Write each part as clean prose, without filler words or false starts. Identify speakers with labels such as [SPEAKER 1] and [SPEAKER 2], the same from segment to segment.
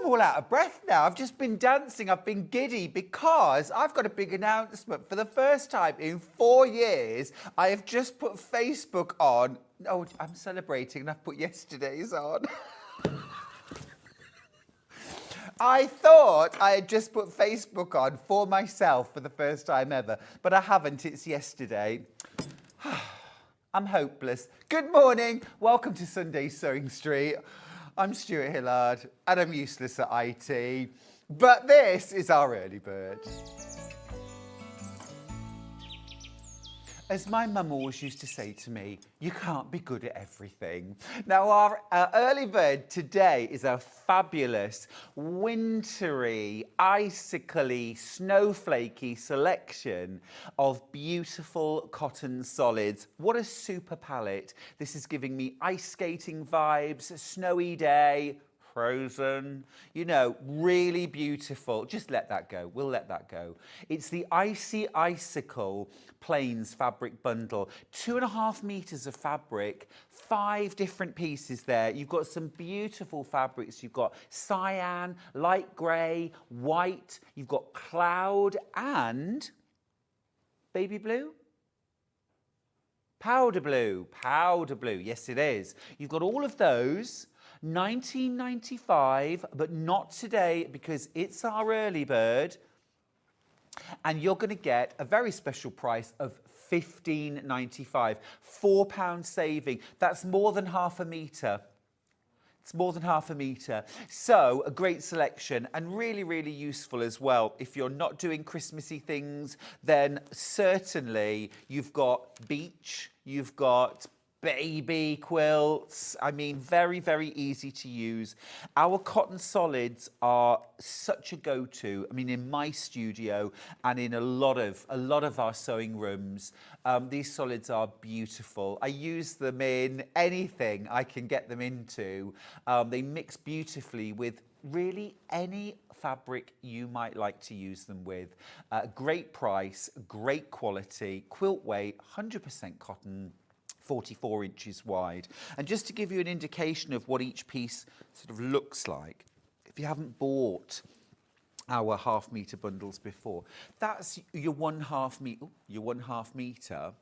[SPEAKER 1] I'm all out of breath now. I've just been dancing. I've been giddy because I've got a big announcement. For the first time in 4 years, I have just put Facebook on. Oh, I'm celebrating and I've put yesterday's on. I thought I had just put Facebook on for myself for the first time ever, but I haven't. It's yesterday. I'm hopeless. Good morning. Welcome to Sunday Sewing Street. I'm Stuart Hillard and I'm useless at IT, but this is our early bird. As my mum always used to say to me, you can't be good at everything. Now, our early bird today is a fabulous, wintry, icically, snowflakey selection of beautiful cotton solids. What a super palette. This is giving me ice skating vibes, snowy day, frozen, you know, really beautiful. Just let that go. We'll let that go. It's the Icy Icicle Plains fabric bundle. 2.5 meters of fabric, 5 different pieces there. You've got some beautiful fabrics. You've got cyan, light grey, white. You've got cloud and baby blue. Powder blue. Powder blue. Yes, it is. You've got all of those. $19.95, but not today because it's our early bird. And you're going to get a very special price of $15.95. £4 saving. That's more than half a metre. It's more than half a metre. So a great selection and really, really useful as well. If you're not doing Christmassy things, then certainly you've got beach, you've got baby quilts. I mean, very, very easy to use. Our cotton solids are such a go-to. I mean, in my studio and in a lot of our sewing rooms, these solids are beautiful. I use them in anything I can get them into. They mix beautifully with really any fabric you might like to use them with. Great price, great quality, quilt weight, 100% cotton. 44 inches wide. And just to give you an indication of what each piece sort of looks like, if you haven't bought our half-metre bundles before, that's your 1/2 metre. Your 1/2 metre.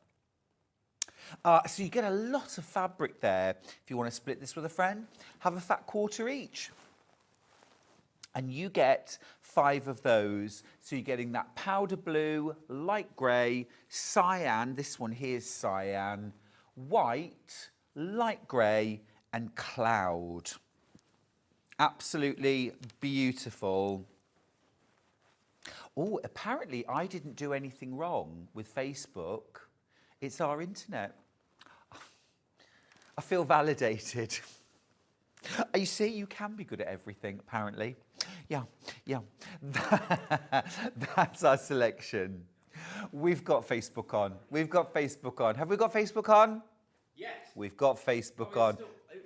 [SPEAKER 1] So you get a lot of fabric there. If you want to split this with a friend, have a fat quarter each. And you get 5 of those. So you're getting that powder blue, light grey, cyan. This one here is cyan. White, light grey and cloud. Absolutely beautiful. Oh, apparently I didn't do anything wrong with Facebook. It's our internet. I feel validated. You see, you can be good at everything, apparently. Yeah. That's our selection. We've got Facebook on. Have we got Facebook on?
[SPEAKER 2] Yes.
[SPEAKER 1] We've got Facebook on.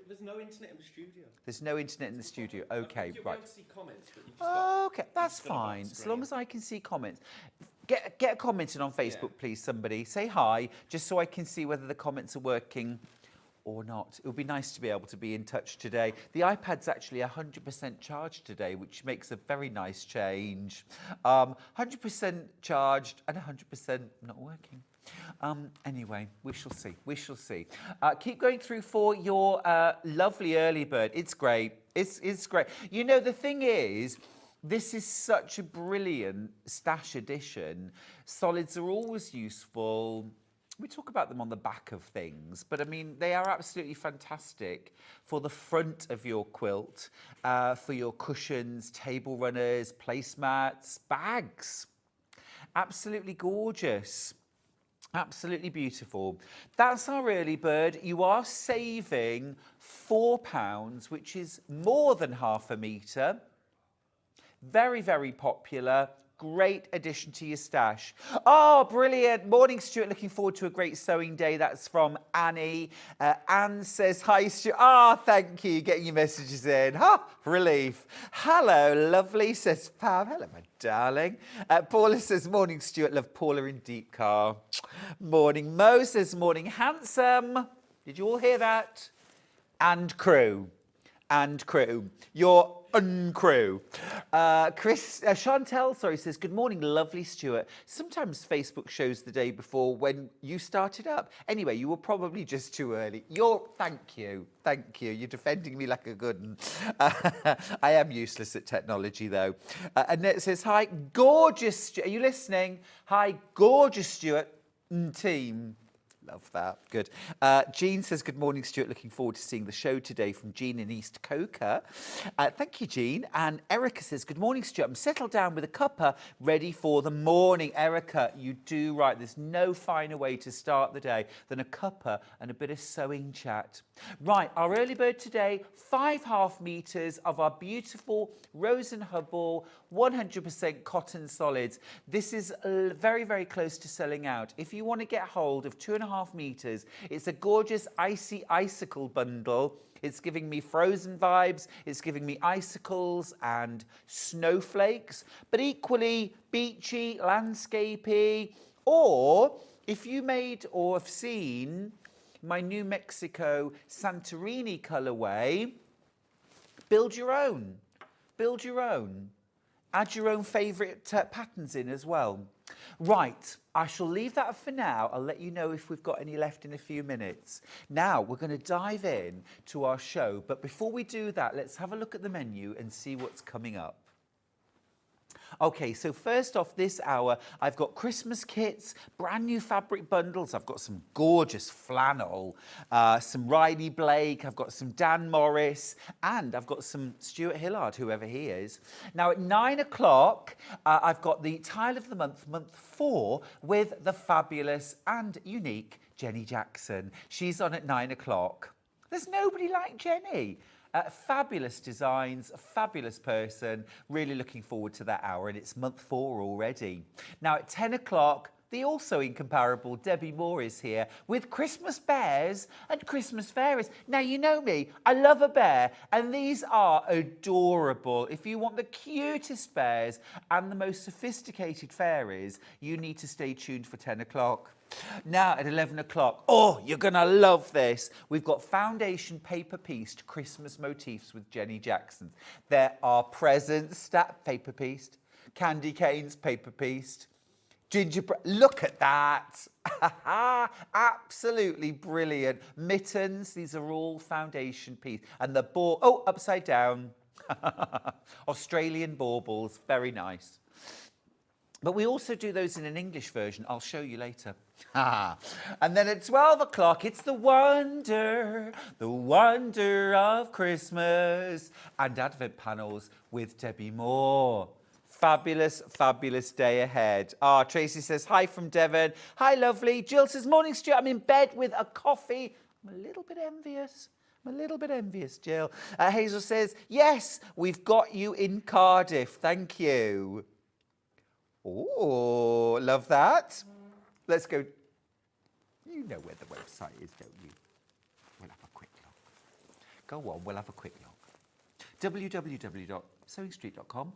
[SPEAKER 2] There's no internet in the studio.
[SPEAKER 1] There's no internet in the studio. Okay,
[SPEAKER 2] you'll
[SPEAKER 1] right.
[SPEAKER 2] be able to see comments, but you've just got,
[SPEAKER 1] Okay, that's fine. As long as I can see comments. Get commented on Facebook, please, somebody. Say hi, just so I can see whether the comments are working or not. It would be nice to be able to be in touch today. The iPad's actually 100% charged today, which makes a very nice change. 100% charged and 100% not working. Anyway, we shall see. Keep going through for your lovely early bird. It's great. It's great. You know, the thing is, this is such a brilliant stash edition. Solids are always useful. We talk about them on the back of things, but I mean, they are absolutely fantastic for the front of your quilt, for your cushions, table runners, placemats, bags. Absolutely gorgeous. Absolutely beautiful. That's our early bird. You are saving £4, which is more than half a metre. Very, very popular. Great addition to your stash. Oh, brilliant. Morning, Stuart. Looking forward to a great sewing day. That's from Annie. Anne says, hi, Stuart. Ah, thank you. Getting your messages in. Relief. Hello, lovely, says Pam. Hello, my darling. Paula says, morning, Stuart. Love Paula in deep car. Morning. Mo says, morning, handsome. Did you all hear that? And crew. and crew. Your uncrew. Chantel, says, good morning, lovely Stuart. Sometimes Facebook shows the day before when you started up. Anyway, you were probably just too early. Thank you. You're defending me like a good one. I am useless at technology, though. Annette says, hi, gorgeous. Are you listening? Hi, gorgeous Stuart team. Love that. Good. Jean says, good morning, Stuart. Looking forward to seeing the show today from Jean in East Coker. Thank you, Jean. And Erica says, good morning, Stuart. I'm settled down with a cuppa ready for the morning. Erica, you do right. There's no finer way to start the day than a cuppa and a bit of sewing chat. Right, our early bird today, 5 half metres of our beautiful Rose and Hubble 100% cotton solids. This is very, very close to selling out. If you want to get hold of 2.5 metres, it's a gorgeous icy icicle bundle. It's giving me frozen vibes. It's giving me icicles and snowflakes, but equally beachy, landscapey. Or if you made or have seen my New Mexico Santorini colourway, build your own. Build your own. Add your own favourite patterns in as well. Right, I shall leave that for now. I'll let you know if we've got any left in a few minutes. Now, we're going to dive in to our show. But before we do that, let's have a look at the menu and see what's coming up. Okay, so first off this hour, I've got Christmas kits, brand new fabric bundles. I've got some gorgeous flannel, some Riley Blake, I've got some Dan Morris, and I've got some Stuart Hillard, whoever he is. Now at 9 o'clock, I've got the Tile of the Month, month 4, with the fabulous and unique Jenny Jackson. She's on at 9 o'clock. There's nobody like Jenny. Fabulous designs, a fabulous person. Really looking forward to that hour, and it's month 4 already. Now at 10 o'clock, the also incomparable Debbi Moore is here with Christmas Bears and Christmas Fairies. Now, you know me, I love a bear, and these are adorable. If you want the cutest bears and the most sophisticated fairies, you need to stay tuned for 10 o'clock. Now at 11 o'clock, oh, you're going to love this. We've got foundation paper pieced Christmas motifs with Jenny Jackson. There are presents paper pieced, candy canes paper pieced, gingerbread. Look at that. Absolutely brilliant. Mittens, these are all foundation piece. And the upside down. Australian baubles, very nice. But we also do those in an English version. I'll show you later. And then at 12 o'clock, it's the wonder of Christmas and Advent panels with Debbi Moore. Fabulous, fabulous day ahead. Tracy says, hi from Devon. Hi, lovely. Jill says, morning, Stuart. I'm in bed with a coffee. I'm a little bit envious, Jill. Hazel says, yes, we've got you in Cardiff. Thank you. Oh, love that. Let's go. You know where the website is, don't you? We'll have a quick look. Go on, we'll have a quick look. www.sewingstreet.com.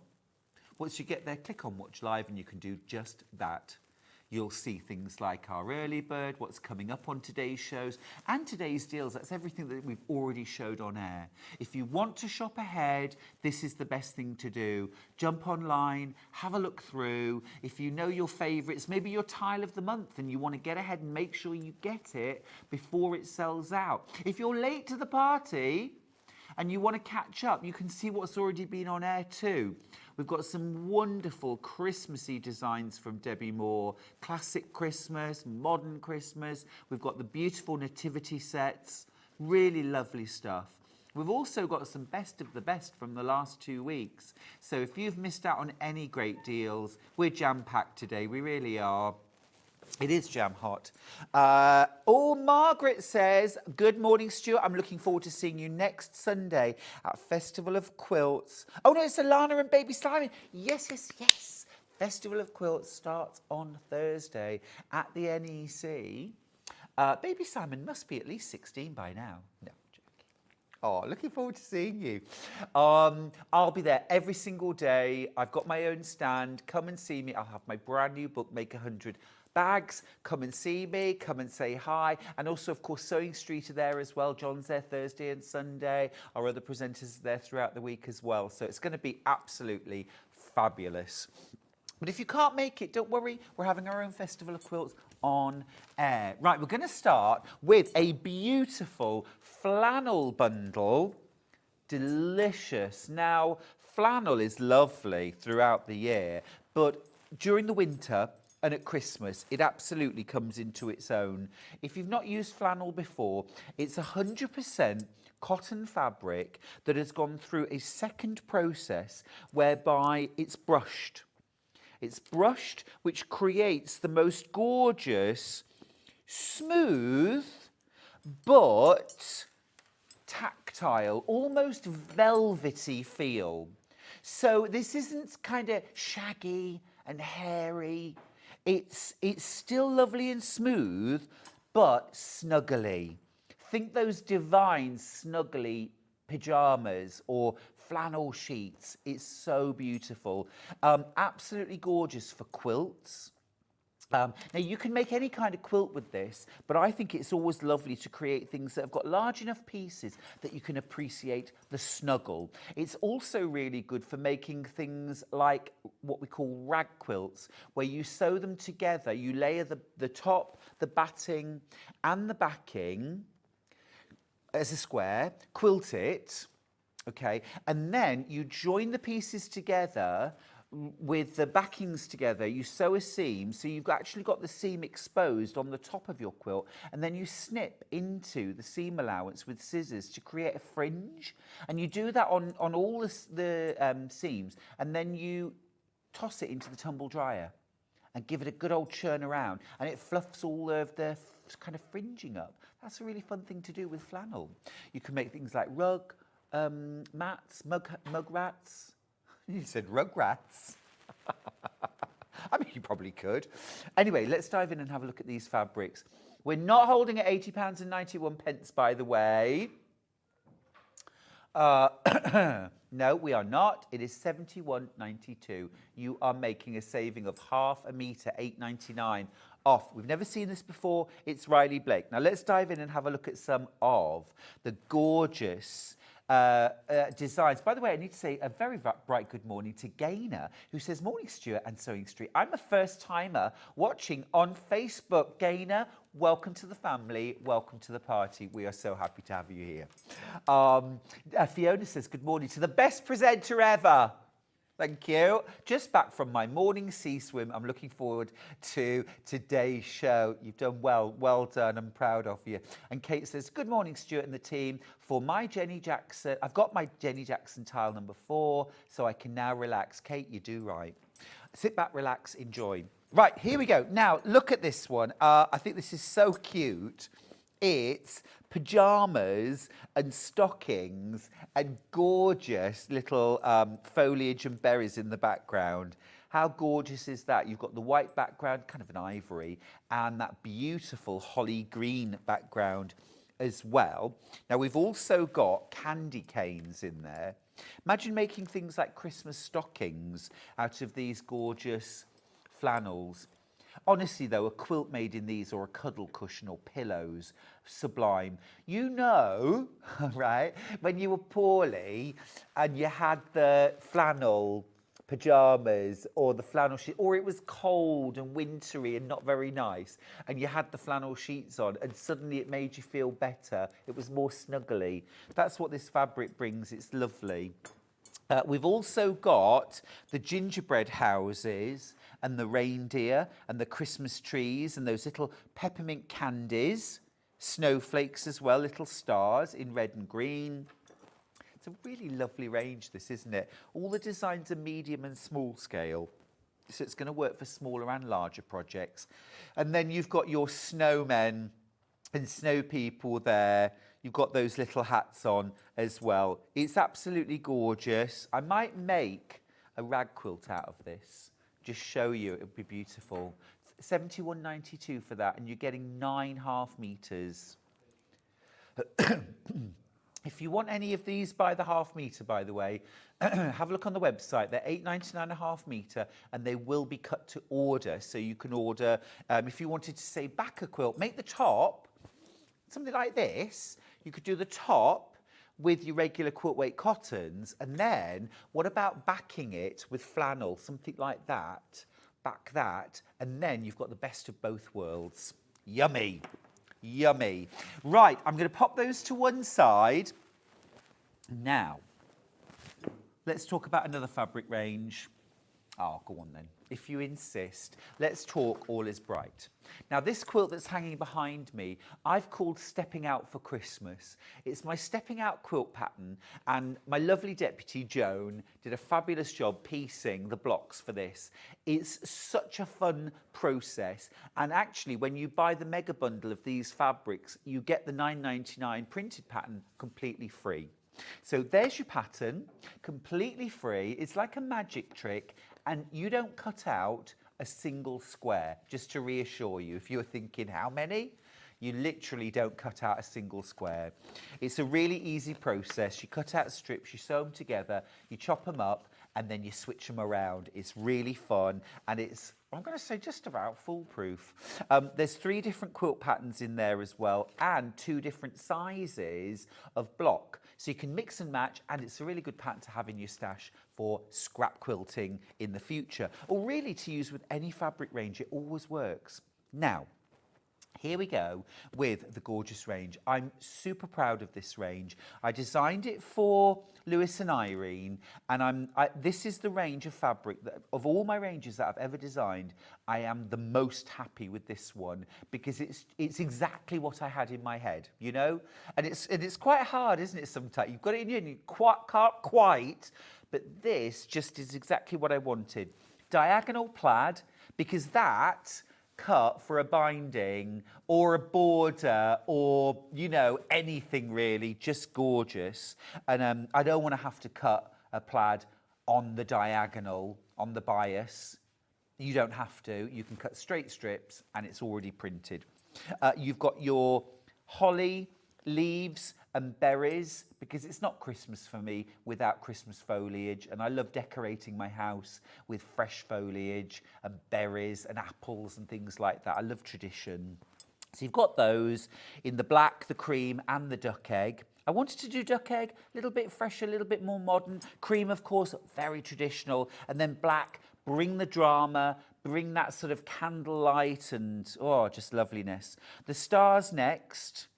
[SPEAKER 1] Once you get there, click on Watch Live and you can do just that. You'll see things like our early bird, what's coming up on today's shows, and today's deals. That's everything that we've already showed on air. If you want to shop ahead, this is the best thing to do. Jump online, have a look through. If you know your favourites, maybe your Tile of the Month, and you want to get ahead and make sure you get it before it sells out. If you're late to the party and you want to catch up, you can see what's already been on air too. We've got some wonderful Christmassy designs from Debbi Moore. Classic Christmas, modern Christmas. We've got the beautiful nativity sets. Really lovely stuff. We've also got some best of the best from the last 2 weeks. So if you've missed out on any great deals, we're jam-packed today. We really are. It is jam hot. Margaret says, good morning, Stuart. I'm looking forward to seeing you next Sunday at Festival of Quilts. Oh, no, it's Alana and Baby Simon. Yes. Festival of Quilts starts on Thursday at the NEC. Baby Simon must be at least 16 by now. No. Oh, looking forward to seeing you. I'll be there every single day. I've got my own stand. Come and see me. I'll have my brand new book, Make 100. bags, come and see me, come and say hi. And also, of course, Sewing Street are there as well. John's there Thursday and Sunday. Our other presenters are there throughout the week as well. So it's going to be absolutely fabulous. But if you can't make it, don't worry. We're having our own Festival of Quilts on air. Right, we're going to start with a beautiful flannel bundle. Delicious. Now, flannel is lovely throughout the year, but during the winter and at Christmas, it absolutely comes into its own. If you've not used flannel before, it's 100% cotton fabric that has gone through a second process whereby it's brushed. It's brushed, which creates the most gorgeous, smooth, but tactile, almost velvety feel. So this isn't kind of shaggy and hairy. It's still lovely and smooth, but snuggly. Think those divine snuggly pyjamas or flannel sheets. It's so beautiful. Absolutely gorgeous for quilts. Now, you can make any kind of quilt with this, but I think it's always lovely to create things that have got large enough pieces that you can appreciate the snuggle. It's also really good for making things like what we call rag quilts, where you sew them together. You layer the top, the batting, and the backing as a square, quilt it, okay, and then you join the pieces together with the backings together. You sew a seam, so you've actually got the seam exposed on the top of your quilt, and then you snip into the seam allowance with scissors to create a fringe, and you do that on all the seams, and then you toss it into the tumble dryer and give it a good old churn around, and it fluffs all of the kind of fringing up. That's a really fun thing to do with flannel. You can make things like rug mats, mug rats. You said rug rats. I mean, you probably could. Anyway, let's dive in and have a look at these fabrics. We're not holding at £80.91, by the way. No, we are not. It is £71.92. You are making a saving of half a metre, £8.99 off. We've never seen this before. It's Riley Blake. Now, let's dive in and have a look at some of the gorgeous designs. By the way, I need to say a very bright good morning to Gaynor, who says, "Morning, Stuart and Sewing Street. I'm a first-timer watching on Facebook." Gaynor, welcome to the family. Welcome to the party. We are so happy to have you here. Fiona says, "Good morning to the best presenter ever." Thank you. Just back from my morning sea swim. I'm looking forward to today's show. You've done well. Well done. I'm proud of you. And Kate says, "Good morning, Stuart and the team. For my Jenny Jackson, I've got my Jenny Jackson tile number 4, so I can now relax." Kate, you do right. Sit back, relax, enjoy. Right, here we go. Now, look at this one. I think this is so cute. It's pyjamas and stockings and gorgeous little foliage and berries in the background. How gorgeous is that? You've got the white background, kind of an ivory, and that beautiful holly green background as well. Now, we've also got candy canes in there. Imagine making things like Christmas stockings out of these gorgeous flannels. Honestly, though, a quilt made in these, or a cuddle cushion or pillows, sublime. You know, right, when you were poorly and you had the flannel pyjamas or the flannel sheet, or it was cold and wintry and not very nice, and you had the flannel sheets on, and suddenly it made you feel better. It was more snuggly. That's what this fabric brings. It's lovely. We've also got the gingerbread houses and the reindeer and the Christmas trees and those little peppermint candies, snowflakes as well, little stars in red and green. It's a really lovely range, this, isn't it? All the designs are medium and small scale, so it's going to work for smaller and larger projects. And then you've got your snowmen and snow people there. You've got those little hats on as well. It's absolutely gorgeous. I might make a rag quilt out of this. Just show you, it would be beautiful. £71.92 for that, and you're getting 9.5 meters. If If you want any of these by the half metre, by the way, have a look on the website. They're £8.99 a half metre, and they will be cut to order. So you can order, if you wanted to say back a quilt, make the top something like this. You could do the top with your regular quilt weight cottons, and then what about backing it with flannel, something like that, back that, and then you've got the best of both worlds. Yummy, yummy. Right, I'm going to pop those to one side. Now, let's talk about another fabric range. Oh, go on then. If you insist, let's talk All Is Bright. Now, this quilt that's hanging behind me, I've called Stepping Out for Christmas. It's my stepping out quilt pattern, and my lovely deputy, Joan, did a fabulous job piecing the blocks for this. It's such a fun process, and actually, when you buy the mega bundle of these fabrics, you get the £9.99 printed pattern completely free. So there's your pattern, completely free. It's like a magic trick, and you don't cut out a single square, just to reassure you. If you're thinking, how many? You literally don't cut out a single square. It's a really easy process. You cut out strips, you sew them together, you chop them up, and then you switch them around. It's really fun, and it's, I'm going to say, just about foolproof. There's 3 different quilt patterns in there as well, and 2 different sizes of block. So you can mix and match, and it's a really good pattern to have in your stash for scrap quilting in the future, or really to use with any fabric range. It always works. Now, here we go with the gorgeous range. I'm super proud of this range. I designed it for Lewis and Irene, and this is the range of fabric that, of all my ranges that I've ever designed, I am the most happy with this one, because it's exactly what I had in my head, you know? And it's quite hard, isn't it, sometimes? You've got it in you and you can't quite, but this just is exactly what I wanted. Diagonal plaid, because that cut for a binding or a border or, you know, anything really, just gorgeous. And I don't want to have to cut a plaid on the diagonal, on the bias. You don't have to. You can cut straight strips and it's already printed. You've got your holly, leaves and berries, because it's not Christmas for me without Christmas foliage, and I love decorating my house with fresh foliage and berries and apples and things like that. I love tradition. So you've got those in the black, the cream and the duck egg. I wanted to do duck egg, a little bit fresher, a little bit more modern. Cream, of course, very traditional. And then black, bring the drama, bring that sort of candlelight and, oh, just loveliness. The stars next,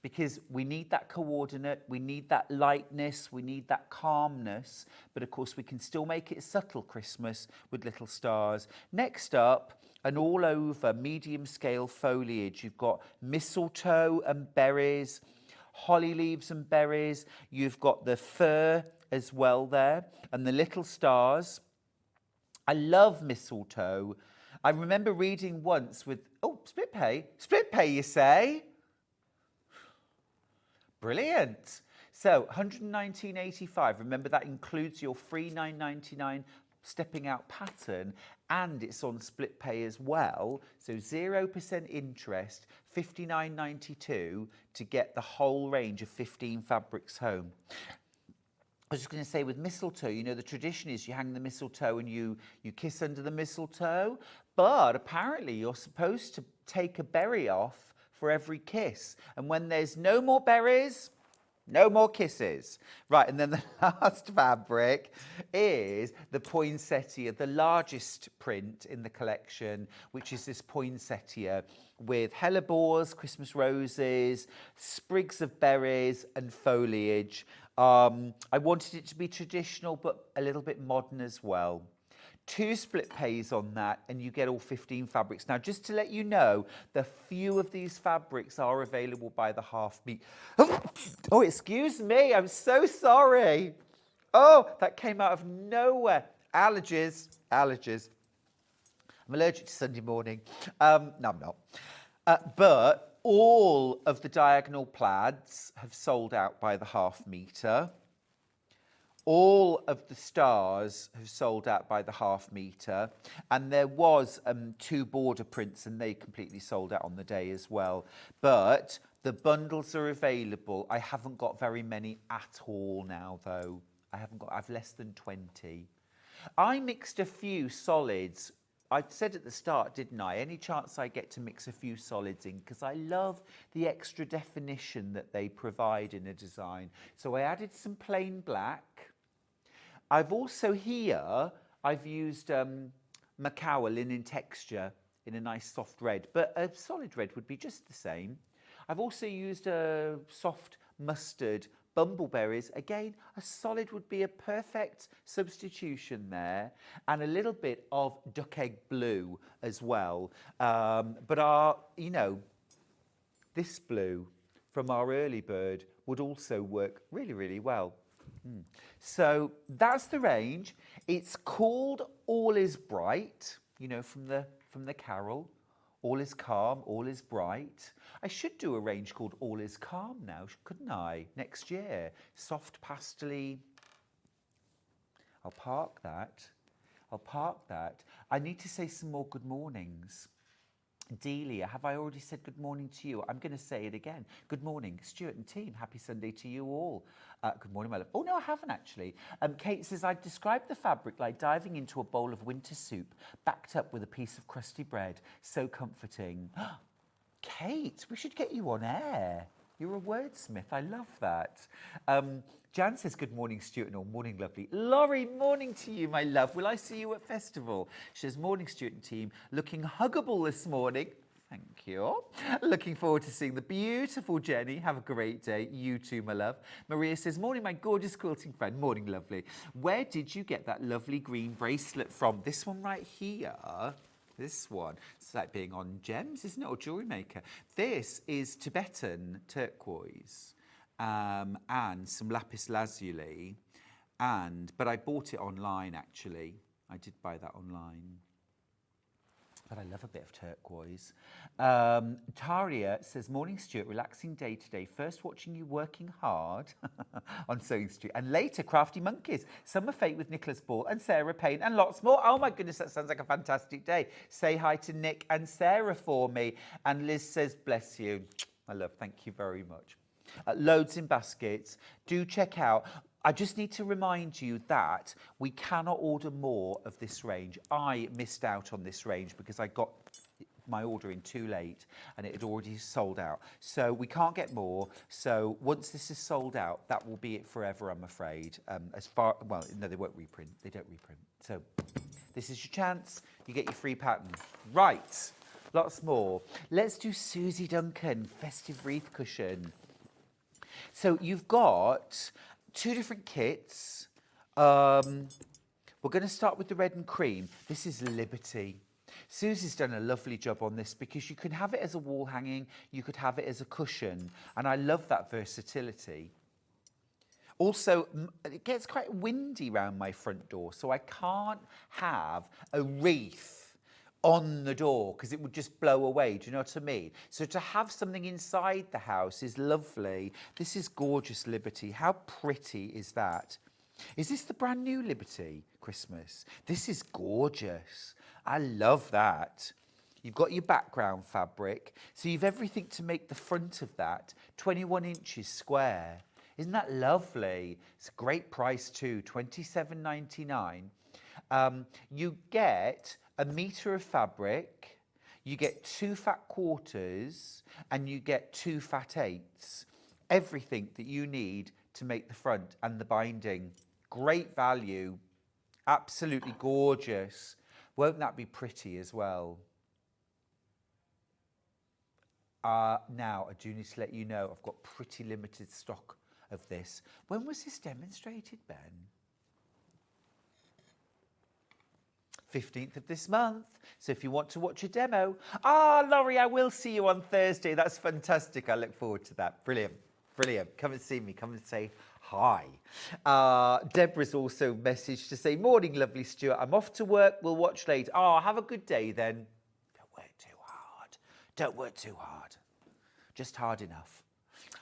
[SPEAKER 1] because we need that coordinate, we need that lightness, we need that calmness, but of course we can still make it subtle Christmas with little stars. Next up, an all over medium scale foliage. You've got mistletoe and berries, holly leaves and berries. You've got the fir as well there, and the little stars. I love mistletoe. I remember reading once with, oh, split pay you say? Brilliant. So 119.85. Remember, that includes your free $9.99 stepping out pattern, and it's on split pay as well. So 0% interest, $59.92 to get the whole range of 15 fabrics home. I was just going to say, with mistletoe, you know, the tradition is you hang the mistletoe and you kiss under the mistletoe, but apparently you're supposed to take a berry off for every kiss. And when there's no more berries, no more kisses. Right, and then the last fabric is the poinsettia, the largest print in the collection, which is this poinsettia with hellebores, Christmas roses, sprigs of berries and foliage. I wanted it to be traditional, but a little bit modern as well. 2 split pays on that, and you get all 15 fabrics. Now, just to let you know, the few of these fabrics are available by the half meter. Oh, excuse me, I'm so sorry. Oh, that came out of nowhere. Allergies. I'm allergic to Sunday morning. No, I'm not. But all of the diagonal plaids have sold out by the half metre. All of the stars have sold out by the half metre, and there was 2 border prints, and they completely sold out on the day as well. But the bundles are available. I haven't got very many at all now, though. I've less than 20. I mixed a few solids. I said at the start, didn't I? Any chance I get to mix a few solids in, because I love the extra definition that they provide in a design. So I added some plain black. I've also here, I've used Macawa linen texture in a nice soft red, but a solid red would be just the same. I've also used a soft mustard bumbleberries. Again, a solid would be a perfect substitution there, and a little bit of duck egg blue as well. But this blue from our early bird would also work really, really well. So that's the range. It's called All Is Bright, from the carol. All is calm, all is bright. I should do a range called All Is Calm now, couldn't I? Next year. Soft pastely. I'll park that. I need to say some more good mornings. Delia, have I already said good morning to you? I'm going to say it again. Good morning, Stuart and team. Happy Sunday to you all. Good morning, my love. Oh, no, I haven't actually. Kate says, I described the fabric like diving into a bowl of winter soup, backed up with a piece of crusty bread. So comforting. Kate, we should get you on air. You're a wordsmith. I love that. Jan says, good morning, Stuart and all. Morning, lovely. Laurie, morning to you, my love. Will I see you at festival? She says, morning, Stuart and team. Looking huggable this morning. Thank you. Looking forward to seeing the beautiful Jenny. Have a great day. You too, my love. Maria says, morning, my gorgeous quilting friend. Morning, lovely. Where did you get that lovely green bracelet from? This one right here. This one. It's like being on gems, isn't it? Or jewelry maker. This is Tibetan turquoise. And some lapis lazuli, but I bought it online actually. I did buy that online. But I love a bit of turquoise. Taria says, morning Stuart, relaxing day today. First watching you working hard on Sewing Street, and later Crafty Monkeys, Summer Fate with Nicholas Ball and Sarah Payne, and lots more. Oh my goodness, that sounds like a fantastic day. Say hi to Nick and Sarah for me. And Liz says, bless you. My love, thank you very much. Loads in baskets. Do check out. I just need to remind you that we cannot order more of this range. I missed out on this range because I got my order in too late and it had already sold out. So we can't get more. So once this is sold out, that will be it forever, I'm afraid. No, they won't reprint. They don't reprint. So this is your chance. You get your free pattern. Right. Lots more. Let's do Susie Duncan, festive wreath cushion. So you've got 2 different kits. We're going to start with the red and cream. This is Liberty. Susie's done a lovely job on this because you can have it as a wall hanging, you could have it as a cushion, and I love that versatility. Also, it gets quite windy round my front door, so I can't have a wreath on the door because it would just blow away. Do you know what I mean? So to have something inside the house is lovely. This is gorgeous Liberty. How pretty is that? Is this the brand new Liberty Christmas? This is gorgeous. I love that. You've got your background fabric. So you've everything to make the front of that 21 inches square. Isn't that lovely? It's a great price too, $27.99. You get a metre of fabric, you get 2 fat quarters, and you get 2 fat eighths. Everything that you need to make the front and the binding. Great value, absolutely gorgeous. Won't that be pretty as well? Now, I do need to let you know, I've got pretty limited stock of this. When was this demonstrated, Ben? 15th of this month. So if you want to watch a demo, Laurie, I will see you on Thursday. That's fantastic. I look forward to that. Brilliant. Brilliant. Come and see me. Come and say hi. Deborah's also messaged to say, morning, lovely Stuart. I'm off to work. We'll watch later. Have a good day then. Don't work too hard. Don't work too hard. Just hard enough.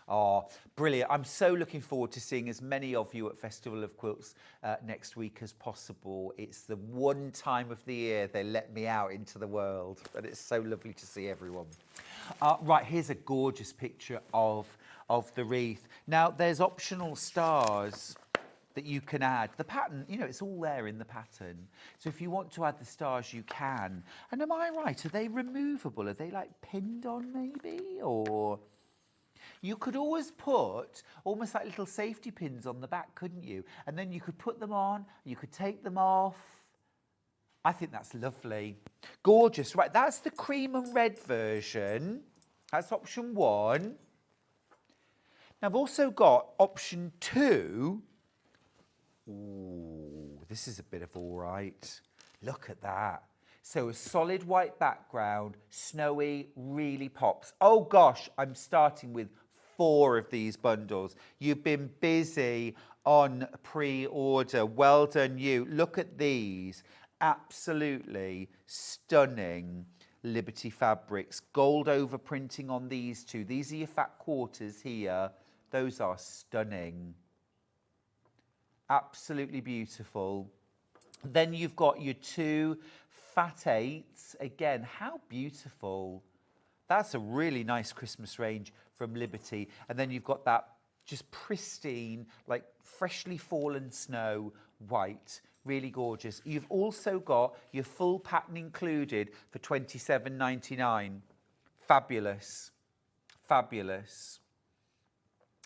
[SPEAKER 1] Oh, brilliant. I'm so looking forward to seeing as many of you at Festival of Quilts next week as possible. It's the one time of the year they let me out into the world, but it's so lovely to see everyone. Right, here's a gorgeous picture of the wreath. Now, there's optional stars that you can add. The pattern, you know, it's all there in the pattern. So if you want to add the stars, you can. And am I right? Are they removable? Are they like pinned on maybe? Or you could always put almost like little safety pins on the back, couldn't you? And then you could put them on, you could take them off. I think that's lovely. Gorgeous. Right, that's the cream and red version. That's option 1. Now, I've also got option 2. Ooh, this is a bit of all right. Look at that. So a solid white background, snowy, really pops. Oh gosh, I'm starting with 4 of these bundles. You've been busy on pre-order. Well done you. Look at these. Absolutely stunning Liberty fabrics. Gold overprinting on these 2. These are your fat quarters here. Those are stunning. Absolutely beautiful. Then you've got your 2 fat 8s. Again, how beautiful. That's a really nice Christmas range from Liberty. And then you've got that just pristine, like freshly fallen snow white. Really gorgeous. You've also got your full pattern included for £27.99. Fabulous. Fabulous.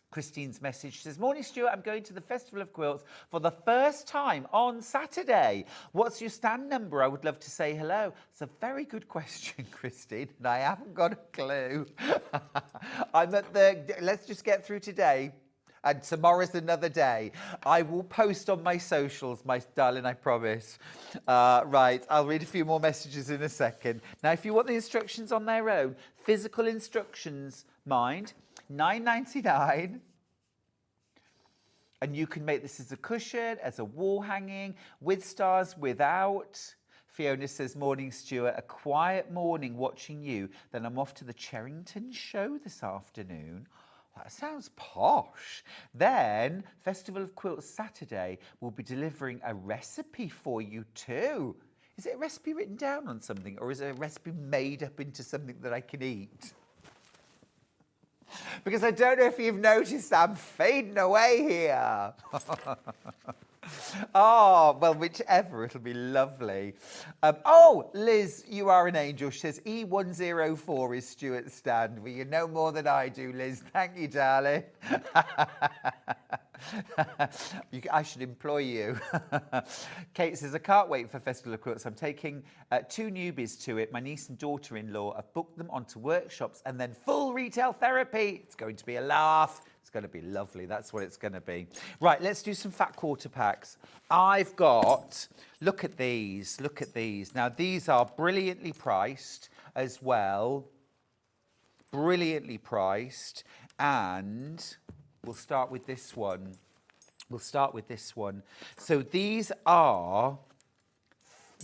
[SPEAKER 1] Christine's message says, morning Stuart, I'm going to the Festival of Quilts for the first time on Saturday. What's your stand number? I would love to say hello. It's a very good question, Christine, and I haven't got a clue. I'm at let's just get through today. And tomorrow's another day. I will post on my socials, my darling, I promise. Right, I'll read a few more messages in a second. Now, if you want the instructions on their own, physical instructions, mind, £9.99. And you can make this as a cushion, as a wall hanging, with stars, without. Fiona says, morning, Stuart. A quiet morning watching you. Then I'm off to the Cherrington show this afternoon. That sounds posh. Then, Festival of Quilts Saturday will be delivering a recipe for you too. Is it a recipe written down on something, or is it a recipe made up into something that I can eat? Because I don't know if you've noticed, I'm fading away here. Oh, well, whichever, it'll be lovely. Oh, Liz, you are an angel. She says E104 is Stuart's stand. Well, you know more than I do, Liz. Thank you, darling. I should employ you. Kate says, I can't wait for Festival of Quilts. I'm taking 2 newbies to it. My niece and daughter-in-law. I've booked them onto workshops and then full retail therapy. It's going to be a laugh. It's going to be lovely. That's what it's going to be. Right, let's do some fat quarter packs. I've got, look at these. Look at these. Now, these are brilliantly priced as well. Brilliantly priced. And we'll start with this one. We'll start with this one. So these are,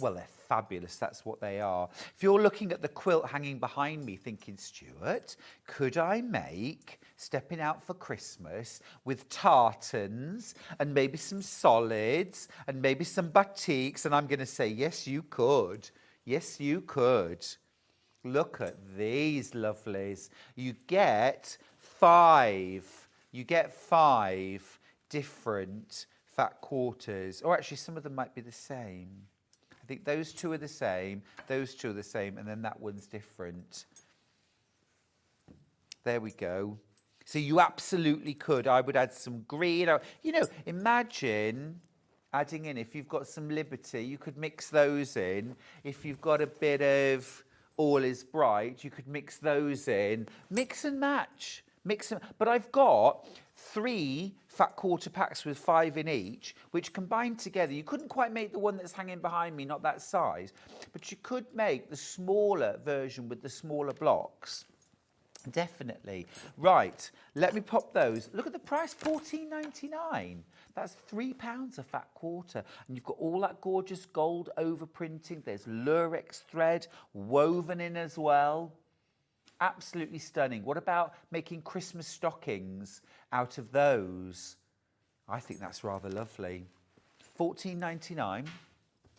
[SPEAKER 1] well, they're fabulous. That's what they are. If you're looking at the quilt hanging behind me thinking, Stuart, could I make Stepping Out for Christmas with tartans and maybe some solids and maybe some batiks? And I'm going to say, yes, you could. Yes, you could. Look at these lovelies. You get 5. You get 5 different fat quarters. Or actually, some of them might be the same. I think those 2 are the same, those 2 are the same, and then that one's different. There we go. So you absolutely could. I would add some green. You know, imagine adding in, if you've got some Liberty, you could mix those in. If you've got a bit of All Is Bright, you could mix those in. Mix and match. Mix them. But I've got 3 fat quarter packs with 5 in each, which combined together, you couldn't quite make the one that's hanging behind me, not that size, but you could make the smaller version with the smaller blocks. Definitely. Right, let me pop those. Look at the price, £14.99. That's £3 a fat quarter. And you've got all that gorgeous gold overprinting. There's lurex thread woven in as well. Absolutely stunning. What about making Christmas stockings out of those? I think that's rather lovely. $14.99.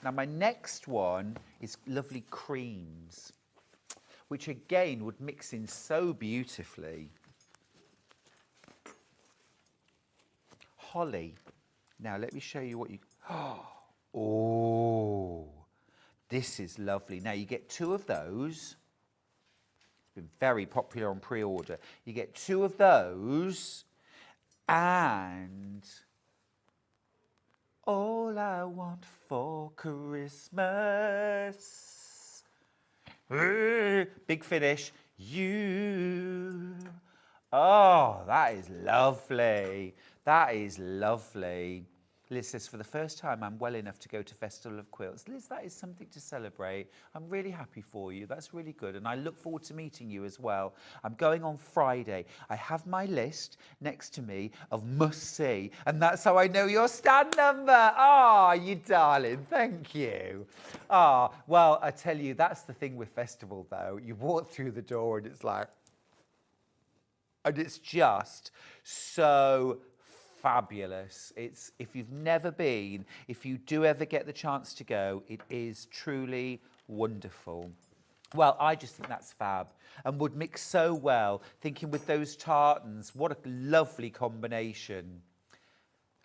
[SPEAKER 1] Now my next one is lovely creams, which again would mix in so beautifully. Holly. Now let me show you what you... Oh, this is lovely. Now you get 2 of those. It's been very popular on pre-order. You get 2 of those and all I want for Christmas. Big finish. You. Oh, that is lovely. That is lovely. Liz says, for the first time, I'm well enough to go to Festival of Quilts. Liz, that is something to celebrate. I'm really happy for you. That's really good. And I look forward to meeting you as well. I'm going on Friday. I have my list next to me of must-see. And that's how I know your stand number. Oh, you darling. Thank you. Oh, well, I tell you, that's the thing with Festival, though. You walk through the door and it's like... And it's just so fabulous. It's, if you've never been, if you do ever get the chance to go, it is truly wonderful. Well, I just think that's fab and would mix so well. Thinking with those tartans, what a lovely combination.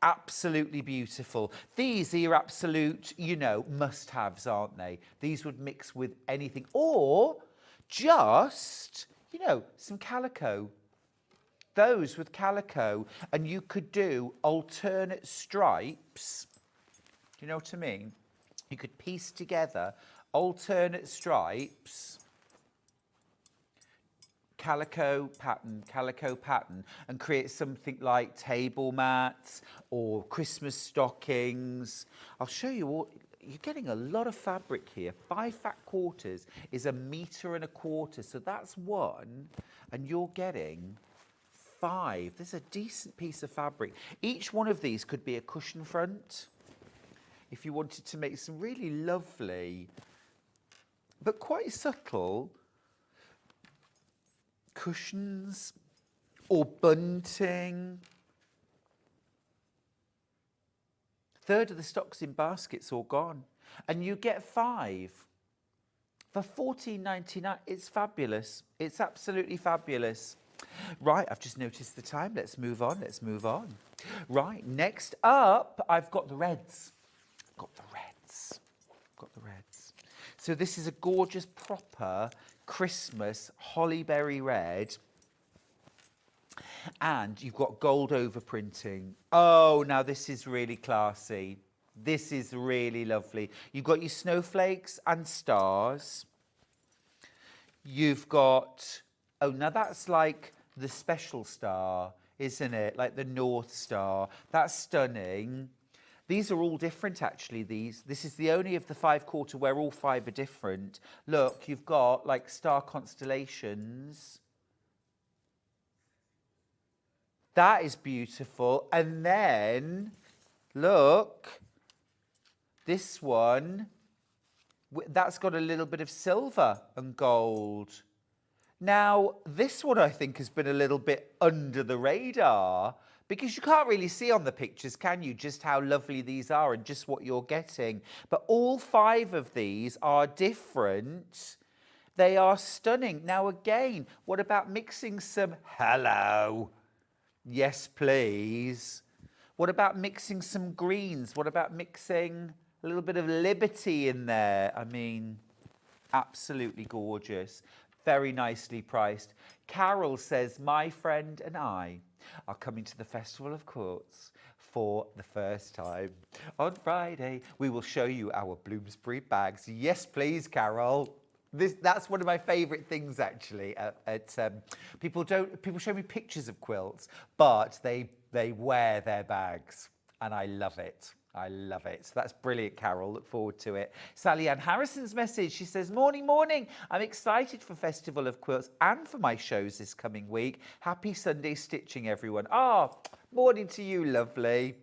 [SPEAKER 1] Absolutely beautiful. These are your absolute, you know, must-haves, aren't they? These would mix with anything. Or just, you know, some calico. Those with calico, and you could do alternate stripes. Do you know what I mean? You could piece together alternate stripes, calico pattern, and create something like table mats or Christmas stockings. I'll show you all. You're getting a lot of fabric here. 5 fat quarters is 1.25 meters, so that's 1, and you're getting 5. There's a decent piece of fabric. Each one of these could be a cushion front if you wanted to make some really lovely, but quite subtle cushions or bunting. 1/3 of the stock's in baskets all gone. And you get 5 for $14.99. It's fabulous. It's absolutely fabulous. Right, I've just noticed the time. Let's move on. Let's move on. Right, next up, I've got the reds. Got the reds. So this is a gorgeous, proper Christmas hollyberry red. And you've got gold overprinting. Oh, now this is really classy. This is really lovely. You've got your snowflakes and stars. You've got... Oh, now that's like the special star, isn't it? Like the North Star. That's stunning. These are all different, actually, these. This is the only of the 5 quarter where all 5 are different. Look, you've got, like, star constellations. That is beautiful. And then, look, this one, that's got a little bit of silver and gold. Now, this one I think has been a little bit under the radar because you can't really see on the pictures, can you, just how lovely these are and just what you're getting. But all 5 of these are different. They are stunning. Now, again, what about mixing some... Hello. Yes, please. What about mixing some greens? What about mixing a little bit of Liberty in there? I mean, absolutely gorgeous. Very nicely priced. Carol says, my friend and I are coming to the Festival of Quilts for the first time. On Friday, we will show you our Bloomsbury bags. Yes, please, Carol. That's one of my favourite things, actually. People show me pictures of quilts, but they wear their bags, and I love it. I love it. So that's brilliant, Carol. Look forward to it. Sally Ann Harrison's message. She says, morning, morning. I'm excited for Festival of Quilts and for my shows this coming week. Happy Sunday stitching, everyone. Morning to you, lovely.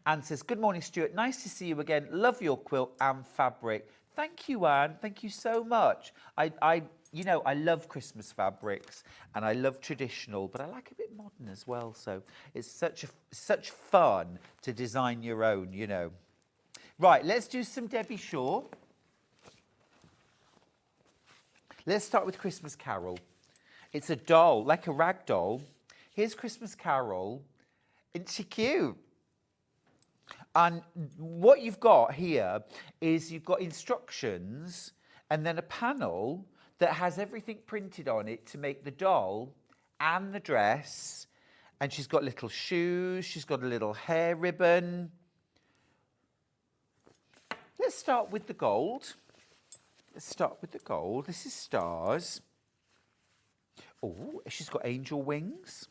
[SPEAKER 1] Anne says, good morning, Stuart. Nice to see you again. Love your quilt and fabric. Thank you, Anne. Thank you so much. I you know, I love Christmas fabrics and I love traditional, but I like a bit modern as well. So it's such fun to design your own, you know. Right, let's do some Debbi Moore. Let's start with Christmas Carol. It's a doll, like a rag doll. Here's Christmas Carol. Isn't she cute? And what you've got here is you've got instructions and then a panel that has everything printed on it to make the doll and the dress. And she's got little shoes. She's got a little hair ribbon. Let's start with the gold. Let's start with the gold. This is stars. Oh, she's got angel wings.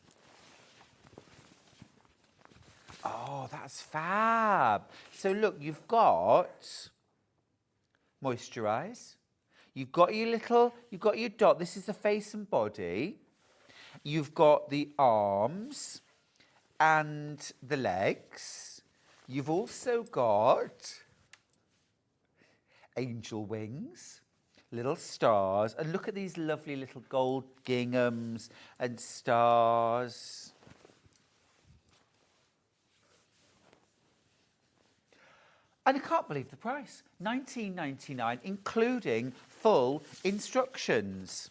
[SPEAKER 1] Oh, that's fab. So look, you've got moisturize. You've got your dot. This is the face and body. You've got the arms and the legs. You've also got angel wings, little stars. And look at these lovely little gold ginghams and stars. And I can't believe the price, $19.99, including full instructions.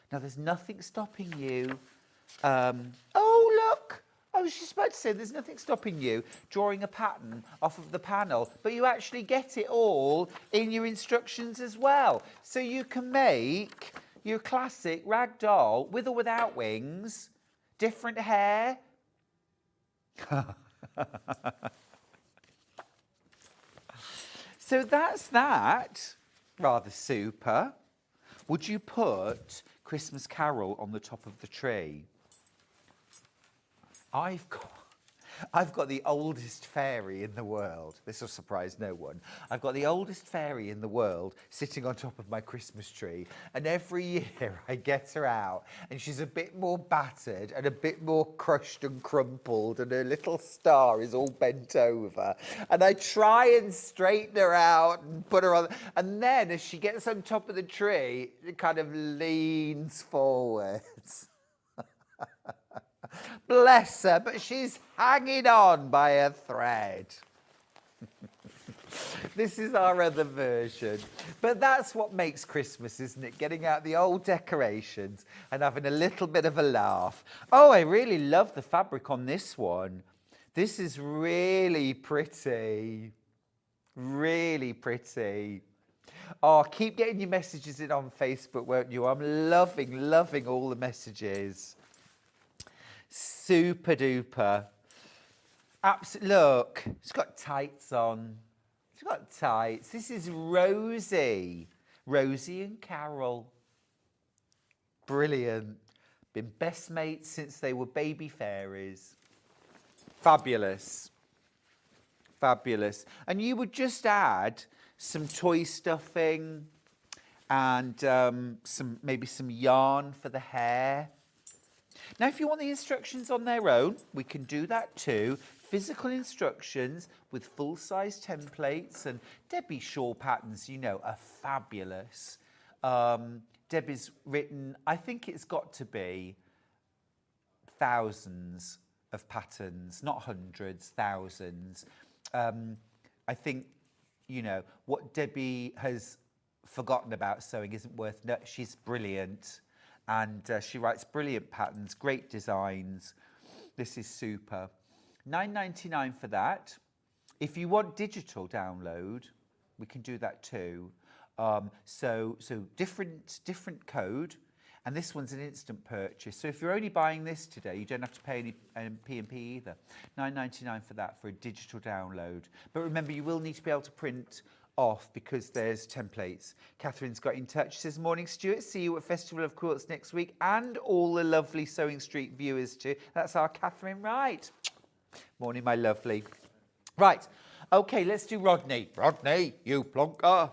[SPEAKER 1] Now, there's nothing stopping you. Oh, look, I was just about to say there's nothing stopping you drawing a pattern off of the panel, but you actually get it all in your instructions as well. So you can make your classic rag doll with or without wings, different hair. So that's that. Rather super. Would you put Christmas Carol on the top of the tree? I've got the oldest fairy in the world. This will surprise no one. I've got the oldest fairy in the world sitting on top of my Christmas tree. And every year I get her out and she's a bit more battered and a bit more crushed and crumpled and her little star is all bent over. And I try and straighten her out and put her on. And then as she gets on top of the tree, it kind of leans forwards. Bless her, but she's hanging on by a thread. This is our other version. But that's what makes Christmas, isn't it? Getting out the old decorations and having a little bit of a laugh. Oh, I really love the fabric on this one. This is really pretty. Really pretty. Oh, keep getting your messages in on Facebook, won't you? I'm loving all the messages. Super duper. Look, she's got tights on. She's got tights. This is Rosie. Rosie and Carol. Brilliant. Been best mates since they were baby fairies. Fabulous. Fabulous. And you would just add some toy stuffing and maybe some yarn for the hair. Now, if you want the instructions on their own, we can do that too. Physical instructions with full-size templates and Debbi shawl patterns, you know, are fabulous. Debbi's written, I think it's got to be thousands of patterns, not hundreds, thousands. I think, you know, what Debbi has forgotten about sewing isn't worth, no, she's brilliant. And she writes brilliant patterns, great designs. This is super. $9.99 for that. If you want digital download, we can do that too. So different code, and this one's an instant purchase. So if you're only buying this today, you don't have to pay any P&P either. $9.99 for that for a digital download. But remember, you will need to be able to print off because there's templates. Catherine's got in touch. She says, morning, Stuart. See you at Festival of Quilts next week and all the lovely Sewing Street viewers too. That's our Catherine Wright. Morning, my lovely. Right. Okay, let's do Rodney. Rodney, you plonker.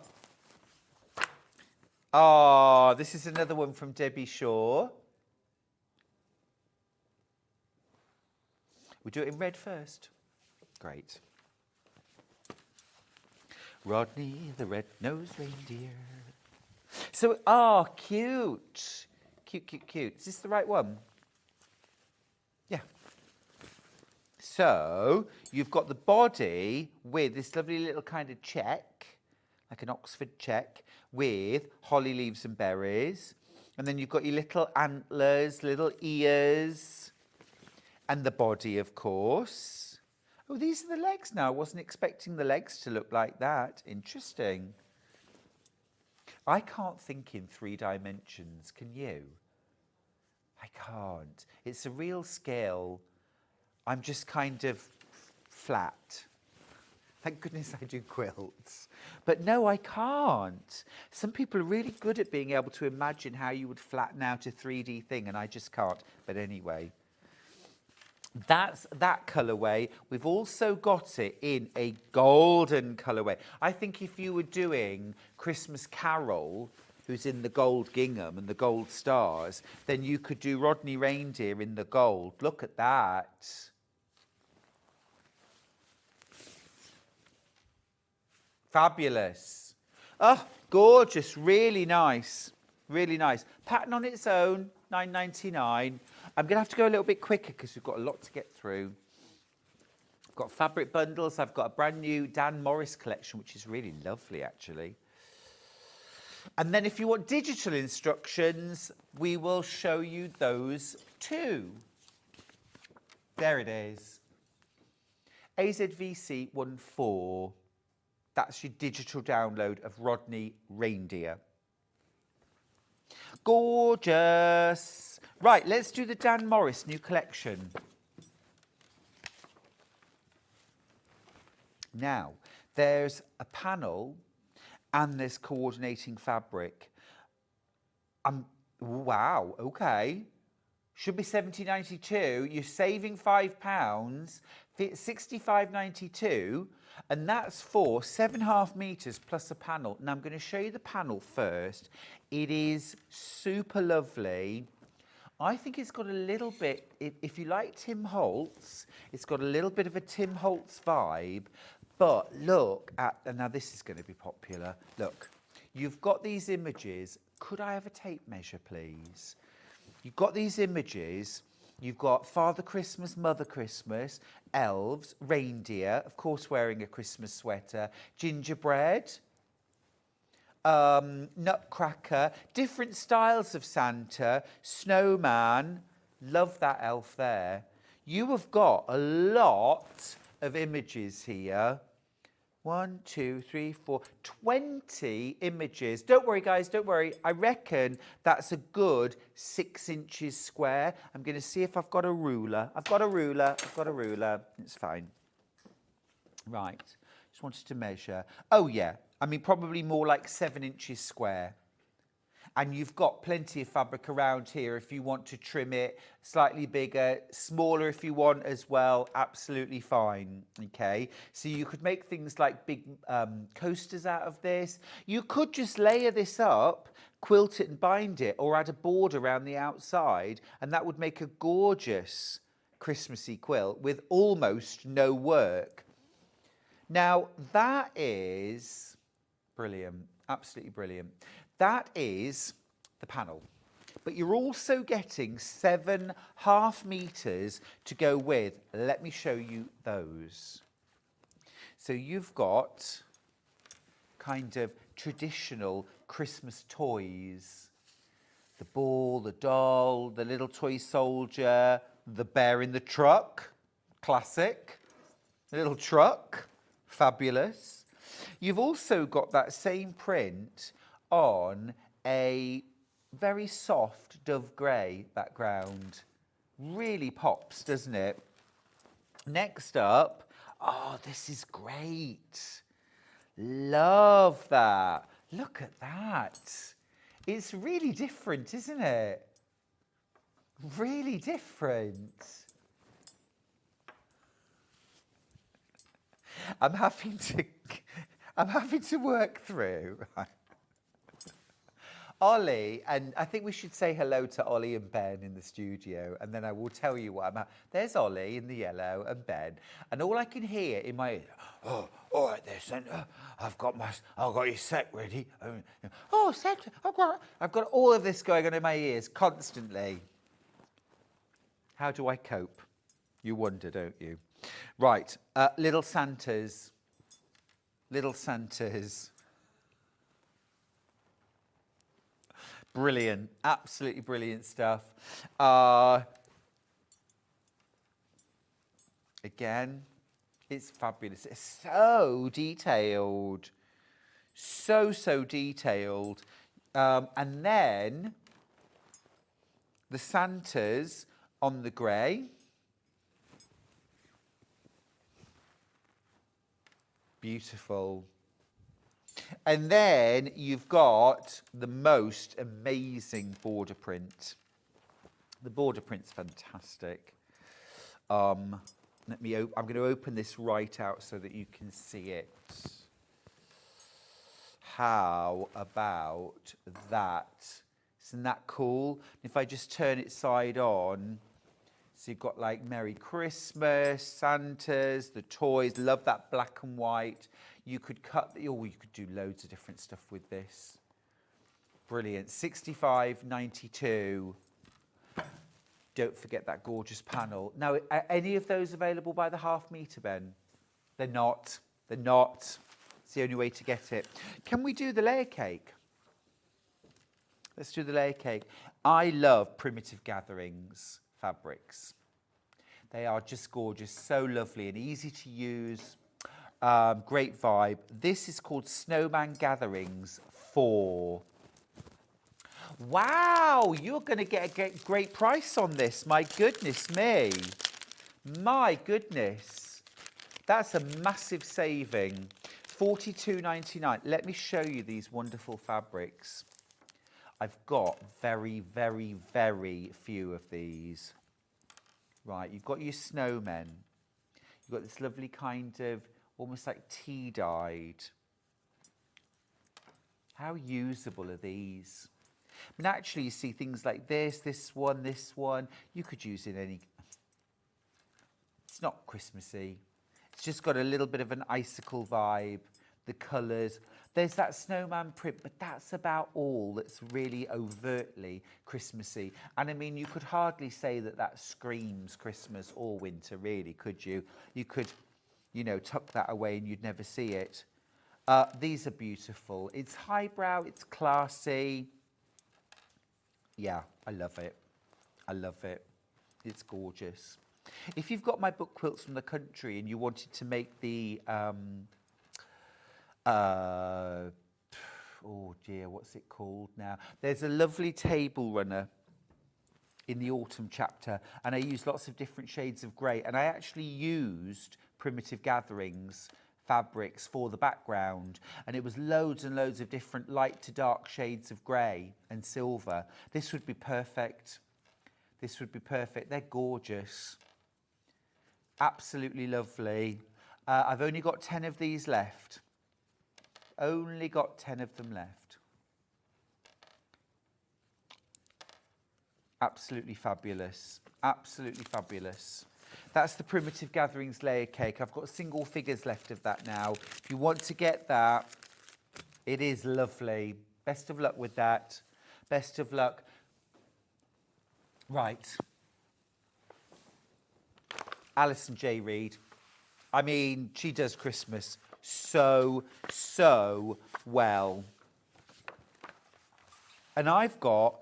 [SPEAKER 1] Oh, this is another one from Debbi Moore. We do it in red first. Great. Rodney, the red-nosed reindeer, So, oh, cute. Cute, cute, cute. Is this the right one? Yeah. So, you've got the body with this lovely little kind of check, like an Oxford check, with holly leaves and berries. And then you've got your little antlers, little ears, and the body, of course. Oh, these are the legs now. I wasn't expecting the legs to look like that. Interesting. I can't think in 3 dimensions, can you? I can't. It's a real skill. I'm just kind of flat. Thank goodness I do quilts. But no, I can't. Some people are really good at being able to imagine how you would flatten out a 3D thing, and I just can't. But anyway, that's that colourway. We've also got it in a golden colourway. I think if you were doing Christmas Carol, who's in the gold gingham and the gold stars, then you could do Rodney Reindeer in the gold. Look at that. Fabulous. Oh, gorgeous. Really nice. Really nice. Pattern on its own, £9.99. I'm going to have to go a little bit quicker because we've got a lot to get through. I've got fabric bundles. I've got a brand new Dan Morris collection, which is really lovely, actually. And then if you want digital instructions, we will show you those too. There it is. AZVC 14. That's your digital download of Rodney Reindeer. Gorgeous. Right, let's do the Dan Morris new collection. Now, there's a panel and there's coordinating fabric. Wow, okay. Should be £70.92. You're saving £5, £65.92, and that's for 7.5 metres plus a panel. Now, I'm going to show you the panel first. It is super lovely. I think it's got a little bit, if you like Tim Holtz, it's got a little bit of a Tim Holtz vibe. But look at, and now this is going to be popular. Look, you've got these images. Could I have a tape measure, please? You've got these images. You've got Father Christmas, Mother Christmas, elves, reindeer, of course wearing a Christmas sweater, gingerbread, nutcracker, different styles of Santa, snowman. Love that elf there. You have got a lot of images here. 1, 2, 3, 4, 20 images. Don't worry, guys, don't worry. I reckon that's a good 6 inches square. I'm going to see if I've got a ruler. I've got a ruler. It's fine. Right. Just wanted to measure. Oh, yeah. I mean, probably more like 7 inches square. And you've got plenty of fabric around here if you want to trim it slightly bigger, smaller if you want as well, absolutely fine, okay? So you could make things like big coasters out of this. You could just layer this up, quilt it and bind it, or add a border around the outside, and that would make a gorgeous Christmassy quilt with almost no work. Now, that is brilliant, absolutely brilliant. That is the panel. But you're also getting 7.5 metres to go with. Let me show you those. So you've got kind of traditional Christmas toys. The ball, the doll, the little toy soldier, the bear in the truck, classic. The little truck, fabulous. You've also got that same print on a very soft dove grey background. Really pops, doesn't it? Next up, oh, this is great. Love that. Look at that. It's really different, isn't it? Really different. I'm having to work through. Ollie, and I think we should say hello to Ollie and Ben in the studio, and then I will tell you what I'm at. There's Ollie in the yellow and Ben, and all I can hear in my ear, oh, all right there, Santa, I've got your set ready. Oh, Santa, I've got all of this going on in my ears constantly. How do I cope? You wonder, don't you? Right, little Santas. Little Santas. Brilliant, absolutely brilliant stuff. Again, it's fabulous. It's so detailed. So detailed. And then the Santas on the grey. Beautiful. And then you've got the most amazing border print. The border print's fantastic. I'm going to open this right out so that you can see it. How about that? Isn't that cool? If I just turn it side on, so you've got like Merry Christmas, Santas, the toys. Love that black and white. You could cut, you could do loads of different stuff with this. Brilliant. 65.92. Don't forget that gorgeous panel. Now, are any of those available by the half metre, Ben? They're not. They're not. It's the only way to get it. Can we do the layer cake? Let's do the layer cake. I love Primitive Gatherings fabrics. They are just gorgeous, so lovely and easy to use. Great vibe. This is called Snowman Gatherings 4. Wow, you're going to get a great price on this. My goodness me. My goodness. That's a massive saving. $42.99. Let me show you these wonderful fabrics. I've got very few of these. Right, you've got your snowmen. You've got this lovely kind of, almost like tea-dyed. How usable are these? I mean, actually, you see things like this one. You could use in any... It's not Christmassy. It's just got a little bit of an icicle vibe. The colours. There's that snowman print, but that's about all that's really overtly Christmassy. And I mean, you could hardly say that that screams Christmas or winter, really, could you? You could, you know, tuck that away and you'd never see it. These are beautiful. It's highbrow, it's classy. Yeah, I love it. I love it. It's gorgeous. If you've got my book Quilts from the Country and you wanted to make the... oh dear, what's it called now? There's a lovely table runner in the autumn chapter, and I used lots of different shades of grey, and I actually used Primitive Gatherings fabrics for the background, and it was loads and loads of different light to dark shades of grey and silver. This would be perfect. This would be perfect. They're gorgeous. Absolutely lovely. I've only got 10 of these left. Only got 10 of them left. Absolutely fabulous. Absolutely fabulous. That's the Primitive Gatherings layer cake. I've got single figures left of that now. If you want to get that, it is lovely. Best of luck with that. Best of luck. Right. Alison J. Reid. I mean, she does Christmas so well. And I've got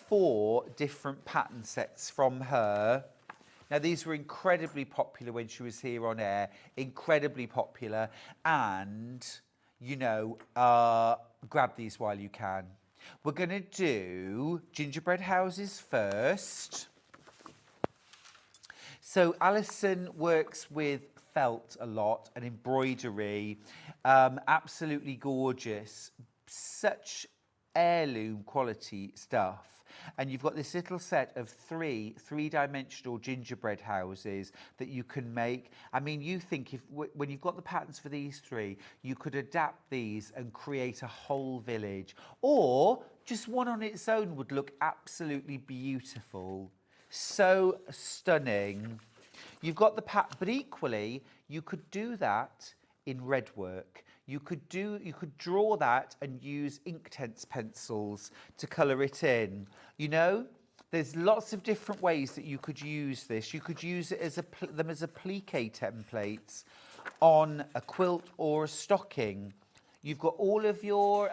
[SPEAKER 1] 4 different pattern sets from her. Now, these were incredibly popular when she was here on air, incredibly popular. And, you know, grab these while you can. We're going to do gingerbread houses first. So Alison works with felt a lot and embroidery. Absolutely gorgeous. Such heirloom quality stuff. And you've got this little set of three-dimensional gingerbread houses that you can make. I mean, you think when you've got the patterns for these three, you could adapt these and create a whole village. Or just one on its own would look absolutely beautiful. So stunning. You've got the pattern, but equally, you could do that in red work. You could draw that and use Inktense pencils to colour it in. You know, there's lots of different ways that you could use this. You could use it as them as applique templates on a quilt or a stocking. You've got all of your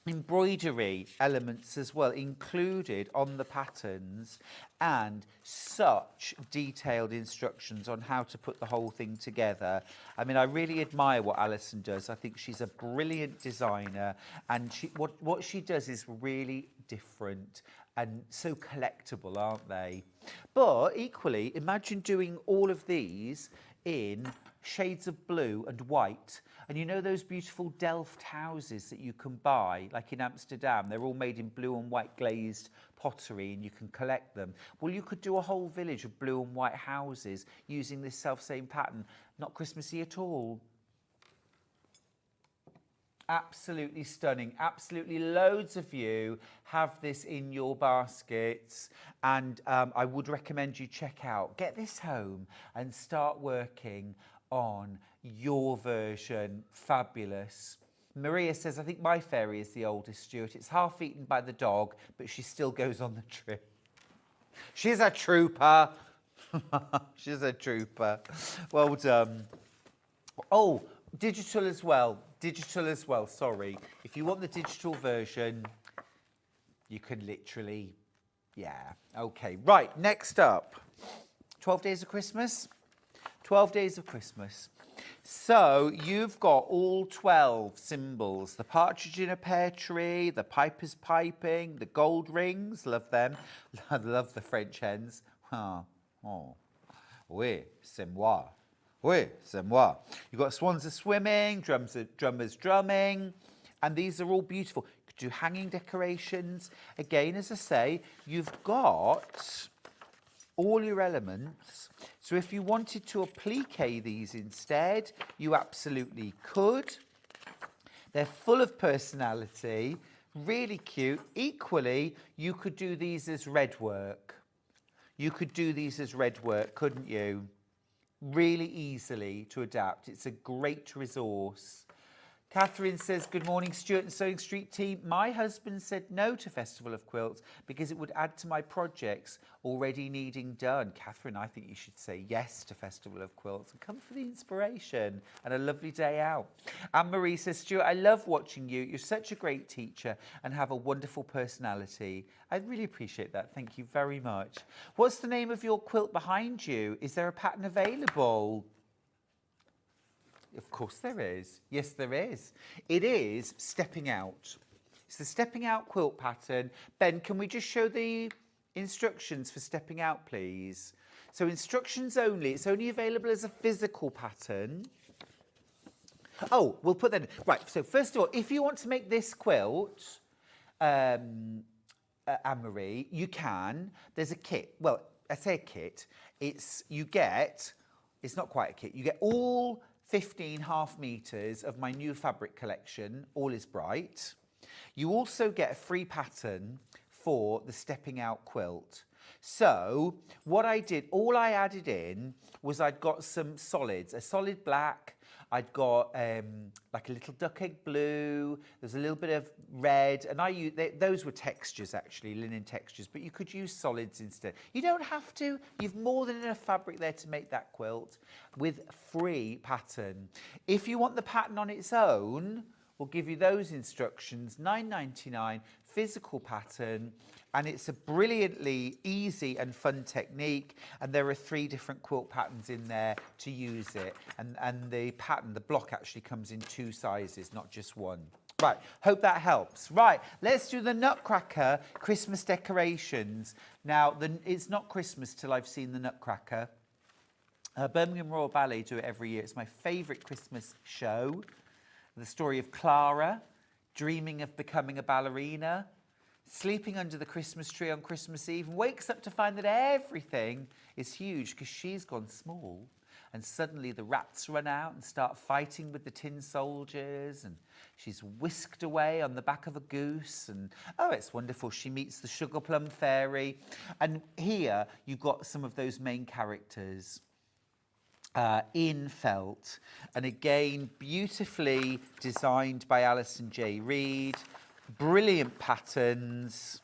[SPEAKER 1] embroidery elements as well included on the patterns, and such detailed instructions on how to put the whole thing together. I mean, I really admire what Alison does. I think she's a brilliant designer, and what she does is really different and so collectible, aren't they? But equally, imagine doing all of these in shades of blue and white. And you know those beautiful Delft houses that you can buy, like in Amsterdam? They're all made in blue and white glazed pottery, and you can collect them. Well, you could do a whole village of blue and white houses using this self-same pattern. Not Christmassy at all. Absolutely stunning. Absolutely loads of you have this in your baskets, and I would recommend you check out, get this home and start working on your version. Fabulous. Maria says, I think my fairy is the oldest, Stuart. It's half eaten by the dog, but she still goes on the trip. She's a trooper. She's a trooper. Well done. Oh, digital as well. Digital as well, sorry. If you want the digital version, you can literally, yeah. Okay, right, next up. 12 Days of Christmas. 12 Days of Christmas. So you've got all 12 symbols. The partridge in a pear tree, the pipers piping, the gold rings, love them. I love the French hens. Oh, oui, c'est moi. Oui, c'est moi. You've got swans are swimming, drummers drumming, and these are all beautiful. You could do hanging decorations. Again, as I say, you've got all your elements. So if you wanted to applique these instead, you absolutely could. They're full of personality, really cute. Equally, you could do these as red work. You could do these as red work, couldn't you? Really easily to adapt. It's a great resource. Catherine says, good morning, Stuart and Sewing Street team. My husband said no to Festival of Quilts because it would add to my projects already needing done. Catherine, I think you should say yes to Festival of Quilts and come for the inspiration and a lovely day out. Anne-Marie says, Stuart, I love watching you. You're such a great teacher and have a wonderful personality. I really appreciate that. Thank you very much. What's the name of your quilt behind you? Is there a pattern available? Of course there is. Yes, there is. It is Stepping Out. It's the Stepping Out quilt pattern. Ben, can we just show the instructions for Stepping Out, please? So instructions only. It's only available as a physical pattern. Oh, we'll put that in. Right, so first of all, if you want to make this quilt, Anne-Marie, you can. There's a kit. Well, I say a kit. It's not quite a kit. You get all 15 half meters of my new fabric collection, All Is Bright. You also get a free pattern for the Stepping Out quilt. So what I did, all I added in was I'd got some solids, a solid black, I'd got like a little duck egg blue, there's a little bit of red, and those were textures actually, linen textures, but you could use solids instead. You don't have to, you've more than enough fabric there to make that quilt with free pattern. If you want the pattern on its own, we'll give you those instructions, £9.99, physical pattern, and it's a brilliantly easy and fun technique, and there are 3 different quilt patterns in there to use it, and the pattern, the block actually comes in 2 sizes, not just 1. Right, hope that helps. Right, let's do the Nutcracker Christmas decorations. Now, it's not Christmas till I've seen the Nutcracker. Birmingham Royal Ballet do it every year. It's my favourite Christmas show. The story of Clara, dreaming of becoming a ballerina. sleeping under the Christmas tree on Christmas Eve and wakes up to find that everything is huge because she's gone small. And suddenly the rats run out and start fighting with the tin soldiers, and she's whisked away on the back of a goose, and oh, it's wonderful. She meets the sugar plum fairy. And here you've got some of those main characters in felt, and again beautifully designed by Alison J. Reid. Brilliant patterns,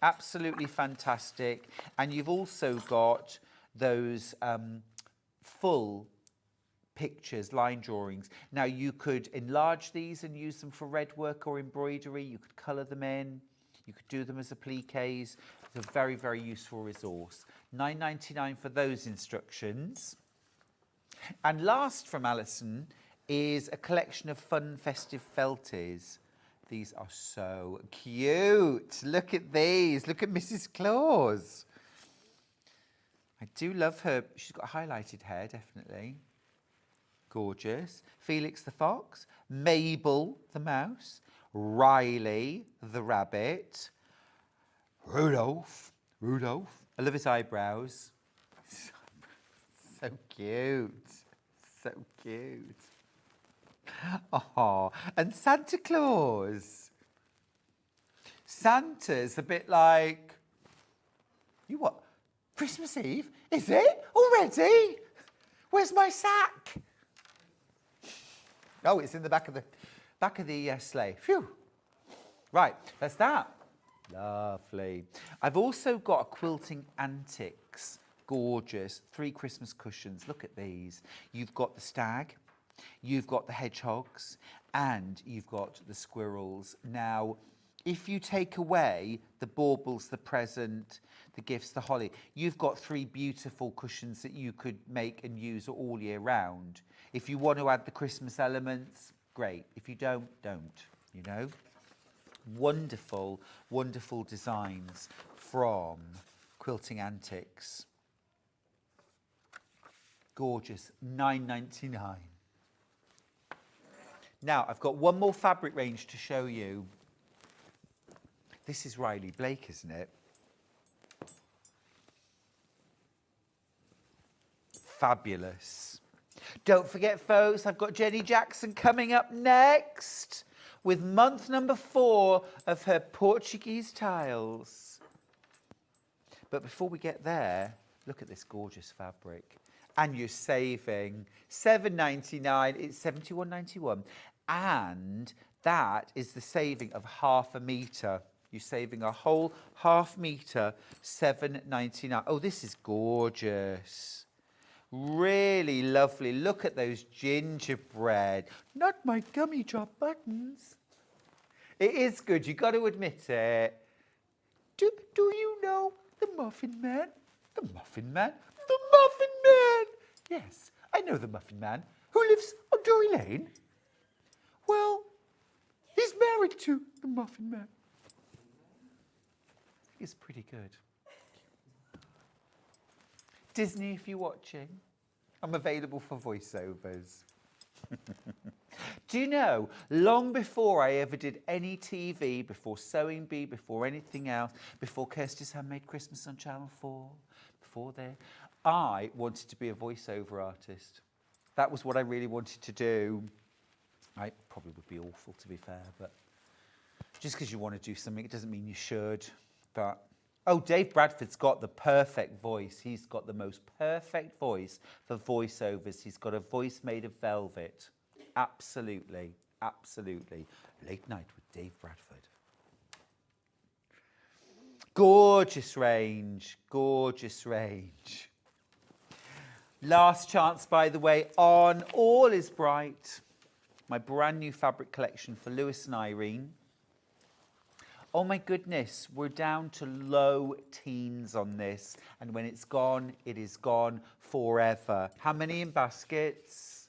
[SPEAKER 1] absolutely fantastic. And you've also got those full pictures, line drawings. Now you could enlarge these and use them for red work or embroidery. You could colour them in. You could do them as appliques. It's a very, very useful resource. £9.99 for those instructions. And last from Alison is a collection of fun festive felties. These are so cute. Look at these. Look at Mrs. Claus. I do love her. She's got highlighted hair, definitely. Gorgeous. Felix the fox, Mabel the mouse, Riley the rabbit, Rudolph. I love his eyebrows. So cute. So cute. Oh, and Santa Claus. Santa's a bit like, you what? Christmas Eve? Is it? Already? Where's my sack? Oh, it's in the back of the sleigh. Phew. Right, that's that. Lovely. I've also got a Quilting Antics. Gorgeous. 3 Christmas cushions. Look at these. You've got the stag, you've got the hedgehogs, and you've got the squirrels. Now, if you take away the baubles, the present, the gifts, the holly, you've got 3 beautiful cushions that you could make and use all year round. If you want to add the Christmas elements, great. If you don't, you know. Wonderful, wonderful designs from Quilting Antics. Gorgeous, £9.99. Now, I've got one more fabric range to show you. This is Riley Blake, isn't it? Fabulous. Don't forget, folks, I've got Jenny Jackson coming up next with month number 4 of her Portuguese tiles. But before we get there, look at this gorgeous fabric. And you're saving £7.99, it's £71.91. And that is the saving of half a metre. You're saving a whole half metre, £7.99. Oh, this is gorgeous. Really lovely. Look at those gingerbread. Not my gummy drop buttons. It is good, you've got to admit it. Do you know the Muffin Man? The Muffin Man? The Muffin Man! Yes, I know the Muffin Man who lives on Drury Lane. Well, he's married to the Muffin Man. It's pretty good. Disney, if you're watching, I'm available for voiceovers. Do you know, long before I ever did any TV, before Sewing Bee, before anything else, before Kirsty's Handmade Christmas on Channel 4, before there, I wanted to be a voiceover artist. That was what I really wanted to do. I probably would be awful, to be fair, but just because you want to do something, it doesn't mean you should. But oh, Dave Bradford's got the perfect voice. He's got the most perfect voice for voiceovers. He's got a voice made of velvet. Absolutely, absolutely. Late Night with Dave Bradford. Gorgeous range, gorgeous range. Last chance, by the way, on All Is Bright, my brand new fabric collection for Lewis and Irene. Oh my goodness, we're down to low teens on this. And when it's gone, it is gone forever. How many in baskets?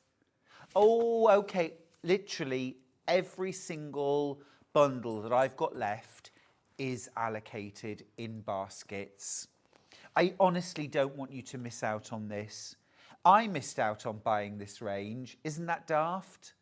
[SPEAKER 1] Oh, okay. Literally every single bundle that I've got left is allocated in baskets. I honestly don't want you to miss out on this. I missed out on buying this range. Isn't that daft?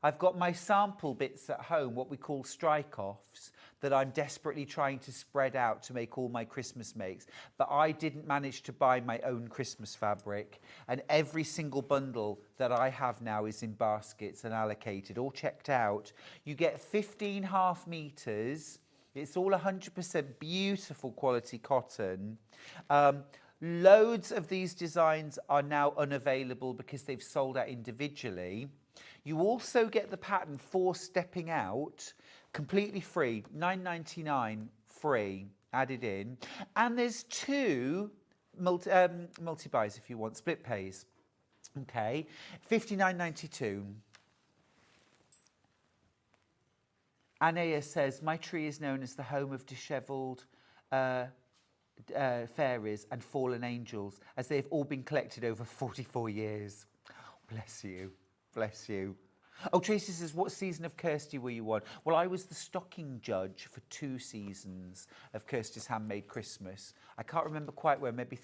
[SPEAKER 1] I've got my sample bits at home, what we call strike-offs, that I'm desperately trying to spread out to make all my Christmas makes. But I didn't manage to buy my own Christmas fabric. And every single bundle that I have now is in baskets and allocated, all checked out. You get 15 half meters. It's all 100% beautiful quality cotton. Loads of these designs are now unavailable because they've sold out individually. You also get the pattern for stepping out, completely free, $9.99 free, added in. And there's two multi-buys if you want, split pays. Okay, $59.92. Anaya says, my tree is known as the home of dishevelled fairies and fallen angels, as they've all been collected over 44 years. Bless you. Bless you. Oh, Tracy says, what season of Kirsty were you on? Well, I was the stocking judge for 2 seasons of Kirsty's Handmade Christmas. I can't remember quite where, maybe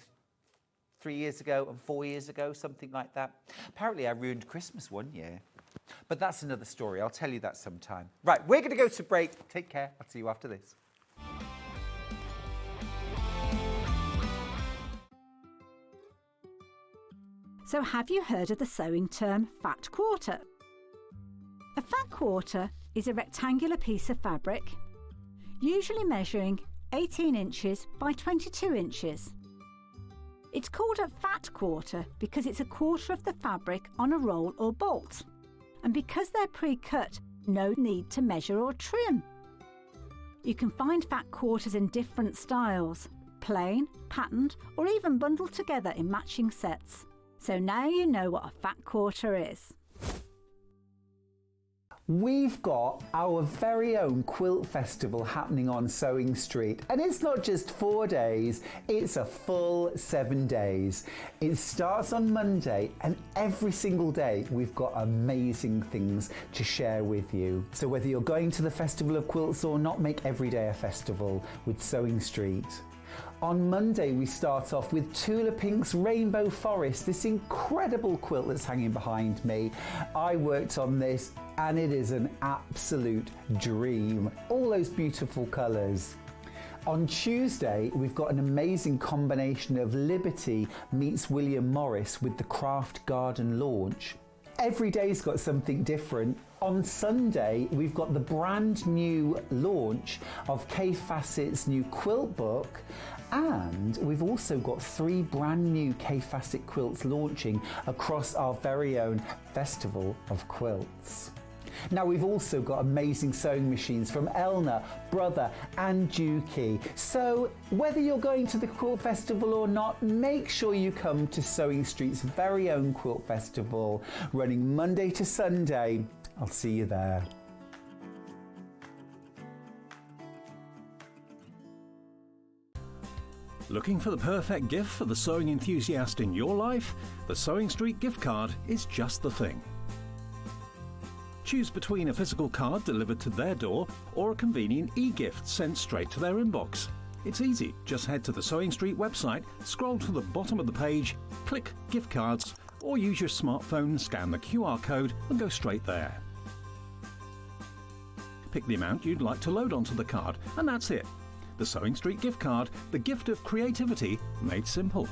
[SPEAKER 1] 3 years ago and 4 years ago, something like that. Apparently, I ruined Christmas one year. But that's another story. I'll tell you that sometime. Right, we're going to go to break. Take care. I'll see you after this.
[SPEAKER 3] So have you heard of the sewing term fat quarter? A fat quarter is a rectangular piece of fabric, usually measuring 18 inches by 22 inches. It's called a fat quarter because it's a quarter of the fabric on a roll or bolt. And because they're pre-cut, no need to measure or trim. You can find fat quarters in different styles, plain, patterned, or even bundled together in matching sets. So now you know what a fat quarter is.
[SPEAKER 1] We've got our very own quilt festival happening on Sewing Street, and it's not just 4 days, it's a full 7 days. It starts on Monday, and every single day we've got amazing things to share with you. So whether you're going to the Festival of Quilts or not, make every day a festival with Sewing Street. On Monday, we start off with Tula Pink's Rainbow Forest, this incredible quilt that's hanging behind me. I worked on this and it is an absolute dream. All those beautiful colours. On Tuesday, we've got an amazing combination of Liberty meets William Morris with the Craft Garden launch. Every day's got something different. On Sunday, we've got the brand new launch of Kay Fassett's new quilt book, and we've also got 3 brand new Kay Fassett quilts launching across our very own Festival of Quilts. Now, we've also got amazing sewing machines from Elna, Brother and Juki. So whether you're going to the Quilt Festival or not, make sure you come to Sewing Street's very own Quilt Festival, running Monday to Sunday. I'll see you there.
[SPEAKER 4] Looking for the perfect gift for the sewing enthusiast in your life? The Sewing Street gift card is just the thing. Choose between a physical card delivered to their door or a convenient e-gift sent straight to their inbox. It's easy. Just head to the Sewing Street website, scroll to the bottom of the page, click Gift Cards, or use your smartphone, scan the QR code and go straight there. Pick the amount you'd like to load onto the card, and that's it. The Sewing Street gift card, the gift of creativity made simple.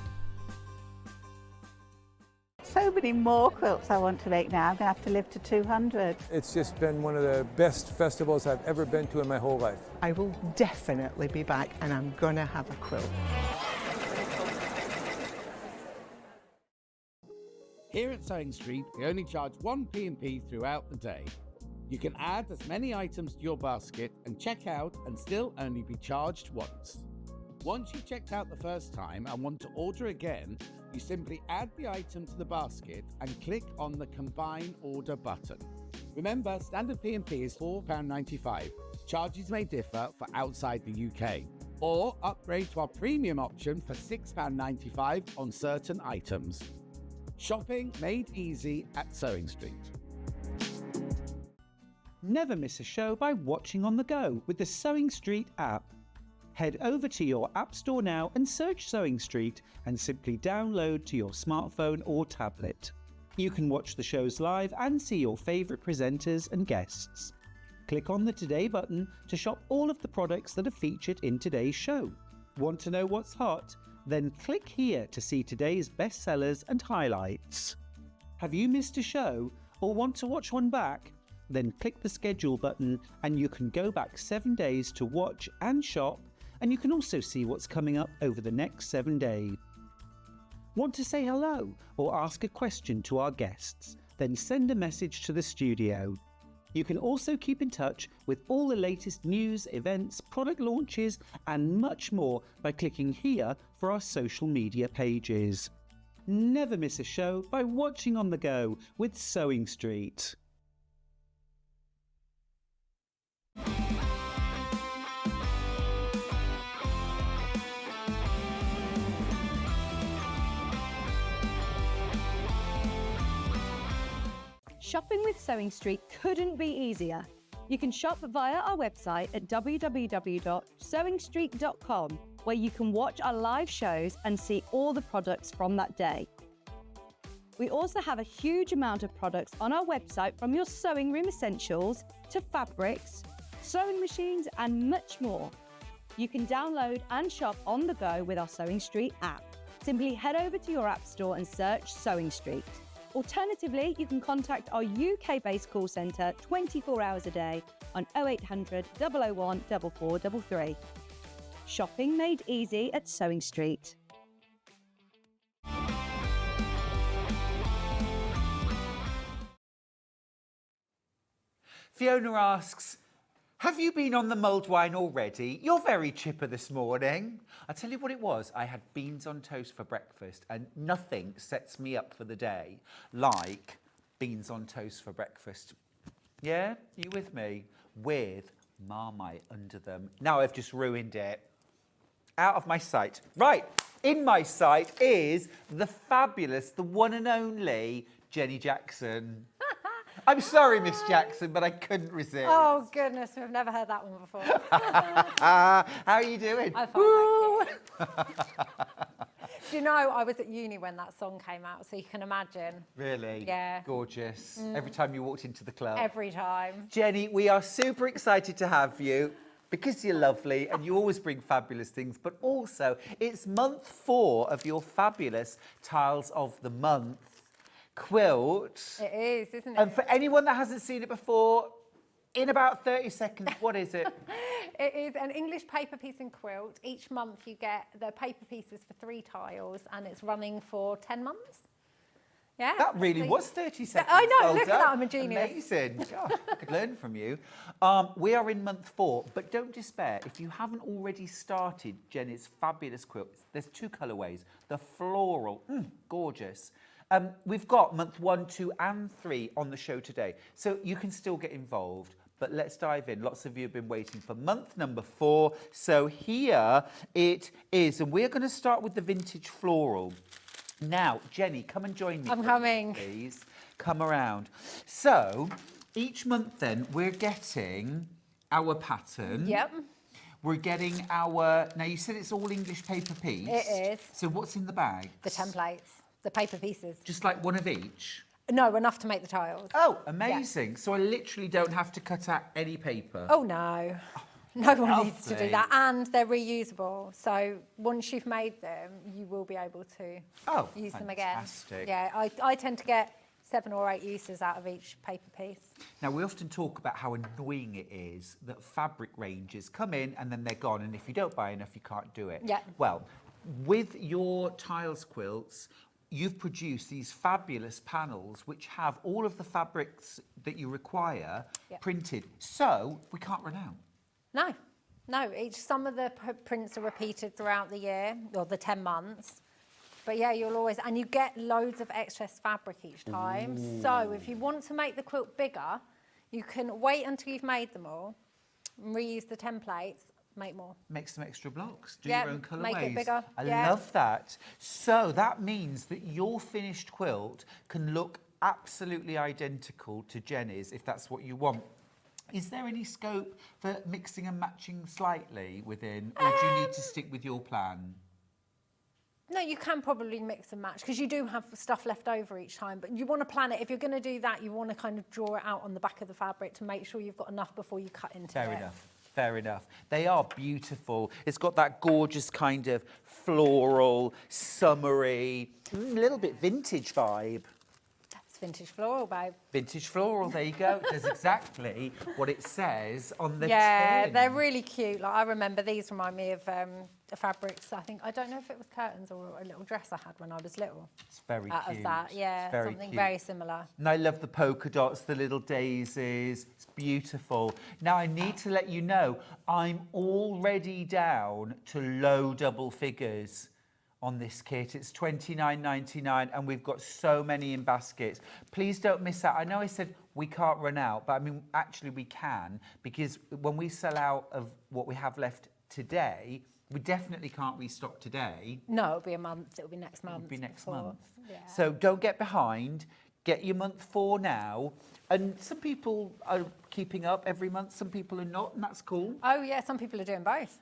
[SPEAKER 5] So many more quilts I want to make now. I'm going to have to live to 200.
[SPEAKER 6] It's just been one of the best festivals I've ever been to in my whole life.
[SPEAKER 7] I will definitely be back, and I'm going to have a quilt.
[SPEAKER 8] Here at Sewing Street, we only charge 1 P&P throughout the day. You can add as many items to your basket and check out and still only be charged once. Once you've checked out the first time and want to order again, you simply add the item to the basket and click on the Combine Order button. Remember, standard P&P is £4.95. Charges may differ for outside the UK. Or upgrade to our premium option for £6.95 on certain items. Shopping made easy at Sewing Street.
[SPEAKER 9] Never miss a show by watching on the go with the Sewing Street app. Head over to your app store now and search Sewing Street and simply download to your smartphone or tablet. You can watch the shows live and see your favourite presenters and guests. Click on the Today button to shop all of the products that are featured in today's show. Want to know what's hot? Then click here to see today's bestsellers and highlights. Have you missed a show or want to watch one back? Then click the schedule button and you can go back 7 days to watch and shop, and you can also see what's coming up over the next 7 days. Want to say hello or ask a question to our guests? Then send a message to the studio. You can also keep in touch with all the latest news, events, product launches and much more by clicking here for our social media pages. Never miss a show by watching on the go with Sewing Street.
[SPEAKER 10] Shopping with Sewing Street couldn't be easier. You can shop via our website at www.sewingstreet.com, where you can watch our live shows and see all the products from that day. We also have a huge amount of products on our website, from your sewing room essentials to fabrics, sewing machines and much more. You can download and shop on the go with our Sewing Street app. Simply head over to your app store and search Sewing Street. Alternatively, you can contact our UK-based call centre 24 hours a day on 0800 001 4433. Shopping made easy at Sewing Street.
[SPEAKER 1] Fiona asks, have you been on the mulled wine already? You're very chipper this morning. I'll tell you what it was. I had beans on toast for breakfast, and nothing sets me up for the day like beans on toast for breakfast. Yeah? You with me? With Marmite under them. Now I've just ruined it. Out of my sight. Right, in my sight is the fabulous, the one and only Jenny Jackson. I'm sorry, Miss Jackson, but I couldn't resist.
[SPEAKER 11] Oh, goodness, we've never heard that one before.
[SPEAKER 1] How are you doing?
[SPEAKER 11] I'm fine, thank you. Do you know, I was at uni when that song came out, so you can imagine.
[SPEAKER 1] Really?
[SPEAKER 11] Yeah.
[SPEAKER 1] Gorgeous. Every time you walked into the club.
[SPEAKER 11] Every time.
[SPEAKER 1] Jenny, we are super excited to have you because you're lovely and you always bring fabulous things, but also it's month 4 of your fabulous Tiles of the Month quilt.
[SPEAKER 11] It is, isn't it?
[SPEAKER 1] And for anyone that hasn't seen it before, in about 30 seconds, what is it?
[SPEAKER 11] It is an English paper piece and quilt. Each month you get the paper pieces for 3 tiles, and it's running for 10 months. Yeah.
[SPEAKER 1] That really was 30 seconds.
[SPEAKER 11] I know,
[SPEAKER 1] well
[SPEAKER 11] look
[SPEAKER 1] done.
[SPEAKER 11] at that, I'm a genius.
[SPEAKER 1] Amazing. God, I could learn from you. We are in month 4, but don't despair. If you haven't already started Jenny's fabulous quilt, there's 2 colourways. The floral, gorgeous. We've got month 1, 2 and 3 on the show today, so you can still get involved. But let's dive in. Lots of you have been waiting for month number 4. So here it is. And we're going to start with the vintage floral. Now, Jenny, come and join me.
[SPEAKER 11] I'm coming.
[SPEAKER 1] Please, come around. So each month then, we're getting our pattern.
[SPEAKER 11] Yep.
[SPEAKER 1] We're getting our... Now, you said it's all English paper piece.
[SPEAKER 11] It is.
[SPEAKER 1] So what's in the bag?
[SPEAKER 11] The templates, the paper pieces.
[SPEAKER 1] Just like one of each?
[SPEAKER 11] No, enough to make the tiles.
[SPEAKER 1] Oh, amazing. Yeah. So I literally don't have to cut out any paper.
[SPEAKER 11] Oh, no. No one needs to do
[SPEAKER 1] lovely.
[SPEAKER 11] that. And they're reusable. So once you've made them, you will be able to use them again.
[SPEAKER 1] Fantastic.
[SPEAKER 11] Yeah, I tend to get 7 or 8 uses out of each paper piece.
[SPEAKER 1] Now, we often talk about how annoying it is that fabric ranges come in and then they're gone. And if you don't buy enough, you can't do it.
[SPEAKER 11] Yeah.
[SPEAKER 1] Well, with your tiles quilts, you've produced these fabulous panels which have all of the fabrics that you require printed. So we can't run out.
[SPEAKER 11] No. Some of the prints are repeated throughout the year, or the 10 months. But yeah, you'll always, and you get loads of excess fabric each time. Ooh. So if you want to make the quilt bigger, you can wait until you've made them all, reuse the templates, make more.
[SPEAKER 1] Make some extra blocks, do your own colourways.
[SPEAKER 11] Make it bigger.
[SPEAKER 1] I love that. So that means that your finished quilt can look absolutely identical to Jenny's if that's what you want. Is there any scope for mixing and matching slightly within, or do you need to stick with your plan?
[SPEAKER 11] No, you can probably mix and match because you do have stuff left over each time, but you want to plan it. If you're going to do that, you want to kind of draw it out on the back of the fabric to make sure you've got enough before you cut into it.
[SPEAKER 1] Fair enough. Fair enough. They are beautiful. It's got that gorgeous kind of floral, summery, little bit vintage vibe.
[SPEAKER 11] That's vintage floral, babe.
[SPEAKER 1] Vintage floral, there you go. It does exactly what it says on the
[SPEAKER 11] Yeah,
[SPEAKER 1] tin.
[SPEAKER 11] they're really cute. Like, I remember these remind me of the fabrics. I don't know if it was curtains or a little dress I had when I was little.
[SPEAKER 1] It's very
[SPEAKER 11] Out
[SPEAKER 1] cute.
[SPEAKER 11] of that, yeah,
[SPEAKER 1] It's very
[SPEAKER 11] something
[SPEAKER 1] cute.
[SPEAKER 11] very similar.
[SPEAKER 1] And I love the polka dots, the little daisies. It's beautiful. Now, I need to let you know, I'm already down to low double figures on this kit. It's $29.99 and we've got so many in baskets. Please don't miss out. I know I said we can't run out, but I mean, actually we can, because when we sell out of what we have left today, we definitely can't restock today.
[SPEAKER 11] No, it'll be a month. It'll be next month.
[SPEAKER 1] It'll be next
[SPEAKER 11] before.
[SPEAKER 1] month.
[SPEAKER 11] Yeah.
[SPEAKER 1] So don't get behind. Get your month 4 now. And some people are keeping up every month, some people are not, and that's cool.
[SPEAKER 11] Oh, yeah, some people are doing both.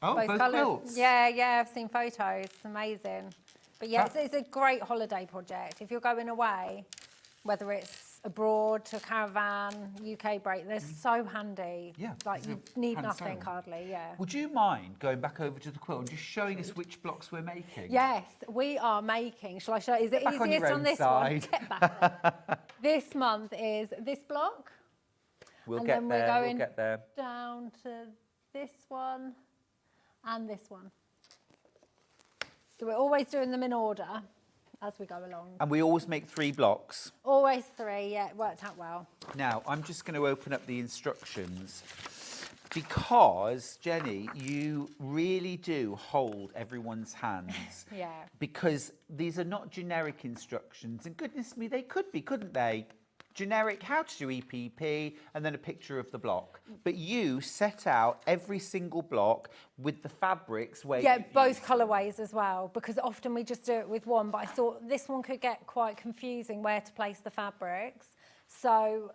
[SPEAKER 1] Oh, both
[SPEAKER 11] colours.
[SPEAKER 1] quilts.
[SPEAKER 11] Yeah, I've seen photos. It's amazing. But yeah, it's a great holiday project. If you're going away, whether it's abroad, to a caravan, UK break, they're so handy.
[SPEAKER 1] Yeah,
[SPEAKER 11] Like,
[SPEAKER 1] it's
[SPEAKER 11] you
[SPEAKER 1] a
[SPEAKER 11] need
[SPEAKER 1] hand
[SPEAKER 11] nothing
[SPEAKER 1] sewn.
[SPEAKER 11] hardly, yeah.
[SPEAKER 1] Would you mind going back over to the quilt and just showing us which blocks we're making?
[SPEAKER 11] Yes, we are making. Shall I show? Is it
[SPEAKER 1] Back on your
[SPEAKER 11] easiest on
[SPEAKER 1] own
[SPEAKER 11] this
[SPEAKER 1] side.
[SPEAKER 11] one? Get back then. This month is this block.
[SPEAKER 1] We'll
[SPEAKER 11] And
[SPEAKER 1] get
[SPEAKER 11] then we're
[SPEAKER 1] there,
[SPEAKER 11] going
[SPEAKER 1] we'll get there.
[SPEAKER 11] down to this one and this one. So we're always doing them in order as we go along.
[SPEAKER 1] And we always make 3 blocks.
[SPEAKER 11] Always 3, yeah, it worked out well.
[SPEAKER 1] Now, I'm just going to open up the instructions because, Jenny, you really do hold everyone's hands.
[SPEAKER 11] Yeah.
[SPEAKER 1] Because these are not generic instructions, and goodness me, they could be, couldn't they? Generic, how to do EPP, and then a picture of the block. But you set out every single block with the fabrics where
[SPEAKER 11] Yeah,
[SPEAKER 1] you
[SPEAKER 11] both colourways as well, because often we just do it with one, but I thought this one could get quite confusing where to place the fabrics. So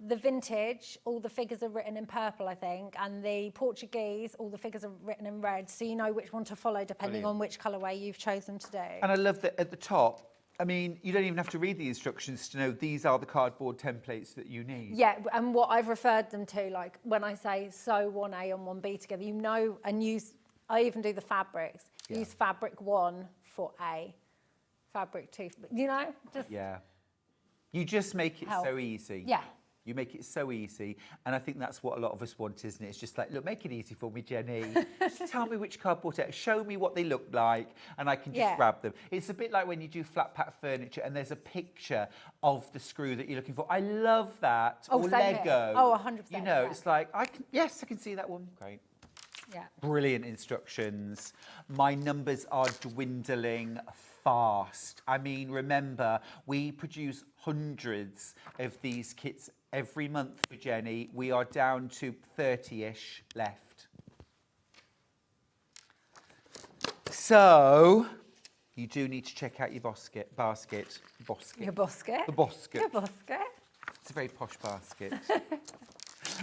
[SPEAKER 11] the vintage, all the figures are written in purple, I think, and the Portuguese, all the figures are written in red, so you know which one to follow depending on which colourway you've chosen to do.
[SPEAKER 1] And I love that at the top, I mean, you don't even have to read the instructions to know these are the cardboard templates that you need.
[SPEAKER 11] Yeah, and what I've referred them to, like when I say sew 1A and 1B together, you know, and use, I even do the fabrics.
[SPEAKER 1] Yeah.
[SPEAKER 11] Use fabric 1 for A, fabric 2, you know, just
[SPEAKER 1] Yeah. You just make it
[SPEAKER 11] help.
[SPEAKER 1] so easy.
[SPEAKER 11] Yeah.
[SPEAKER 1] You make it so easy. And I think that's what a lot of us want, isn't it? It's just like, look, make it easy for me, Jenny. Just tell me which cardboard, show me what they look like, and I can just
[SPEAKER 11] Yeah.
[SPEAKER 1] grab them. It's a bit like when you do flat pack furniture and there's a picture of the screw that you're looking for. I love that.
[SPEAKER 11] Oh,
[SPEAKER 1] or
[SPEAKER 11] same here.
[SPEAKER 1] Lego.
[SPEAKER 11] Oh, 100%,
[SPEAKER 1] You know,
[SPEAKER 11] yeah.
[SPEAKER 1] it's like, I can see that one. Great.
[SPEAKER 11] Yeah.
[SPEAKER 1] Brilliant instructions. My numbers are dwindling fast. I mean, remember, we produce hundreds of these kits every month for Jenny. We are down to 30-ish left. So, you do need to check out your basket.
[SPEAKER 11] Your basket.
[SPEAKER 1] The basket.
[SPEAKER 11] Your basket.
[SPEAKER 1] It's a very posh basket.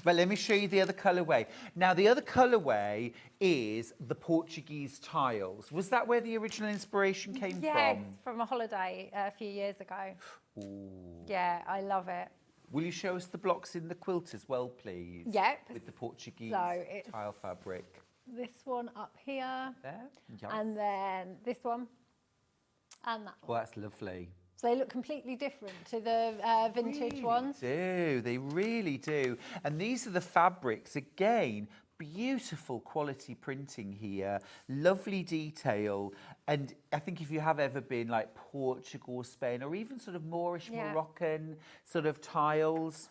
[SPEAKER 1] But let me show you the other colourway. Now, the other colourway is the Portuguese tiles. Was that where the original inspiration came
[SPEAKER 11] Yes,
[SPEAKER 1] from?
[SPEAKER 11] from a holiday a few years ago.
[SPEAKER 1] Ooh.
[SPEAKER 11] Yeah, I love it.
[SPEAKER 1] Will you show us the blocks in the quilt as well, please?
[SPEAKER 11] Yep.
[SPEAKER 1] With the Portuguese
[SPEAKER 11] So it's
[SPEAKER 1] tile fabric.
[SPEAKER 11] this one up here,
[SPEAKER 1] There. Yes.
[SPEAKER 11] and then this one, and that one.
[SPEAKER 1] Well, that's lovely.
[SPEAKER 11] So they look completely different to the vintage ones.
[SPEAKER 1] They really do. And these are the fabrics, again, beautiful quality printing here, lovely detail. And I think if you have ever been like Portugal, Spain, or even sort of Moorish,
[SPEAKER 11] Yeah.
[SPEAKER 1] Moroccan sort of tiles,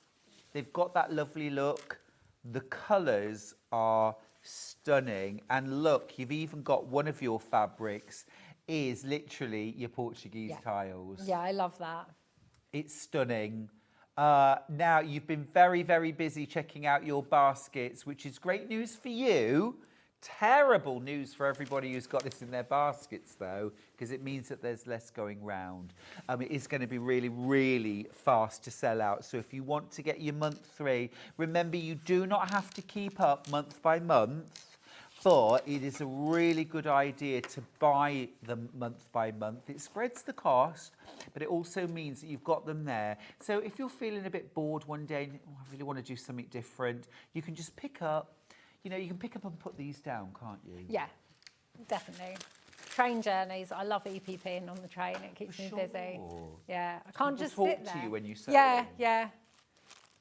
[SPEAKER 1] they've got that lovely look. The colours are stunning. And look, you've even got one of your fabrics is literally your Portuguese tiles.
[SPEAKER 11] Yeah, I love that.
[SPEAKER 1] It's stunning. Now, you've been very, very busy checking out your baskets, which is great news for you. Terrible news for everybody who's got this in their baskets, though, because it means that there's less going round. It is going to be really, really fast to sell out. So if you want to get your month 3, remember you do not have to keep up month by month. But it is a really good idea to buy them month by month. It spreads the cost, but it also means that you've got them there. So if you're feeling a bit bored one day, and I really want to do something different, you can just pick up, you know, you can pick up and put these down, can't you?
[SPEAKER 11] Yeah, definitely. Train journeys, I love EPPing on the train. It keeps me busy. Yeah, I can't just sit there.
[SPEAKER 1] Talk to you when you sew.
[SPEAKER 11] Yeah.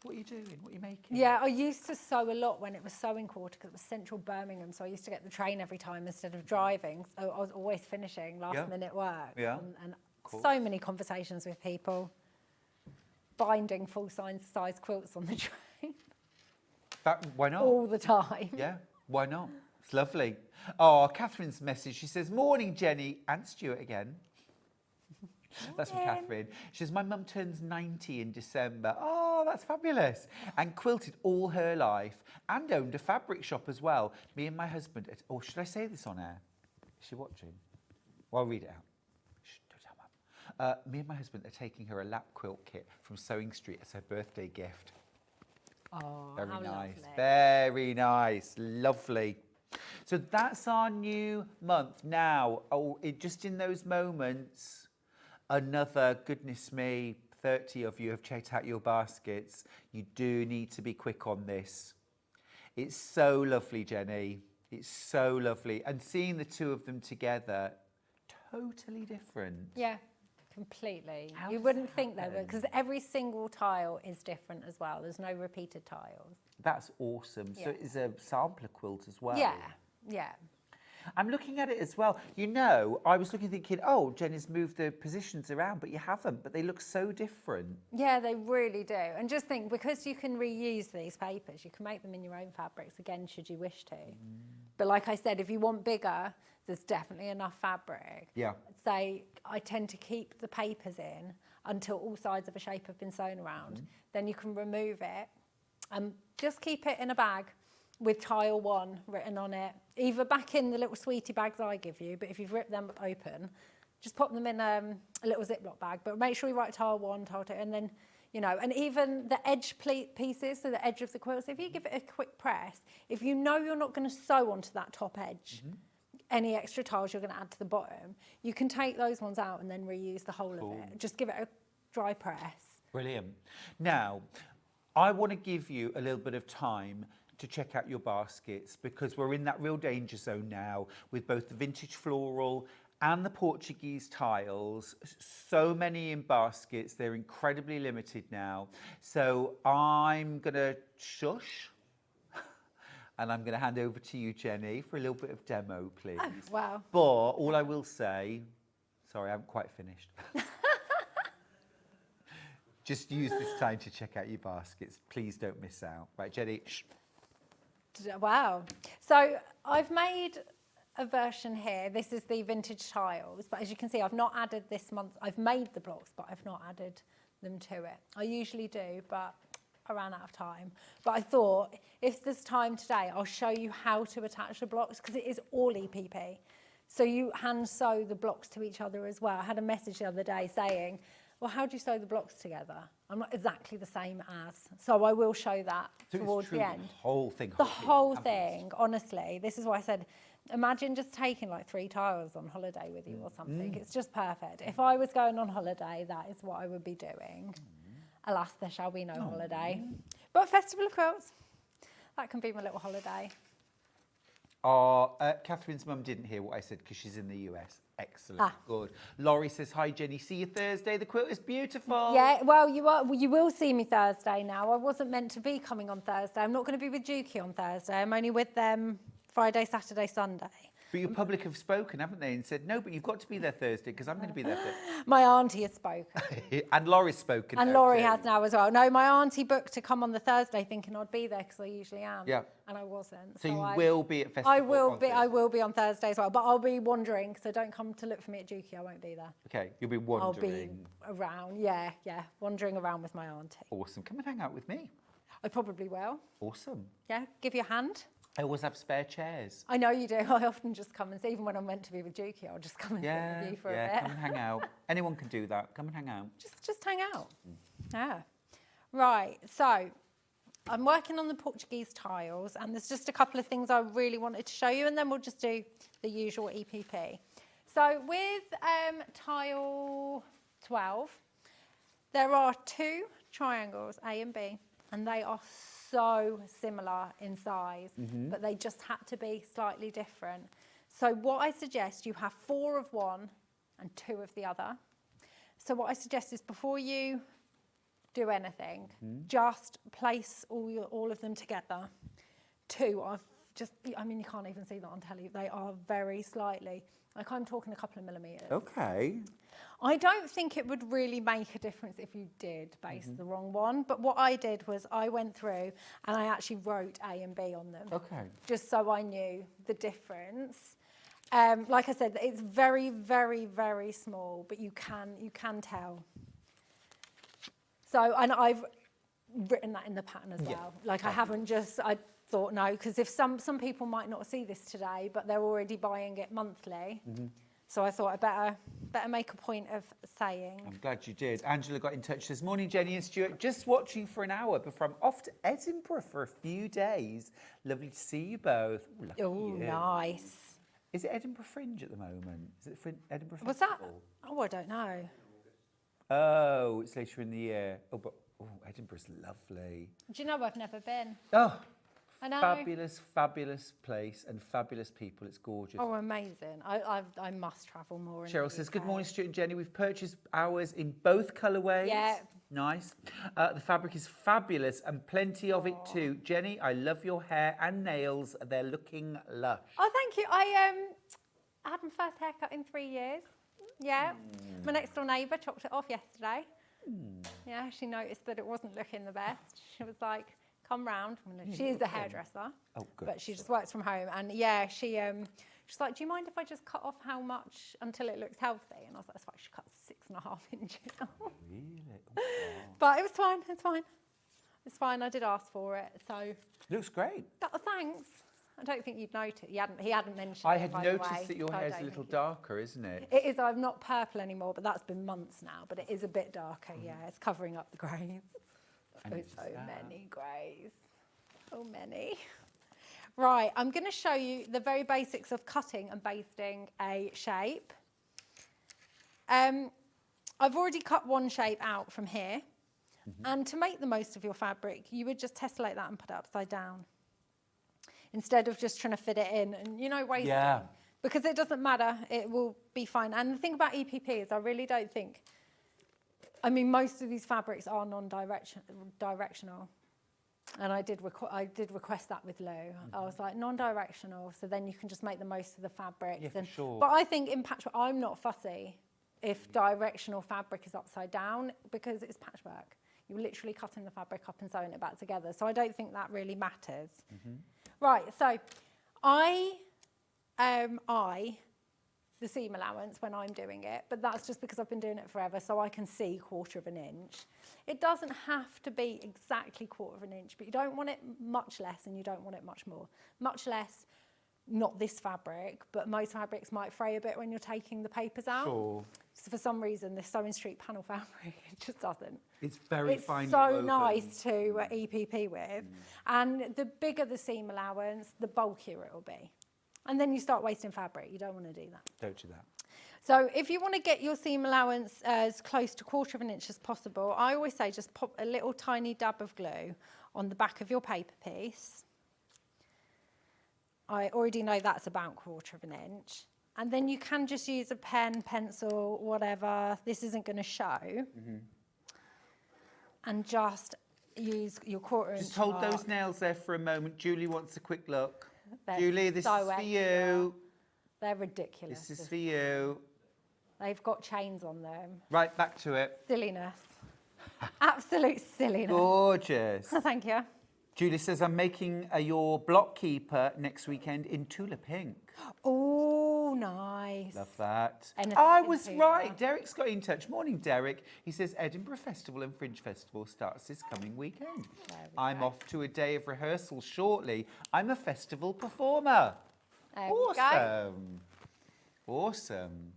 [SPEAKER 1] What are you doing? What are you making?
[SPEAKER 11] Yeah, I used to sew a lot when it was sewing quarter because it was central Birmingham, so I used to get the train every time instead of driving. So I was always finishing last minute work.
[SPEAKER 1] Yeah.
[SPEAKER 11] And so many conversations with people binding full-size quilts on the train.
[SPEAKER 1] Why not?
[SPEAKER 11] All the time.
[SPEAKER 1] Yeah, why not? It's lovely. Oh, Catherine's message. She says, morning, Jenny and Stuart again. That's from Catherine. She says, my mum turns 90 in December. Oh, that's fabulous. And quilted all her life and owned a fabric shop as well. Me and my husband, or should I say this on air? Is she watching? Well, I'll read it out. Shh, don't tell Mum. Me and my husband are taking her a lap quilt kit from Sewing Street as her birthday gift.
[SPEAKER 11] Oh,
[SPEAKER 1] very
[SPEAKER 11] how
[SPEAKER 1] nice.
[SPEAKER 11] lovely.
[SPEAKER 1] Very nice. Lovely. So that's our new month. Now, just in those moments, another, goodness me, 30 of you have checked out your baskets. You do need to be quick on this. It's so lovely, Jenny. It's so lovely. And seeing the two of them together, totally different.
[SPEAKER 11] Yeah, completely.
[SPEAKER 1] How
[SPEAKER 11] You
[SPEAKER 1] does
[SPEAKER 11] wouldn't
[SPEAKER 1] that
[SPEAKER 11] think though,
[SPEAKER 1] happen?
[SPEAKER 11] because every single tile is different as well. There's no repeated tiles.
[SPEAKER 1] That's awesome. So
[SPEAKER 11] Yeah.
[SPEAKER 1] it's a sampler quilt as well.
[SPEAKER 11] Yeah.
[SPEAKER 1] I'm looking at it as well. You know, I was looking thinking, oh, Jenny's moved the positions around, but you haven't. But they look so different.
[SPEAKER 11] Yeah, they really do. And just think, because you can reuse these papers, you can make them in your own fabrics again, should you wish to. But like I said, if you want bigger, there's definitely enough fabric.
[SPEAKER 1] Yeah.
[SPEAKER 11] Say, I tend to keep the papers in until all sides of a shape have been sewn around. Then you can remove it and just keep it in a bag with tile 1 written on it, either back in the little sweetie bags I give you, but if you've ripped them open, just pop them in a little Ziploc bag, but make sure you write tile 1, tile 2, and then, you know, and even the edge pieces, so the edge of the quilt, so if you give it a quick press, if you know you're not going to sew onto that top edge, any extra tiles you're going to add to the bottom, you can take those ones out and then reuse the whole of it. Just give it a dry press.
[SPEAKER 1] Brilliant. Now, I want to give you a little bit of time to check out your baskets, because we're in that real danger zone now with both the vintage floral and the Portuguese tiles. So many in baskets, they're incredibly limited now. So I'm gonna shush and I'm gonna hand over to you, Jenny, for a little bit of demo, please.
[SPEAKER 11] Oh, wow.
[SPEAKER 1] But all I will say, sorry, I haven't quite finished. Just use this time to check out your baskets. Please don't miss out. Right, Jenny, shh.
[SPEAKER 11] Wow. So I've made a version here. This is the vintage tiles, but as you can see, I've not added this month. I've made the blocks, but I've not added them to it. I usually do, but I ran out of time. But I thought, if there's time today, I'll show you how to attach the blocks, because it is all EPP. So you hand sew the blocks to each other as well. I had a message the other day saying, well, how do you sew the blocks together? I'm not exactly the same as. So I will show that towards the end.
[SPEAKER 1] The whole thing.
[SPEAKER 11] The whole thing, honestly. This is why I said, imagine just taking like 3 tiles on holiday with you or something. It's just perfect. If I was going on holiday, that is what I would be doing. Alas, there shall be no holiday. But Festival of Quilts, that can be my little holiday.
[SPEAKER 1] Catherine's mum didn't hear what I said because she's in the US. Excellent, good. Laurie says, hi, Jenny, see you Thursday. The quilt is beautiful.
[SPEAKER 11] Yeah, well, you will see me Thursday now. I wasn't meant to be coming on Thursday. I'm not going to be with Dukey on Thursday. I'm only with them Friday, Saturday, Sunday.
[SPEAKER 1] But your public have spoken, haven't they? And said, no, but you've got to be there Thursday because I'm going to be there Thursday.
[SPEAKER 11] My auntie has spoken.
[SPEAKER 1] And Laurie's spoken.
[SPEAKER 11] And Laurie has now as well. No, my auntie booked to come on the Thursday thinking I'd be there because I usually am.
[SPEAKER 1] Yeah.
[SPEAKER 11] And I wasn't.
[SPEAKER 1] So you will be at Festival
[SPEAKER 11] I will be on Thursday as well. But I'll be wandering, so don't come to look for me at Dukey. I won't be there.
[SPEAKER 1] Okay, you'll be wandering.
[SPEAKER 11] I'll be around, yeah. Wandering around with my auntie.
[SPEAKER 1] Awesome. Come and hang out with me.
[SPEAKER 11] I probably will.
[SPEAKER 1] Awesome.
[SPEAKER 11] Yeah, give you a hand.
[SPEAKER 1] I always have spare chairs.
[SPEAKER 11] I know you do. I often just come and see, even when I'm meant to be with Dukey, I'll just come and sit with you for a bit.
[SPEAKER 1] Come and hang out. Anyone can do that. Come and hang out.
[SPEAKER 11] Just hang out. Yeah. Right, so I'm working on the Portuguese tiles, and there's just a couple of things I really wanted to show you, and then we'll just do the usual EPP. So with tile 12, there are 2 triangles, A and B, and they are so similar in size, but they just had to be slightly different. So what I suggest, you have 4 of one and 2 of the other. So what I suggest is before you do anything, just place all of them together. 2, I mean, you can't even see that on telly. They are very slightly, like I'm talking a couple of millimetres.
[SPEAKER 1] Okay.
[SPEAKER 11] I don't think it would really make a difference if you did base the wrong one, but what I did was I went through and I actually wrote A and B on them.
[SPEAKER 1] Okay.
[SPEAKER 11] Just so I knew the difference. Like I said, it's very, very, very small, but you can tell. So, and I've written that in the pattern as well. Like I haven't just, I thought no, because if some people might not see this today, but they're already buying it monthly. So I thought I better make a point of saying.
[SPEAKER 1] I'm glad you did. Angela got in touch this morning. Jenny and Stuart, just watching for an hour before I'm off to Edinburgh for a few days. Lovely to see you both.
[SPEAKER 11] Oh, nice.
[SPEAKER 1] Is it Edinburgh Fringe at the moment? Is it Edinburgh Festival?
[SPEAKER 11] Was that? Oh, I don't know.
[SPEAKER 1] Oh, it's later in the year. Oh, but Edinburgh's lovely.
[SPEAKER 11] Do you know I've never been?
[SPEAKER 1] Oh,
[SPEAKER 11] I know.
[SPEAKER 1] fabulous, fabulous place and fabulous people. It's gorgeous.
[SPEAKER 11] Oh, amazing. I must travel more.
[SPEAKER 1] Cheryl says, good morning, Stuart and Jenny. We've purchased ours in both colourways.
[SPEAKER 11] Yeah.
[SPEAKER 1] Nice. The fabric is fabulous and plenty of it too. Jenny, I love your hair and nails. They're looking lush.
[SPEAKER 11] Oh, thank you. I had my first haircut in 3 years. Yeah. My next door neighbour chopped it off yesterday. Yeah, she noticed that it wasn't looking the best. She was like, come round. She is a hairdresser. Oh, good. But she just works from home. And yeah, she's like, do you mind if I just cut off how much until it looks healthy? And I was like, that's why she cut 6.5 inches off. Really? Oh, wow. But it was fine. It's fine. It's fine. I did ask for it. So.
[SPEAKER 1] Looks great.
[SPEAKER 11] Oh, thanks. I don't think you'd notice. He hadn't mentioned
[SPEAKER 1] I
[SPEAKER 11] it,
[SPEAKER 1] had
[SPEAKER 11] by the
[SPEAKER 1] noticed
[SPEAKER 11] way,
[SPEAKER 1] that your
[SPEAKER 11] so I
[SPEAKER 1] hair's a
[SPEAKER 11] don't
[SPEAKER 1] little
[SPEAKER 11] think
[SPEAKER 1] darker, isn't it?
[SPEAKER 11] It is. I'm not purple anymore, but that's been months now. But it is a bit darker, yeah. It's covering up the greys. Oh, so many greys. So many. Right, I'm going to show you the very basics of cutting and basting a shape. I've already cut one shape out from here. And to make the most of your fabric, you would just tessellate that and put it upside down. Instead of just trying to fit it in and, wasting. Yeah. Because it doesn't matter, it will be fine. And the thing about EPP is I really don't think, most of these fabrics are non-directional. And I did request that with Lou. I was like, non-directional, so then you can just make the most of the fabrics.
[SPEAKER 1] Yeah, for sure.
[SPEAKER 11] But I think in patchwork, I'm not fussy if directional fabric is upside down because it's patchwork. You're literally cutting the fabric up and sewing it back together. So I don't think that really matters. Right, so the seam allowance when I'm doing it, but that's just because I've been doing it forever, so I can see 1/4 of an inch. It doesn't have to be exactly 1/4 of an inch, but you don't want it much less and you don't want it much more. Much less, not this fabric, but most fabrics might fray a bit when you're taking the papers out. Sure. So for some reason, this Sewing Street panel fabric, it just doesn't.
[SPEAKER 1] It's very fine.
[SPEAKER 11] It's so nice to EPP with. And the bigger the seam allowance, the bulkier it will be. And then you start wasting fabric. You don't want to do that.
[SPEAKER 1] Don't do that.
[SPEAKER 11] So if you want to get your seam allowance as close to 1/4 of an inch as possible, I always say just pop a little tiny dab of glue on the back of your paper piece. I already know that's about 1/4 of an inch. And then you can just use a pen, pencil, whatever. This isn't going to show. And just use your 1/4 inch.
[SPEAKER 1] Just hold those nails there for a moment. Julie wants a quick look. Julie, this is for you.
[SPEAKER 11] They're ridiculous.
[SPEAKER 1] This is for you.
[SPEAKER 11] They've got chains on them.
[SPEAKER 1] Right, back to it.
[SPEAKER 11] Silliness. Absolute silliness.
[SPEAKER 1] Gorgeous.
[SPEAKER 11] Thank you.
[SPEAKER 1] Julie says, I'm making your block keeper next weekend in Tula Pink.
[SPEAKER 11] Oh, nice.
[SPEAKER 1] Love that.
[SPEAKER 11] Anything
[SPEAKER 1] I
[SPEAKER 11] in
[SPEAKER 1] was
[SPEAKER 11] Tula.
[SPEAKER 1] right. Derek's got in touch. Morning, Derek. He says Edinburgh Festival and Fringe Festival starts this coming weekend. I'm off to a day of rehearsal shortly. I'm a festival performer.
[SPEAKER 11] There we go.
[SPEAKER 1] Awesome.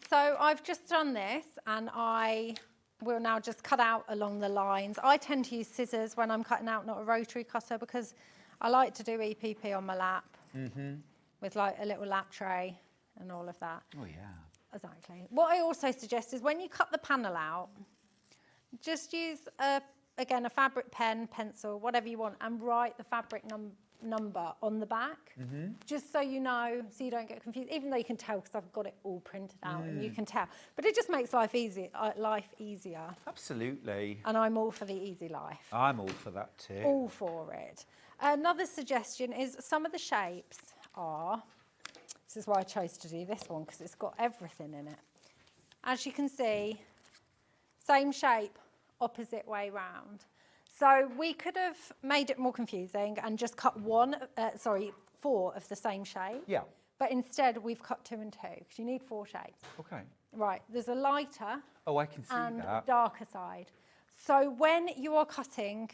[SPEAKER 11] So I've just done this and I we'll now just cut out along the lines. I tend to use scissors when I'm cutting out, not a rotary cutter, because I like to do EPP on my lap with like a little lap tray and all of that.
[SPEAKER 1] Oh, yeah.
[SPEAKER 11] Exactly. What I also suggest is when you cut the panel out, just use, again, a fabric pen, pencil, whatever you want, and write the fabric number on the back, just so you know, so you don't get confused, even though you can tell because I've got it all printed out and you can tell. But it just makes life easier.
[SPEAKER 1] Absolutely.
[SPEAKER 11] And I'm all for the easy life.
[SPEAKER 1] I'm all for that too.
[SPEAKER 11] All for it. Another suggestion is some of the shapes are, this is why I chose to do this one, because it's got everything in it. As you can see, same shape, opposite way round. So we could have made it more confusing and just cut 4 of the same shape.
[SPEAKER 1] Yeah.
[SPEAKER 11] But instead we've cut 2 and 2, because you need 4 shapes.
[SPEAKER 1] Okay.
[SPEAKER 11] Right, there's a lighter
[SPEAKER 1] I can see
[SPEAKER 11] and
[SPEAKER 1] that.
[SPEAKER 11] darker side. So when you are cutting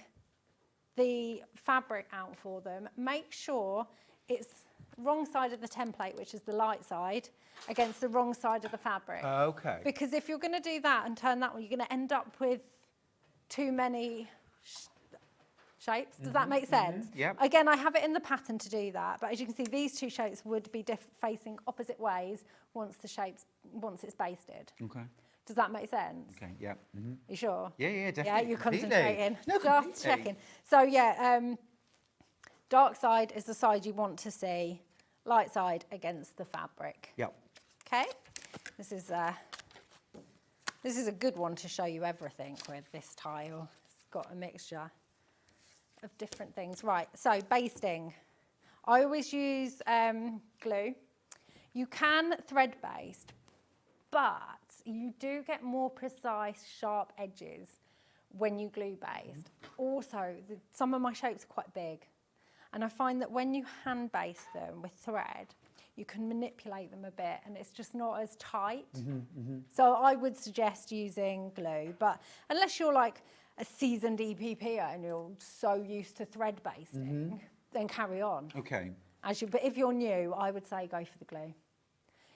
[SPEAKER 11] the fabric out for them, make sure it's wrong side of the template, which is the light side, against the wrong side of the fabric.
[SPEAKER 1] Okay.
[SPEAKER 11] Because if you're going to do that and turn that one, you're going to end up with too many shapes. Does that make sense?
[SPEAKER 1] Yep.
[SPEAKER 11] Again, I have it in the pattern to do that, but as you can see, these 2 shapes would be facing opposite ways once it's basted.
[SPEAKER 1] Okay.
[SPEAKER 11] Does that make sense?
[SPEAKER 1] Okay, yeah.
[SPEAKER 11] You sure?
[SPEAKER 1] Yeah, definitely.
[SPEAKER 11] Yeah, you're
[SPEAKER 1] completely.
[SPEAKER 11] concentrating.
[SPEAKER 1] No,
[SPEAKER 11] Just
[SPEAKER 1] completely.
[SPEAKER 11] checking. So yeah, dark side is the side you want to see, light side against the fabric.
[SPEAKER 1] Yep.
[SPEAKER 11] Okay, this is a good one to show you everything with this tile. It's got a mixture of different things. Right, so basting. I always use glue. You can thread baste, but you do get more precise, sharp edges when you glue baste. Also, some of my shapes are quite big, and I find that when you hand baste them with thread, you can manipulate them a bit and it's just not as tight. So I would suggest using glue, but unless you're like a seasoned EPPer and you're so used to thread basting, then carry on.
[SPEAKER 1] Okay.
[SPEAKER 11] But if you're new, I would say go for the glue.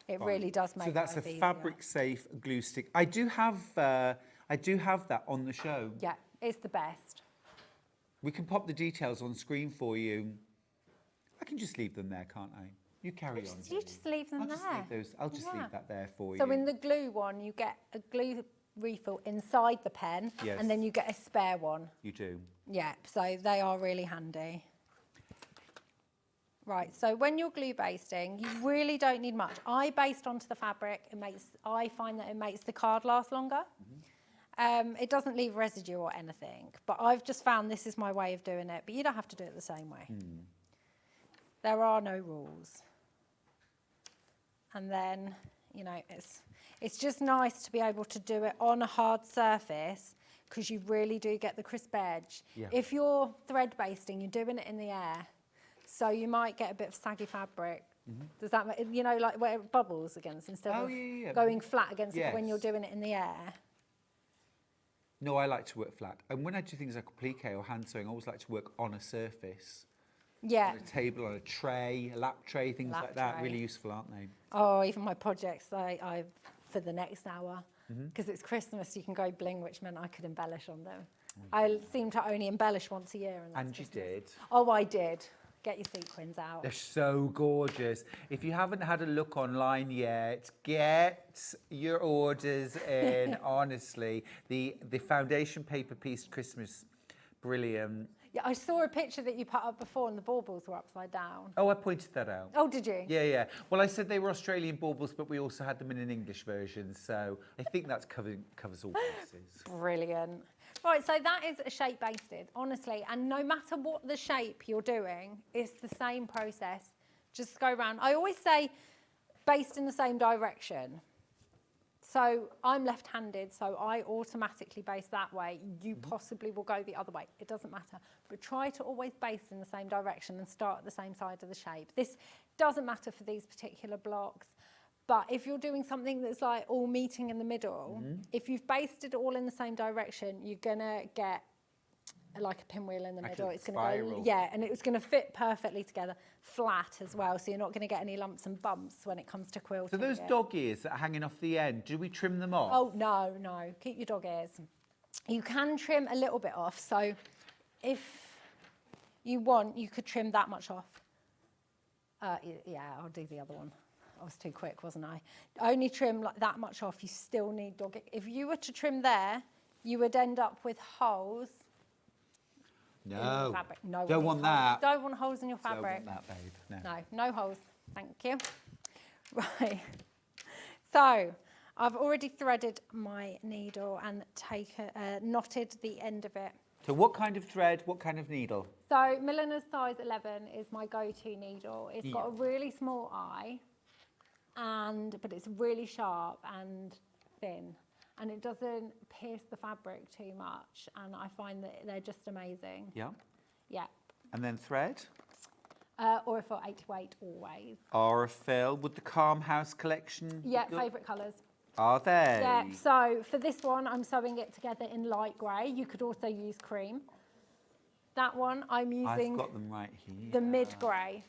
[SPEAKER 11] It really does make
[SPEAKER 1] So that's a
[SPEAKER 11] life easier.
[SPEAKER 1] fabric-safe glue stick. I do have that on the show.
[SPEAKER 11] Yeah, it's the best.
[SPEAKER 1] We can pop the details on screen for you. I can just leave them there, can't I? You carry on.
[SPEAKER 11] You just leave them there.
[SPEAKER 1] I'll just leave that there for you.
[SPEAKER 11] So in the glue one, you get a glue refill inside the pen,
[SPEAKER 1] Yes.
[SPEAKER 11] and then you get a spare one.
[SPEAKER 1] You do.
[SPEAKER 11] Yeah, so they are really handy. Right, so when you're glue basting, you really don't need much. I baste onto the fabric. I find that it makes the card last longer. It doesn't leave residue or anything, but I've just found this is my way of doing it, but you don't have to do it the same way. There are no rules. And then, you know, it's just nice to be able to do it on a hard surface because you really do get the crisp edge.
[SPEAKER 1] Yeah.
[SPEAKER 11] If you're thread basting, you're doing it in the air, so you might get a bit of saggy fabric. Does that make, you know, like where it bubbles against instead of going flat against it when you're doing it in the air?
[SPEAKER 1] No, I like to work flat. And when I do things like applique or hand sewing, I always like to work on a surface.
[SPEAKER 11] Yeah.
[SPEAKER 1] On a table, on a tray, a lap tray, things like that. Really useful, aren't they?
[SPEAKER 11] Oh, even my projects, I for the next hour, because it's Christmas, you can go bling, which meant I could embellish on them. I seem to only embellish once a year.
[SPEAKER 1] And you did.
[SPEAKER 11] Oh, I did. Get your sequins out.
[SPEAKER 1] They're so gorgeous. If you haven't had a look online yet, get your orders in, honestly. The foundation paper piece Christmas, brilliant.
[SPEAKER 11] Yeah, I saw a picture that you put up before and the baubles were upside down.
[SPEAKER 1] Oh, I pointed that out.
[SPEAKER 11] Oh, did you?
[SPEAKER 1] Yeah. Well, I said they were Australian baubles, but we also had them in an English version, so I think that covers all bases.
[SPEAKER 11] Brilliant. Right, so that is a shape basted, honestly, and no matter what the shape you're doing, it's the same process. Just go around. I always say baste in the same direction. So I'm left-handed, so I automatically baste that way. You possibly will go the other way. It doesn't matter. But try to always baste in the same direction and start at the same side of the shape. This doesn't matter for these particular blocks. But if you're doing something that's like all meeting in the middle, if you've basted all in the same direction, you're going to get like a pinwheel in the
[SPEAKER 1] Like
[SPEAKER 11] middle.
[SPEAKER 1] a
[SPEAKER 11] It's going to
[SPEAKER 1] spiral.
[SPEAKER 11] go, yeah, and it was going to fit perfectly together, flat as well, so you're not going to get any lumps and bumps when it comes to quilting.
[SPEAKER 1] So those
[SPEAKER 11] it.
[SPEAKER 1] dog ears that are hanging off the end, do we trim them off?
[SPEAKER 11] Oh, no, no, keep your dog ears. You can trim a little bit off, so if you want, you could trim that much off. Yeah, I'll do the other one. I was too quick, wasn't I? Only trim like that much off, you still need dog ears. If you were to trim there, you would end up with holes. In your fabric. No
[SPEAKER 1] don't want that.
[SPEAKER 11] Don't want holes in your fabric.
[SPEAKER 1] Don't want that, babe. No.
[SPEAKER 11] No, no holes. Thank you. Right. So I've already threaded my needle and knotted the end of it.
[SPEAKER 1] So what kind of thread, what kind of needle?
[SPEAKER 11] So milliner's size 11 is my go-to needle. It's got a really small eye, but it's really sharp and thin. And it doesn't pierce the fabric too much, and I find that they're just amazing.
[SPEAKER 1] Yeah.
[SPEAKER 11] Yeah.
[SPEAKER 1] And then thread?
[SPEAKER 11] Or for 8 to 8 always.
[SPEAKER 1] Aurifil. Would the Calm House collection?
[SPEAKER 11] Yeah, favourite colours.
[SPEAKER 1] Are they?
[SPEAKER 11] Yeah, so for this one, I'm sewing it together in light grey. You could also use cream. That one, I'm using
[SPEAKER 1] I've got them right here.
[SPEAKER 11] the mid-grey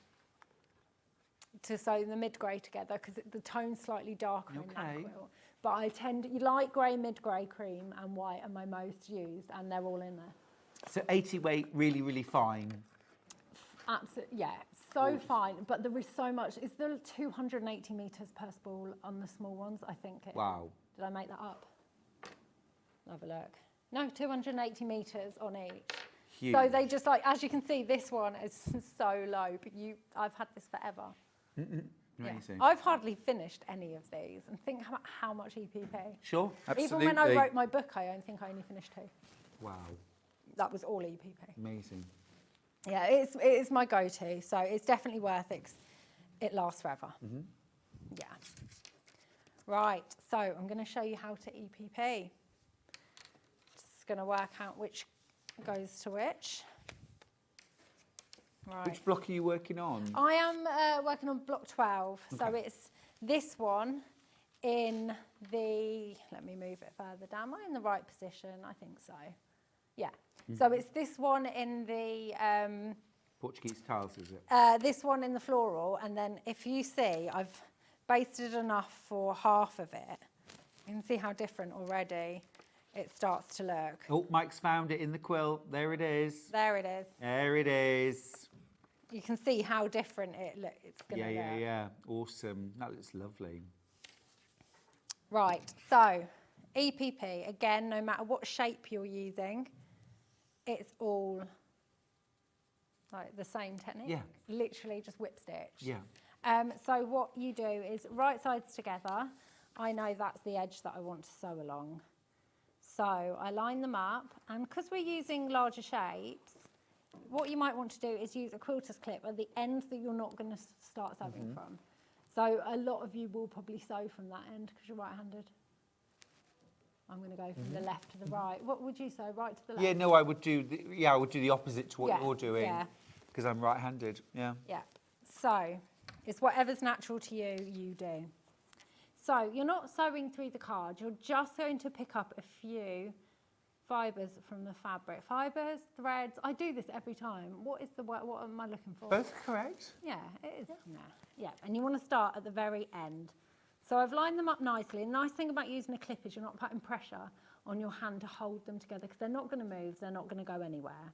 [SPEAKER 11] to sew the mid-grey together because the tone's slightly darker in that quilt. But I light grey, mid-grey, cream and white are my most used, and they're all in there.
[SPEAKER 1] So 80 weight, really, really fine.
[SPEAKER 11] Absolutely, yeah, so fine. But there is so much. Is there 280 metres per spool on the small ones? I think it.
[SPEAKER 1] Wow.
[SPEAKER 11] Did I make that up? Have a look. No, 280 metres on each.
[SPEAKER 1] Huge.
[SPEAKER 11] So they just like, as you can see, this one is so low. But I've had this forever.
[SPEAKER 1] Amazing.
[SPEAKER 11] Yeah. I've hardly finished any of these, and think about how much EPP.
[SPEAKER 1] Sure, absolutely.
[SPEAKER 11] Even when I wrote my book, I think I only finished 2.
[SPEAKER 1] Wow.
[SPEAKER 11] That was all EPP.
[SPEAKER 1] Amazing.
[SPEAKER 11] Yeah, it is my go-to, so it's definitely worth it. 'Cause it lasts forever. Yeah. Right, so I'm going to show you how to EPP. Just going to work out which goes to which. Right.
[SPEAKER 1] Which block are you working on?
[SPEAKER 11] I am working on block 12, so it's this one in the, let me move it further down. Am I in the right position? I think so. Yeah. So it's this one in the...
[SPEAKER 1] Portuguese tiles, is it?
[SPEAKER 11] this one in the floral, and then if you see, I've basted enough for half of it. You can see how different already it starts to look.
[SPEAKER 1] Oh, Mike's found it in the quilt. There it is.
[SPEAKER 11] There it is.
[SPEAKER 1] There it is.
[SPEAKER 11] You can see how different it's going to look.
[SPEAKER 1] Yeah. Awesome. That looks lovely.
[SPEAKER 11] Right, so EPP, again, no matter what shape you're using, it's all like the same technique.
[SPEAKER 1] Yeah.
[SPEAKER 11] Literally just whip stitch.
[SPEAKER 1] Yeah.
[SPEAKER 11] So what you do is right sides together. I know that's the edge that I want to sew along. So I line them up, and because we're using larger shapes, what you might want to do is use a quilter's clip at the end that you're not going to start sewing from. So a lot of you will probably sew from that end because you're right-handed. I'm going to go from the left to the right. What would you sew, right to the left?
[SPEAKER 1] Yeah, no, I would do the opposite to what you're doing.
[SPEAKER 11] Yeah.
[SPEAKER 1] Because I'm right-handed. Yeah.
[SPEAKER 11] Yeah. So it's whatever's natural to you, you do. So you're not sewing through the card. You're just going to pick up a few fibres from the fabric. Fibres, threads. I do this every time. What am I looking for?
[SPEAKER 1] Both correct?
[SPEAKER 11] Yeah, it is. Yeah. And you want to start at the very end. So I've lined them up nicely. The nice thing about using a clip is you're not putting pressure on your hand to hold them together because they're not going to move. They're not going to go anywhere.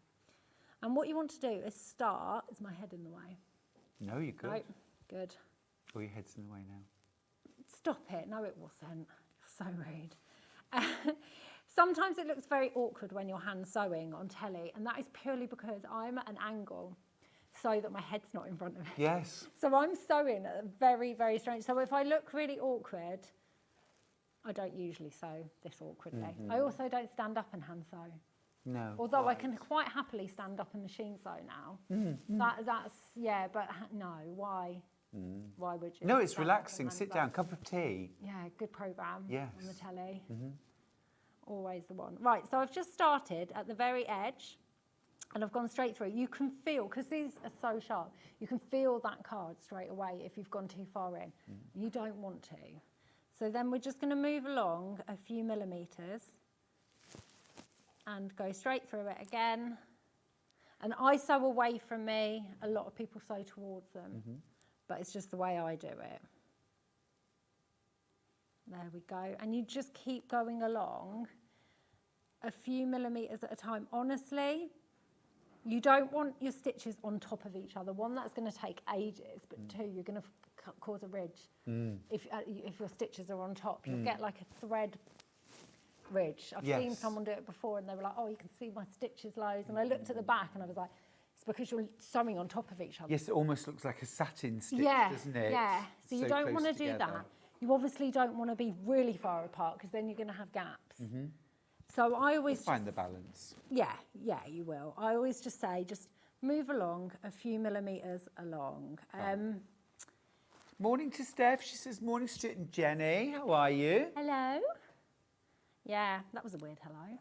[SPEAKER 11] And what you want to do is start. Is my head in the way?
[SPEAKER 1] No, you're good.
[SPEAKER 11] No, good.
[SPEAKER 1] Oh, your head's in the way now.
[SPEAKER 11] Stop it. No, it wasn't. You're so rude. Sometimes it looks very awkward when you're hand sewing on telly, and that is purely because I'm at an angle so that my head's not in front of me.
[SPEAKER 1] Yes.
[SPEAKER 11] So I'm sewing at a very, very strange. So if I look really awkward, I don't usually sew this awkwardly. I also don't stand up and hand sew.
[SPEAKER 1] No.
[SPEAKER 11] Although I can quite happily stand up and machine sew now. That's, but no, why? Why would you?
[SPEAKER 1] No, it's
[SPEAKER 11] stand up and
[SPEAKER 1] relaxing.
[SPEAKER 11] hand
[SPEAKER 1] Sit
[SPEAKER 11] sew?
[SPEAKER 1] down, cup of tea.
[SPEAKER 11] Yeah, good programme
[SPEAKER 1] Yes.
[SPEAKER 11] on the telly. Always the one. Right, so I've just started at the very edge and I've gone straight through. You can feel, because these are so sharp, you can feel that card straight away if you've gone too far in. You don't want to. So then we're just going to move along a few millimetres and go straight through it again. And I sew away from me. A lot of people sew towards them, but it's just the way I do it. There we go. And you just keep going along a few millimetres at a time. Honestly, you don't want your stitches on top of each other. One, that's going to take ages, but two, you're going to cause a ridge. If your stitches are on top, you'll get like a thread ridge. I've seen someone do it before and they were like, oh, you can see my stitches loads. And I looked at the back and I was like, it's because you're sewing on top of each other.
[SPEAKER 1] Yes, it almost looks like a satin stitch, doesn't it?
[SPEAKER 11] Yeah, so you don't want to do that. You obviously don't want to be really far apart because then you're going to have gaps. So I always
[SPEAKER 1] find the balance.
[SPEAKER 11] Yeah, you will. I always just say, just move along a few millimetres along.
[SPEAKER 1] Morning to Steph. She says, morning, Stuart and Jenny. How are you?
[SPEAKER 11] Hello. Yeah, that was a weird hello.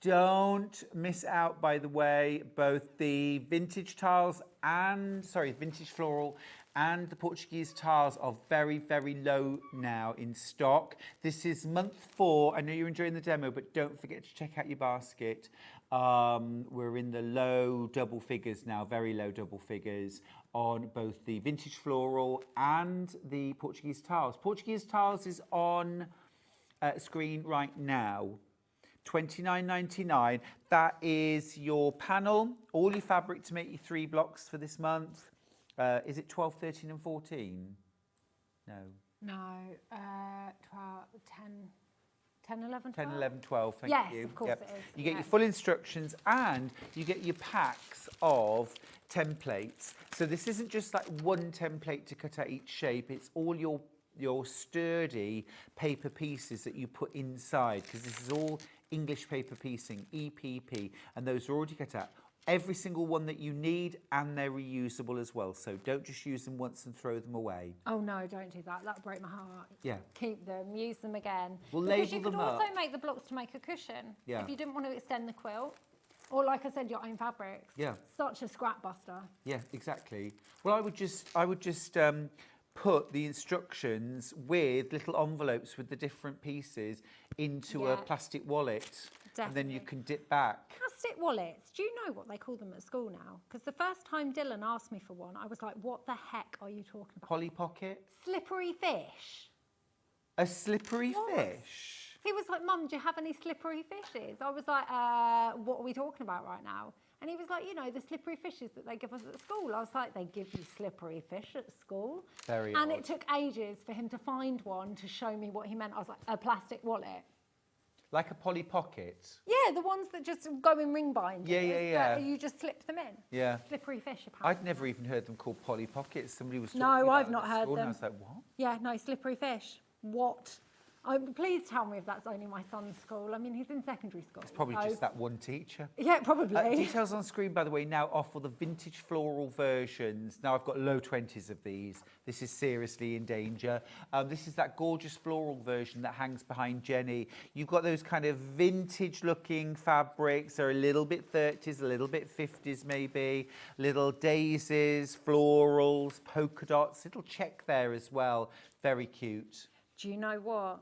[SPEAKER 1] Don't miss out, by the way, both the vintage tiles vintage floral and the Portuguese tiles are very, very low now in stock. This is month 4. I know you're enjoying the demo, but don't forget to check out your basket. We're in the low double figures now, very low double figures on both the vintage floral and the Portuguese tiles. Portuguese tiles is on screen right now. $29.99. That is your panel, all your fabric to make your 3 blocks for this month. Is it 12, 13 and 14? No.
[SPEAKER 11] No, 12, 10, 11, 12?
[SPEAKER 1] 10, 11, 12, thank you.
[SPEAKER 11] Yes, of course it is.
[SPEAKER 1] You get your full instructions and you get your packs of templates. So this isn't just like one template to cut out each shape, it's all your sturdy paper pieces that you put inside, because this is all English paper piecing, EPP, and those are already cut out. Every single one that you need, and they're reusable as well. So don't just use them once and throw them away.
[SPEAKER 11] Oh no, don't do that. That'll break my heart.
[SPEAKER 1] Yeah.
[SPEAKER 11] Keep them, use them again.
[SPEAKER 1] We'll
[SPEAKER 11] because
[SPEAKER 1] label
[SPEAKER 11] you could
[SPEAKER 1] them
[SPEAKER 11] also
[SPEAKER 1] up.
[SPEAKER 11] make the blocks to make a cushion.
[SPEAKER 1] Yeah.
[SPEAKER 11] If you didn't want to extend the quilt. Or like I said, your own fabrics.
[SPEAKER 1] Yeah.
[SPEAKER 11] Such a scrap buster.
[SPEAKER 1] Yeah, exactly. Well, I would just put the instructions with little envelopes with the different pieces into a plastic wallet. Definitely. And then you can dip back.
[SPEAKER 11] Plastic wallets, do you know what they call them at school now? Because the first time Dylan asked me for one, I was like, what the heck are you talking about?
[SPEAKER 1] Polly Pocket?
[SPEAKER 11] Slippery fish.
[SPEAKER 1] A slippery fish?
[SPEAKER 11] He was like, Mum, do you have any slippery fishes? I was like, what are we talking about right now? And he was like, you know, the slippery fishes that they give us at school. I was like, they give you slippery fish at school?
[SPEAKER 1] Very
[SPEAKER 11] And
[SPEAKER 1] odd.
[SPEAKER 11] it took ages for him to find one to show me what he meant. I was like, a plastic wallet.
[SPEAKER 1] Like a Polly Pocket?
[SPEAKER 11] Yeah, the ones that just go in ring binders.
[SPEAKER 1] Yeah.
[SPEAKER 11] That you just slip them in.
[SPEAKER 1] Yeah.
[SPEAKER 11] Slippery fish, apparently.
[SPEAKER 1] I'd never even heard them called Polly Pockets. Somebody was talking
[SPEAKER 11] No,
[SPEAKER 1] about
[SPEAKER 11] I've
[SPEAKER 1] it
[SPEAKER 11] not
[SPEAKER 1] at
[SPEAKER 11] heard
[SPEAKER 1] school,
[SPEAKER 11] them.
[SPEAKER 1] And I was like, what?
[SPEAKER 11] Yeah, no, slippery fish. What? Please tell me if that's only my son's school. I mean, he's in secondary school.
[SPEAKER 1] It's probably just that one teacher.
[SPEAKER 11] Yeah, probably.
[SPEAKER 1] Details on screen, by the way, now offer the vintage floral versions. Now, I've got low 20s of these. This is seriously in danger. This is that gorgeous floral version that hangs behind Jenny. You've got those kind of vintage-looking fabrics. They're a little bit 30s, a little bit 50s maybe. Little daisies, florals, polka dots. Little check there as well. Very cute.
[SPEAKER 11] Do you know what?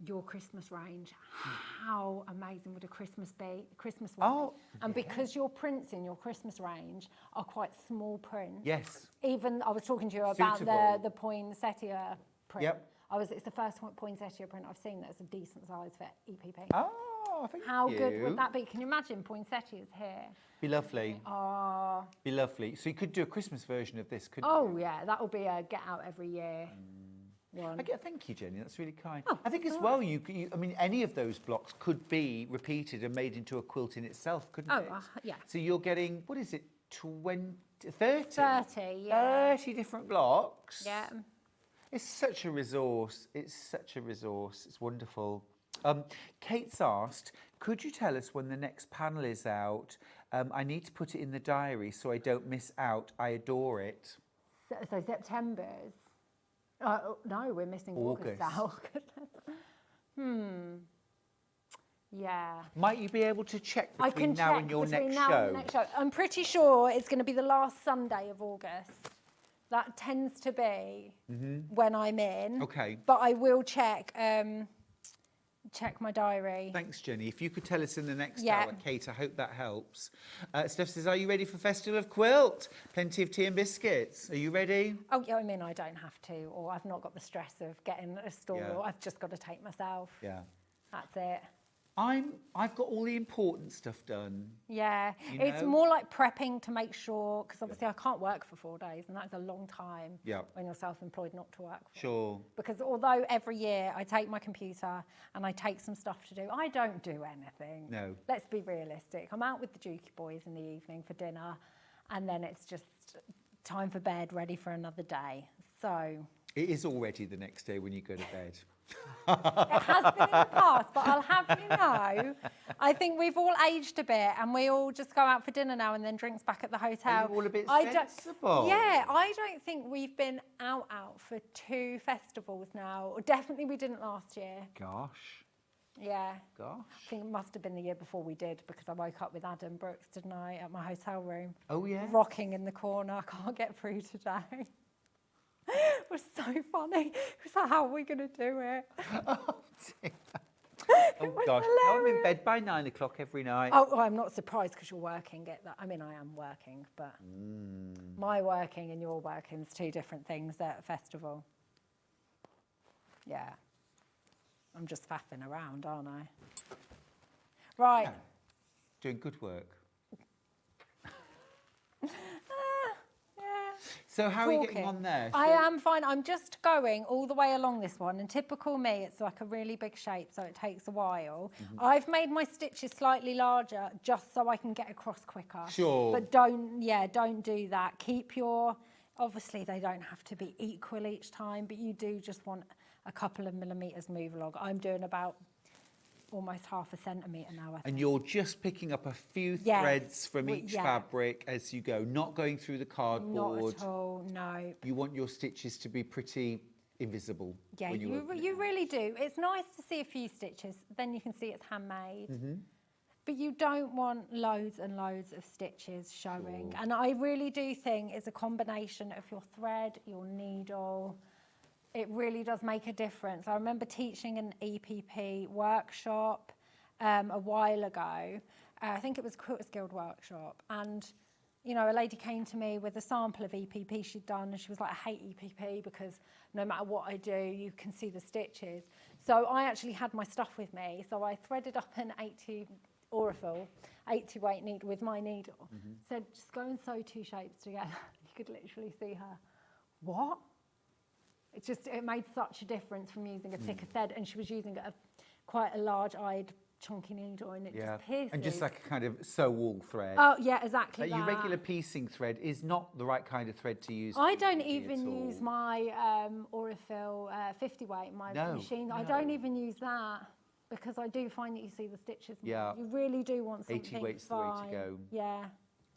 [SPEAKER 11] Your Christmas range, how amazing would a Christmas be? Christmas one.
[SPEAKER 1] Oh,
[SPEAKER 11] and because your prints in your Christmas range are quite small prints.
[SPEAKER 1] Yes.
[SPEAKER 11] Even I was talking to you about
[SPEAKER 1] Suitable.
[SPEAKER 11] the poinsettia print.
[SPEAKER 1] Yep.
[SPEAKER 11] It's the first poinsettia print I've seen that's a decent size for EPP.
[SPEAKER 1] Oh, thank you.
[SPEAKER 11] How good would that be? Can you imagine poinsettias here?
[SPEAKER 1] Be lovely.
[SPEAKER 11] Oh.
[SPEAKER 1] Be lovely. So you could do a Christmas version of this, couldn't you?
[SPEAKER 11] Oh yeah, that will be a get out every year. One.
[SPEAKER 1] Thank you, Jenny. That's really kind. I think as well, I mean, any of those blocks could be repeated and made into a quilt in itself, couldn't it?
[SPEAKER 11] Yeah.
[SPEAKER 1] So you're getting, what is it, 30?
[SPEAKER 11] 30, yeah.
[SPEAKER 1] 30 different blocks.
[SPEAKER 11] Yeah.
[SPEAKER 1] It's such a resource. It's such a resource. It's wonderful. Kate's asked, could you tell us when the next panel is out? I need to put it in the diary so I don't miss out. I adore it.
[SPEAKER 11] So September's. No, we're missing August now. Yeah.
[SPEAKER 1] Might you be able to check between now and your next
[SPEAKER 11] now
[SPEAKER 1] show?
[SPEAKER 11] and the next show? I'm pretty sure it's going to be the last Sunday of August. That tends to be when I'm in.
[SPEAKER 1] Okay.
[SPEAKER 11] But I will check check my diary.
[SPEAKER 1] Thanks, Jenny. If you could tell us in the next
[SPEAKER 11] Yeah.
[SPEAKER 1] hour, Kate, I hope that helps. Steph says, are you ready for Festival of Quilt? Plenty of tea and biscuits. Are you ready?
[SPEAKER 11] Oh, yeah, I mean, I don't have to, or I've not got the stress of getting a stall,
[SPEAKER 1] Yeah.
[SPEAKER 11] or I've just got to take myself.
[SPEAKER 1] Yeah.
[SPEAKER 11] That's it.
[SPEAKER 1] I've got all the important stuff done.
[SPEAKER 11] Yeah,
[SPEAKER 1] You
[SPEAKER 11] it's
[SPEAKER 1] know?
[SPEAKER 11] more like prepping to make sure, because obviously I can't work for 4 days, and that's a long time
[SPEAKER 1] Yeah.
[SPEAKER 11] when you're self-employed not to work for.
[SPEAKER 1] Sure.
[SPEAKER 11] Because although every year I take my computer and I take some stuff to do, I don't do anything.
[SPEAKER 1] No.
[SPEAKER 11] Let's be realistic. I'm out with the Dukey boys in the evening for dinner, and then it's just time for bed, ready for another day. So
[SPEAKER 1] It is already the next day when you go to bed.
[SPEAKER 11] it has been in the past, but I'll have you know, I think we've all aged a bit, and we all just go out for dinner now and then drinks back at the hotel.
[SPEAKER 1] Are you all a bit
[SPEAKER 11] I don't-
[SPEAKER 1] sensible?
[SPEAKER 11] Yeah, I don't think we've been out for 2 festivals now. Or definitely we didn't last year.
[SPEAKER 1] Gosh.
[SPEAKER 11] Yeah.
[SPEAKER 1] Gosh.
[SPEAKER 11] I think it must have been the year before we did, because I woke up with Adam Brooks, didn't I, at my hotel room.
[SPEAKER 1] Oh, yeah?
[SPEAKER 11] Rocking in the corner. I can't get through today. It was so funny. It was like, how are we going to do it?
[SPEAKER 1] Oh, dear. Oh,
[SPEAKER 11] was
[SPEAKER 1] gosh. No, I'm in
[SPEAKER 11] hilarious.
[SPEAKER 1] bed by 9 o'clock every night.
[SPEAKER 11] Oh, I'm not surprised because you're working. Get that? I mean, I am working, but my working and your working is 2 different things at a festival. Yeah. I'm just faffing around, aren't I? Right.
[SPEAKER 1] Yeah. Doing good work.
[SPEAKER 11] Yeah.
[SPEAKER 1] So how are you getting
[SPEAKER 11] Talking.
[SPEAKER 1] on there?
[SPEAKER 11] I am fine. I'm just going all the way along this one, and typical me, it's like a really big shape, so it takes a while. I've made my stitches slightly larger just so I can get across quicker.
[SPEAKER 1] Sure.
[SPEAKER 11] But don't do that. Keep your, obviously they don't have to be equal each time, but you do just want a couple of millimetres move along. I'm doing about almost half a centimetre now, I think.
[SPEAKER 1] And you're just picking up a few
[SPEAKER 11] Yes.
[SPEAKER 1] threads from
[SPEAKER 11] Well,
[SPEAKER 1] each
[SPEAKER 11] yeah.
[SPEAKER 1] fabric as you go, not going through the cardboard.
[SPEAKER 11] Not at all, no.
[SPEAKER 1] You want your stitches to be pretty invisible.
[SPEAKER 11] Yeah,
[SPEAKER 1] when
[SPEAKER 11] you,
[SPEAKER 1] open it.
[SPEAKER 11] you really do. It's nice to see a few stitches, then you can see it's handmade. But you don't want loads and loads of stitches showing.
[SPEAKER 1] Sure.
[SPEAKER 11] And I really do think it's a combination of your thread, your needle. It really does make a difference. I remember teaching an EPP workshop a while ago. I think it was Quilters Guild workshop. And, you know, a lady came to me with a sample of EPP she'd done, and she was like, I hate EPP because no matter what I do, you can see the stitches. So I actually had my stuff with me. So I threaded up an 8-2 Aurifil, 8-to-8 needle with my needle. Said, just go and sew 2 shapes together. You could literally see her, what? It made such a difference from using a thicker thread, and she was using quite a large-eyed chunky needle, and it just pierces.
[SPEAKER 1] And just like a kind of sew-all thread.
[SPEAKER 11] Oh, yeah, exactly
[SPEAKER 1] Like
[SPEAKER 11] that.
[SPEAKER 1] your regular piecing thread is not the right kind of thread to use.
[SPEAKER 11] I
[SPEAKER 1] for
[SPEAKER 11] don't
[SPEAKER 1] EPP
[SPEAKER 11] even
[SPEAKER 1] at all.
[SPEAKER 11] use my Aurifil 50 weight, my machine. I don't even use that because I do find that you see the stitches more.
[SPEAKER 1] Yeah.
[SPEAKER 11] You really do want something
[SPEAKER 1] 80 weight's the way to
[SPEAKER 11] fine.
[SPEAKER 1] go.
[SPEAKER 11] Yeah.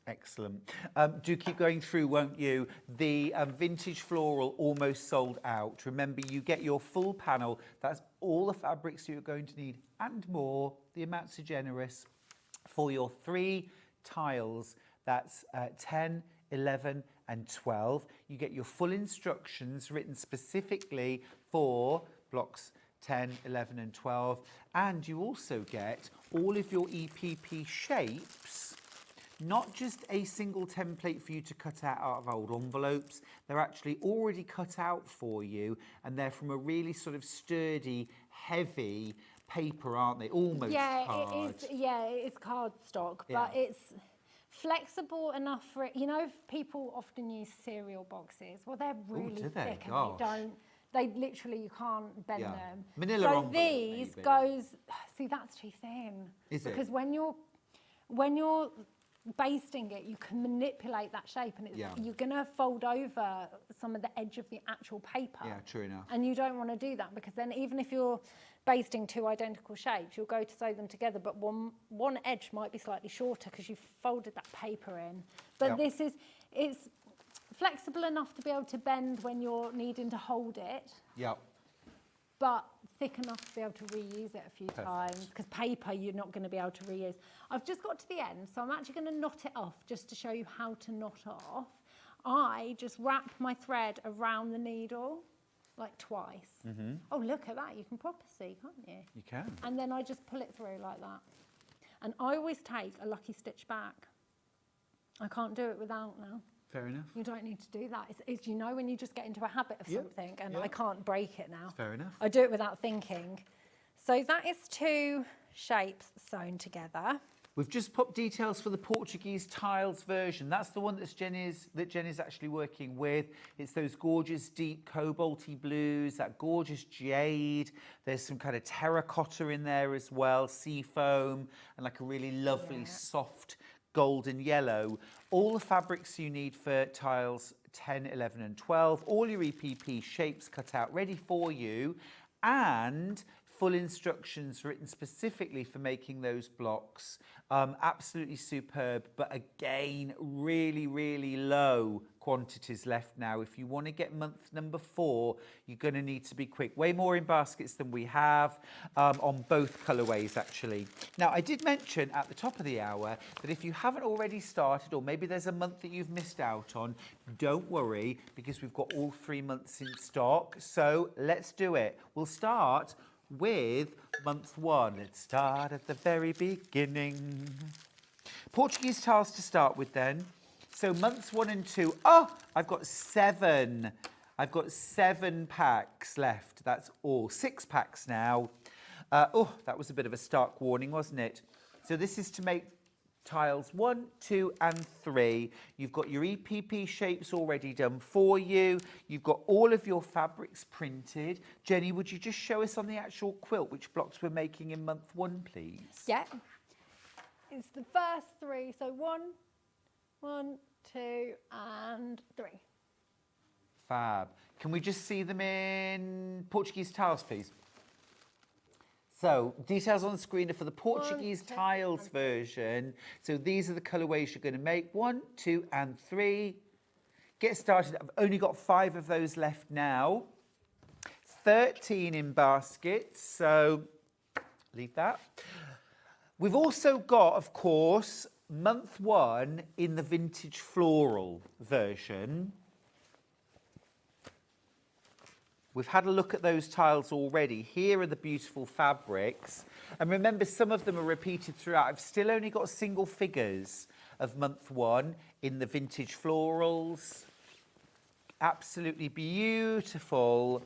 [SPEAKER 1] Excellent. Do keep going through, won't you? The vintage floral almost sold out. Remember, you get your full panel. That's all the fabrics you're going to need and more. The amounts are generous. For your 3 tiles, that's 10, 11 and 12. You get your full instructions written specifically for blocks 10, 11 and 12. And you also get all of your EPP shapes. Not just a single template for you to cut out of old envelopes. They're actually already cut out for you, and they're from a really sort of sturdy, heavy paper, aren't they? Almost card.
[SPEAKER 11] It is cardstock, but it's flexible enough for it. You know, people often use cereal boxes. Well, they're really
[SPEAKER 1] do they?
[SPEAKER 11] thick, and
[SPEAKER 1] Gosh.
[SPEAKER 11] they literally, you can't bend
[SPEAKER 1] Yeah.
[SPEAKER 11] them.
[SPEAKER 1] Manila
[SPEAKER 11] so
[SPEAKER 1] envelope,
[SPEAKER 11] these
[SPEAKER 1] maybe.
[SPEAKER 11] see, that's too thin.
[SPEAKER 1] Is it?
[SPEAKER 11] Because when you're basting it, you can manipulate that shape, and you're going to fold over some of the edge of the actual paper.
[SPEAKER 1] Yeah, true enough.
[SPEAKER 11] And you don't want to do that, because then even if you're basting 2 identical shapes, you'll go to sew them together, but one edge might be slightly shorter because you've folded that paper in. But it's flexible enough to be able to bend when you're needing to hold it.
[SPEAKER 1] Yep.
[SPEAKER 11] But thick enough to be able to reuse it a few times, because paper you're not going to be able to reuse. I've just got to the end, so I'm actually going to knot it off just to show you how to knot off. I just wrap my thread around the needle, like twice.
[SPEAKER 1] Mm-hmm.
[SPEAKER 11] Oh, look at that. You can proper see, can't you?
[SPEAKER 1] You can.
[SPEAKER 11] And then I just pull it through like that. And I always take a lucky stitch back. I can't do it without now.
[SPEAKER 1] Fair enough.
[SPEAKER 11] You don't need to do that. It's you know when you just get into a habit of something, and I can't break it now.
[SPEAKER 1] Fair enough.
[SPEAKER 11] I do it without thinking. So that is 2 shapes sewn together.
[SPEAKER 1] We've just popped details for the Portuguese tiles version. That's the one that Jenny's actually working with. It's those gorgeous deep cobalty blues, that gorgeous jade. There's some kind of terracotta in there as well, sea foam, and like a really lovely soft golden yellow. All the fabrics you need for tiles 10, 11 and 12. All your EPP shapes cut out ready for you, and full instructions written specifically for making those blocks. Absolutely superb, but again, really, really low quantities left now. If you want to get month number 4, you're going to need to be quick. Way more in baskets than we have on both colourways, actually. Now, I did mention at the top of the hour that if you haven't already started, or maybe there's a month that you've missed out on, don't worry, because we've got all 3 months in stock. So let's do it. We'll start with month 1. Let's start at the very beginning. Portuguese tiles to start with then. So months 1 and 2. Oh, I've got 7. I've got 7 packs left. That's all. 6 packs now. Oh, that was a bit of a stark warning, wasn't it? So this is to make tiles 1, 2 and 3. You've got your EPP shapes already done for you. You've got all of your fabrics printed. Jenny, would you just show us on the actual quilt which blocks we're making in month 1, please?
[SPEAKER 11] Yeah. It's the first 3. So 1, 2 and 3.
[SPEAKER 1] Fab. Can we just see them in Portuguese tiles, please? So, details on the screen are for the Portuguese tiles version. So these are the colourways you're going to make. 1, 2 and 3. Get started. I've only got 5 of those left now. 13 in baskets, so leave that. We've also got, of course, month 1 in the vintage floral version. We've had a look at those tiles already. Here are the beautiful fabrics. And remember, some of them are repeated throughout. I've still only got single figures of month 1 in the vintage florals. Absolutely beautiful,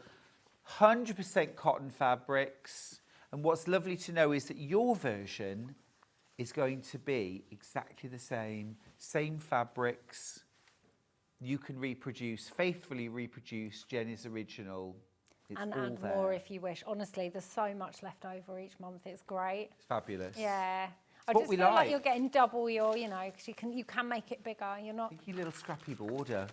[SPEAKER 1] 100% cotton fabrics. And what's lovely to know is that your version is going to be exactly the same fabrics. You can reproduce, faithfully reproduce Jenny's original. It's
[SPEAKER 11] and
[SPEAKER 1] all
[SPEAKER 11] add
[SPEAKER 1] there.
[SPEAKER 11] more if you wish. Honestly, there's so much left over each month. It's great.
[SPEAKER 1] It's fabulous.
[SPEAKER 11] Yeah.
[SPEAKER 1] It's
[SPEAKER 11] I
[SPEAKER 1] what
[SPEAKER 11] just
[SPEAKER 1] we
[SPEAKER 11] feel like
[SPEAKER 1] like.
[SPEAKER 11] you're getting double your, you know, because you can make it bigger. You're not.
[SPEAKER 1] Thinking little scrappy border.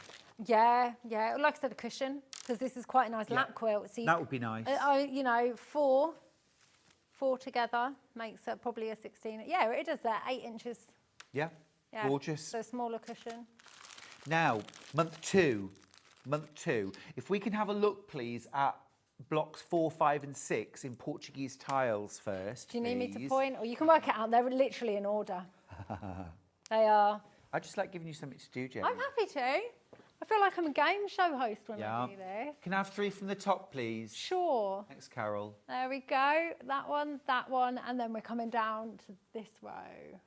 [SPEAKER 11] Yeah. Like I said, a cushion, because this is quite a nice lap quilt. So
[SPEAKER 1] That would be nice.
[SPEAKER 11] you know, four together makes probably a 16. Yeah, it does that. 8 inches.
[SPEAKER 1] Yeah. Gorgeous.
[SPEAKER 11] So smaller cushion.
[SPEAKER 1] Now, month 2. If we can have a look, please, at blocks 4, 5 and 6 in Portuguese tiles first,
[SPEAKER 11] Do you need me to
[SPEAKER 1] please.
[SPEAKER 11] point? Or you can work it out. They're literally in order. They are.
[SPEAKER 1] I just like giving you something to do, Jenny.
[SPEAKER 11] I'm happy to. I feel like I'm a game show host when I do this.
[SPEAKER 1] Can I have 3 from the top, please?
[SPEAKER 11] Sure.
[SPEAKER 1] Thanks, Carol.
[SPEAKER 11] There we go. That one, and then we're coming down to this row.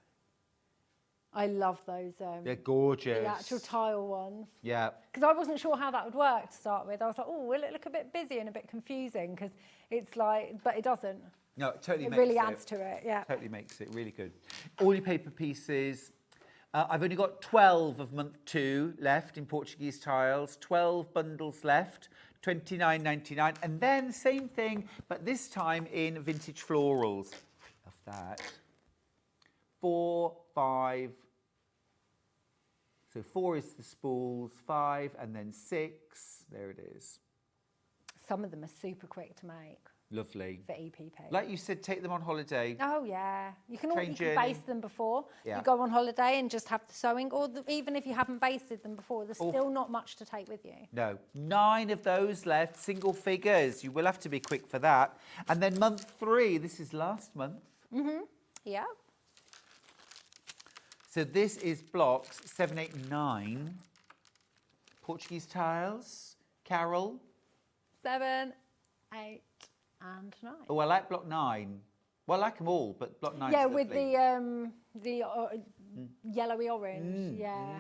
[SPEAKER 11] I love those.
[SPEAKER 1] They're gorgeous.
[SPEAKER 11] The actual tile ones.
[SPEAKER 1] Yeah.
[SPEAKER 11] Because I wasn't sure how that would work to start with. I was like, oh, will it look a bit busy and a bit confusing? Because it's like, but it doesn't.
[SPEAKER 1] No, it totally makes
[SPEAKER 11] really adds to it, yeah.
[SPEAKER 1] Totally makes it really good. All your paper pieces. I've only got 12 of month 2 left in Portuguese tiles. 12 bundles left. $29.99. And then same thing, but this time in vintage florals. Love that. 4, 5. So 4 is the spools, 5, and then 6. There it is.
[SPEAKER 11] Some of them are super quick to make.
[SPEAKER 1] Lovely.
[SPEAKER 11] For EPP.
[SPEAKER 1] Like you said, take them on holiday.
[SPEAKER 11] Oh, yeah. You can
[SPEAKER 1] Train journey.
[SPEAKER 11] base them before.
[SPEAKER 1] Yeah.
[SPEAKER 11] You go on holiday and just have the sewing, or even if you haven't basted them before, there's still not much to take with you.
[SPEAKER 1] No. 9 of those left, single figures. You will have to be quick for that. And then month 3, this is last month.
[SPEAKER 11] Yeah.
[SPEAKER 1] So this is blocks 7, 8, and 9. Portuguese tiles. Carol.
[SPEAKER 11] 7, 8 and 9.
[SPEAKER 1] Oh, I like block 9. Well, I like them all, but block 9.
[SPEAKER 11] Yeah, with the yellowy orange. Yeah.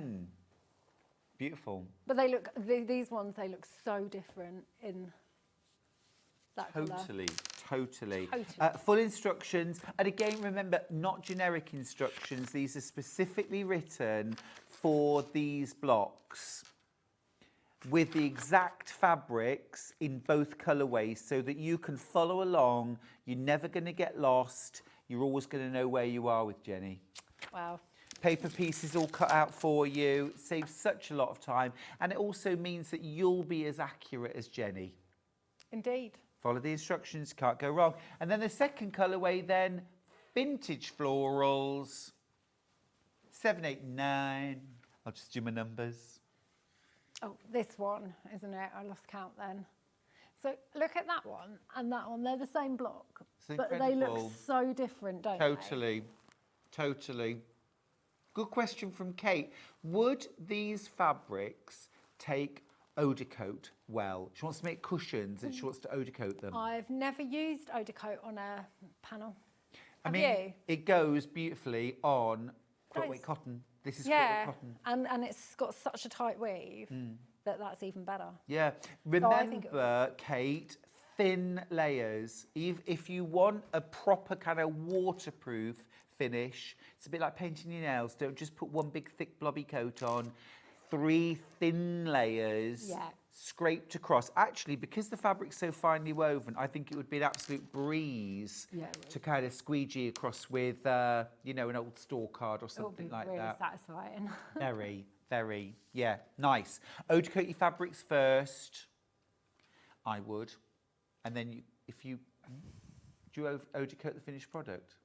[SPEAKER 1] Beautiful.
[SPEAKER 11] But they look, these ones, they look so different in that colour.
[SPEAKER 1] Totally. Full instructions. And again, remember, not generic instructions. These are specifically written for these blocks with the exact fabrics in both colourways so that you can follow along. You're never going to get lost. You're always going to know where you are with Jenny.
[SPEAKER 11] Wow.
[SPEAKER 1] Paper pieces all cut out for you. It saves such a lot of time. And it also means that you'll be as accurate as Jenny.
[SPEAKER 11] Indeed.
[SPEAKER 1] Follow the instructions, can't go wrong. And then the second colourway then, vintage florals. 7, 8, 9. I'll just do my numbers.
[SPEAKER 11] Oh, this one, isn't it? I lost count then. So look at that one and that one. They're the same block, but they look so different, don't they?
[SPEAKER 1] Totally. Good question from Kate. Would these fabrics take eau de coat well? She wants to make cushions and she wants to eau de coat them.
[SPEAKER 11] I've never used eau de coat on a panel.
[SPEAKER 1] I mean, it goes beautifully on quilt weight cotton. This is quilt weight cotton.
[SPEAKER 11] And it's got such a tight weave that that's even better.
[SPEAKER 1] Yeah. Remember, Kate, thin layers. If you want a proper kind of waterproof finish, it's a bit like painting your nails. Don't just put one big thick blobby coat on. 3 thin layers scraped across. Actually, because the fabric's so finely woven, I think it would be an absolute breeze to kind of squeegee across with, you know, an old store card or something like
[SPEAKER 11] really
[SPEAKER 1] that.
[SPEAKER 11] Satisfying.
[SPEAKER 1] Very, yeah, nice. Eau de coat your fabrics first, I would. And then do you eau de coat the finished product?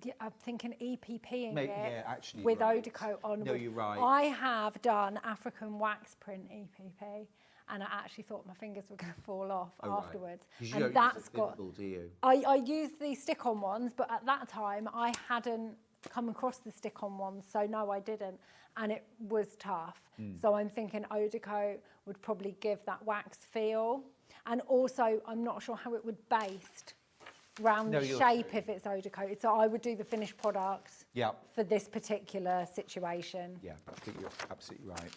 [SPEAKER 11] Yeah, I'm thinking EPPing
[SPEAKER 1] Maybe,
[SPEAKER 11] it
[SPEAKER 1] yeah, actually,
[SPEAKER 11] with
[SPEAKER 1] right.
[SPEAKER 11] eau de coat on.
[SPEAKER 1] No, you're right.
[SPEAKER 11] I have done African wax print EPP, and I actually thought my fingers were going to fall off afterwards.
[SPEAKER 1] Right.
[SPEAKER 11] And
[SPEAKER 1] you
[SPEAKER 11] that's
[SPEAKER 1] got. Do you?
[SPEAKER 11] I used the stick-on ones, but at that time I hadn't come across the stick-on ones, so no, I didn't, and it was tough. So I'm thinking eau de coat would probably give that wax feel, and also I'm not sure how it would baste round the shape if it's eau de coat. So I would do the finished product for this particular situation.
[SPEAKER 1] Yeah, I think you're absolutely right.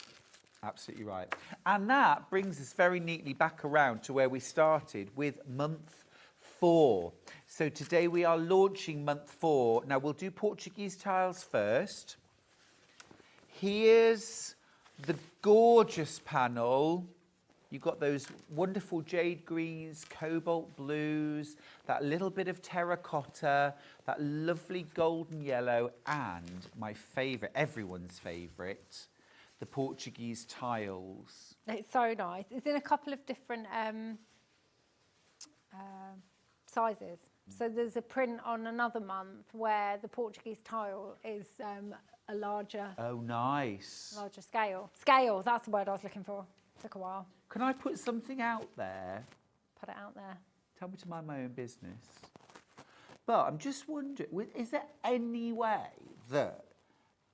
[SPEAKER 1] Absolutely right. And that brings us very neatly back around to where we started with month 4. So today we are launching month 4. Now we'll do Portuguese tiles first. Here's the gorgeous panel. You've got those wonderful jade greens, cobalt blues, that little bit of terracotta, that lovely golden yellow, and my favourite, everyone's favourite, the Portuguese tiles.
[SPEAKER 11] It's so nice. It's in a couple of different sizes. So there's a print on another month where the Portuguese tile is a larger.
[SPEAKER 1] Oh, nice.
[SPEAKER 11] Larger scale. Scale, that's the word I was looking for. Took a while.
[SPEAKER 1] Can I put something out there?
[SPEAKER 11] Put it out there.
[SPEAKER 1] Tell me to mind my own business. But I'm just wondering, is there any way that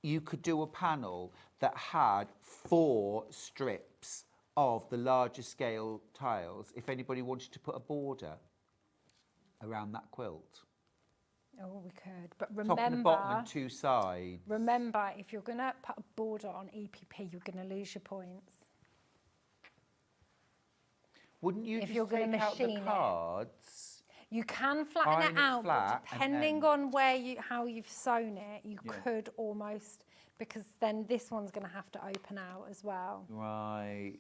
[SPEAKER 1] you could do a panel that had 4 strips of the larger scale tiles if anybody wanted to put a border around that quilt?
[SPEAKER 11] Oh, we could. But remember,
[SPEAKER 1] top and the bottom and 2 sides.
[SPEAKER 11] Remember, if you're going to put a border on EPP, you're going to lose your points.
[SPEAKER 1] Wouldn't you
[SPEAKER 11] if
[SPEAKER 1] just
[SPEAKER 11] you're going
[SPEAKER 1] take
[SPEAKER 11] to
[SPEAKER 1] out the cards?
[SPEAKER 11] You can flatten it out, but depending on how you've sewn it, you could almost, because then this one's going to have to open out as well.
[SPEAKER 1] Right.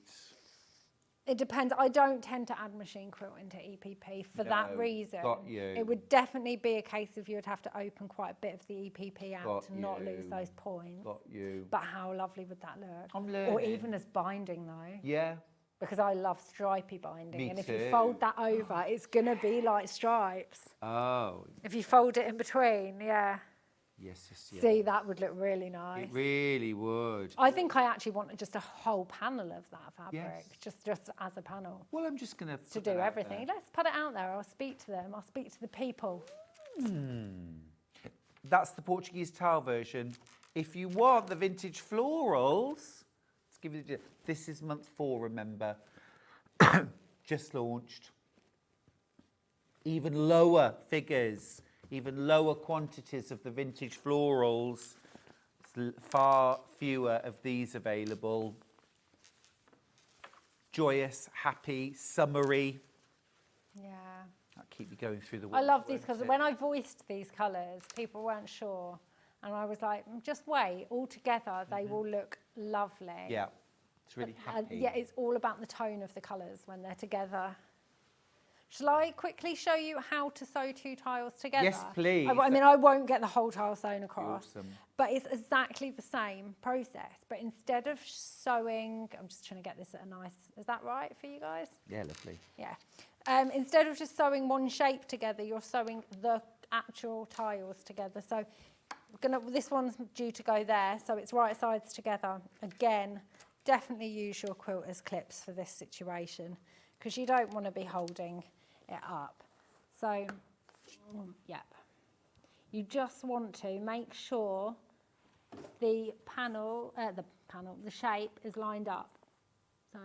[SPEAKER 11] It depends. I don't tend to add machine quilt into EPP for that reason.
[SPEAKER 1] Got you.
[SPEAKER 11] It would definitely be a case of you would have to open quite a bit of the EPP out to not lose those points.
[SPEAKER 1] Got you.
[SPEAKER 11] But how lovely would that look?
[SPEAKER 1] I'm learning.
[SPEAKER 11] Or even as binding though.
[SPEAKER 1] Yeah.
[SPEAKER 11] Because I love stripy binding.
[SPEAKER 1] Me
[SPEAKER 11] and if
[SPEAKER 1] too.
[SPEAKER 11] you fold that over, it's going to be like stripes.
[SPEAKER 1] Oh.
[SPEAKER 11] If you fold it in between, yeah.
[SPEAKER 1] Yes.
[SPEAKER 11] See, that would look really nice.
[SPEAKER 1] It really would.
[SPEAKER 11] I think I actually want just a whole panel of that fabric, just as a panel.
[SPEAKER 1] Well, I'm just going
[SPEAKER 11] to do everything. Let's put it out there. I'll speak to them. I'll speak to the people.
[SPEAKER 1] That's the Portuguese tile version. If you want the vintage florals, let's give you this is month 4, remember. just launched. Even lower figures, even lower quantities of the vintage florals. Far fewer of these available. Joyous, happy, summery.
[SPEAKER 11] Yeah.
[SPEAKER 1] I'll keep you going through the
[SPEAKER 11] I love these because when I voiced these colours, people weren't sure. And I was like, just wait, all together they will look lovely.
[SPEAKER 1] Yeah, it's really happy.
[SPEAKER 11] Yeah, it's all about the tone of the colours when they're together. Shall I quickly show you how to sew 2 tiles together?
[SPEAKER 1] Yes, please.
[SPEAKER 11] I mean, I won't get the whole tile sewn across.
[SPEAKER 1] Awesome.
[SPEAKER 11] But it's exactly the same process. But instead of sewing, I'm just trying to get this at a nice, is that right for you guys?
[SPEAKER 1] Yeah, lovely.
[SPEAKER 11] Yeah. Instead of just sewing one shape together, you're sewing the actual tiles together. So this one's due to go there, so it's right sides together. Again, definitely use your quilter's clips for this situation because you don't want to be holding it up. So, yep. You just want to make sure the the shape is lined up. So,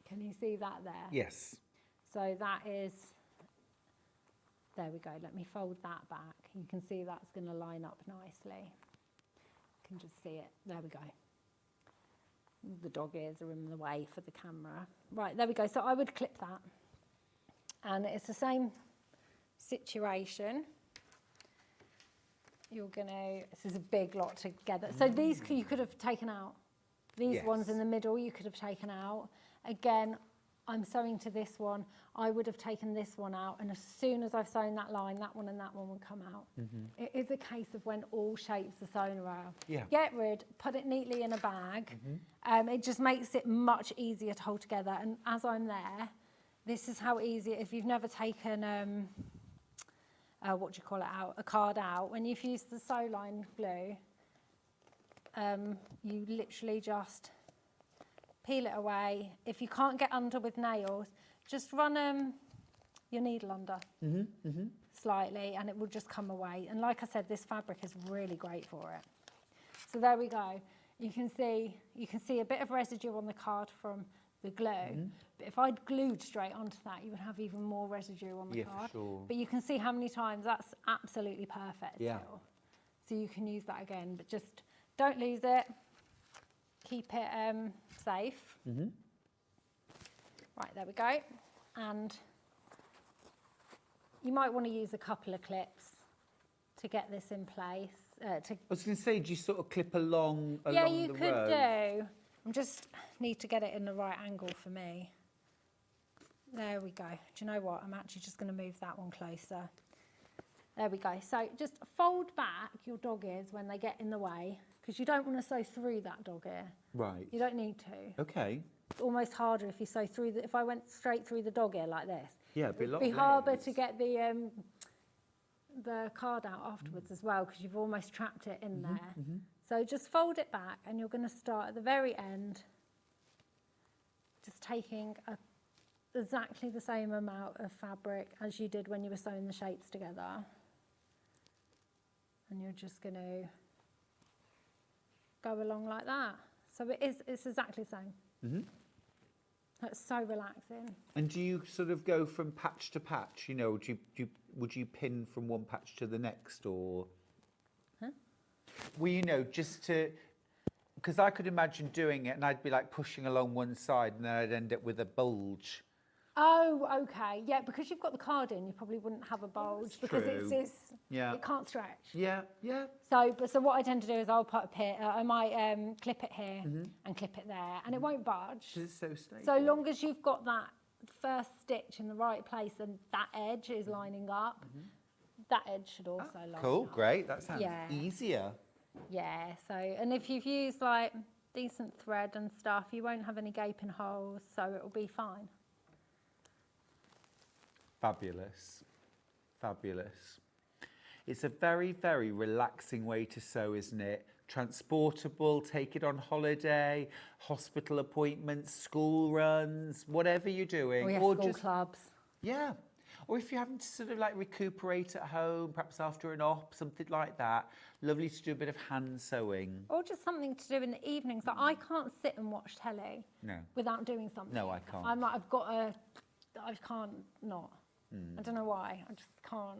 [SPEAKER 11] can you see that there?
[SPEAKER 1] Yes.
[SPEAKER 11] So that is, there we go, let me fold that back. You can see that's going to line up nicely. You can just see it, there we go. The dog ears are in the way for the camera. Right, there we go, so I would clip that. And it's the same situation. You're going to, this is a big lot together. So these you could have taken out. These ones in the middle you could have taken out. Again, I'm sewing to this one, I would have taken this one out, and as soon as I've sewn that line, that one and that one would come out. It is a case of when all shapes are sewn around.
[SPEAKER 1] Yeah.
[SPEAKER 11] Get rid, put it neatly in a bag. It just makes it much easier to hold together. And as I'm there, this is how easy, if you've never taken, what do you call it out, a card out, when you've used the sew line glue, you literally just peel it away. If you can't get under with nails, just run your needle under slightly and it will just come away. And like I said, this fabric is really great for it. So there we go. You can see a bit of residue on the card from the glue, but if I'd glued straight onto that, you would have even more residue on the card.
[SPEAKER 1] For sure.
[SPEAKER 11] But you can see how many times that's absolutely perfect
[SPEAKER 1] Yeah.
[SPEAKER 11] still. So you can use that again, but just don't lose it. Keep it safe. Right, there we go. And you might want to use a couple of clips to get this in place.
[SPEAKER 1] I was going to say, do you sort of clip along the road?
[SPEAKER 11] Yeah, you could do. I just need to get it in the right angle for me. There we go. Do you know what? I'm actually just going to move that one closer. There we go. So just fold back your dog ears when they get in the way, because you don't want to sew through that dog ear.
[SPEAKER 1] Right.
[SPEAKER 11] You don't need to.
[SPEAKER 1] Okay.
[SPEAKER 11] It's almost harder if you sew through if I went straight through the dog ear like this.
[SPEAKER 1] Yeah, it'd be a lot
[SPEAKER 11] It'd be harder
[SPEAKER 1] less.
[SPEAKER 11] to get the card out afterwards as well, because you've almost trapped it in there. So just fold it back, and you're going to start at the very end, just taking exactly the same amount of fabric as you did when you were sewing the shapes together. And you're just going to go along like that. So it's exactly the same. It's so relaxing.
[SPEAKER 1] And do you sort of go from patch to patch? You know, would you pin from one patch to the next, or? Well, you know, just to, because I could imagine doing it and I'd be like pushing along one side and then I'd end up with a bulge.
[SPEAKER 11] Oh, okay. Yeah, because you've got the card in, you probably wouldn't have a bulge because
[SPEAKER 1] true.
[SPEAKER 11] it can't stretch.
[SPEAKER 1] Yeah, yeah.
[SPEAKER 11] So what I tend to do is I'll put a pin, I might clip it here and clip it there, and it won't budge.
[SPEAKER 1] It's so stable.
[SPEAKER 11] So long as you've got that first stitch in the right place and that edge is lining up, that edge should also line
[SPEAKER 1] Cool,
[SPEAKER 11] up.
[SPEAKER 1] great. That sounds
[SPEAKER 11] Yeah.
[SPEAKER 1] easier.
[SPEAKER 11] Yeah, so, and if you've used like decent thread and stuff, you won't have any gaping holes, so it'll be fine.
[SPEAKER 1] Fabulous. Fabulous. It's a very, very relaxing way to sew, isn't it? Transportable, take it on holiday, hospital appointments, school runs, whatever you're doing.
[SPEAKER 11] Oh, yeah,
[SPEAKER 1] or
[SPEAKER 11] school
[SPEAKER 1] just,
[SPEAKER 11] clubs.
[SPEAKER 1] Yeah. Or if you're having to sort of like recuperate at home, perhaps after an op, something like that. Lovely to do a bit of hand sewing.
[SPEAKER 11] Or just something to do in the evenings. Like I can't sit and watch telly
[SPEAKER 1] No.
[SPEAKER 11] without doing something.
[SPEAKER 1] No, I can't.
[SPEAKER 11] I've got I can't not. I don't know why. I just can't.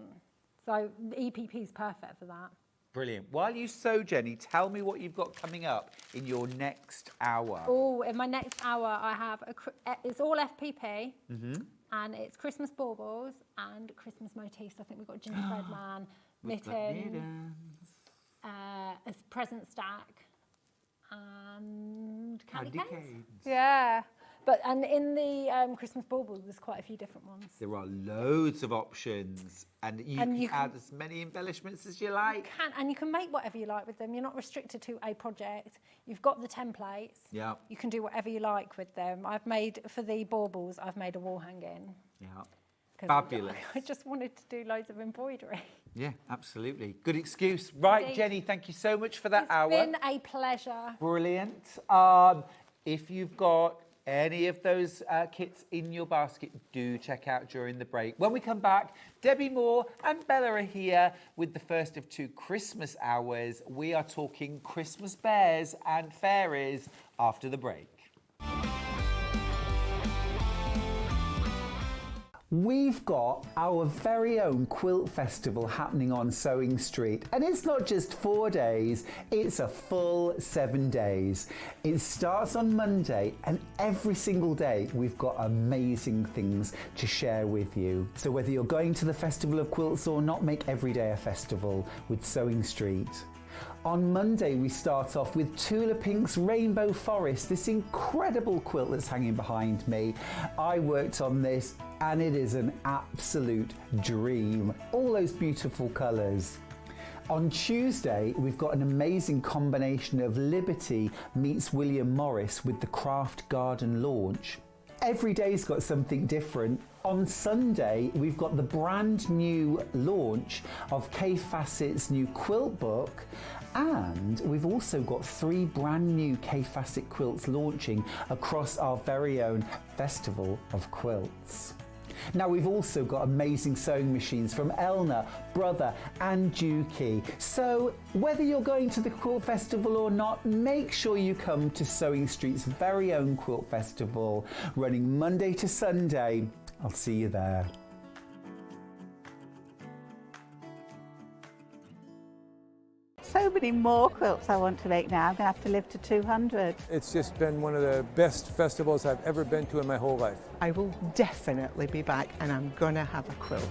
[SPEAKER 11] So the EPP is perfect for that.
[SPEAKER 1] Brilliant. While you sew, Jenny, tell me what you've got coming up in your next hour.
[SPEAKER 11] Oh, in my next hour, I have it's all FPP, and it's Christmas baubles and Christmas motifs. I think we've got gingerbread man, mittens, a present stack, and candy canes. Yeah. And in the Christmas baubles, there's quite a few different ones.
[SPEAKER 1] There are loads of options, and you can add as many embellishments as you like.
[SPEAKER 11] You can, and you can make whatever you like with them. You're not restricted to a project. You've got the templates.
[SPEAKER 1] Yeah.
[SPEAKER 11] You can do whatever you like with them. I've made, for the baubles, I've made a wall hanging.
[SPEAKER 1] Yeah.
[SPEAKER 11] 'Cause
[SPEAKER 1] Fabulous.
[SPEAKER 11] I just wanted to do loads of embroidery.
[SPEAKER 1] Yeah, absolutely. Good excuse. Right,
[SPEAKER 11] Indeed.
[SPEAKER 1] Jenny, thank you so much for that hour.
[SPEAKER 11] It's been a pleasure.
[SPEAKER 1] Brilliant. If you've got any of those kits in your basket, do check out during the break. When we come back, Debbi Moore and Bella are here with the first of 2 Christmas hours. We are talking Christmas bears and fairies after the break. We've got our very own quilt festival happening on Sewing Street, and it's not just 4 days, it's a full 7 days. It starts on Monday, and every single day we've got amazing things to share with you. So whether you're going to the Festival of Quilts or not, make every day a festival with Sewing Street. On Monday, we start off with Tula Pink's Rainbow Forest, this incredible quilt that's hanging behind me. I worked on this and it is an absolute dream. All those beautiful colours. On Tuesday, we've got an amazing combination of Liberty meets William Morris with the Craft Garden launch. Every day's got something different. On Sunday, we've got the brand new launch of Kay Fassett's new quilt book, and we've also got 3 brand new Kay Fassett quilts launching across our very own Festival of Quilts. Now, we've also got amazing sewing machines from Elna, Brother and Juki. So whether you're going to the Quilt Festival or not, make sure you come to Sewing Street's very own Quilt Festival, running Monday to Sunday. I'll see you there.
[SPEAKER 5] So many more quilts I want to make now. I'm going to have to live to 200.
[SPEAKER 6] It's just been one of the best festivals I've ever been to in my whole life.
[SPEAKER 7] I will definitely be back and I'm going to have a quilt.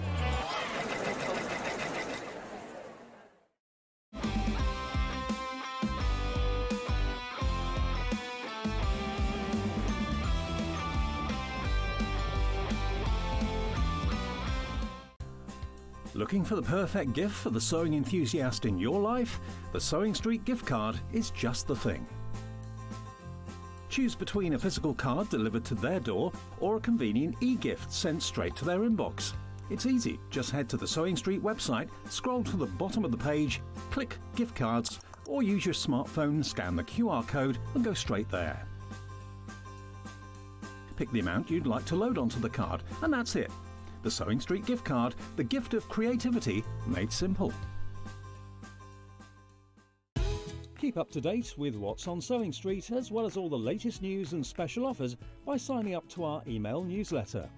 [SPEAKER 4] Looking for the perfect gift for the sewing enthusiast in your life? The Sewing Street gift card is just the thing. Choose between a physical card delivered to their door or a convenient e-gift sent straight to their inbox. It's easy, just head to the Sewing Street website, scroll to the bottom of the page, click gift cards, or use your smartphone, scan the QR code and go straight there. Pick the amount you'd like to load onto the card and that's it. The Sewing Street gift card, the gift of creativity made simple. Keep up to date with what's on Sewing Street, as well as all the latest news and special offers by signing up to our email newsletter.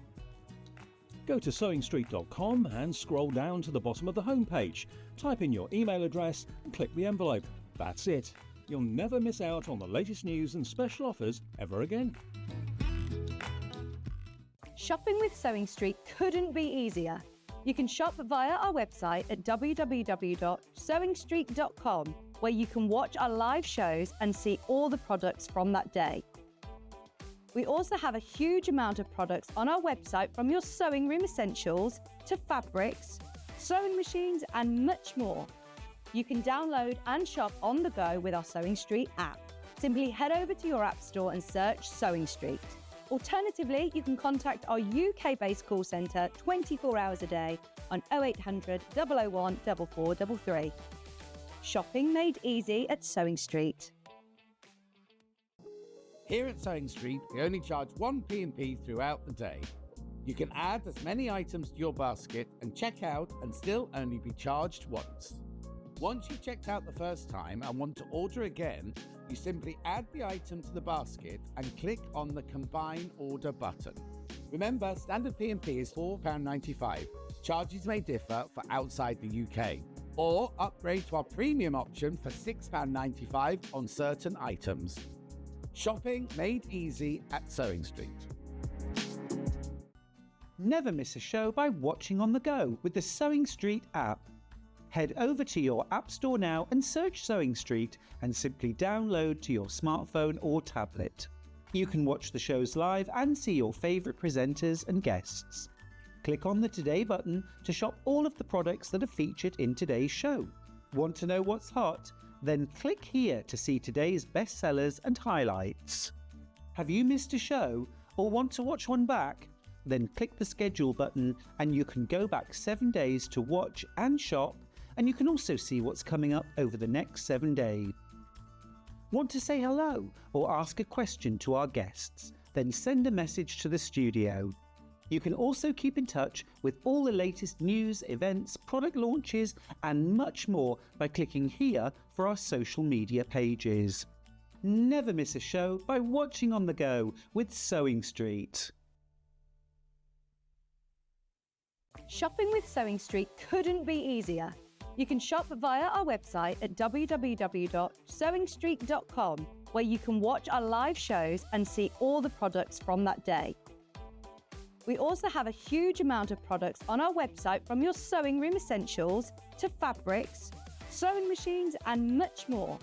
[SPEAKER 4] Go to sewingstreet.com and scroll down to the bottom of the homepage. Type in your email address and click the envelope. That's it. You'll never miss out on the latest news and special offers ever again.
[SPEAKER 10] Shopping with Sewing Street couldn't be easier. You can shop via our website at www.sewingstreet.com, where you can watch our live shows and see all the products from that day. We also have a huge amount of products on our website, from your sewing room essentials to fabrics, sewing machines and much more. You can download and shop on the go with our Sewing Street app. Simply head over to your app store and search Sewing Street. Alternatively, you can contact our UK-based call centre 24 hours a day on 0800 001 4433. Shopping made easy at Sewing Street.
[SPEAKER 8] Here at Sewing Street, we only charge 1 P&P throughout the day. You can add as many items to your basket and check out and still only be charged once. Once you've checked out the first time and want to order again, you simply add the item to the basket and click on the Combine Order button. Remember, standard P&P is £4.95. Charges may differ for outside the UK. Or upgrade to our premium option for £6.95 on certain items. Shopping made easy at Sewing Street.
[SPEAKER 9] Never miss a show by watching on the go with the Sewing Street app. Head over to your App Store now and search Sewing Street and simply download to your smartphone or tablet. You can watch the shows live and see your favourite presenters and guests. Click on the Today button to shop all of the products that are featured in today's show. Want to know what's hot? Then click here to see today's bestsellers and highlights. Have you missed a show or want to watch one back? Then click the schedule button and you can go back 7 days to watch and shop, and you can also see what's coming up over the next 7 days. Want to say hello or ask a question to our guests? Then send a message to the studio. You can also keep in touch with all the latest news, events, product launches and much more by clicking here for our social media pages. Never miss a show by watching on the go with Sewing Street.
[SPEAKER 10] Shopping with Sewing Street couldn't be easier. You can shop via our website at www.sewingstreet.com, where you can watch our live shows and see all the products from that day. We also have a huge amount of products on our website, from your sewing room essentials to fabrics, sewing machines and much more.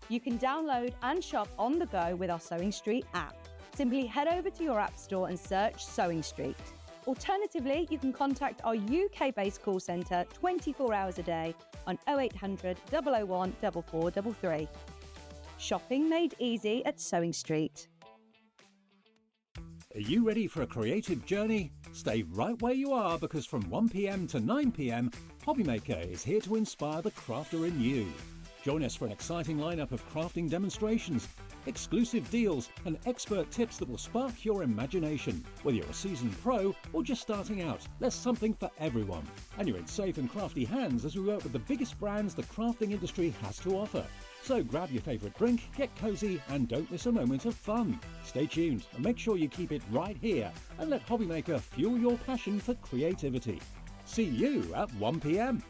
[SPEAKER 10] You can download and shop on the go with our Sewing Street app. Simply head over to your App Store and search Sewing Street. Alternatively, you can contact our UK-based call centre 24 hours a day on 0800 001 4433. Shopping made easy at Sewing Street.
[SPEAKER 4] Are you ready for a creative journey? Stay right where you are, because from 1 p.m. to 9 p.m, Hobbymaker is here to inspire the crafter in you. Join us for an exciting lineup of crafting demonstrations, exclusive deals and expert tips that will spark your imagination. Whether you're a seasoned pro or just starting out, there's something for everyone. And you're in safe and crafty hands as we work with the biggest brands the crafting industry has to offer. So grab your favourite drink, get cosy and don't miss a moment of fun. Stay tuned and make sure you keep it right here and let Hobbymaker fuel your passion for creativity. See you at 1 p.m.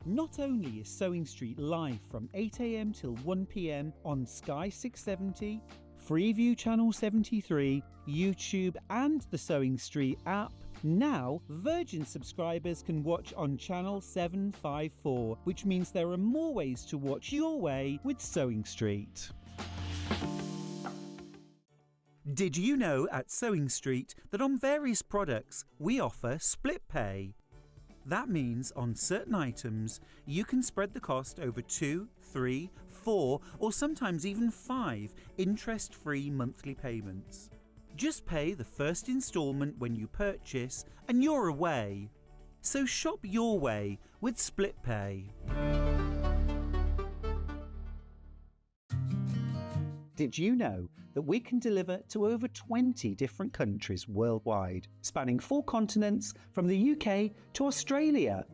[SPEAKER 9] Not only is Sewing Street live from 8 a.m. till 1 p.m. on Sky 670, Freeview Channel 73, YouTube and the Sewing Street app, now Virgin subscribers can watch on Channel 754, which means there are more ways to watch your way with Sewing Street. Did you know at Sewing Street that on various products we offer split pay? That means on certain items, you can spread the cost over 2, 3, 4, or sometimes even 5 interest-free monthly payments. Just pay the first instalment when you purchase and you're away. So shop your way with split pay. Did you know that we can deliver to over 20 different countries worldwide, spanning 4 continents from the UK to Australia?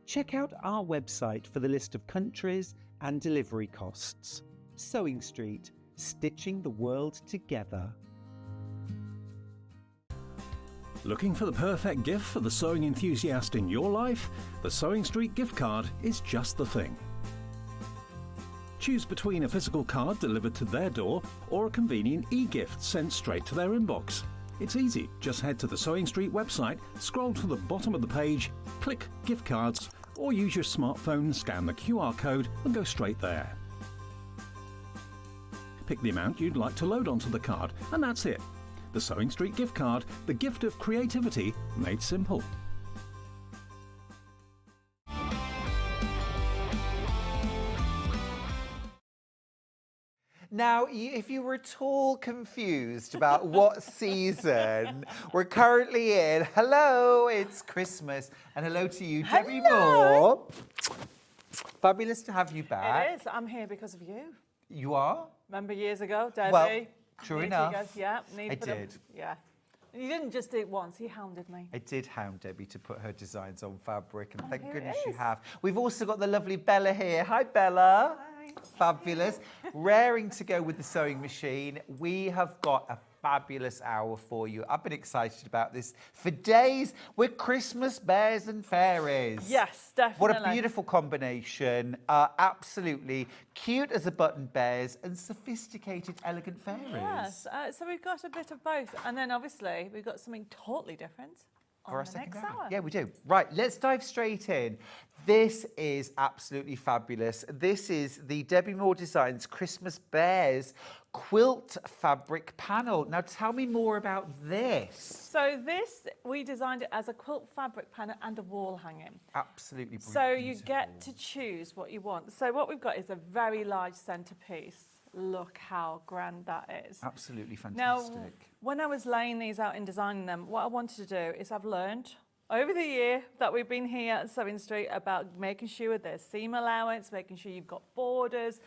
[SPEAKER 9] Check out our website for the list of countries and delivery costs. Sewing Street, stitching the world together.
[SPEAKER 4] Looking for the perfect gift for the sewing enthusiast in your life? The Sewing Street gift card is just the thing. Choose between a physical card delivered to their door or a convenient e-gift sent straight to their inbox. It's easy. Just head to the Sewing Street website, scroll to the bottom of the page, click Gift Cards, or use your smartphone, scan the QR code and go straight there. Pick the amount you'd like to load onto the card, and that's it. The Sewing Street gift card, the gift of creativity made simple.
[SPEAKER 1] Now, if you were at all confused about what season we're currently in, hello, it's Christmas, and hello to you, Debbi Moore. Fabulous to have you back.
[SPEAKER 12] It is. I'm here because of you.
[SPEAKER 1] You are?
[SPEAKER 12] Remember years ago, Debbi?
[SPEAKER 1] Well, true enough.
[SPEAKER 12] Yeah,
[SPEAKER 1] I did.
[SPEAKER 12] Yeah. And you didn't just do it once, he hounded me.
[SPEAKER 1] I did hound Debbi to put her designs on fabric, and thank
[SPEAKER 12] here
[SPEAKER 1] goodness
[SPEAKER 12] it
[SPEAKER 1] you
[SPEAKER 12] is.
[SPEAKER 1] have. We've also got the lovely Bella here. Hi, Bella. Hi. Fabulous. Raring to go with the sewing machine. We have got a fabulous hour for you. I've been excited about this for days. We're Christmas Bears and Fairies.
[SPEAKER 12] Yes, definitely.
[SPEAKER 1] What a beautiful combination. Absolutely cute as a button bears and sophisticated, elegant fairies.
[SPEAKER 12] Yes, so we've got a bit of both. And then obviously we've got something totally different
[SPEAKER 1] For our
[SPEAKER 12] on the
[SPEAKER 1] second
[SPEAKER 12] next
[SPEAKER 1] hour.
[SPEAKER 12] hour.
[SPEAKER 1] Yeah, we do. Right, let's dive straight in. This is absolutely fabulous. This is the Debbi Moore Designs Christmas Bears quilt fabric panel. Now tell me more about this.
[SPEAKER 12] So this, we designed it as a quilt fabric panel and a wall hanging.
[SPEAKER 1] Absolutely brilliant.
[SPEAKER 12] So you get to choose what you want. So what we've got is a very large centerpiece. Look how grand that is.
[SPEAKER 1] Absolutely
[SPEAKER 12] Now,
[SPEAKER 1] fantastic.
[SPEAKER 12] when I was laying these out and designing them, what I wanted to do is I've learned over the year that we've been here at Sewing Street about making sure there's seam allowance, making sure you've got borders.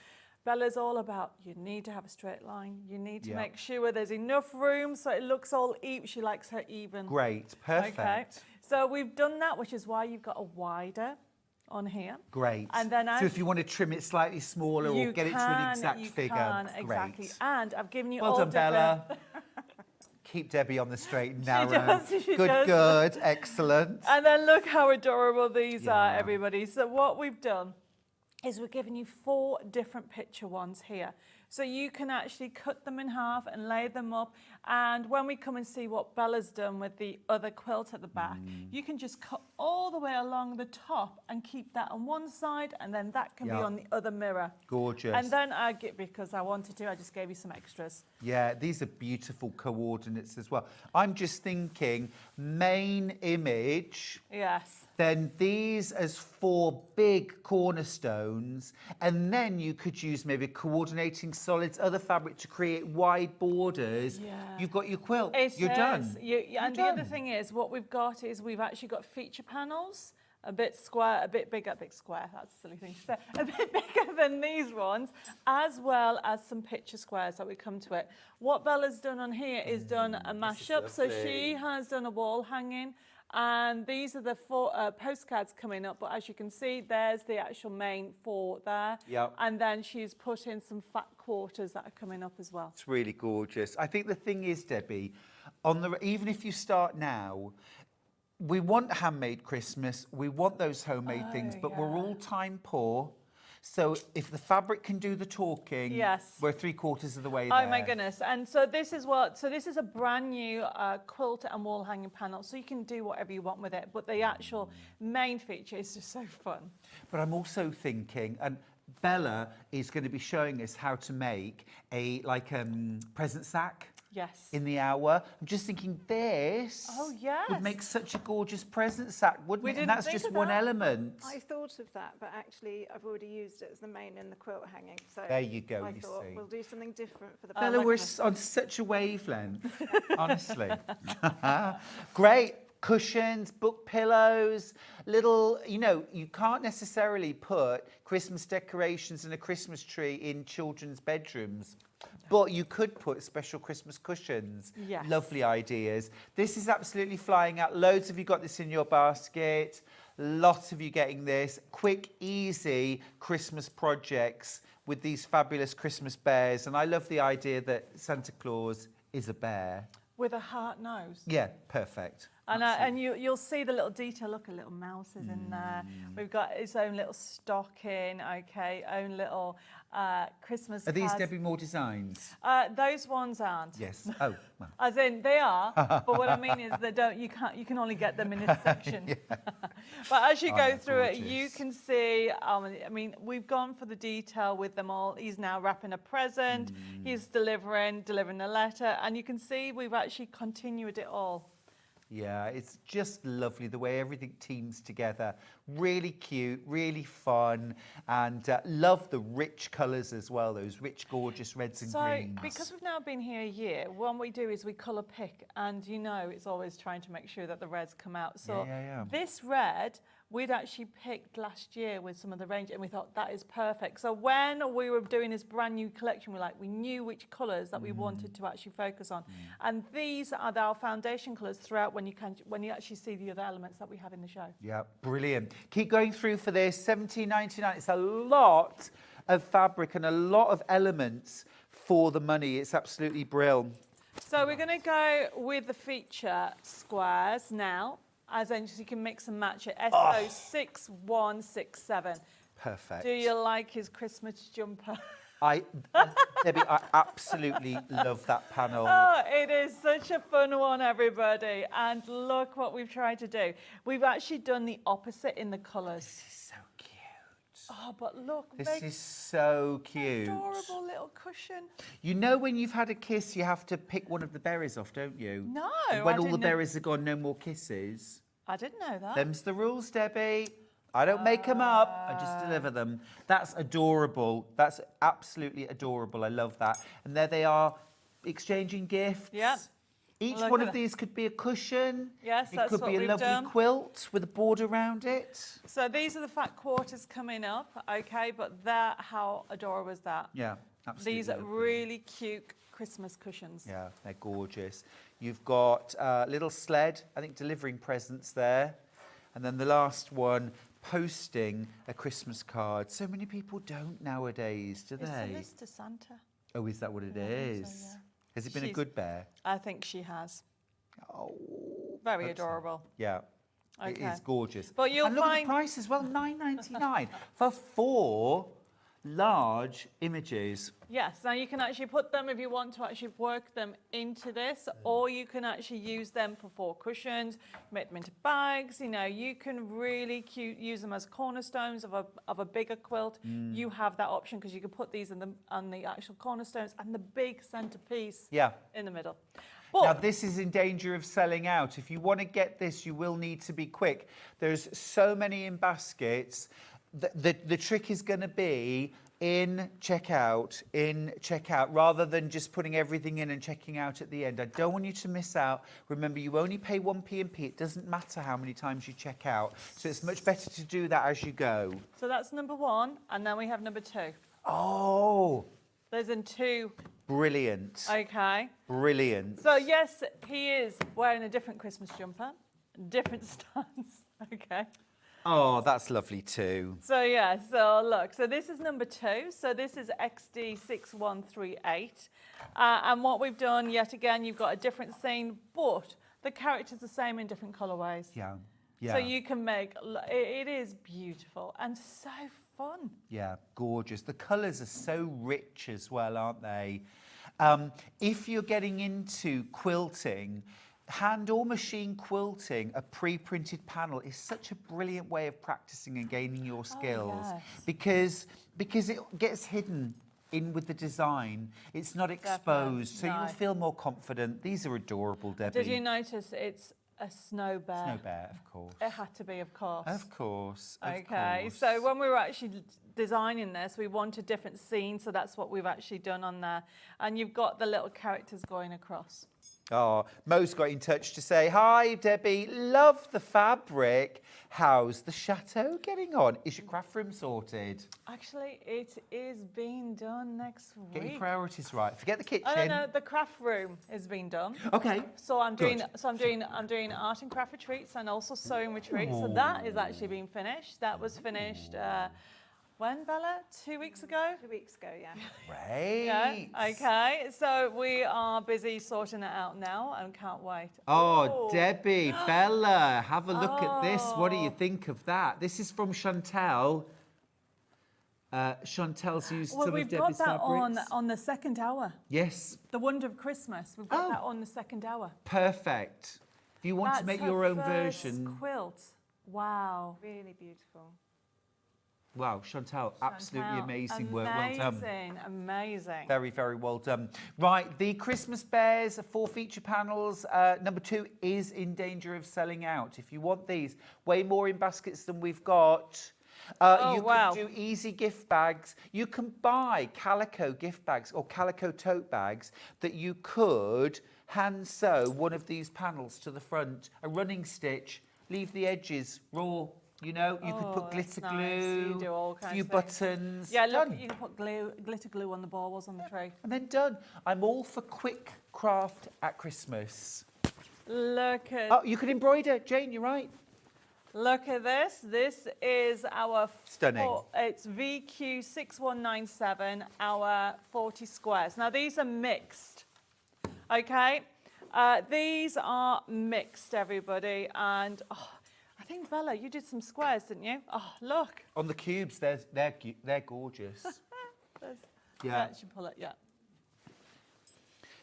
[SPEAKER 12] Bella's all about you need to have a straight line. You need to make sure there's enough room so it looks all even. She likes her even.
[SPEAKER 1] Great, perfect.
[SPEAKER 12] Okay. So we've done that, which is why you've got a wider on here.
[SPEAKER 1] Great.
[SPEAKER 12] And then
[SPEAKER 1] so if you want to trim it slightly smaller or get it to an exact figure,
[SPEAKER 12] exactly.
[SPEAKER 1] great.
[SPEAKER 12] And I've given you
[SPEAKER 1] Well
[SPEAKER 12] all
[SPEAKER 1] done,
[SPEAKER 12] different...
[SPEAKER 1] Bella. Keep Debbie on the straight and narrow.
[SPEAKER 12] She
[SPEAKER 1] Good,
[SPEAKER 12] does.
[SPEAKER 1] good, excellent.
[SPEAKER 12] And then look how adorable these are, everybody. So what we've done is we're giving you 4 different picture ones here. So you can actually cut them in half and lay them up. And when we come and see what Bella's done with the other quilt at the back, you can just cut all the way along the top and keep that on one side, and then that can be on the other mirror.
[SPEAKER 1] Gorgeous.
[SPEAKER 12] And then because I wanted to, I just gave you some extras.
[SPEAKER 1] Yeah, these are beautiful coordinates as well. I'm just thinking, main image.
[SPEAKER 12] Yes.
[SPEAKER 1] Then these as 4 big cornerstones, and then you could use maybe coordinating solids, other fabric to create wide borders.
[SPEAKER 12] Yeah.
[SPEAKER 1] You've got your quilt.
[SPEAKER 12] It
[SPEAKER 1] You're
[SPEAKER 12] is.
[SPEAKER 1] done.
[SPEAKER 12] And the other thing is, what we've got is we've actually got feature panels, a bit square, a bit bigger, big square, that's a silly thing to say, a bit bigger than these ones, as well as some picture squares that we come to it. What Bella's done on here is done a mashup, so she has done a wall hanging. And these are the 4 postcards coming up, but as you can see, there's the actual main 4 there.
[SPEAKER 1] Yep.
[SPEAKER 12] And then she's put in some fat quarters that are coming up as well.
[SPEAKER 1] It's really gorgeous. I think the thing is, Debbie, even if you start now, we want handmade Christmas, we want those homemade things, but we're all time poor. So if the fabric can do the talking, we're 3/4 of the way there.
[SPEAKER 12] Oh my goodness. And so this is a brand new quilt and wall hanging panel. So you can do whatever you want with it. But the actual main feature is just so fun.
[SPEAKER 1] But I'm also thinking, and Bella is going to be showing us how to make a present sack.
[SPEAKER 12] Yes.
[SPEAKER 1] In the hour. I'm just thinking this would make such a gorgeous present sack, wouldn't it? And that's just one element.
[SPEAKER 13] I thought of that, but actually I've already used it as the main in the quilt hanging. So
[SPEAKER 1] there you go,
[SPEAKER 13] I thought we'll do something different for the
[SPEAKER 1] Bella, we're on such a wavelength, honestly. Great. Cushions, book pillows, little, you can't necessarily put Christmas decorations and a Christmas tree in children's bedrooms. But you could put special Christmas cushions.
[SPEAKER 12] Yes.
[SPEAKER 1] Lovely ideas. This is absolutely flying out. Loads of you got this in your basket. Lots of you getting this. Quick, easy Christmas projects with these fabulous Christmas bears. And I love the idea that Santa Claus is a bear.
[SPEAKER 12] With a heart nose.
[SPEAKER 1] Yeah, perfect.
[SPEAKER 12] And you'll see the little detail. Look, a little mouse is in there. We've got its own little stocking, own little Christmas
[SPEAKER 1] Are these
[SPEAKER 12] cards.
[SPEAKER 1] Debbi Moore Designs?
[SPEAKER 12] Those ones aren't.
[SPEAKER 1] Yes. Oh, well.
[SPEAKER 12] As in, they are, but what I mean is they don't. You can only get them in this section. But as you go through it, you can see. I mean, we've gone for the detail with them all. He's now wrapping a present. He's delivering a letter, and you can see we've actually continued it all.
[SPEAKER 1] Yeah, it's just lovely the way everything teams together. Really cute, really fun, and love the rich colours as well, those rich, gorgeous reds and greens.
[SPEAKER 12] So, because we've now been here a year, what we do is we colour pick, and it's always trying to make sure that the reds come out. So this red, we'd actually picked last year with some of the range, and we thought that is perfect. So when we were doing this brand new collection, we knew which colours that we wanted to actually focus on. And these are our foundation colours throughout when you actually see the other elements that we have in the show.
[SPEAKER 1] Yeah, brilliant. Keep going through for this. $17.99. It's a lot of fabric and a lot of elements for the money. It's absolutely brilliant.
[SPEAKER 12] So we're going to go with the feature squares now, as in you can mix and match it. SO6167.
[SPEAKER 1] Perfect.
[SPEAKER 12] Do you like his Christmas jumper?
[SPEAKER 1] Debbie, I absolutely love that panel.
[SPEAKER 12] Oh, it is such a fun one, everybody. And look what we've tried to do. We've actually done the opposite in the colours.
[SPEAKER 1] This is so cute.
[SPEAKER 12] Oh, but look.
[SPEAKER 1] This is so cute.
[SPEAKER 12] Adorable little cushion.
[SPEAKER 1] You know when you've had a kiss, you have to pick one of the berries off, don't you?
[SPEAKER 12] No,
[SPEAKER 1] And when
[SPEAKER 12] I
[SPEAKER 1] all the
[SPEAKER 12] didn't know-
[SPEAKER 1] berries are gone, no more kisses.
[SPEAKER 12] I didn't know that.
[SPEAKER 1] Them's the rules, Debbie. I don't make them up, I just deliver them. That's adorable. That's absolutely adorable. I love that. And there they are, exchanging gifts.
[SPEAKER 12] Yeah.
[SPEAKER 1] Each
[SPEAKER 12] Look
[SPEAKER 1] one
[SPEAKER 12] at
[SPEAKER 1] of
[SPEAKER 12] that.
[SPEAKER 1] these could be a cushion.
[SPEAKER 12] Yes,
[SPEAKER 1] it
[SPEAKER 12] that's
[SPEAKER 1] could
[SPEAKER 12] what
[SPEAKER 1] be a
[SPEAKER 12] we've
[SPEAKER 1] lovely
[SPEAKER 12] done.
[SPEAKER 1] quilt with a border around it.
[SPEAKER 12] So these are the fat quarters coming up, okay? But that, how adorable is that?
[SPEAKER 1] Yeah, absolutely.
[SPEAKER 12] These are
[SPEAKER 1] lovely.
[SPEAKER 12] really cute Christmas cushions.
[SPEAKER 1] Yeah, they're gorgeous. You've got a little sled, I think delivering presents there. And then the last one, posting a Christmas card. So many people don't nowadays, do
[SPEAKER 12] It's
[SPEAKER 1] they?
[SPEAKER 12] a list to Santa.
[SPEAKER 1] Oh, is that what it
[SPEAKER 12] I think
[SPEAKER 1] is?
[SPEAKER 12] so, yeah.
[SPEAKER 1] Has it been a
[SPEAKER 12] She's-
[SPEAKER 1] good bear?
[SPEAKER 12] I think she has.
[SPEAKER 1] Oh,
[SPEAKER 12] Very
[SPEAKER 1] that's-
[SPEAKER 12] adorable.
[SPEAKER 1] Yeah. It
[SPEAKER 12] Okay.
[SPEAKER 1] is gorgeous.
[SPEAKER 12] But you'll
[SPEAKER 1] and look at
[SPEAKER 12] find-
[SPEAKER 1] the price as well, $9.99 for 4 large images.
[SPEAKER 12] Yes, now you can actually put them if you want to actually work them into this, or you can actually use them for 4 cushions, make them into bags. You know, you can really use them as cornerstones of a bigger quilt. You have that option because you can put these on the actual cornerstones and the big centerpiece
[SPEAKER 1] Yeah.
[SPEAKER 12] in the middle.
[SPEAKER 1] Now, this is in danger of selling out. If you want to get this, you will need to be quick. There's so many in baskets. The trick is going to be in checkout, rather than just putting everything in and checking out at the end. I don't want you to miss out. Remember, you only pay 1 P&P. It doesn't matter how many times you check out. So it's much better to do that as you go.
[SPEAKER 12] So that's number 1, and then we have number 2.
[SPEAKER 1] Oh,
[SPEAKER 12] There's in 2.
[SPEAKER 1] brilliant.
[SPEAKER 12] Okay.
[SPEAKER 1] Brilliant.
[SPEAKER 12] So yes, he is wearing a different Christmas jumper, different stance. Okay.
[SPEAKER 1] Oh, that's lovely too.
[SPEAKER 12] So yeah, so look, so this is number 2. So this is XD6138. And what we've done, yet again, you've got a different scene, but the character's the same in different colorways.
[SPEAKER 1] Yeah. Yeah.
[SPEAKER 12] So you can make, it is beautiful and so fun.
[SPEAKER 1] Yeah, gorgeous. The colours are so rich as well, aren't they? If you're getting into quilting, hand or machine quilting, a pre-printed panel is such a brilliant way of practicing and gaining your skills,
[SPEAKER 12] yes.
[SPEAKER 1] because it gets hidden in with the design. It's not exposed, so
[SPEAKER 12] no.
[SPEAKER 1] you'll feel more confident. These are adorable, Debbie.
[SPEAKER 12] Did you notice it's a snow bear?
[SPEAKER 1] Snow bear, of course.
[SPEAKER 12] It had to be, of course.
[SPEAKER 1] Of course.
[SPEAKER 12] Okay,
[SPEAKER 1] course.
[SPEAKER 12] so when we were actually designing this, we wanted different scenes, so that's what we've actually done on there. And you've got the little characters going across.
[SPEAKER 1] Oh, Mo's got in touch to say, hi, Debbie, love the fabric. How's the chateau getting on? Is your craft room sorted?
[SPEAKER 12] Actually, it is being done next week.
[SPEAKER 1] Get your priorities right. Forget the kitchen.
[SPEAKER 12] Oh, no, the craft room is being done.
[SPEAKER 1] Okay.
[SPEAKER 12] So I'm doing,
[SPEAKER 1] Good.
[SPEAKER 12] I'm doing art and craft retreats and also sewing retreats. So that is actually being finished. That was finished. When, Bella? 2 weeks ago?
[SPEAKER 13] 2 weeks ago, yeah.
[SPEAKER 1] Great.
[SPEAKER 12] Yeah, okay. So we are busy sorting it out now and can't wait.
[SPEAKER 1] Oh, Debbie, Bella, have a look at this. What do you think of that? This is from Chantel. Chantel's used
[SPEAKER 12] Well,
[SPEAKER 1] some
[SPEAKER 12] we've
[SPEAKER 1] of Debbie's
[SPEAKER 12] got that
[SPEAKER 1] fabrics.
[SPEAKER 12] on the second hour.
[SPEAKER 1] Yes,
[SPEAKER 12] The Wonder of Christmas. We've got that on the second hour.
[SPEAKER 1] perfect. If you want to make your own
[SPEAKER 12] first
[SPEAKER 1] version.
[SPEAKER 12] quilt. Wow.
[SPEAKER 13] Really beautiful.
[SPEAKER 1] Wow, Chantel, absolutely
[SPEAKER 12] Chantal,
[SPEAKER 1] amazing work. Well done.
[SPEAKER 12] Amazing, amazing.
[SPEAKER 1] Very, very well done. Right, the Christmas Bears, 4 feature panels. Number 2 is in danger of selling out. If you want these, way more in baskets than we've got. You
[SPEAKER 12] wow.
[SPEAKER 1] could do easy gift bags. You can buy calico gift bags or calico tote bags that you could hand sew one of these panels to the front, a running stitch, leave the edges raw. You know, you could put glitter
[SPEAKER 12] that's nice. You
[SPEAKER 1] glue,
[SPEAKER 12] do all
[SPEAKER 1] a
[SPEAKER 12] kinds
[SPEAKER 1] few
[SPEAKER 12] of things.
[SPEAKER 1] buttons.
[SPEAKER 12] Yeah, look,
[SPEAKER 1] done.
[SPEAKER 12] you can put glitter glue on the baubles on the tree.
[SPEAKER 1] And then done. I'm all for quick craft at Christmas.
[SPEAKER 12] Look at
[SPEAKER 1] Oh, you could embroider, Jane, you're right.
[SPEAKER 12] Look at this. This is our
[SPEAKER 1] Stunning.
[SPEAKER 12] It's VQ6197, our 40 squares. Now these are mixed. Okay, these are mixed, everybody, and I think, Bella, you did some squares, didn't you? Oh, look.
[SPEAKER 1] On the cubes, they're gorgeous.
[SPEAKER 12] Yeah, you pull it, yeah.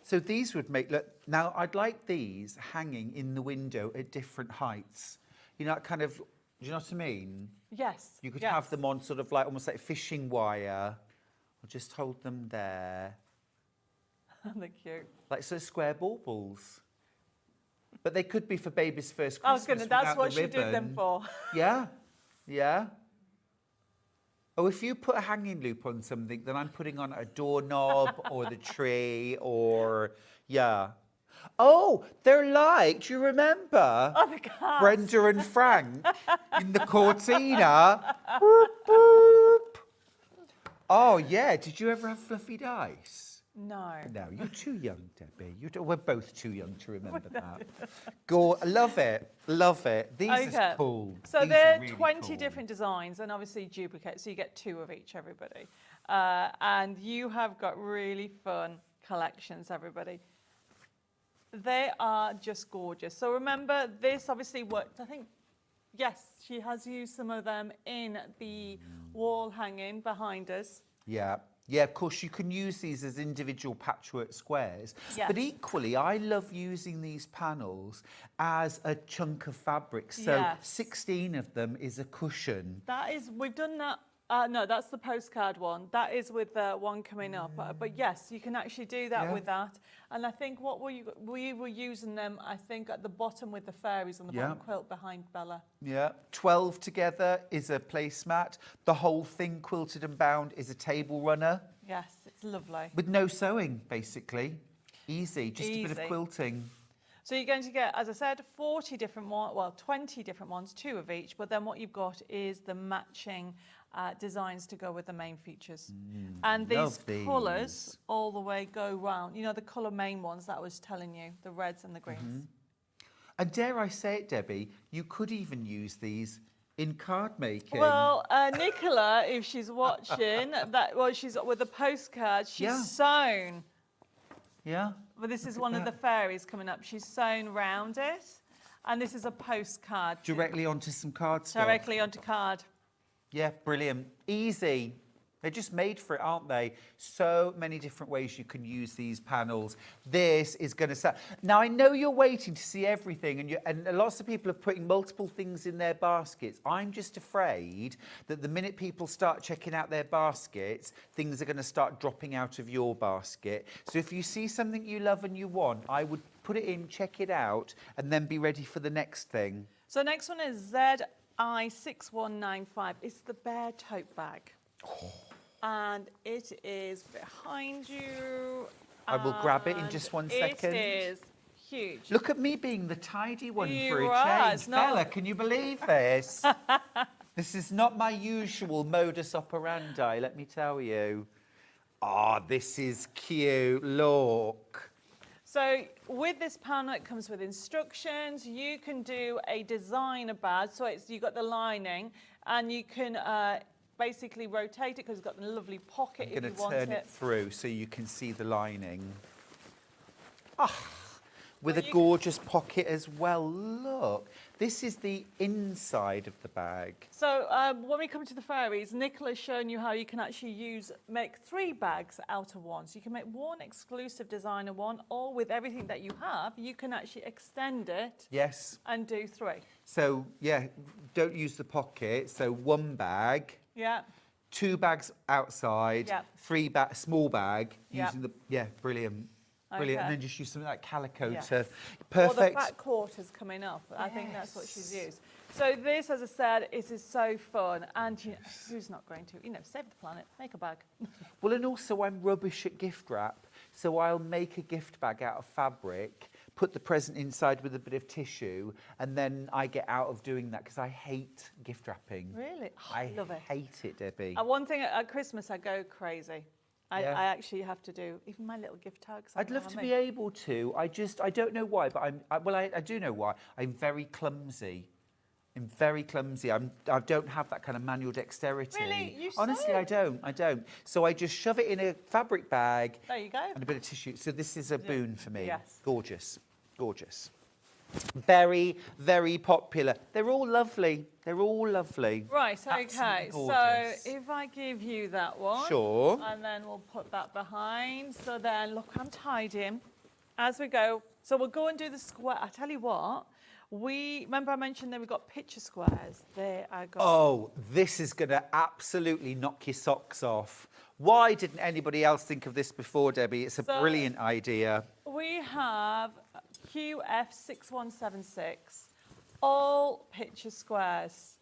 [SPEAKER 1] So these would make, look, now I'd like these hanging in the window at different heights. You know, kind of, do you know what I mean?
[SPEAKER 12] Yes.
[SPEAKER 1] You could have them on sort of like, almost like fishing wire. I'll just hold them there.
[SPEAKER 12] They're cute.
[SPEAKER 1] Like so square baubles. But they could be for baby's first Christmas.
[SPEAKER 12] I was gonna, that's what she did them for.
[SPEAKER 1] Yeah, yeah. Oh, if you put a hanging loop on something, then I'm putting on a doorknob or the tree or, yeah. Oh, they're like, do you remember?
[SPEAKER 12] Oh, the cars.
[SPEAKER 1] Brenda and Frank in the Cortina. Boop, boop. Oh, yeah. Did you ever have fluffy dice?
[SPEAKER 12] No.
[SPEAKER 1] No, you're too young, Debbie. We're both too young to remember that. Go, love it, love it. These are cool.
[SPEAKER 12] So
[SPEAKER 1] These
[SPEAKER 12] they're
[SPEAKER 1] are really
[SPEAKER 12] 20
[SPEAKER 1] cool.
[SPEAKER 12] different designs and obviously duplicates, so you get 2 of each, everybody. And you have got really fun collections, everybody. They are just gorgeous. So remember, this obviously worked, I think, yes, she has used some of them in the wall hanging behind us.
[SPEAKER 1] Yeah. Yeah, of course, you can use these as individual patchwork squares.
[SPEAKER 12] Yes.
[SPEAKER 1] But equally, I love using these panels as a chunk of fabric. So
[SPEAKER 12] Yes.
[SPEAKER 1] 16 of them is a cushion.
[SPEAKER 12] That is, we've done that. No, that's the postcard one. That is with the one coming up. But yes, you can actually do that with that. And I think what we were using them, I think, at the bottom with the fairies on the bottom quilt behind Bella.
[SPEAKER 1] Yeah, 12 together is a placemat. The whole thing quilted and bound is a table runner.
[SPEAKER 12] Yes, it's lovely.
[SPEAKER 1] With no sewing, basically. Easy, just a bit of quilting.
[SPEAKER 12] So you're going to get, as I said, 40 different ones, well, 20 different ones, 2 of each. But then what you've got is the matching designs to go with the main features. And these colours all the way go round. You know, the colour main ones that I was telling you, the reds and the greens.
[SPEAKER 1] And dare I say it, Debbie, you could even use these in card making.
[SPEAKER 12] Well, Nicola, if she's watching, she's with the postcard, she's sewn.
[SPEAKER 1] Yeah.
[SPEAKER 12] Well, this is one of the fairies coming up. She's sewn round it. And this is a postcard.
[SPEAKER 1] Directly onto some cardstock.
[SPEAKER 12] Directly onto card.
[SPEAKER 1] Yeah, brilliant. Easy. They're just made for it, aren't they? So many different ways you can use these panels. This is going to start. Now, I know you're waiting to see everything, and lots of people are putting multiple things in their baskets. I'm just afraid that the minute people start checking out their baskets, things are going to start dropping out of your basket. So if you see something you love and you want, I would put it in, check it out, and then be ready for the next thing.
[SPEAKER 12] So next one is ZI6195. It's the bear tote bag. And it is behind you.
[SPEAKER 1] I will grab it in just 1 second.
[SPEAKER 12] It is huge.
[SPEAKER 1] Look at me being the tidy one for a
[SPEAKER 12] are.
[SPEAKER 1] change. Bella, can you believe this? This is not my usual modus operandi, let me tell you. Oh, this is cute. Look.
[SPEAKER 12] So with this panel, it comes with instructions. You can do a designer bag. So you've got the lining, and you can basically rotate it because it's got the lovely pocket if you want it.
[SPEAKER 1] I'm going to turn it through so you can see the lining. Ah, with a gorgeous pocket as well. Look, this is the inside of the bag.
[SPEAKER 12] So when we come to the fairies, Nicola's shown you how you can actually make 3 bags out of one. So you can make one exclusive designer one, or with everything that you have, you can actually extend it.
[SPEAKER 1] Yes.
[SPEAKER 12] And do 3.
[SPEAKER 1] So, yeah, don't use the pocket. So 1 bag.
[SPEAKER 12] Yeah.
[SPEAKER 1] 2 bags outside.
[SPEAKER 12] Yeah.
[SPEAKER 1] 3 small bag.
[SPEAKER 12] Yeah.
[SPEAKER 1] Using the, brilliant. Brilliant.
[SPEAKER 12] Okay.
[SPEAKER 1] And then just use something like calico
[SPEAKER 12] Yes.
[SPEAKER 1] to...
[SPEAKER 12] Or the
[SPEAKER 1] Perfect.
[SPEAKER 12] fat quarters coming up. I think that's what she's used. So this, as I said, is so fun. And who's not going to? Save the planet, make a bag.
[SPEAKER 1] Well, and also I'm rubbish at gift wrap. So I'll make a gift bag out of fabric, put the present inside with a bit of tissue, and then I get out of doing that because I hate gift wrapping.
[SPEAKER 12] Really?
[SPEAKER 1] I
[SPEAKER 12] love it.
[SPEAKER 1] hate it, Debbie.
[SPEAKER 12] One thing at Christmas, I go crazy. I actually have to do even my little gift tags.
[SPEAKER 1] I'd love to be able to. I don't know why, but I do know why. I'm very clumsy. I'm very clumsy. I don't have that kind of manual dexterity.
[SPEAKER 12] Really? You
[SPEAKER 1] Honestly,
[SPEAKER 12] sew?
[SPEAKER 1] I don't. So I just shove it in a fabric bag.
[SPEAKER 12] There you go.
[SPEAKER 1] And a bit of tissue. So this is a boon for me.
[SPEAKER 12] Yes.
[SPEAKER 1] Gorgeous. Gorgeous. Very, very popular. They're all lovely. They're all lovely.
[SPEAKER 12] Right, okay.
[SPEAKER 1] Absolutely
[SPEAKER 12] So
[SPEAKER 1] gorgeous.
[SPEAKER 12] if I give you that one.
[SPEAKER 1] Sure.
[SPEAKER 12] And then we'll put that behind. So then, look, I'm tidying as we go. So we'll go and do the square. I tell you what, remember I mentioned that we've got picture squares. There I go.
[SPEAKER 1] Oh, this is going to absolutely knock your socks off. Why didn't anybody else think of this before, Debbie? It's a brilliant idea.
[SPEAKER 12] We have QF6176, all picture squares.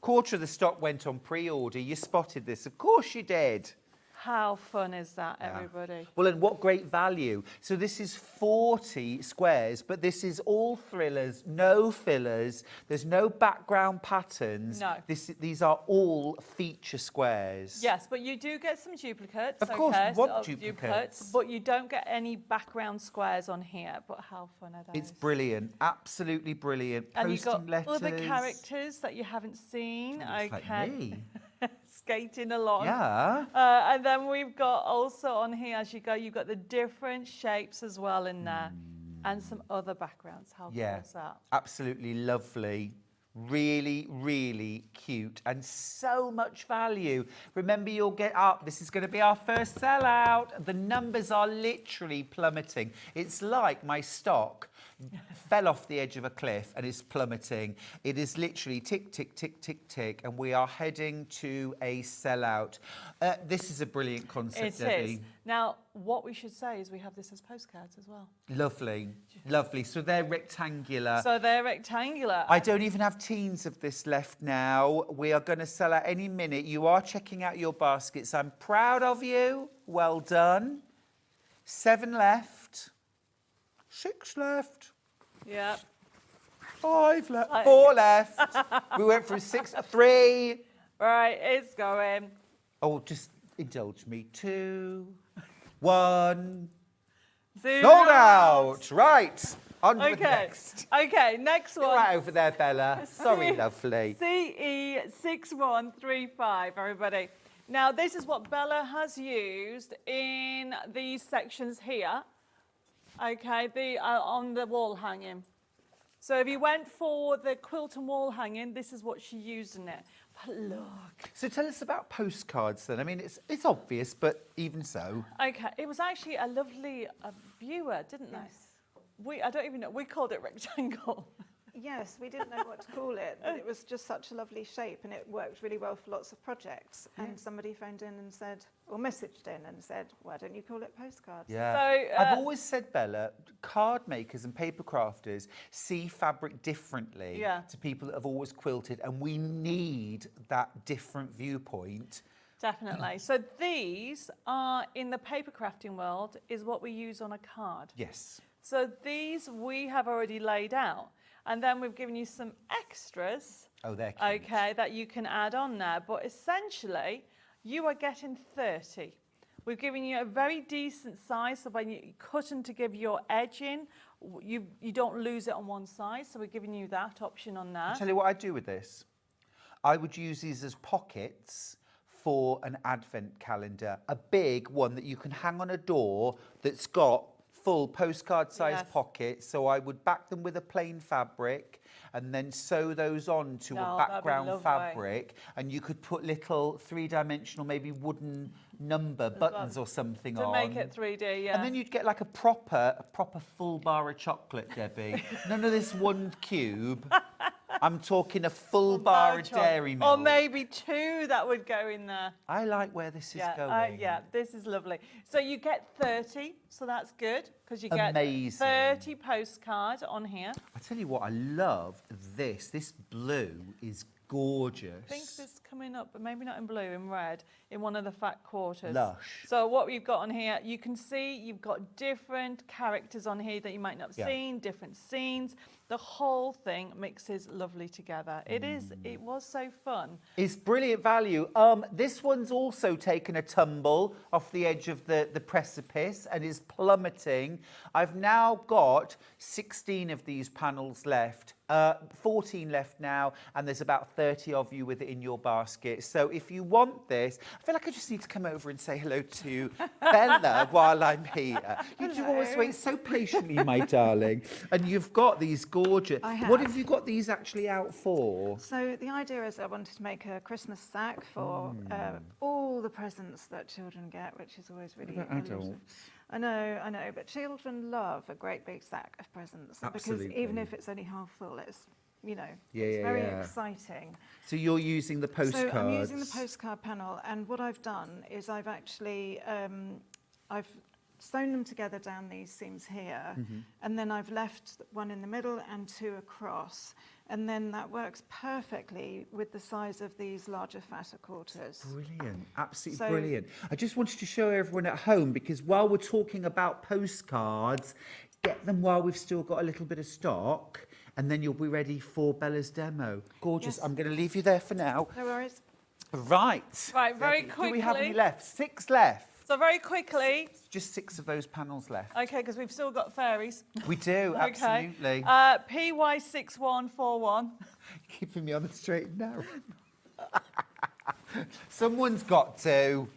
[SPEAKER 1] Quarter of the stock went on pre-order. You spotted this. Of course you did.
[SPEAKER 12] How fun is that, everybody?
[SPEAKER 1] Well, and what great value. So this is 40 squares, but this is all thrillers, no fillers. There's no background patterns.
[SPEAKER 12] No.
[SPEAKER 1] These are all feature squares.
[SPEAKER 12] Yes, but you do get some duplicates.
[SPEAKER 1] Of course,
[SPEAKER 12] okay,
[SPEAKER 1] what
[SPEAKER 12] so
[SPEAKER 1] duplicates?
[SPEAKER 12] but you don't get any background squares on here. But how fun are those?
[SPEAKER 1] It's brilliant. Absolutely brilliant.
[SPEAKER 12] And you've got
[SPEAKER 1] Posting letters.
[SPEAKER 12] other characters that you haven't seen.
[SPEAKER 1] Looks like me.
[SPEAKER 12] Skating along.
[SPEAKER 1] Yeah.
[SPEAKER 12] And then we've got also on here, as you go, you've got the different shapes as well in there. And some other backgrounds. How cool is that?
[SPEAKER 1] Absolutely lovely. Really, really cute and so much value. Remember, you'll get up. This is going to be our first sellout. The numbers are literally plummeting. It's like my stock fell off the edge of a cliff and is plummeting. It is literally tick, tick, tick, tick, tick, and we are heading to a sellout. This is a brilliant concept, Debbie.
[SPEAKER 12] It is. Now, what we should say is we have this as postcards as well.
[SPEAKER 1] Lovely, lovely. So they're rectangular.
[SPEAKER 12] So they're rectangular.
[SPEAKER 1] I don't even have teens of this left now. We are going to sell out any minute. You are checking out your baskets. I'm proud of you. Well done. 7 left. 6 left.
[SPEAKER 12] Yeah.
[SPEAKER 1] 5 left. 4 left. We went from 6 to 3.
[SPEAKER 12] Right, it's going.
[SPEAKER 1] Oh, just indulge me. 2, 1.
[SPEAKER 12] Zoom
[SPEAKER 1] Sold out. Right. On with the next.
[SPEAKER 12] Okay, next one.
[SPEAKER 1] Right over there, Bella. Sorry, lovely.
[SPEAKER 12] CE6135, everybody. Now, this is what Bella has used in these sections here. Okay, on the wall hanging. So if you went for the quilt and wall hanging, this is what she used in it. But look.
[SPEAKER 1] So tell us about postcards then. I mean, it's obvious, but even so.
[SPEAKER 12] Okay, it was actually a lovely viewer, didn't they? I don't even know. We called it rectangle.
[SPEAKER 13] Yes, we didn't know what to call it, but it was just such a lovely shape and it worked really well for lots of projects. And somebody phoned in and said, or messaged in and said, why don't you call it postcards?
[SPEAKER 1] Yeah.
[SPEAKER 12] So,
[SPEAKER 1] I've always said, Bella, card makers and paper crafters see fabric differently to people that have always quilted, and we need that different viewpoint.
[SPEAKER 12] Definitely. So these are, in the paper crafting world, is what we use on a card.
[SPEAKER 1] Yes.
[SPEAKER 12] So these we have already laid out. And then we've given you some extras.
[SPEAKER 1] Oh, they're cute.
[SPEAKER 12] Okay, that you can add on there. But essentially, you are getting 30. We've given you a very decent size, so when you cut them to give your edge in, you don't lose it on one side. So we're giving you that option on there.
[SPEAKER 1] I'll tell you what I'd do with this. I would use these as pockets for an advent calendar. A big one that you can hang on a door that's got full postcard size pockets. So I would back them with a plain fabric and then sew those on to a background fabric, and you could put little 3-dimensional, maybe wooden number buttons or something on.
[SPEAKER 12] To make it 3D, yeah.
[SPEAKER 1] And then you'd get like a proper full bar of chocolate, Debbie. None of this one cube. I'm talking a full bar of dairy milk.
[SPEAKER 12] Or maybe 2 that would go in there.
[SPEAKER 1] I like where this is going.
[SPEAKER 12] Yeah, this is lovely. So you get 30, so that's good, because you get
[SPEAKER 1] Amazing.
[SPEAKER 12] 30 postcards on here.
[SPEAKER 1] I tell you what, I love this. This blue is gorgeous.
[SPEAKER 12] I think this coming up, but maybe not in blue, in red, in one of the fat quarters.
[SPEAKER 1] Lush.
[SPEAKER 12] So what we've got on here, you can see you've got different characters on here that you might not have seen, different scenes. The whole thing mixes lovely together. It was so fun.
[SPEAKER 1] It's brilliant value. This one's also taken a tumble off the edge of the precipice and is plummeting. I've now got 16 of these panels left. 14 left now, and there's about 30 of you with it in your basket. So if you want this, I feel like I just need to come over and say hello to Bella while I'm here. You do always wait so patiently, my darling. And you've got these gorgeous... What have you got these actually out for?
[SPEAKER 13] So the idea is I wanted to make a Christmas sack for all the presents that children get, which is always really...
[SPEAKER 1] What about adults?
[SPEAKER 13] I know, but children love a great big sack of presents.
[SPEAKER 1] Absolutely.
[SPEAKER 13] Because even if it's only half full, it's, it's very exciting.
[SPEAKER 1] So you're using the postcards?
[SPEAKER 13] So I'm using the postcard panel, and what I've done is I've actually, I've sewn them together down these seams here, and then I've left one in the middle and two across. And then that works perfectly with the size of these larger, fatter quarters.
[SPEAKER 1] Brilliant, absolutely brilliant. I just wanted to show everyone at home, because while we're talking about postcards, get them while we've still got a little bit of stock, and then you'll be ready for Bella's demo. Gorgeous.
[SPEAKER 13] Yes.
[SPEAKER 1] I'm going to leave you there for now.
[SPEAKER 13] No worries.
[SPEAKER 1] Right.
[SPEAKER 12] Right, very quickly.
[SPEAKER 1] Do we have any left? 6 left.
[SPEAKER 12] So very quickly.
[SPEAKER 1] Just 6 of those panels left.
[SPEAKER 12] Okay, because we've still got fairies.
[SPEAKER 1] We do, absolutely.
[SPEAKER 12] PY6141.
[SPEAKER 1] Keeping me on the straight and narrow. Someone's got to.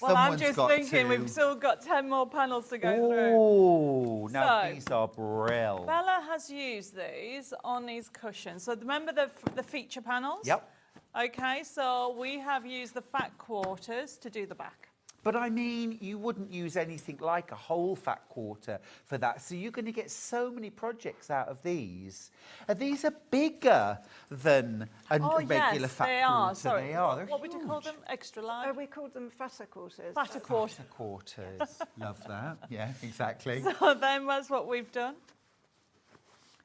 [SPEAKER 12] Well, I'm just thinking we've still got 10 more panels to go through.
[SPEAKER 1] Oh, now these are brilliant.
[SPEAKER 12] Bella has used these on these cushions. So remember the feature panels?
[SPEAKER 1] Yep.
[SPEAKER 12] Okay, so we have used the fat quarters to do the back.
[SPEAKER 1] But I mean, you wouldn't use anything like a whole fat quarter for that. So you're going to get so many projects out of these. And these are bigger than a regular fat
[SPEAKER 12] they
[SPEAKER 1] quarter.
[SPEAKER 12] are. Sorry.
[SPEAKER 1] They are.
[SPEAKER 12] What would you call them? Extra large?
[SPEAKER 13] Oh, we called them fatter quarters.
[SPEAKER 12] Fatter quarters.
[SPEAKER 1] Fatter quarters. Love that. Yeah, exactly.
[SPEAKER 12] So then that's what we've done.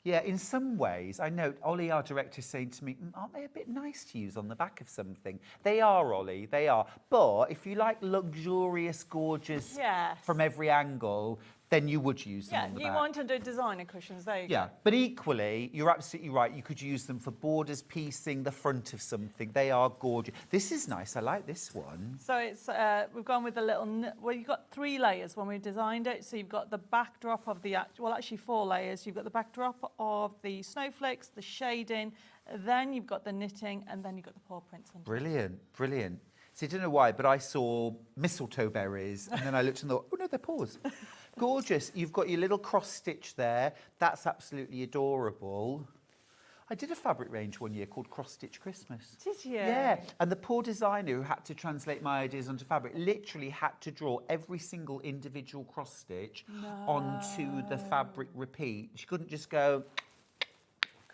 [SPEAKER 1] Yeah, in some ways, I know Ollie, our director, is saying to me, aren't they a bit nice to use on the back of something? They are, Ollie, they are. But if you like luxurious, gorgeous from every angle, then you would use them on the back.
[SPEAKER 12] Yeah, you want to do designer cushions, there you go.
[SPEAKER 1] Yeah, but equally, you're absolutely right. You could use them for borders, piecing the front of something. They are gorgeous. This is nice. I like this one.
[SPEAKER 12] So it's we've gone with a little... Well, you've got 3 layers when we designed it. So you've got the backdrop of the... Well, actually 4 layers. You've got the backdrop of the snowflakes, the shading, then you've got the knitting, and then you've got the paw prints.
[SPEAKER 1] Brilliant, brilliant. See, I don't know why, but I saw mistletoe berries, and then I looked and thought, oh, no, they're paws. Gorgeous. You've got your little cross stitch there. That's absolutely adorable. I did a fabric range one year called Cross Stitch Christmas.
[SPEAKER 12] Did you?
[SPEAKER 1] Yeah. And the poor designer who had to translate my ideas onto fabric literally had to draw every single individual cross stitch onto the fabric repeat. She couldn't just go...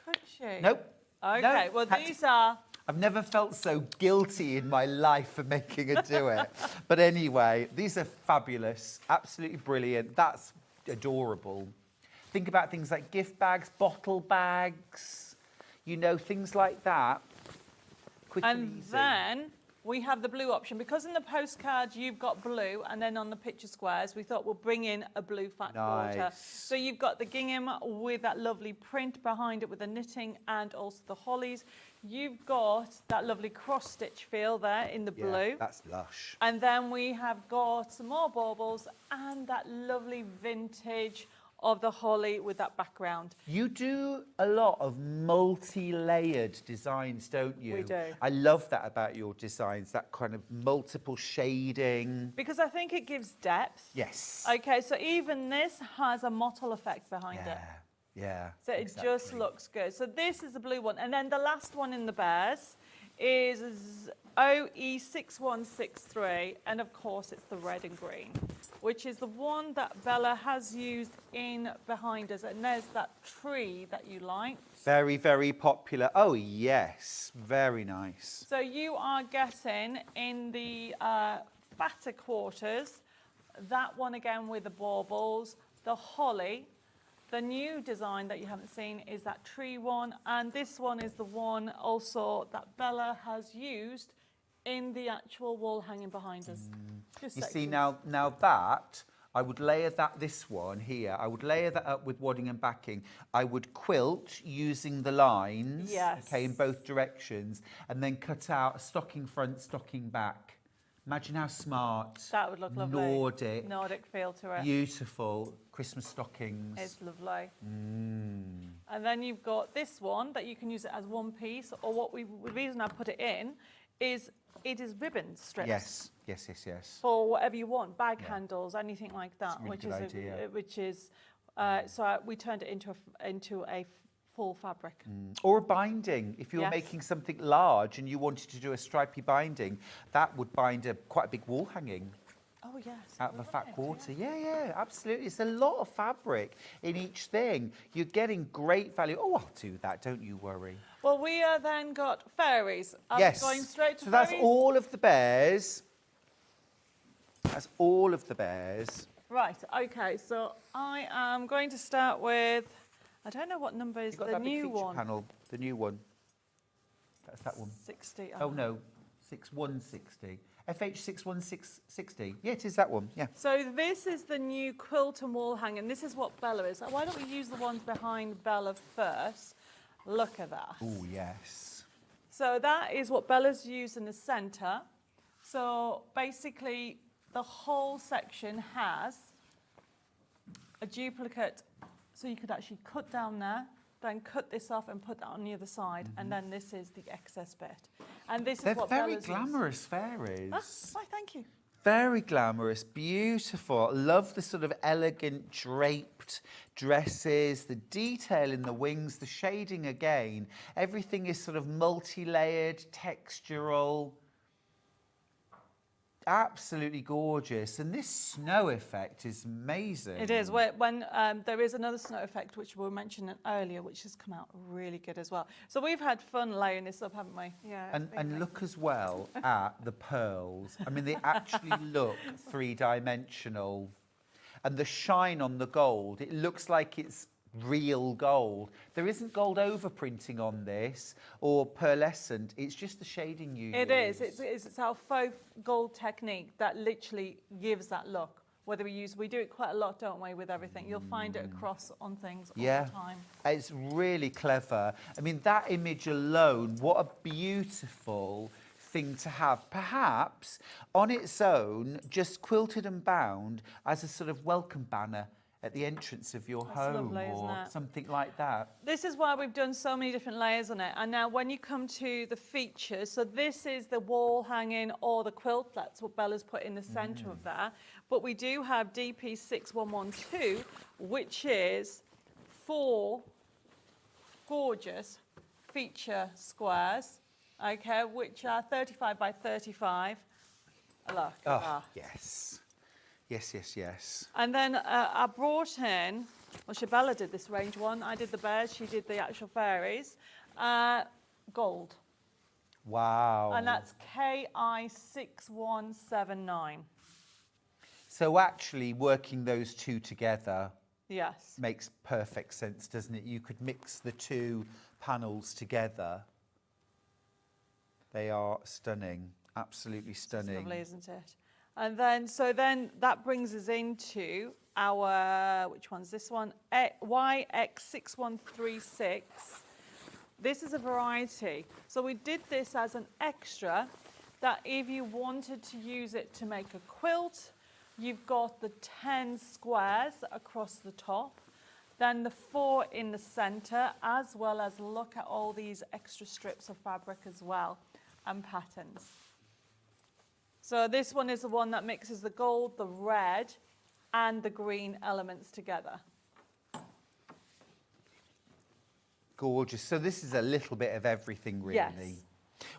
[SPEAKER 12] Could she?
[SPEAKER 1] Nope.
[SPEAKER 12] Okay,
[SPEAKER 1] nope.
[SPEAKER 12] well, these are...
[SPEAKER 1] I've never felt so guilty in my life for making her do it. But anyway, these are fabulous, absolutely brilliant. That's adorable. Think about things like gift bags, bottle bags, you know, things like that. Quick and easy.
[SPEAKER 12] Then we have the blue option. Because in the postcard you've got blue, and then on the picture squares we thought we'll bring in a blue fat quarter. So you've got the gingham with that lovely print behind it with the knitting and also the hollies. You've got that lovely cross-stitch feel there in the blue.
[SPEAKER 1] That's lush.
[SPEAKER 12] And then we have got some more baubles and that lovely vintage of the holly with that background.
[SPEAKER 1] You do a lot of multi-layered designs, don't you?
[SPEAKER 12] We do.
[SPEAKER 1] I love that about your designs, that kind of multiple shading.
[SPEAKER 12] Because I think it gives depth.
[SPEAKER 1] Yes.
[SPEAKER 12] Okay, so even this has a mottle effect behind it.
[SPEAKER 1] Yeah.
[SPEAKER 12] So it just looks good. So this is the blue one. And then the last one in the Bears is OE6163. And of course, it's the red and green, which is the one that Bella has used in behind us. And there's that tree that you like.
[SPEAKER 1] Very, very popular. Oh, yes. Very nice.
[SPEAKER 12] So you are getting in the fatter quarters, that one again with the baubles, the holly. The new design that you haven't seen is that tree one, and this one is the one also that Bella has used in the actual wall hanging behind us. Just
[SPEAKER 1] You see,
[SPEAKER 12] sections.
[SPEAKER 1] now that, I would layer this one here, I would layer that up with wadding and backing. I would quilt using the lines,
[SPEAKER 12] Yes.
[SPEAKER 1] okay, in both directions, and then cut out a stocking front, stocking back. Imagine how smart.
[SPEAKER 12] That would look lovely.
[SPEAKER 1] Nordic
[SPEAKER 12] feel to it.
[SPEAKER 1] Beautiful Christmas stockings.
[SPEAKER 12] It's lovely. And then you've got this one that you can use it as one piece, or the reason I put it in is it is ribbon strips.
[SPEAKER 1] Yes.
[SPEAKER 12] For whatever you want, bag handles, anything like that,
[SPEAKER 1] a really good idea.
[SPEAKER 12] We turned it into a full fabric.
[SPEAKER 1] Or a binding. If you were
[SPEAKER 12] Yes.
[SPEAKER 1] making something large and you wanted to do a stripy binding, that would bind quite a big wall hanging.
[SPEAKER 12] Oh yes.
[SPEAKER 1] Out of a fat quarter. Yeah, absolutely. It's a lot of fabric in each thing. You're getting great value. Oh, I'll do that, don't you worry.
[SPEAKER 12] Well, we then got fairies.
[SPEAKER 1] Yes.
[SPEAKER 12] Going straight to
[SPEAKER 1] so
[SPEAKER 12] fairies.
[SPEAKER 1] that's all of the bears. That's all of the bears.
[SPEAKER 12] Right, okay, so I am going to start with, I don't know what number is
[SPEAKER 1] You've got
[SPEAKER 12] the
[SPEAKER 1] that big
[SPEAKER 12] new
[SPEAKER 1] feature
[SPEAKER 12] one.
[SPEAKER 1] panel, the new one. That's that one.
[SPEAKER 12] 60.
[SPEAKER 1] Oh no, 6160. FH61660. Yeah, it is that one. Yeah.
[SPEAKER 12] So this is the new quilt and wall hanging. This is what Bella is. Why don't we use the ones behind Bella first? Look at that.
[SPEAKER 1] Oh yes.
[SPEAKER 12] So that is what Bella's used in the centre. So basically, the whole section has a duplicate, so you could actually cut down there, then cut this off and put that on the other side, and then this is the excess bit. And this
[SPEAKER 1] They're
[SPEAKER 12] is what
[SPEAKER 1] very
[SPEAKER 12] Bella's
[SPEAKER 1] glamorous fairies.
[SPEAKER 12] Why, thank you.
[SPEAKER 1] Very glamorous, beautiful. Love the sort of elegant draped dresses, the detail in the wings, the shading again. Everything is sort of multi-layered, textural. Absolutely gorgeous. And this snow effect is amazing.
[SPEAKER 12] It is. When there is another snow effect, which we were mentioning earlier, which has come out really good as well. So we've had fun layering this up, haven't we?
[SPEAKER 13] Yeah.
[SPEAKER 1] And look as well at the pearls. I mean, they actually look three-dimensional. And the shine on the gold, it looks like it's real gold. There isn't gold overprinting on this or pearlescent. It's just the shading you
[SPEAKER 12] It
[SPEAKER 1] use.
[SPEAKER 12] is. It's our faux gold technique that literally gives that look. We do it quite a lot, don't we, with everything. You'll find it across on things all the time.
[SPEAKER 1] It's really clever. I mean, that image alone, what a beautiful thing to have. Perhaps on its own, just quilted and bound as a sort of welcome banner at the entrance of your home
[SPEAKER 12] lovely,
[SPEAKER 1] or
[SPEAKER 12] isn't it?
[SPEAKER 1] something like that.
[SPEAKER 12] This is why we've done so many different layers on it. And now when you come to the features, so this is the wall hanging or the quilt. That's what Bella's put in the centre of that. But we do have DP6112, which is 4 gorgeous feature squares, okay, which are 35 by 35. Look at that.
[SPEAKER 1] Yes. Yes.
[SPEAKER 12] And then I brought in, well, Shabella did this range one. I did the bears, she did the actual fairies. Gold.
[SPEAKER 1] Wow.
[SPEAKER 12] And that's KI6179.
[SPEAKER 1] So actually working those two together
[SPEAKER 12] Yes.
[SPEAKER 1] makes perfect sense, doesn't it? You could mix the two panels together. They are stunning, absolutely stunning.
[SPEAKER 12] It's lovely, isn't it? And then, so then that brings us into our, which one's this one? YX6136. This is a variety. So we did this as an extra, that if you wanted to use it to make a quilt, you've got the 10 squares across the top, then the 4 in the center, as well as look at all these extra strips of fabric as well, and patterns. So this one is the one that mixes the gold, the red, and the green elements together.
[SPEAKER 1] Gorgeous. So this is a little bit of everything, really.
[SPEAKER 12] Yes.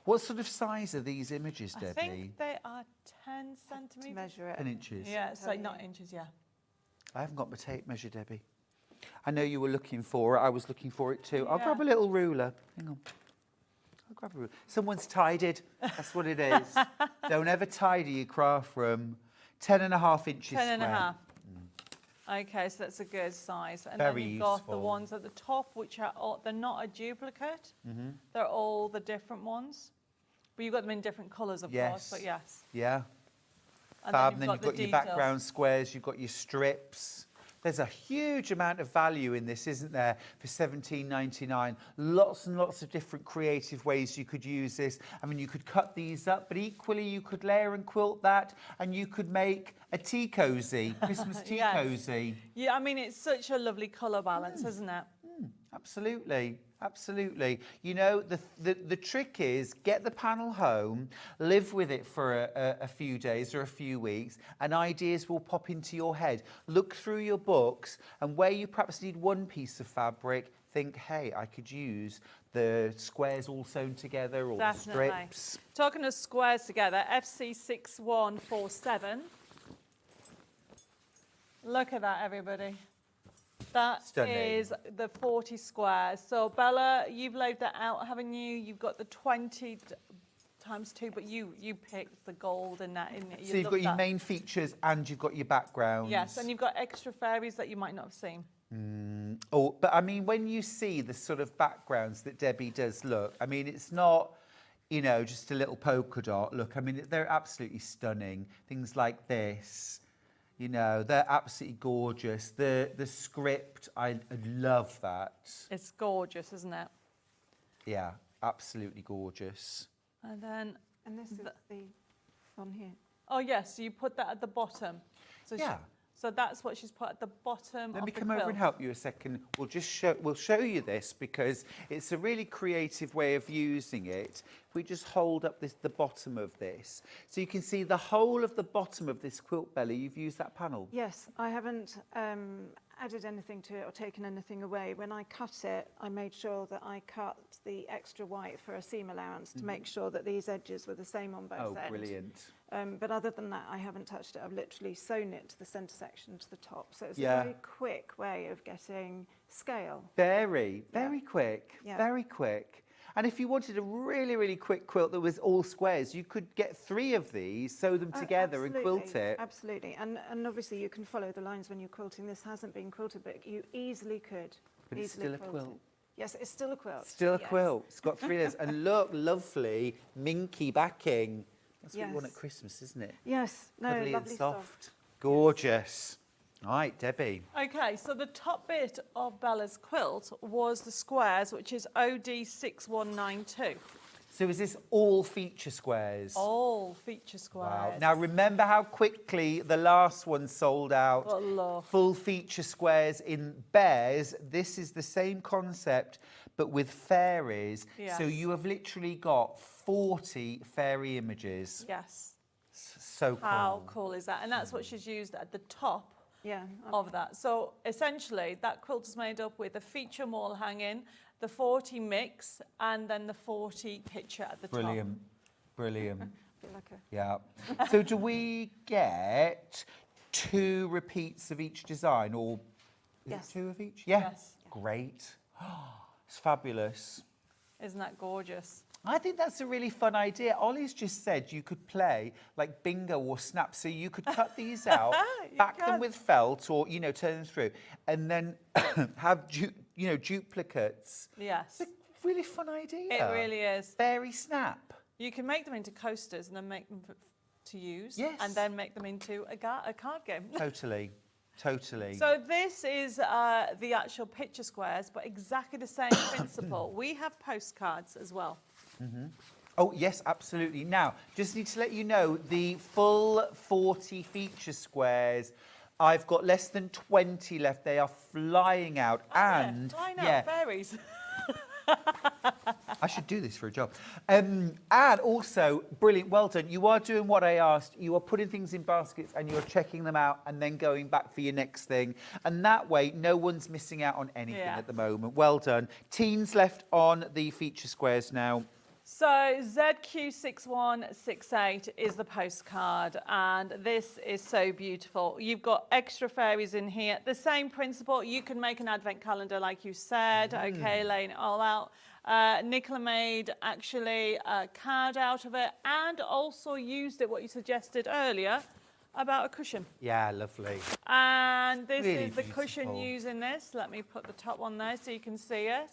[SPEAKER 1] What sort of size are these images, Debbie?
[SPEAKER 12] I think they are 10 centimetres.
[SPEAKER 13] Measure it.
[SPEAKER 1] 10 inches.
[SPEAKER 12] Yeah, so not inches, yeah.
[SPEAKER 1] I haven't got my tape measure, Debbie. I know you were looking for it. I was looking for it too. I'll
[SPEAKER 12] Yeah.
[SPEAKER 1] grab a little ruler. Hang on. I'll grab a ruler. Someone's tidied. That's what it is. Don't ever tidy your craft room. 10.5 inches
[SPEAKER 12] 10.5.
[SPEAKER 1] square.
[SPEAKER 12] Okay, so that's a good size. And
[SPEAKER 1] Very
[SPEAKER 12] then you've got the
[SPEAKER 1] useful.
[SPEAKER 12] ones at the top, which are all, they're not a duplicate.
[SPEAKER 1] Mm-hmm.
[SPEAKER 12] They're all the different ones. But you've got them in different colours, of course, but yes.
[SPEAKER 1] Yeah.
[SPEAKER 12] And
[SPEAKER 1] Fab.
[SPEAKER 12] then
[SPEAKER 1] And then you've got your
[SPEAKER 12] details.
[SPEAKER 1] background squares, you've got your strips. There's a huge amount of value in this, isn't there, for £17.99. Lots and lots of different creative ways you could use this. I mean, you could cut these up, but equally you could layer and quilt that, and you could make a tea cosy, Christmas tea
[SPEAKER 12] Yes.
[SPEAKER 1] cosy.
[SPEAKER 12] Yeah, I mean, it's such a lovely colour balance, isn't it?
[SPEAKER 1] Absolutely, absolutely. You know, the trick is get the panel home, live with it for a few days or a few weeks, and ideas will pop into your head. Look through your books, and where you perhaps need one piece of fabric, think, hey, I could use the squares all sewn together or the strips.
[SPEAKER 12] Talking of squares together, FC6147. Look at that, everybody. That
[SPEAKER 1] Stunning.
[SPEAKER 12] is the 40 squares. So Bella, you've laid that out, haven't you? You've got the 20 times 2, but you picked the gold and that in it.
[SPEAKER 1] So you've got your main features and you've got your backgrounds.
[SPEAKER 12] Yes, and you've got extra fairies that you might not have seen.
[SPEAKER 1] Oh, but I mean, when you see the sort of backgrounds that Debbie does, look, I mean, it's not, you know, just a little polka dot. Look, I mean, they're absolutely stunning. Things like this. You know, they're absolutely gorgeous. The script, I love that.
[SPEAKER 12] It's gorgeous, isn't it?
[SPEAKER 1] Yeah, absolutely gorgeous.
[SPEAKER 12] And then...
[SPEAKER 13] And this is the on here.
[SPEAKER 12] Oh, yes, so you put that at the bottom. So
[SPEAKER 1] Yeah.
[SPEAKER 12] So that's what she's put at the bottom
[SPEAKER 1] Let
[SPEAKER 12] of
[SPEAKER 1] me
[SPEAKER 12] the
[SPEAKER 1] come
[SPEAKER 12] quilt.
[SPEAKER 1] over and help you a second. We'll show you this because it's a really creative way of using it. If we just hold up the bottom of this, so you can see the whole of the bottom of this quilt, Bella. You've used that panel.
[SPEAKER 13] Yes, I haven't added anything to it or taken anything away. When I cut it, I made sure that I cut the extra white for a seam allowance to make sure that these edges were the same on both ends.
[SPEAKER 1] Oh, brilliant.
[SPEAKER 13] But other than that, I haven't touched it. I've literally sewn it to the centre section to the top. So it's
[SPEAKER 1] Yeah.
[SPEAKER 13] a very quick way of getting scale.
[SPEAKER 1] Very, very quick.
[SPEAKER 13] Yeah.
[SPEAKER 1] Very quick. And if you wanted a really, really quick quilt that was all squares, you could get 3 of these, sew them together and quilt it.
[SPEAKER 13] Absolutely. And obviously you can follow the lines when you're quilting. This hasn't been quilted, but you easily could.
[SPEAKER 1] But it's
[SPEAKER 13] easily
[SPEAKER 1] still a quilt.
[SPEAKER 13] Yes, it's still a quilt.
[SPEAKER 1] Still a
[SPEAKER 13] Yes.
[SPEAKER 1] quilt. It's got 3 layers. And look, lovely, minky backing. That's what you want
[SPEAKER 13] Yes.
[SPEAKER 1] at Christmas, isn't it?
[SPEAKER 13] Yes. No,
[SPEAKER 1] Cuddly and
[SPEAKER 13] lovely
[SPEAKER 1] soft. Gorgeous. All right, Debbie.
[SPEAKER 12] Okay, so the top bit of Bella's quilt was the squares, which is OD6192.
[SPEAKER 1] So is this all feature squares?
[SPEAKER 12] All feature squares.
[SPEAKER 1] Wow. Now remember how quickly the last one sold out.
[SPEAKER 12] Oh, love.
[SPEAKER 1] Full feature squares in Bears. This is the same concept, but with fairies.
[SPEAKER 12] Yes.
[SPEAKER 1] So you have literally got 40 fairy images.
[SPEAKER 12] Yes.
[SPEAKER 1] So cool.
[SPEAKER 12] How cool is that? And that's what she's used at the top of that. So essentially, that quilt is made up with a feature mall hanging, the 40 mix, and then the 40 picture at the top.
[SPEAKER 1] Brilliant. Brilliant.
[SPEAKER 13] Feel like a-
[SPEAKER 1] Yeah. So do we get 2 repeats of each design, or is
[SPEAKER 13] Yes.
[SPEAKER 1] it 2 of each? Yeah.
[SPEAKER 12] Yes.
[SPEAKER 1] Great. It's fabulous.
[SPEAKER 12] Isn't that gorgeous?
[SPEAKER 1] I think that's a really fun idea. Ollie's just said you could play like bingo or snap. So you could cut these out, back them with felt, or, you know, turn them through, and then have, duplicates.
[SPEAKER 12] Yes.
[SPEAKER 1] It's a really fun idea.
[SPEAKER 12] It really is.
[SPEAKER 1] Fairy snap.
[SPEAKER 12] You can make them into coasters and then make them to use.
[SPEAKER 1] Yes.
[SPEAKER 12] And then make them into a card game.
[SPEAKER 1] Totally. Totally.
[SPEAKER 12] So this is the actual picture squares, but exactly the same principle. We have postcards as well.
[SPEAKER 1] Oh, yes, absolutely. Now, just need to let you know, the full 40 feature squares, I've got less than 20 left. They are flying out. And
[SPEAKER 12] I know,
[SPEAKER 1] yeah,
[SPEAKER 12] fairies.
[SPEAKER 1] I should do this for a job. And also, brilliant, well done. You are doing what I asked. You are putting things in baskets and you're checking them out and then going back for your next thing. And that way, no one's missing out on anything at the moment. Well done. Teens left on the feature squares now.
[SPEAKER 12] So ZQ6168 is the postcard, and this is so beautiful. You've got extra fairies in here. The same principle. You can make an advent calendar, like you said. Okay, laying it all out. Nicola made actually a card out of it, and also used it, what you suggested earlier, about a cushion.
[SPEAKER 1] Yeah, lovely.
[SPEAKER 12] And this
[SPEAKER 1] Really
[SPEAKER 12] is the cushion
[SPEAKER 1] beautiful.
[SPEAKER 12] using this. Let me put the top one there so you can see it.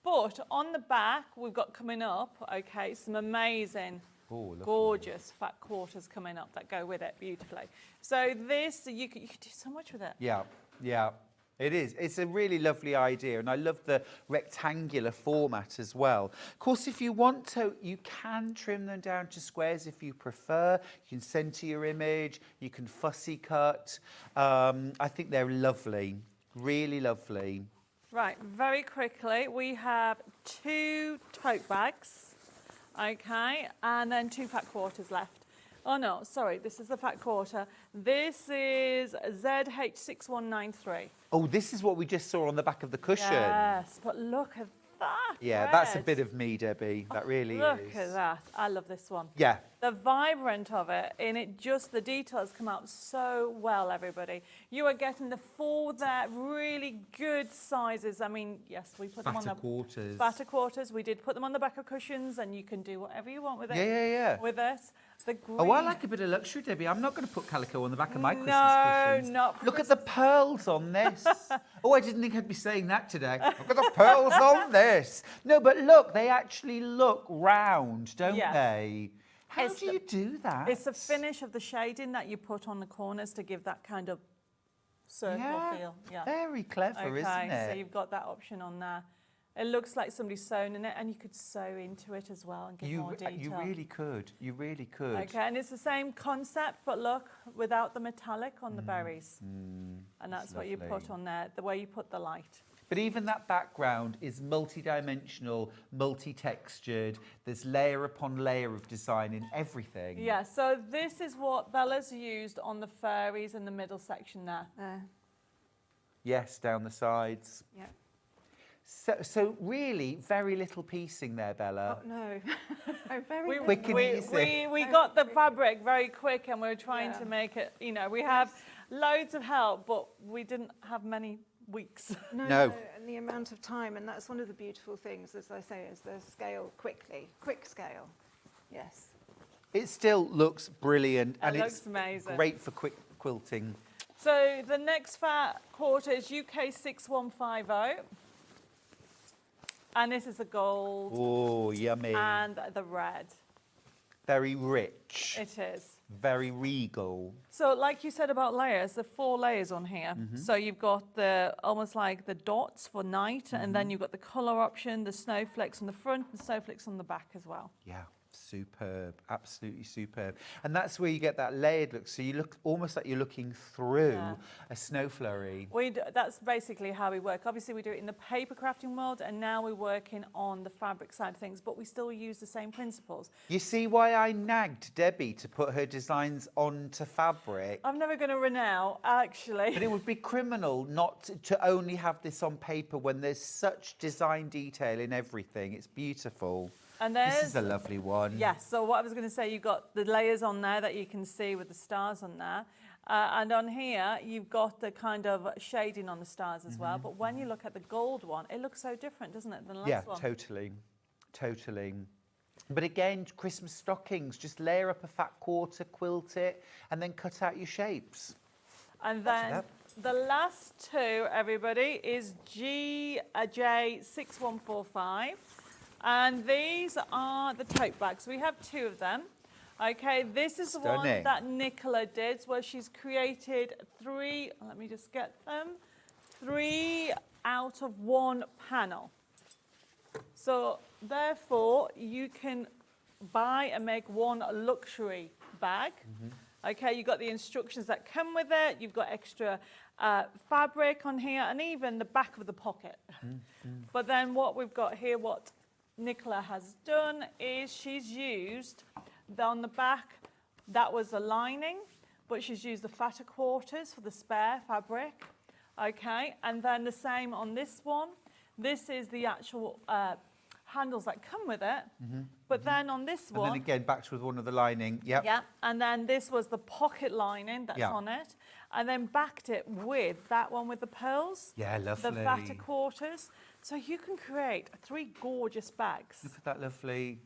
[SPEAKER 12] But on the back, we've got coming up, okay, some amazing, gorgeous fat quarters coming up that go with it beautifully. So this, you could do so much with it.
[SPEAKER 1] Yeah, yeah. It is. It's a really lovely idea, and I love the rectangular format as well. Of course, if you want to, you can trim them down to squares if you prefer. You can centre your image. You can fussy cut. I think they're lovely, really lovely.
[SPEAKER 12] Right, very quickly, we have 2 tote bags, okay, and then 2 fat quarters left. Oh no, sorry, this is the fat quarter. This is ZH6193.
[SPEAKER 1] Oh, this is what we just saw on the back of the cushion.
[SPEAKER 12] Yes, but look at that.
[SPEAKER 1] Yeah, that's a bit of me, Debbie. That really is.
[SPEAKER 12] Look at that. I love this one.
[SPEAKER 1] Yeah.
[SPEAKER 12] The vibrant of it, and it just, the details come out so well, everybody. You are getting the full there, really good sizes. I mean, yes, we put them on the
[SPEAKER 1] quarters.
[SPEAKER 12] fatter quarters. We did put them on the back of cushions, and you can do whatever you want with it.
[SPEAKER 1] Yeah.
[SPEAKER 12] With it. The green.
[SPEAKER 1] Oh, I like a bit of luxury, Debbie. I'm not going to put calico on the back of my Christmas
[SPEAKER 12] No,
[SPEAKER 1] cushions.
[SPEAKER 12] not for
[SPEAKER 1] Look at the pearls on this. Oh, I didn't think I'd be saying that today. Look at the pearls on this. No, but look, they actually look round, don't they? How do you do that?
[SPEAKER 12] It's the finish of the shading that you put on the corners to give that kind of circle feel. Yeah.
[SPEAKER 1] Very clever, isn't it?
[SPEAKER 12] So you've got that option on there. It looks like somebody's sewn in it, and you could sew into it as well and give more detail.
[SPEAKER 1] You really could. You really could.
[SPEAKER 12] Okay, and it's the same concept, but look, without the metallic on the berries. And that's what you put on there, the way you put the light.
[SPEAKER 1] But even that background is multi-dimensional, multi-textured. There's layer upon layer of design in everything.
[SPEAKER 12] Yeah, so this is what Bella's used on the fairies in the middle section there.
[SPEAKER 1] Yes, down the sides.
[SPEAKER 13] Yeah.
[SPEAKER 1] So really, very little piecing there, Bella.
[SPEAKER 13] Oh, no. No, very
[SPEAKER 1] Quick and easy.
[SPEAKER 12] We got the fabric very quick, and we were trying to make it, you know, we have loads of help, but we didn't have many weeks.
[SPEAKER 13] No, and the amount of time, and that's one of the beautiful things, as I say, is the scale quick scale. Yes.
[SPEAKER 1] It still looks brilliant, and
[SPEAKER 12] looks
[SPEAKER 1] it's
[SPEAKER 12] amazing.
[SPEAKER 1] Great for quick quilting.
[SPEAKER 12] So the next fat quarter is UK 6150. And this is the gold.
[SPEAKER 1] Oh, yummy.
[SPEAKER 12] And the red.
[SPEAKER 1] Very rich.
[SPEAKER 12] It is.
[SPEAKER 1] Very regal.
[SPEAKER 12] So like you said about layers, there are 4 layers on here. So you've got the almost like the dots for night, and then you've got the colour option, the snowflakes on the front, and snowflakes on the back as well.
[SPEAKER 1] Yeah, superb. Absolutely superb. And that's where you get that layered look. So you look almost like you're looking through a snow flurry.
[SPEAKER 12] That's basically how we work. Obviously, we do it in the paper crafting world, and now we're working on the fabric side of things, but we still use the same principles.
[SPEAKER 1] You see why I nagged Debbie to put her designs onto fabric?
[SPEAKER 12] I'm never going to run out, actually.
[SPEAKER 1] But it would be criminal not to only have this on paper when there's such design detail in everything. It's beautiful.
[SPEAKER 12] And
[SPEAKER 1] this is a lovely one.
[SPEAKER 12] Yes, so what I was going to say, you've got the layers on there that you can see with the stars on there. And on here, you've got the kind of shading on the stars as well. But when you look at the gold one, it looks so different, doesn't it, than the last one?
[SPEAKER 1] Yeah, totally. Totally. But again, Christmas stockings, just layer up a fat quarter, quilt it, and then cut out your shapes.
[SPEAKER 12] And then the last 2, everybody, is J6145. And these are the tote bags. We have 2 of them. Okay, this is the one that Nicola did, where she's created 3, let me just get them, 3 out of 1 panel. So therefore, you can buy and make one luxury bag. Okay, you've got the instructions that come with it. You've got extra fabric on here, and even the back of the pocket. But then what we've got here, what Nicola has done is she's used on the back, that was a lining, but she's used the fatter quarters for the spare fabric. Okay, and then the same on this one. This is the actual handles that come with it. But then on this one,
[SPEAKER 1] and then again back with one of the lining. Yep.
[SPEAKER 12] Yeah, and then this was the pocket lining that's on it, and then backed it with that one with the pearls.
[SPEAKER 1] Yeah, lovely.
[SPEAKER 12] The fatter quarters. So you can create 3 gorgeous bags.
[SPEAKER 1] Look at that lovely,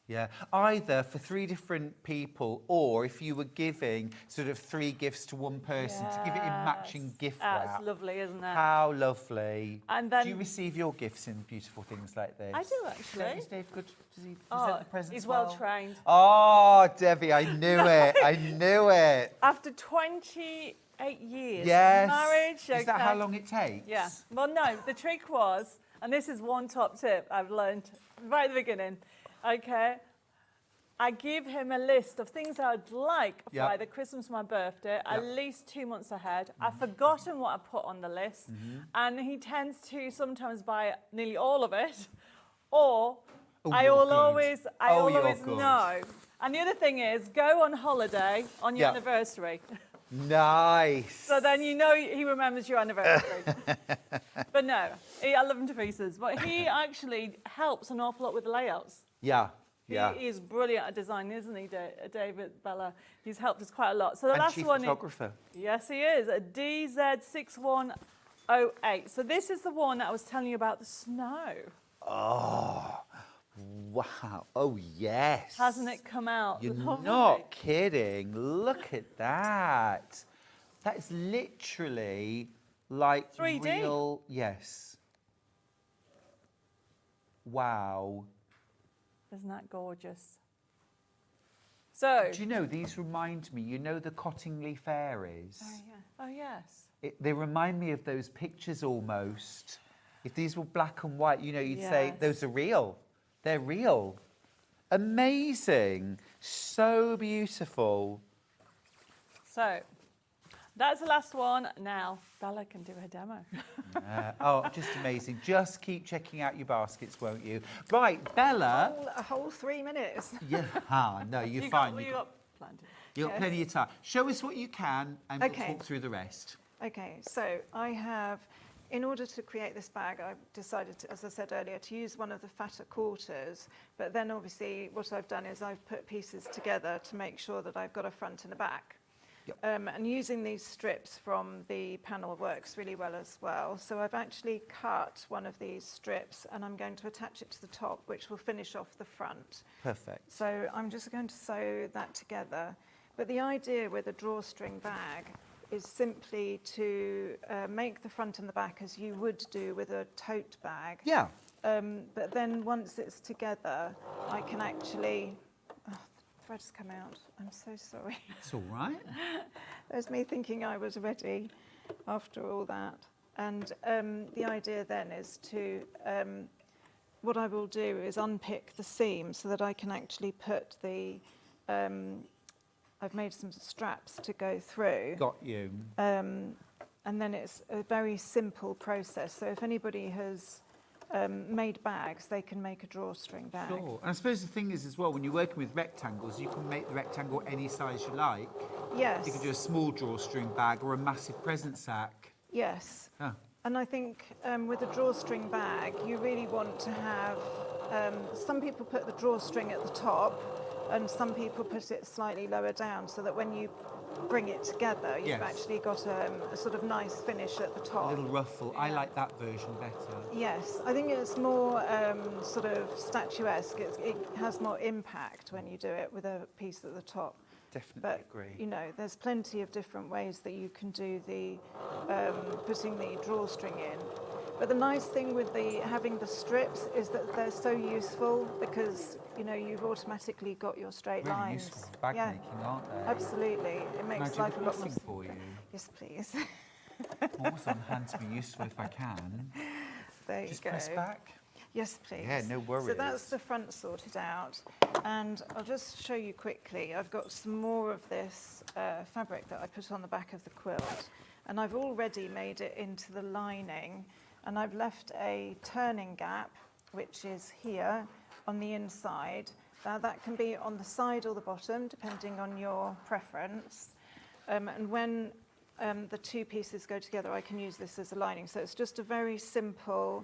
[SPEAKER 1] Yeah, either for 3 different people, or if you were giving sort of 3 gifts to one person, to give it in matching gift wrap.
[SPEAKER 12] That's lovely, isn't it?
[SPEAKER 1] How lovely.
[SPEAKER 12] And then,
[SPEAKER 1] do you receive your gifts in beautiful things like this?
[SPEAKER 12] I do, actually.
[SPEAKER 1] Is Dave good? Does he present the presents
[SPEAKER 12] he's
[SPEAKER 1] well?
[SPEAKER 12] well trained.
[SPEAKER 1] Oh, Debbie, I knew it. I knew it.
[SPEAKER 12] After 28 years
[SPEAKER 1] Yes.
[SPEAKER 12] of marriage.
[SPEAKER 1] Is that how long it takes?
[SPEAKER 12] Yeah. Well, no, the trick was, and this is one top tip I've learned right at the beginning. Okay, I give him a list of things I'd like for either Christmas or my birthday, at least 2 months ahead. I've forgotten what I put on the list, and he tends to sometimes buy nearly all of it, or I will always know. And the other thing is, go on holiday on your anniversary.
[SPEAKER 1] Nice.
[SPEAKER 12] So then you know he remembers your anniversary. But no, I love him to pieces. But he actually helps an awful lot with the layouts.
[SPEAKER 1] Yeah.
[SPEAKER 12] He is brilliant at design, isn't he, David Bella? He's helped us quite a lot. So the
[SPEAKER 1] and
[SPEAKER 12] last
[SPEAKER 1] chief
[SPEAKER 12] one
[SPEAKER 1] photographer.
[SPEAKER 12] Yes, he is. A DZ6108. So this is the one that I was telling you about the snow.
[SPEAKER 1] Oh, wow. Oh, yes.
[SPEAKER 12] Hasn't it come out?
[SPEAKER 1] You're
[SPEAKER 12] lovely?
[SPEAKER 1] not kidding. Look at that. That is literally like
[SPEAKER 12] 3D.
[SPEAKER 1] real. Yes. Wow.
[SPEAKER 12] Isn't that gorgeous? So.
[SPEAKER 1] Do you know, these remind me, you know the Cottingley Fairies?
[SPEAKER 12] Oh, yeah. Oh, yes.
[SPEAKER 1] They remind me of those pictures almost. If these were black and white, you know, you'd say,
[SPEAKER 12] Yes.
[SPEAKER 1] those are real. They're real. Amazing. So beautiful.
[SPEAKER 12] So, that's the last one. Now, Bella can do her demo.
[SPEAKER 1] Oh, just amazing. Just keep checking out your baskets, won't you? Right, Bella.
[SPEAKER 13] A whole 3 minutes.
[SPEAKER 1] Yeah, no, you're
[SPEAKER 12] You
[SPEAKER 1] fine.
[SPEAKER 12] got plenty.
[SPEAKER 1] You've got plenty of time. Show us what you can and we'll
[SPEAKER 13] Okay.
[SPEAKER 1] talk through the rest.
[SPEAKER 13] Okay, so I have, in order to create this bag, I've decided, to, as I said earlier, to use one of the fatter quarters. But then obviously what I've done is I've put pieces together to make sure that I've got a front and a back. And using these strips from the panel works really well as well. So I've actually cut one of these strips and I'm going to attach it to the top, which will finish off the front.
[SPEAKER 1] Perfect.
[SPEAKER 13] So I'm just going to sew that together. But the idea with a drawstring bag is simply to make the front and the back as you would do with a tote bag.
[SPEAKER 1] Yeah.
[SPEAKER 13] But then once it's together, I can actually... thread's come out. I'm so sorry.
[SPEAKER 1] It's all right.
[SPEAKER 13] There's me thinking I was ready after all that. And the idea then is to, what I will do is unpick the seam so that I can actually put the, I've made some straps to go through.
[SPEAKER 1] Got you.
[SPEAKER 13] And then it's a very simple process. So if anybody has made bags, they can make a drawstring bag.
[SPEAKER 1] Sure. And I suppose the thing is as well, when you're working with rectangles, you can make the rectangle any size you like.
[SPEAKER 13] Yes.
[SPEAKER 1] You can do a small drawstring bag or a massive present sack.
[SPEAKER 13] Yes.
[SPEAKER 1] Oh.
[SPEAKER 13] And I think with a drawstring bag, you really want to have, some people put the drawstring at the top and some people put it slightly lower down so that when you bring it together, you've actually got a sort of nice finish at the top.
[SPEAKER 1] A little ruffle. I like that version better.
[SPEAKER 13] Yes, I think it's more sort of statuesque. It has more impact when you do it with a piece at the top.
[SPEAKER 1] Definitely agree.
[SPEAKER 13] You know, there's plenty of different ways that you can do the putting the drawstring in. But the nice thing with having the strips is that they're so useful because, you know, you've automatically got your straight
[SPEAKER 1] Really
[SPEAKER 13] lines.
[SPEAKER 1] useful bag making, aren't they?
[SPEAKER 13] Absolutely. It makes life a lot more
[SPEAKER 1] simple for you.
[SPEAKER 13] Yes, please.
[SPEAKER 1] Always on hand to be useful if I can.
[SPEAKER 13] There
[SPEAKER 1] Just
[SPEAKER 13] you go.
[SPEAKER 1] press back.
[SPEAKER 13] Yes, please.
[SPEAKER 1] Yeah, no worries.
[SPEAKER 13] So that's the front sorted out. And I'll just show you quickly. I've got some more of this fabric that I put on the back of the quilt. And I've already made it into the lining. And I've left a turning gap, which is here on the inside. Now that can be on the side or the bottom, depending on your preference. And when the two pieces go together, I can use this as a lining. So it's just a very simple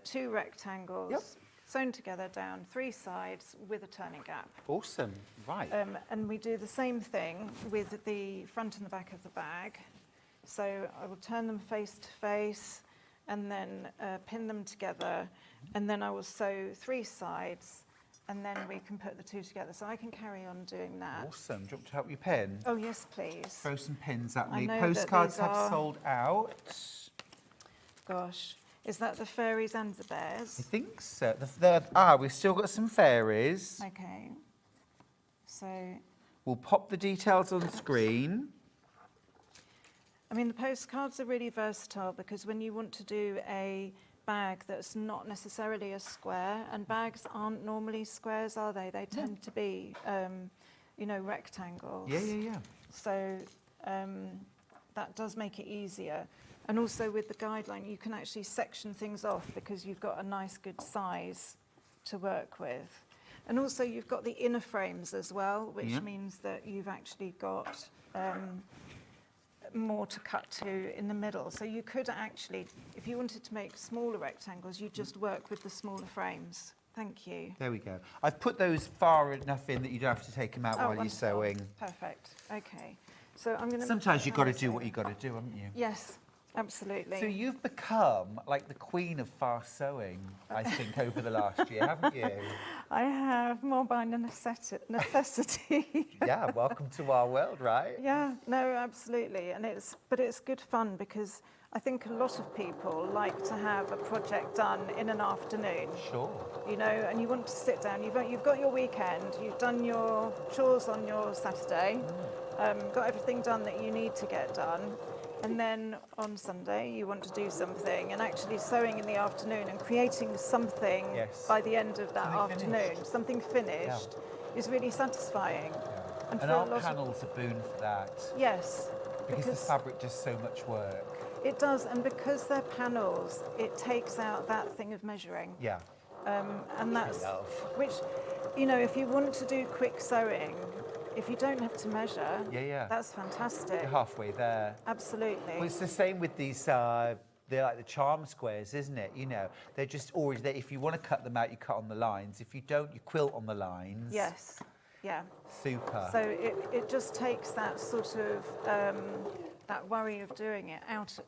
[SPEAKER 13] 2 rectangles sewn together down 3 sides with a turning gap.
[SPEAKER 1] Awesome, right.
[SPEAKER 13] And we do the same thing with the front and the back of the bag. So I will turn them face to face and then pin them together, and then I will sew 3 sides and then we can put the two together. So I can carry on doing that.
[SPEAKER 1] Awesome. Do you want to help you pin?
[SPEAKER 13] Oh, yes, please.
[SPEAKER 1] Throw some pins at
[SPEAKER 13] I
[SPEAKER 1] me.
[SPEAKER 13] know that
[SPEAKER 1] Postcards
[SPEAKER 13] these
[SPEAKER 1] have
[SPEAKER 13] are-
[SPEAKER 1] sold out.
[SPEAKER 13] Gosh, is that the fairies and the bears?
[SPEAKER 1] I think so. We've still got some fairies.
[SPEAKER 13] Okay. So,
[SPEAKER 1] We'll pop the details on screen.
[SPEAKER 13] I mean, the postcards are really versatile because when you want to do a bag that's not necessarily a square, and bags aren't normally squares, are they? They tend to be, you know, rectangles.
[SPEAKER 1] Yeah.
[SPEAKER 13] So that does make it easier. And also with the guideline, you can actually section things off because you've got a nice good size to work with. And also you've got the inner frames as well, which means that you've actually got more to cut to in the middle. So you could actually, if you wanted to make smaller rectangles, you just work with the smaller frames. Thank you.
[SPEAKER 1] There we go. I've put those far enough in that you don't have to take them out while
[SPEAKER 13] wonderful.
[SPEAKER 1] you're sewing.
[SPEAKER 13] Perfect. Okay. So I'm going to...
[SPEAKER 1] Sometimes you've got to do what you've got to do, haven't you?
[SPEAKER 13] Yes, absolutely.
[SPEAKER 1] So you've become like the queen of fast sewing, I think, over the last year, haven't you?
[SPEAKER 13] I have, more by necessity.
[SPEAKER 1] Yeah, welcome to our world, right?
[SPEAKER 13] Yeah, no, absolutely. But it's good fun because I think a lot of people like to have a project done in an afternoon.
[SPEAKER 1] Sure.
[SPEAKER 13] You know, and you want to sit down, you've got your weekend, you've done your chores on your Saturday, got everything done that you need to get done. And then on Sunday, you want to do something, and actually sewing in the afternoon and creating something by the end of that afternoon, something finished, is really satisfying.
[SPEAKER 1] And
[SPEAKER 13] for a
[SPEAKER 1] our
[SPEAKER 13] lot of-
[SPEAKER 1] panels are boon for that.
[SPEAKER 13] Yes.
[SPEAKER 1] Because the fabric does so much work.
[SPEAKER 13] It does, and because they're panels, it takes out that thing of measuring.
[SPEAKER 1] Yeah.
[SPEAKER 13] And that's,
[SPEAKER 1] love.
[SPEAKER 13] which, you know, if you want to do quick sewing, if you don't have to measure, that's fantastic.
[SPEAKER 1] You're halfway there.
[SPEAKER 13] Absolutely.
[SPEAKER 1] Well, it's the same with these, they're like the charm squares, isn't it? You know, they're just always there. If you want to cut them out, you cut on the lines. If you don't, you quilt on the lines.
[SPEAKER 13] Yes, yeah.
[SPEAKER 1] Super.
[SPEAKER 13] So it just takes that sort of, that worry of doing it out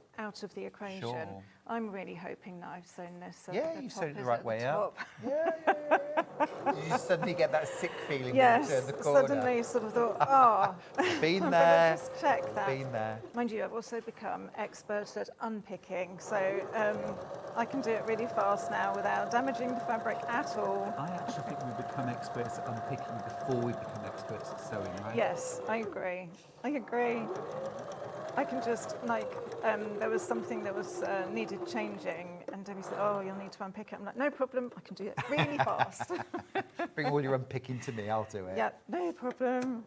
[SPEAKER 13] of the equation.
[SPEAKER 1] Sure.
[SPEAKER 13] I'm really hoping that I've sewn this at
[SPEAKER 1] Yeah,
[SPEAKER 13] the
[SPEAKER 1] you
[SPEAKER 13] top
[SPEAKER 1] sewed it the
[SPEAKER 13] is
[SPEAKER 1] right
[SPEAKER 13] at
[SPEAKER 1] way
[SPEAKER 13] the
[SPEAKER 1] up.
[SPEAKER 13] top.
[SPEAKER 1] Yeah. You suddenly get that sick feeling
[SPEAKER 13] Yes,
[SPEAKER 1] when you turn the corner.
[SPEAKER 13] suddenly sort of thought, oh,
[SPEAKER 1] Been
[SPEAKER 13] I'm
[SPEAKER 1] there.
[SPEAKER 13] gonna just check that.
[SPEAKER 1] Been there.
[SPEAKER 13] Mind you, I've also become expert at unpicking, so I can do it really fast now without damaging the fabric at all.
[SPEAKER 1] I actually think we become experts at unpicking before we become experts at sewing, right?
[SPEAKER 13] Yes, I agree. I can just, like, there was something that was needed changing, and Debbie said, oh, you'll need to unpick it. I'm like, no problem, I can do it really fast.
[SPEAKER 1] Bring all your unpicking to me, I'll do it.
[SPEAKER 13] Yeah, no problem.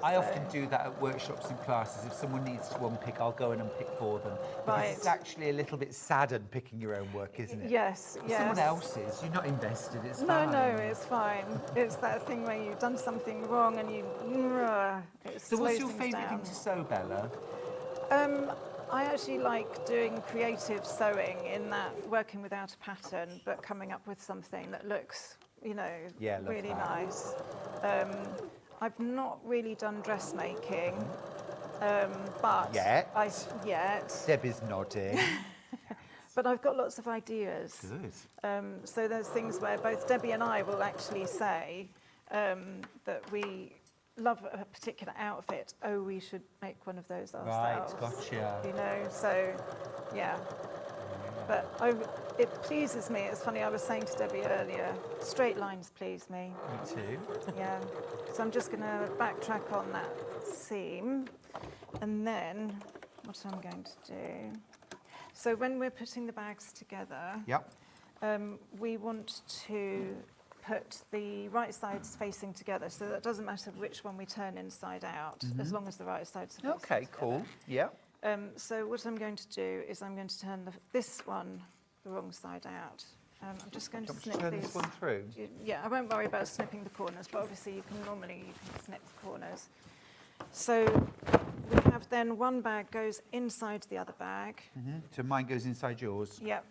[SPEAKER 1] I often do that at workshops and classes. If someone needs to unpick, I'll go and unpick for them. Because it's actually a little bit sad unpicking your own work, isn't it?
[SPEAKER 13] Yes,
[SPEAKER 1] If
[SPEAKER 13] yes.
[SPEAKER 1] someone else's, you're not invested, it's
[SPEAKER 13] No,
[SPEAKER 1] fine.
[SPEAKER 13] no, it's fine. It's that thing where you've done something wrong and you... it
[SPEAKER 1] So what's
[SPEAKER 13] slows
[SPEAKER 1] your
[SPEAKER 13] things
[SPEAKER 1] favourite thing
[SPEAKER 13] down.
[SPEAKER 1] to sew, Bella?
[SPEAKER 13] I actually like doing creative sewing in that working without a pattern, but coming up with something that looks, you know,
[SPEAKER 1] Yeah, love
[SPEAKER 13] really
[SPEAKER 1] that.
[SPEAKER 13] nice. I've not really done dressmaking, but
[SPEAKER 1] Yet.
[SPEAKER 13] yet.
[SPEAKER 1] Debbie's nodding.
[SPEAKER 13] But I've got lots of ideas.
[SPEAKER 1] Good.
[SPEAKER 13] So there's things where both Debbie and I will actually say that we love a particular outfit. Oh, we should make one of those ourselves.
[SPEAKER 1] Right, gotcha.
[SPEAKER 13] You know, so yeah. But it pleases me. It's funny, I was saying to Debbie earlier, straight lines please me.
[SPEAKER 1] Me too.
[SPEAKER 13] Yeah. So I'm just going to backtrack on that seam. And then what I'm going to do. So when we're putting the bags together,
[SPEAKER 1] Yep.
[SPEAKER 13] we want to put the right sides facing together, so that it doesn't matter which one we turn inside out, as long as the right sides are facing
[SPEAKER 1] Okay, cool. Yeah.
[SPEAKER 13] So what I'm going to do is I'm going to turn this one the wrong side out. I'm just going to
[SPEAKER 1] Do you
[SPEAKER 13] snip
[SPEAKER 1] want me to turn
[SPEAKER 13] these.
[SPEAKER 1] this one through?
[SPEAKER 13] Yeah, I won't worry about snipping the corners, but obviously you can snip the corners. So we have then one bag goes inside the other bag.
[SPEAKER 1] So mine goes inside yours.
[SPEAKER 13] Yep.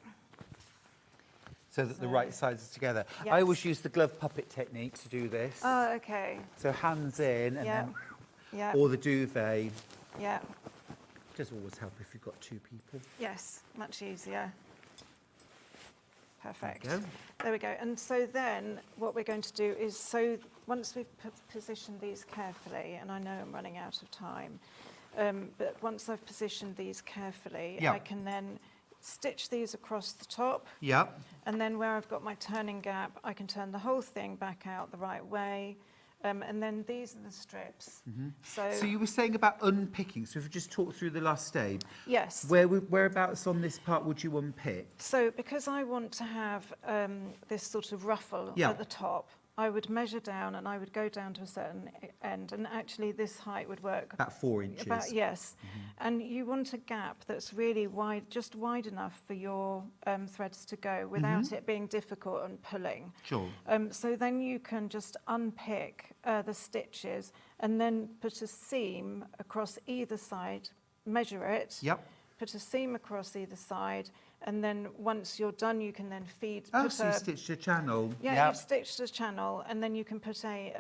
[SPEAKER 1] So that the right sides are together.
[SPEAKER 13] Yes.
[SPEAKER 1] I always use the glove puppet technique to do this.
[SPEAKER 13] Oh, okay.
[SPEAKER 1] So hands in and
[SPEAKER 13] Yeah.
[SPEAKER 1] then,
[SPEAKER 13] Yeah.
[SPEAKER 1] or the duvet.
[SPEAKER 13] Yeah.
[SPEAKER 1] Does always help if you've got two people.
[SPEAKER 13] Yes, much easier. Perfect.
[SPEAKER 1] There you go.
[SPEAKER 13] There we go. And so then what we're going to do is, so once we've positioned these carefully, and I know I'm running out of time, but once I've positioned these carefully,
[SPEAKER 1] Yeah.
[SPEAKER 13] I can then stitch these across the top.
[SPEAKER 1] Yeah.
[SPEAKER 13] And then where I've got my turning gap, I can turn the whole thing back out the right way. And then these are the strips.
[SPEAKER 1] So you were saying about unpicking. So if we just talk through the last stage.
[SPEAKER 13] Yes.
[SPEAKER 1] Whereabouts on this part would you unpick?
[SPEAKER 13] So because I want to have this sort of ruffle
[SPEAKER 1] Yeah.
[SPEAKER 13] at the top, I would measure down and I would go down to a certain end, and actually this height would work.
[SPEAKER 1] About 4 inches.
[SPEAKER 13] Yes. And you want a gap that's really wide, just wide enough for your threads to go without it being difficult and pulling.
[SPEAKER 1] Sure.
[SPEAKER 13] So then you can just unpick the stitches and then put a seam across either side, measure it.
[SPEAKER 1] Yep.
[SPEAKER 13] Put a seam across either side, and then once you're done, you can then feed.
[SPEAKER 1] Oh,
[SPEAKER 13] put
[SPEAKER 1] so you stitched a channel.
[SPEAKER 13] Yeah, you've stitched a channel, and then you can put a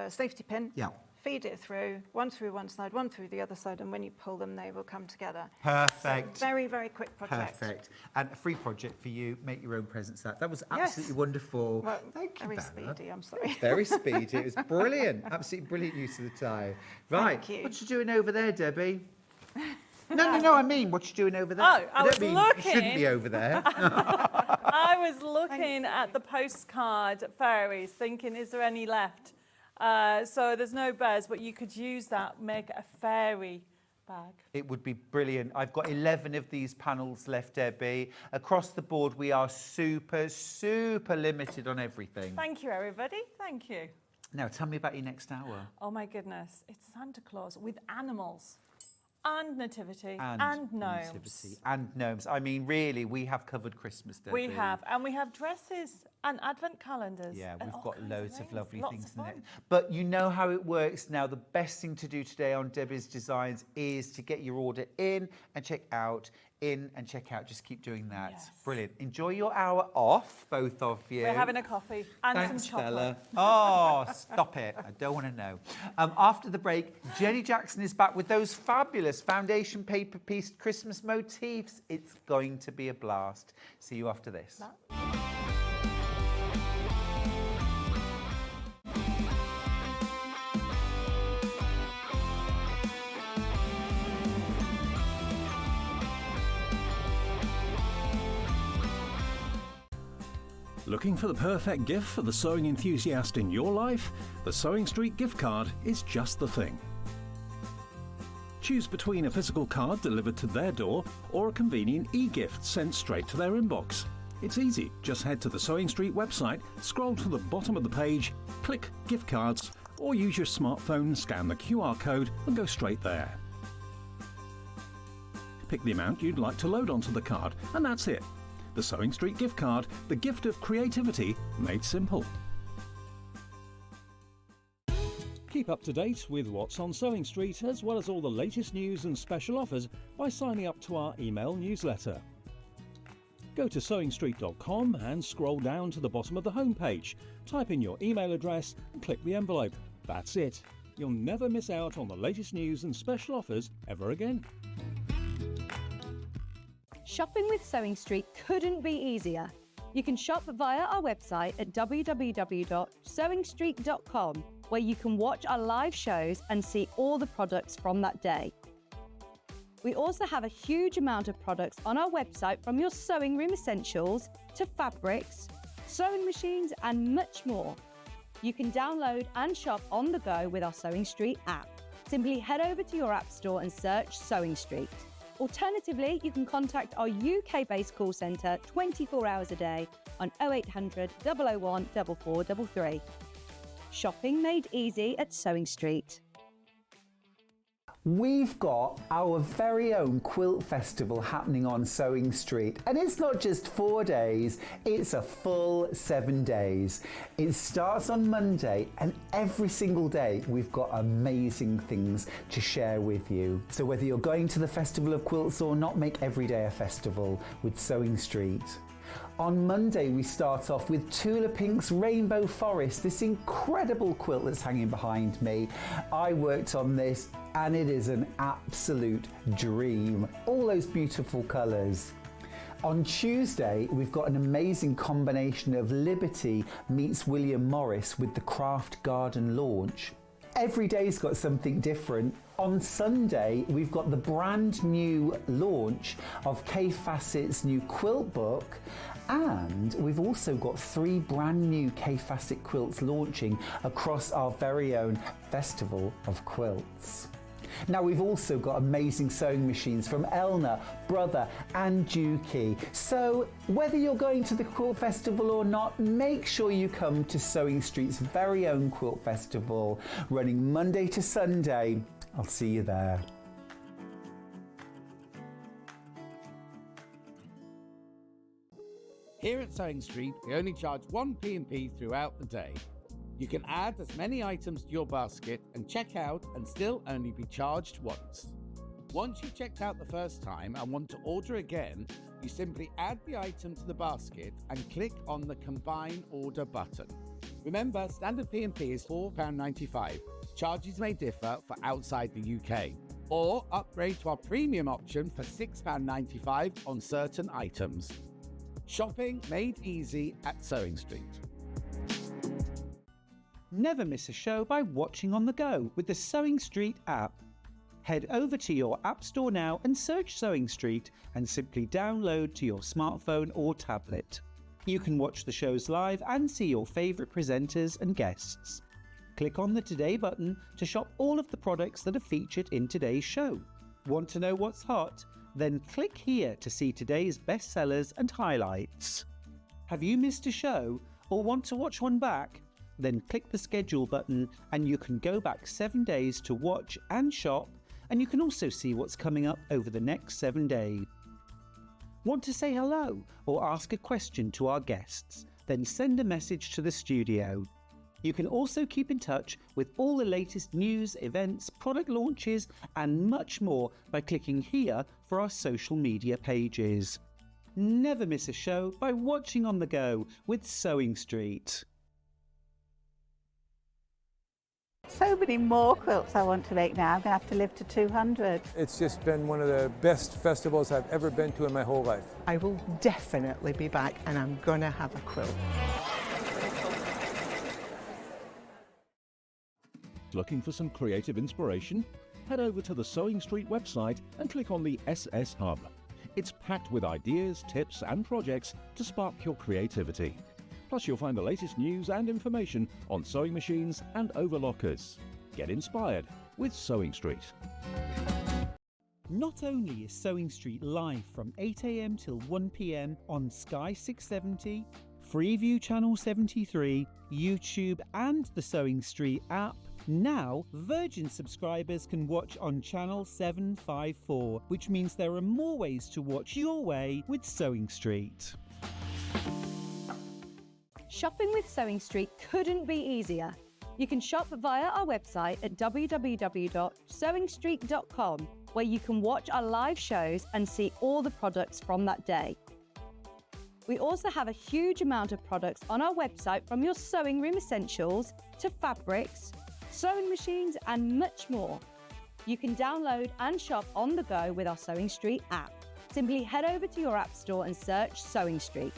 [SPEAKER 13] safety pin.
[SPEAKER 1] Yeah.
[SPEAKER 13] Feed it through one side, one through the other side, and when you pull them, they will come together.
[SPEAKER 1] Perfect.
[SPEAKER 13] So very, very quick project.
[SPEAKER 1] Perfect. And a free project for you, make your own presents. That was absolutely wonderful.
[SPEAKER 13] Well,
[SPEAKER 1] Thank you,
[SPEAKER 13] very
[SPEAKER 1] Bella.
[SPEAKER 13] speedy, I'm sorry.
[SPEAKER 1] Very speedy. It was brilliant. Absolutely brilliant use of the time. Right.
[SPEAKER 13] Thank you.
[SPEAKER 1] What you doing over there, Debbie? No, I mean, what you doing over there?
[SPEAKER 12] Oh, I was
[SPEAKER 1] don't mean
[SPEAKER 12] looking.
[SPEAKER 1] You shouldn't be over there.
[SPEAKER 12] I was looking at the postcard fairies, thinking, is there any left? So there's no bears, but you could use that, make a fairy bag.
[SPEAKER 1] It would be brilliant. I've got 11 of these panels left, Debbie. Across the board, we are super, super limited on everything.
[SPEAKER 12] Thank you, everybody. Thank you.
[SPEAKER 1] Now, tell me about your next hour.
[SPEAKER 12] Oh, my goodness. It's Santa Claus with animals. And nativity and gnomes.
[SPEAKER 1] Nativity and gnomes. I mean, really, we have covered Christmas, don't we?
[SPEAKER 12] We have, and we have dresses and advent calendars.
[SPEAKER 1] Yeah,
[SPEAKER 12] and
[SPEAKER 1] we've
[SPEAKER 12] all
[SPEAKER 1] got
[SPEAKER 12] kinds
[SPEAKER 1] loads of
[SPEAKER 12] things.
[SPEAKER 1] lovely
[SPEAKER 12] Lots
[SPEAKER 1] things
[SPEAKER 12] of
[SPEAKER 1] in
[SPEAKER 12] fun.
[SPEAKER 1] it. But you know how it works now. The best thing to do today on Debbie's Designs is to get your order in and check out. Just keep doing that.
[SPEAKER 12] Yes.
[SPEAKER 1] Brilliant. Enjoy your hour off, both of you.
[SPEAKER 12] We're having a coffee and
[SPEAKER 1] Thanks,
[SPEAKER 12] some chocolate.
[SPEAKER 1] Bella. Oh, stop it. I don't want to know. After the break, Jenny Jackson is back with those fabulous foundation paper piece Christmas motifs. It's going to be a blast. See you after this.
[SPEAKER 4] Looking for the perfect gift for the sewing enthusiast in your life? The Sewing Street gift card is just the thing. Choose between a physical card delivered to their door or a convenient e-gift sent straight to their inbox. It's easy. Just head to the Sewing Street website, scroll to the bottom of the page, click Gift Cards, or use your smartphone, scan the QR code and go straight there. Pick the amount you'd like to load onto the card, and that's it. The Sewing Street gift card, the gift of creativity made simple. Keep up to date with what's on Sewing Street, as well as all the latest news and special offers by signing up to our email newsletter. Go to sewingstreet.com and scroll down to the bottom of the homepage. Type in your email address and click the envelope. That's it. You'll never miss out on the latest news and special offers ever again.
[SPEAKER 10] Shopping with Sewing Street couldn't be easier. You can shop via our website at www.sewingstreet.com, where you can watch our live shows and see all the products from that day. We also have a huge amount of products on our website, from your sewing room essentials to fabrics, sewing machines and much more. You can download and shop on the go with our Sewing Street app. Simply head over to your app store and search Sewing Street. Alternatively, you can contact our UK-based call centre 24 hours a day on 0800 001 4433. Shopping made easy at Sewing Street.
[SPEAKER 1] We've got our very own quilt festival happening on Sewing Street, and it's not just 4 days, it's a full 7 days. It starts on Monday, and every single day we've got amazing things to share with you. So whether you're going to the Festival of Quilts or not, make every day a festival with Sewing Street. On Monday, we start off with Tula Pink's Rainbow Forest, this incredible quilt that's hanging behind me. I worked on this and it is an absolute dream. All those beautiful colours. On Tuesday, we've got an amazing combination of Liberty meets William Morris with the Craft Garden launch. Every day's got something different. On Sunday, we've got the brand new launch of Kay Fassett's new quilt book, and we've also got 3 brand new Kay Fassett quilts launching across our very own Festival of Quilts. Now, we've also got amazing sewing machines from Elna, Brother and Juki. So whether you're going to the Quilt Festival or not, make sure you come to Sewing Street's very own Quilt Festival, running Monday to Sunday. I'll see you there.
[SPEAKER 8] Here at Sewing Street, we only charge 1 P&P throughout the day. You can add as many items to your basket and check out and still only be charged once. Once you've checked out the first time and want to order again, you simply add the item to the basket and click on the Combine Order button. Remember, standard P&P is £4.95. Charges may differ for outside the UK. Or upgrade to our premium option for £6.95 on certain items. Shopping made easy at Sewing Street.
[SPEAKER 9] Never miss a show by watching on the go with the Sewing Street app. Head over to your App Store now and search Sewing Street and simply download to your smartphone or tablet. You can watch the shows live and see your favourite presenters and guests. Click on the Today button to shop all of the products that are featured in today's show. Want to know what's hot? Then click here to see today's bestsellers and highlights. Have you missed a show or want to watch one back? Then click the schedule button and you can go back 7 days to watch and shop, and you can also see what's coming up over the next 7 days. Want to say hello or ask a question to our guests? Then send a message to the studio. You can also keep in touch with all the latest news, events, product launches and much more by clicking here for our social media pages. Never miss a show by watching on the go with Sewing Street.
[SPEAKER 5] So many more quilts I want to make now. I'm going to have to live to 200.
[SPEAKER 6] It's just been one of the best festivals I've ever been to in my whole life.
[SPEAKER 7] I will definitely be back and I'm going to have a quilt.
[SPEAKER 4] Looking for some creative inspiration? Head over to the Sewing Street website and click on the SS Hub. It's packed with ideas, tips and projects to spark your creativity. Plus you'll find the latest news and information on sewing machines and overlockers. Get inspired with Sewing Street.
[SPEAKER 9] Not only is Sewing Street live from 8 AM till 1 PM on Sky 670, Freeview Channel 73, YouTube and the Sewing Street app, now Virgin subscribers can watch on Channel 754, which means there are more ways to watch your way with Sewing Street.
[SPEAKER 10] Shopping with Sewing Street couldn't be easier. You can shop via our website at www.sewingstreet.com, where you can watch our live shows and see all the products from that day. We also have a huge amount of products on our website, from your sewing room essentials to fabrics, sewing machines and much more. You can download and shop on the go with our Sewing Street app. Simply head over to your App Store and search Sewing Street.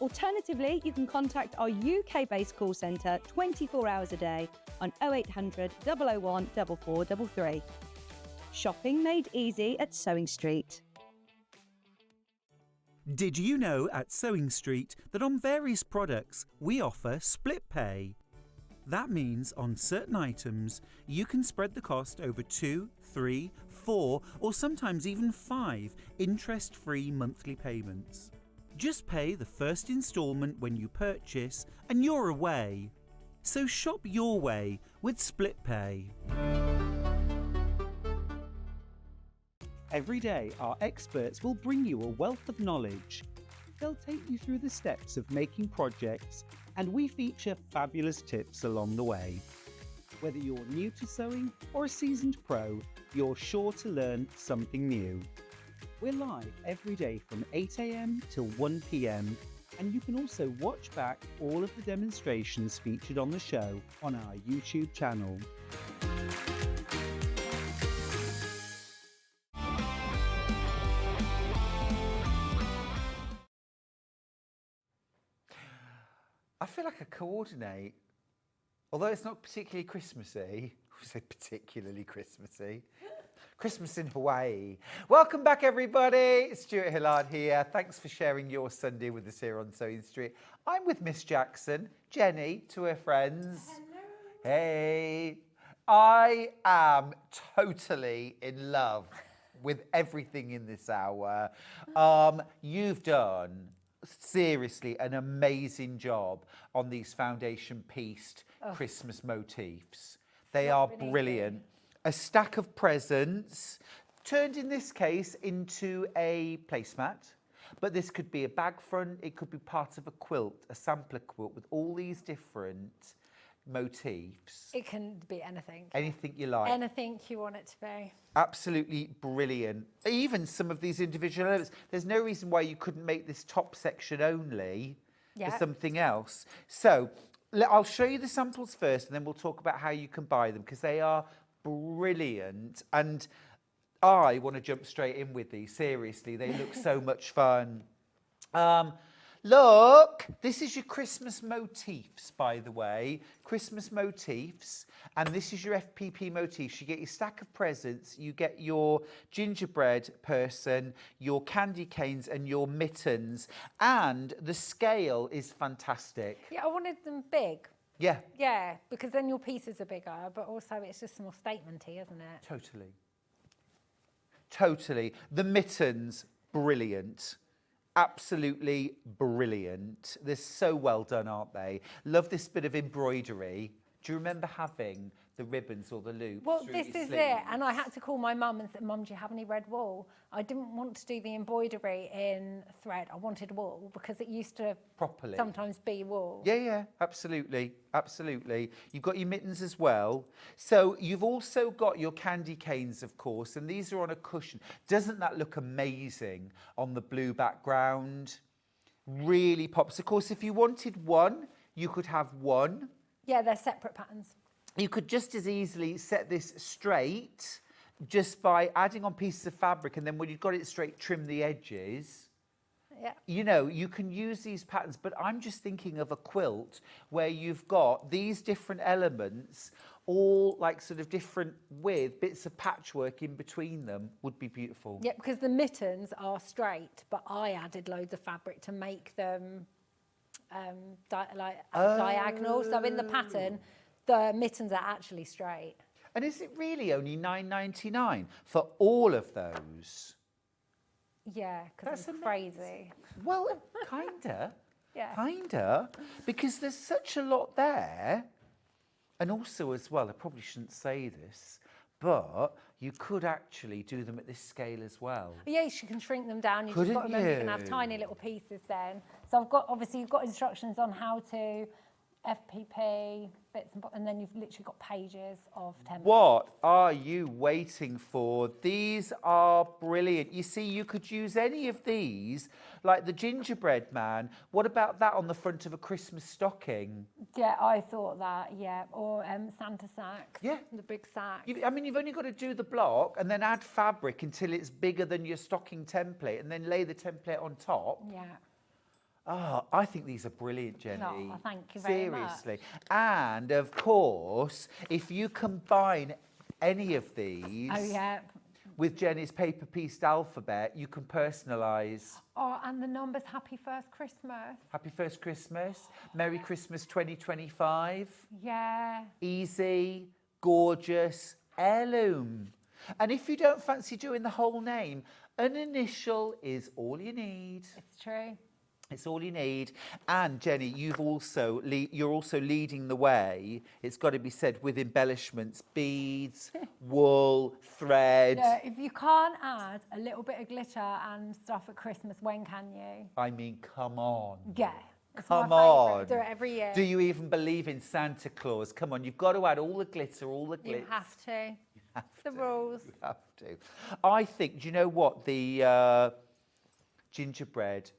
[SPEAKER 10] Alternatively, you can contact our UK-based call centre 24 hours a day on 0800 001 4433. Shopping made easy at Sewing Street.
[SPEAKER 9] Did you know at Sewing Street that on various products we offer split pay? That means on certain items you can spread the cost over 2, 3, 4 or sometimes even 5 interest-free monthly payments. Just pay the first instalment when you purchase and you're away. So shop your way with split pay. Every day our experts will bring you a wealth of knowledge. They'll take you through the steps of making projects, and we feature fabulous tips along the way. Whether you're new to sewing or a seasoned pro, you're sure to learn something new. We're live every day from 8 AM till 1 PM, and you can also watch back all of the demonstrations featured on the show on our YouTube channel.
[SPEAKER 1] I feel like I coordinate. Although it's not particularly Christmassy. I say particularly Christmassy. Christmas in Hawaii. Welcome back, everybody. Stuart Hillard here. Thanks for sharing your Sunday with us here on Sewing Street. I'm with Miss Jackson, Jenny, to her friends.
[SPEAKER 11] Hello.
[SPEAKER 1] Hey. I am totally in love with everything in this hour. You've done, seriously, an amazing job on these foundation pieced Christmas motifs. They are brilliant. A stack of presents, turned in this case into a placemat. But this could be a bag front, it could be part of a quilt, a sampler quilt with all these different motifs.
[SPEAKER 11] It can be anything.
[SPEAKER 1] Anything you like.
[SPEAKER 11] Anything you want it to be.
[SPEAKER 1] Absolutely brilliant. Even some of these individual elements. There's no reason why you couldn't make this top section only for something else. So I'll show you the samples first and then we'll talk about how you can buy them because they are brilliant. And I want to jump straight in with these. Seriously, they look so much fun. Look, this is your Christmas motifs, by the way. Christmas motifs. And this is your FPP motifs. You get your stack of presents, you get your gingerbread person, your candy canes and your mittens. And the scale is fantastic.
[SPEAKER 11] Yeah, I wanted them big.
[SPEAKER 1] Yeah.
[SPEAKER 11] Yeah, because then your pieces are bigger, but also it's just more statementy, isn't it?
[SPEAKER 1] Totally. Totally. The mittens, brilliant. Absolutely brilliant. They're so well done, aren't they? Love this bit of embroidery. Do you remember having the ribbons or the loops?
[SPEAKER 11] Well, this is it. And I had to call my mum and say, Mum, do you have any red wool? I didn't want to do the embroidery in thread. I wanted wool because it used to
[SPEAKER 1] properly
[SPEAKER 11] sometimes be wool.
[SPEAKER 1] Yeah, yeah, absolutely. Absolutely. You've got your mittens as well. So you've also got your candy canes, of course, and these are on a cushion. Doesn't that look amazing on the blue background? Really pops. Of course, if you wanted one, you could have one.
[SPEAKER 11] Yeah, they're separate patterns.
[SPEAKER 1] You could just as easily set this straight just by adding on pieces of fabric, and then when you've got it straight, trim the edges.
[SPEAKER 11] Yeah.
[SPEAKER 1] You know, you can use these patterns, but I'm just thinking of a quilt where you've got these different elements, all like sort of different with bits of patchwork in between them would be beautiful.
[SPEAKER 11] Yeah, because the mittens are straight, but I added loads of fabric to make them diagonal. So in the pattern, the mittens are actually straight.
[SPEAKER 1] And is it really only $9.99 for all of those?
[SPEAKER 11] Yeah, because it's crazy.
[SPEAKER 1] Well, kinda.
[SPEAKER 11] Yeah.
[SPEAKER 1] Kinda. Because there's such a lot there. And also as well, I probably shouldn't say this, but you could actually do them at this scale as well.
[SPEAKER 11] Yes, you can shrink them down. You've
[SPEAKER 1] Couldn't
[SPEAKER 11] just got to remember you can
[SPEAKER 1] you?
[SPEAKER 11] have tiny little pieces then. So I've got, obviously you've got instructions on how to FPP, bits and then you've literally got pages of templates.
[SPEAKER 1] What are you waiting for? These are brilliant. You see, you could use any of these, like the gingerbread man. What about that on the front of a Christmas stocking?
[SPEAKER 11] Yeah, I thought that, yeah. Or Santa sacks.
[SPEAKER 1] Yeah.
[SPEAKER 11] The big sack.
[SPEAKER 1] I mean, you've only got to do the block and then add fabric until it's bigger than your stocking template and then lay the template on top.
[SPEAKER 11] Yeah.
[SPEAKER 1] Oh, I think these are brilliant, Jenny.
[SPEAKER 11] Oh, thank you very much.
[SPEAKER 1] Seriously. And of course, if you combine any of these with Jenny's paper pieced alphabet, you can personalise.
[SPEAKER 11] Oh, and the numbers, Happy First Christmas.
[SPEAKER 1] Happy First Christmas. Merry Christmas 2025.
[SPEAKER 11] Yeah.
[SPEAKER 1] Easy, gorgeous, heirloom. And if you don't fancy doing the whole name, an initial is all you need.
[SPEAKER 11] It's true.
[SPEAKER 1] It's all you need. And Jenny, you're also leading the way. It's got to be said with embellishments, beads, wool, thread.
[SPEAKER 11] No, if you can't add a little bit of glitter and stuff at Christmas, when can you?
[SPEAKER 1] I mean, come on.
[SPEAKER 11] Yeah. It's
[SPEAKER 1] Come
[SPEAKER 11] my favourite.
[SPEAKER 1] on.
[SPEAKER 11] I do it every year.
[SPEAKER 1] Do you even believe in Santa Claus? Come on, you've got to add all the glitter, all the glitz.
[SPEAKER 11] You have to. The rules.
[SPEAKER 1] You have to. I think, do you know what? The gingerbread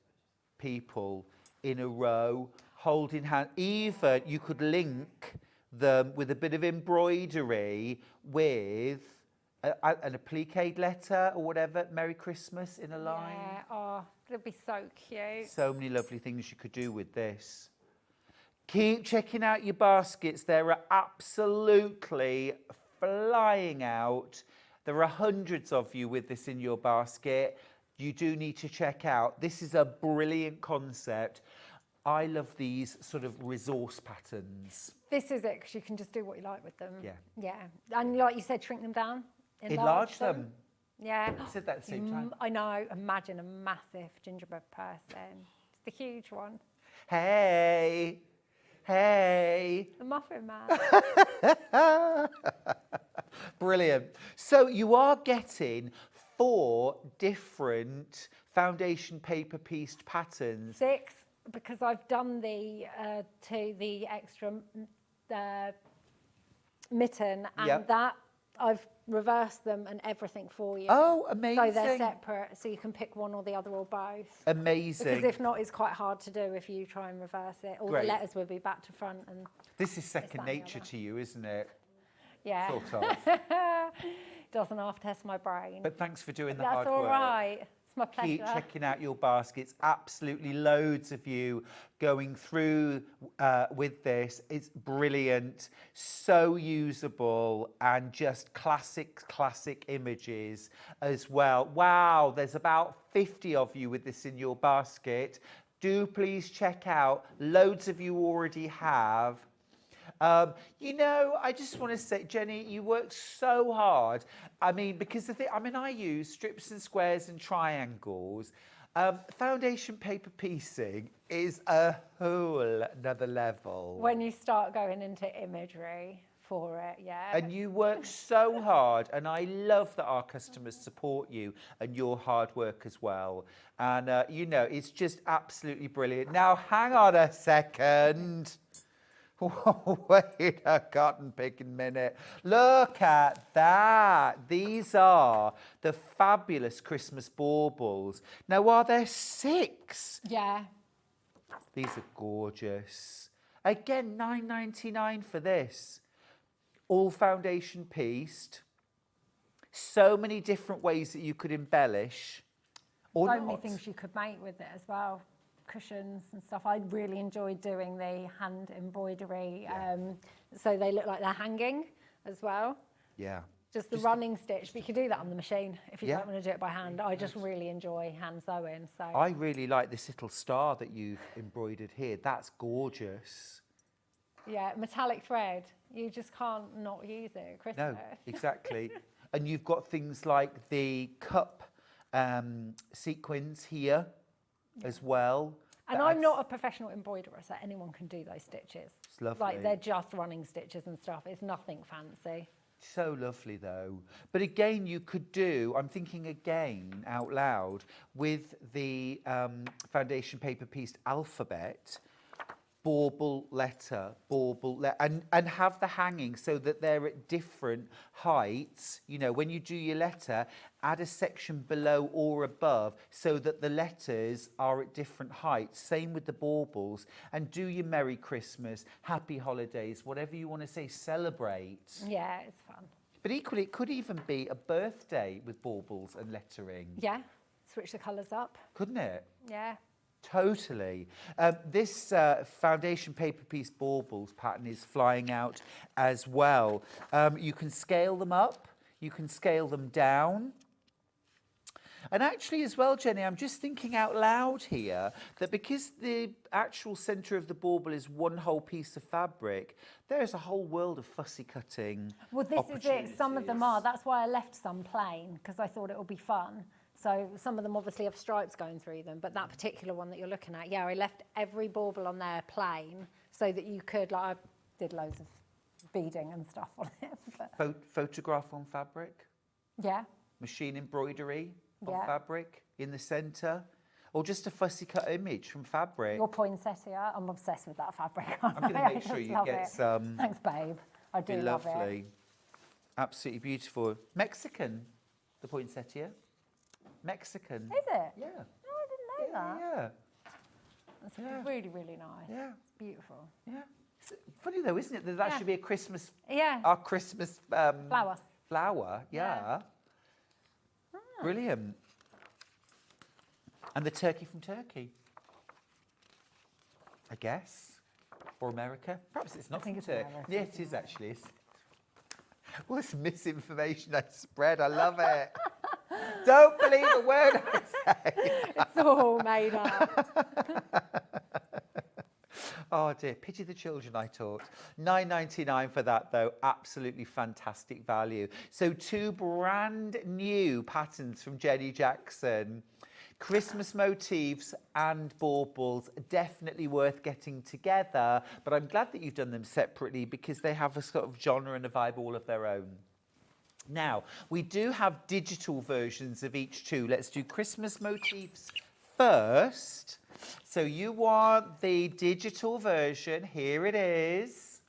[SPEAKER 1] people in a row, holding hand. Even you could link them with a bit of embroidery with an appliqué letter or whatever, Merry Christmas in a line.
[SPEAKER 11] Yeah, oh, it'd be so cute.
[SPEAKER 1] So many lovely things you could do with this. Keep checking out your baskets. There are absolutely flying out. There are hundreds of you with this in your basket. You do need to check out. This is a brilliant concept. I love these sort of resource patterns.
[SPEAKER 11] This is it, because you can just do what you like with them.
[SPEAKER 1] Yeah.
[SPEAKER 11] Yeah. And like you said, shrink them down.
[SPEAKER 1] Enlarge them.
[SPEAKER 11] Yeah.
[SPEAKER 1] I said that at the same time.
[SPEAKER 11] I know. Imagine a massive gingerbread person. It's the huge one.
[SPEAKER 1] Hey. Hey.
[SPEAKER 11] The Muffin Man.
[SPEAKER 1] Brilliant. So you are getting 4 different foundation paper pieced patterns.
[SPEAKER 11] 6, because I've done the extra mitten, and that I've reversed them and everything for you.
[SPEAKER 1] Oh, amazing.
[SPEAKER 11] So they're separate, so you can pick one or the other or both.
[SPEAKER 1] Amazing.
[SPEAKER 11] Because if not, it's quite hard to do if you try and reverse it. All
[SPEAKER 1] Great.
[SPEAKER 11] the letters will be back to front. And
[SPEAKER 1] This is second nature to you, isn't it?
[SPEAKER 11] yeah.
[SPEAKER 1] Sort of.
[SPEAKER 11] Doesn't half test my brain.
[SPEAKER 1] But thanks for doing the hard
[SPEAKER 11] That's
[SPEAKER 1] work.
[SPEAKER 11] all right. It's my pleasure.
[SPEAKER 1] Keep checking out your baskets. Absolutely loads of you going through with this. It's brilliant, so usable, and just classic images as well. Wow, there's about 50 of you with this in your basket. Do please check out. Loads of you already have. You know, I just want to say, Jenny, you work so hard. I mean, because I use strips and squares and triangles. Foundation paper piecing is a whole another level.
[SPEAKER 11] When you start going into imagery for it, yeah.
[SPEAKER 1] And you work so hard, and I love that our customers support you and your hard work as well. And, you know, it's just absolutely brilliant. Now, hang on a second. Wait a cotton picking minute. Look at that. These are the fabulous Christmas baubles. Now, are there 6?
[SPEAKER 11] Yeah.
[SPEAKER 1] These are gorgeous. Again, $9.99 for this. All foundation pieced. So many different ways that you could embellish. Or
[SPEAKER 11] So
[SPEAKER 1] not.
[SPEAKER 11] many things you could make with it as well. Cushions and stuff. I really enjoyed doing the hand embroidery. So they look like they're hanging as well.
[SPEAKER 1] Yeah.
[SPEAKER 11] Just the running stitch, but you could do that on the machine if you
[SPEAKER 1] Yeah.
[SPEAKER 11] don't want to do it by hand. I just really enjoy hand sewing. So
[SPEAKER 1] I really like this little star that you've embroidered here. That's gorgeous.
[SPEAKER 11] yeah, metallic thread. You just can't not use it at Christmas.
[SPEAKER 1] No, exactly. And you've got things like the cup sequins here as well.
[SPEAKER 11] And I'm not a professional embroiderer, so anyone can do those stitches.
[SPEAKER 1] It's lovely.
[SPEAKER 11] Like they're just running stitches and stuff. It's nothing fancy.
[SPEAKER 1] So lovely though. But again, you could do, I'm thinking again out loud, with the foundation paper pieced alphabet, bauble letter, and have the hanging so that they're at different heights. You know, when you do your letter, add a section below or above so that the letters are at different heights. Same with the baubles. And do your Merry Christmas, Happy Holidays, whatever you want to say, celebrate.
[SPEAKER 11] Yeah, it's fun.
[SPEAKER 1] But equally, it could even be a birthday with baubles and lettering.
[SPEAKER 11] Yeah, switch the colours up.
[SPEAKER 1] Couldn't it?
[SPEAKER 11] Yeah.
[SPEAKER 1] Totally. This foundation paper piece baubles pattern is flying out as well. You can scale them up, you can scale them down. And actually as well, Jenny, I'm just thinking out loud here that because the actual centre of the bauble is one whole piece of fabric, there's a whole world of fussy cutting.
[SPEAKER 11] Well, this is it. Some of them are. That's why I left some plain, because I thought it would be fun. So some of them obviously have stripes going through them, but that particular one that you're looking at, yeah, I left every bauble on there plain so that you could, like, I did loads of beading and stuff on it. But
[SPEAKER 1] Photograph on fabric,
[SPEAKER 11] yeah,
[SPEAKER 1] machine embroidery on
[SPEAKER 11] Yeah.
[SPEAKER 1] fabric in the centre, or just a fussy cut image from fabric.
[SPEAKER 11] your poinsettia, I'm obsessed with that fabric.
[SPEAKER 1] I'm going to
[SPEAKER 11] I
[SPEAKER 1] make sure
[SPEAKER 11] just
[SPEAKER 1] you
[SPEAKER 11] love
[SPEAKER 1] get
[SPEAKER 11] it.
[SPEAKER 1] some.
[SPEAKER 11] Thanks, babe. I do
[SPEAKER 1] Be
[SPEAKER 11] love it.
[SPEAKER 1] lovely. Absolutely beautiful. Mexican, the poinsettia. Mexican.
[SPEAKER 11] Is it?
[SPEAKER 1] Yeah.
[SPEAKER 11] No, I didn't know that.
[SPEAKER 1] Yeah.
[SPEAKER 11] That's
[SPEAKER 1] Yeah.
[SPEAKER 11] really, really nice.
[SPEAKER 1] Yeah.
[SPEAKER 11] It's beautiful.
[SPEAKER 1] Yeah. It's funny though, isn't it, that that
[SPEAKER 11] Yeah.
[SPEAKER 1] should be a Christmas,
[SPEAKER 11] Yeah.
[SPEAKER 1] our Christmas
[SPEAKER 11] Flower.
[SPEAKER 1] Flower, yeah. Brilliant. And the turkey from Turkey, I guess. Or America? Perhaps it's not.
[SPEAKER 11] think it's
[SPEAKER 1] is it?
[SPEAKER 11] America,
[SPEAKER 1] Yeah, it is actually. Well, it's misinformation I spread. I love it. Don't believe a word I say.
[SPEAKER 11] It's all made up.
[SPEAKER 1] Oh dear, pity the children I taught. $9.99 for that though, absolutely fantastic value. So 2 brand new patterns from Jenny Jackson. Christmas motifs and baubles, definitely worth getting together, but I'm glad that you've done them separately because they have a sort of genre and a vibe all of their own. Now, we do have digital versions of each two. Let's do Christmas motifs first. So you want the digital version. Here it is.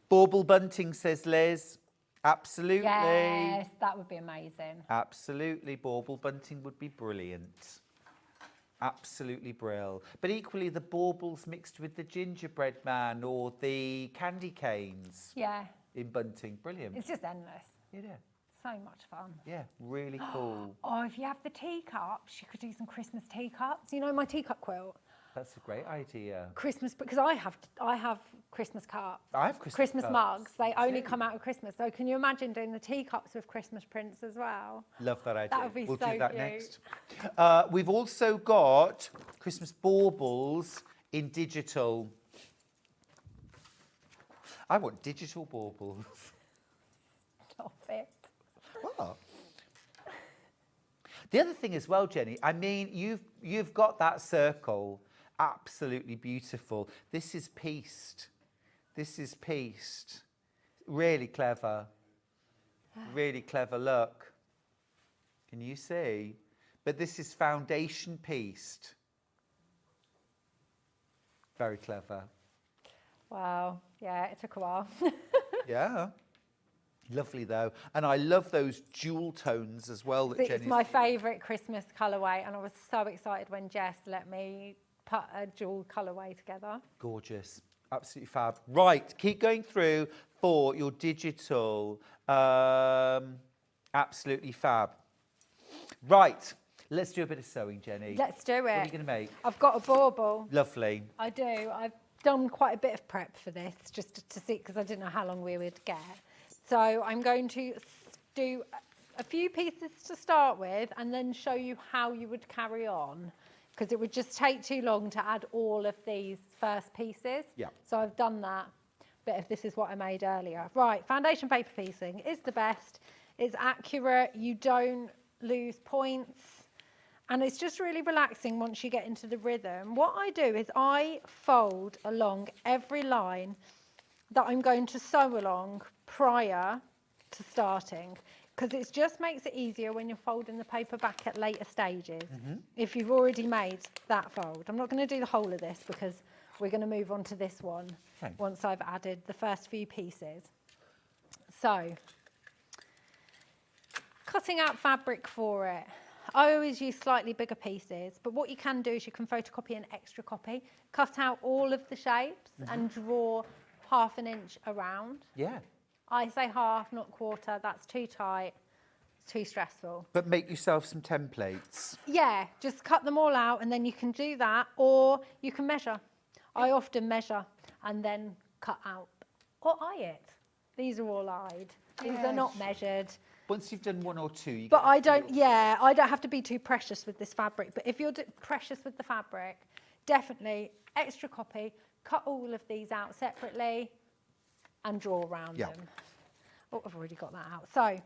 [SPEAKER 1] Bauble bunting, says Liz. Absolutely.
[SPEAKER 11] Yes, that would be amazing.
[SPEAKER 1] Absolutely. Bauble bunting would be brilliant. Absolutely brill. But equally, the baubles mixed with the gingerbread man or the candy canes.
[SPEAKER 11] Yeah.
[SPEAKER 1] In bunting. Brilliant.
[SPEAKER 11] It's just endless.
[SPEAKER 1] Yeah.
[SPEAKER 11] So much fun.
[SPEAKER 1] Yeah, really cool.
[SPEAKER 11] Oh, if you have the teacups, you could do some Christmas teacups. You know my teacup quilt?
[SPEAKER 1] That's a great idea.
[SPEAKER 11] Christmas, because I have Christmas cups.
[SPEAKER 1] I have Christmas cups.
[SPEAKER 11] mugs. They only come out at Christmas. So can you imagine doing the teacups with Christmas prints as well?
[SPEAKER 1] Love that idea.
[SPEAKER 11] That would be
[SPEAKER 1] we'll
[SPEAKER 11] so
[SPEAKER 1] do that
[SPEAKER 11] cute.
[SPEAKER 1] next. We've also got Christmas baubles in digital. I want digital baubles.
[SPEAKER 11] Stop it.
[SPEAKER 1] What? The other thing as well, Jenny, I mean, you've got that circle, absolutely beautiful. This is pieced. This is pieced. Really clever. Really clever, look. Can you see? But this is foundation pieced. Very clever.
[SPEAKER 11] Wow. Yeah, it took a while.
[SPEAKER 1] Yeah. Lovely though, and I love those jewel tones as well that
[SPEAKER 11] It's
[SPEAKER 1] Jenny's...
[SPEAKER 11] my favourite Christmas colourway, and I was so excited when Jess let me put a jewel colourway together.
[SPEAKER 1] Gorgeous, absolutely fab. Right, keep going through for your digital. Absolutely fab. Right, let's do a bit of sewing, Jenny.
[SPEAKER 11] Let's do it.
[SPEAKER 1] What are you going to make?
[SPEAKER 11] I've got a bauble.
[SPEAKER 1] Lovely.
[SPEAKER 11] I do. I've done quite a bit of prep for this, just to see, because I didn't know how long we would get. So I'm going to do a few pieces to start with and then show you how you would carry on, because it would just take too long to add all of these first pieces.
[SPEAKER 1] Yeah.
[SPEAKER 11] So I've done that. Bit of this is what I made earlier. Right, foundation paper piecing is the best. It's accurate. You don't lose points. And it's just really relaxing once you get into the rhythm. What I do is I fold along every line that I'm going to sew along prior to starting, because it just makes it easier when you're folding the paper back at later stages. If you've already made that fold. I'm not going to do the whole of this because we're going to move on to this one once I've added the first few pieces. So, cutting out fabric for it. I always use slightly bigger pieces, but what you can do is you can photocopy an extra copy, cut out all of the shapes and draw ½ an inch around.
[SPEAKER 1] Yeah.
[SPEAKER 11] I say half, not quarter. That's too tight. It's too stressful.
[SPEAKER 1] But make yourself some templates.
[SPEAKER 11] Yeah, just cut them all out and then you can do that, or you can measure. I often measure and then cut out or eye it. These are all eyed. These are not measured.
[SPEAKER 1] Once you've done one or two, you
[SPEAKER 11] But
[SPEAKER 1] get
[SPEAKER 11] I don't have to be too precious with this fabric. But if you're precious with the fabric, definitely extra copy, cut all of these out separately and draw around them. Oh, I've already got that out. So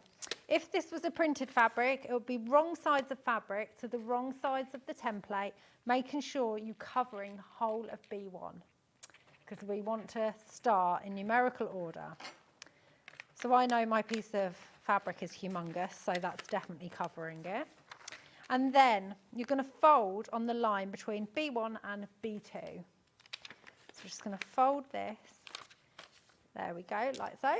[SPEAKER 11] if this was a printed fabric, it would be wrong sides of fabric to the wrong sides of the template, making sure you're covering the whole of B1, because we want to start in numerical order. So I know my piece of fabric is humongous, so that's definitely covering it. And then you're going to fold on the line between B1 and B2. So we're just going to fold this. There we go, like so.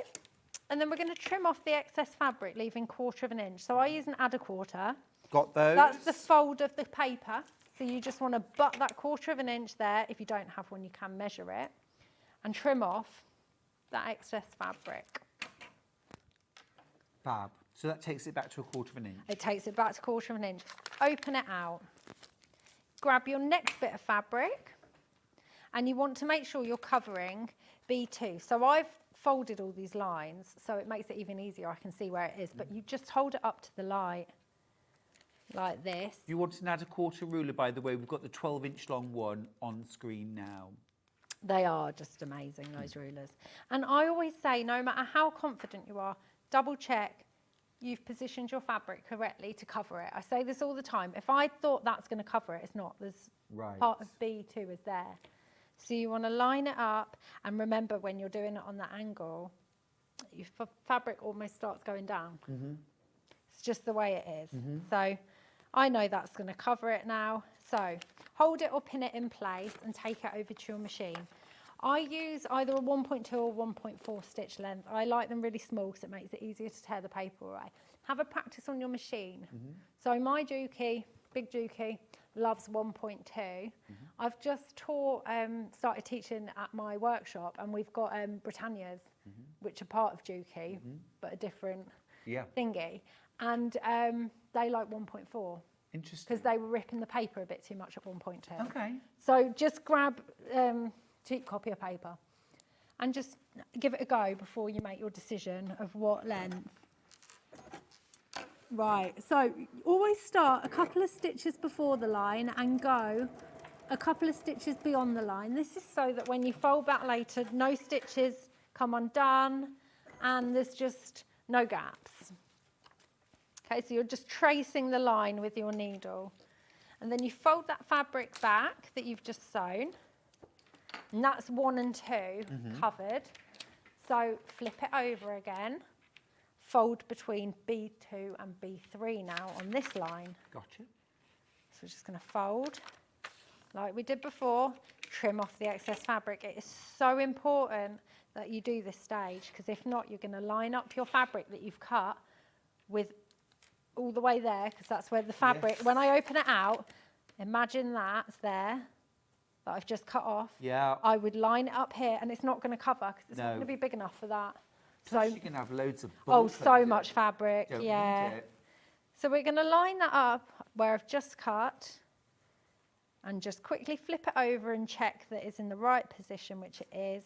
[SPEAKER 11] And then we're going to trim off the excess fabric, leaving 1/4 inch. So I use an add a quarter.
[SPEAKER 1] Got those?
[SPEAKER 11] That's the fold of the paper. So you just want to butt that 1/4 inch there. If you don't have one, you can measure it. And trim off that excess fabric.
[SPEAKER 1] Fab. So that takes it back to 1/4 inch.
[SPEAKER 11] It takes it back to 1/4 inch. Open it out. grab your next bit of fabric, and you want to make sure you're covering B2. So I've folded all these lines, so it makes it even easier. I can see where it is, but you just hold it up to the light like this.
[SPEAKER 1] You want to add a quarter ruler, by the way. We've got the 12-inch long one on screen now.
[SPEAKER 11] They are just amazing, those rulers. And I always say, no matter how confident you are, double check you've positioned your fabric correctly to cover it. I say this all the time. If I thought that's going to cover it, it's not. There's part of B2 is there. So you want to line it up, and remember when you're doing it on that angle, your fabric almost starts going down. It's just the way it is. So I know that's going to cover it now. So hold it or pin it in place and take it over to your machine. I use either a 1.2 or 1.4 stitch length. I like them really small because it makes it easier to tear the paper away. Have a practice on your machine. So my Juki, big Juki, loves 1.2. I've just started teaching at my workshop, and we've got Britannias, which are part of Juki, but a different thingy. And they like 1.4.
[SPEAKER 1] Interesting.
[SPEAKER 11] Because they were ripping the paper a bit too much at 1.2.
[SPEAKER 1] Okay.
[SPEAKER 11] So just grab cheap copy of paper and just give it a go before you make your decision of what length. Right, so always start a couple of stitches before the line and go a couple of stitches beyond the line. This is so that when you fold back later, no stitches come undone and there's just no gaps. Okay, so you're just tracing the line with your needle. And then you fold that fabric back that you've just sewn. And that's 1 and 2 covered. So flip it over again. Fold between B2 and B3 now on this line.
[SPEAKER 1] Gotcha.
[SPEAKER 11] So we're just going to fold like we did before. Trim off the excess fabric. It is so important that you do this stage, because if not, you're going to line up your fabric that you've cut with all the way there, because that's where the fabric, when I open it out, imagine that's there, that I've just cut off.
[SPEAKER 1] Yeah.
[SPEAKER 11] I would line it up here, and it's not going to cover, because it's not going to be big enough for that.
[SPEAKER 1] Plus you're going to have loads of
[SPEAKER 11] so much fabric.
[SPEAKER 1] Don't
[SPEAKER 11] yeah.
[SPEAKER 1] need it.
[SPEAKER 11] So we're going to line that up where I've just cut, and just quickly flip it over and check that it's in the right position, which it is.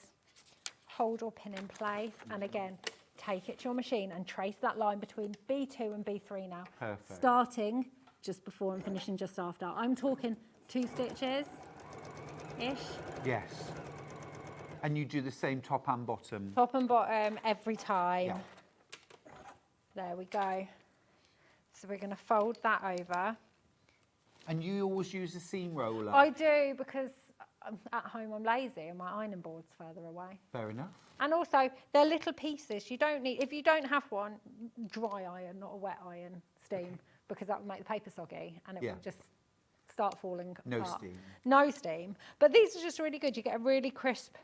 [SPEAKER 11] Hold or pin in place, and again, take it to your machine and trace that line between B2 and B3 now.
[SPEAKER 1] Perfect.
[SPEAKER 11] Starting just before and finishing just after. I'm talking 2 stitches-ish.
[SPEAKER 1] Yes. And you do the same top and bottom?
[SPEAKER 11] Top and bottom every time.
[SPEAKER 1] Yeah.
[SPEAKER 11] There we go. So we're going to fold that over.
[SPEAKER 1] And you always use a seam roller?
[SPEAKER 11] I do, because at home I'm lazy and my ironing board's further away.
[SPEAKER 1] Fair enough.
[SPEAKER 11] And also, they're little pieces. You don't need, if you don't have one, dry iron, not a wet iron, steam, because that will make the paper soggy and it will just start falling apart.
[SPEAKER 1] Steam.
[SPEAKER 11] No steam. But these are just really good. You get a really crisp,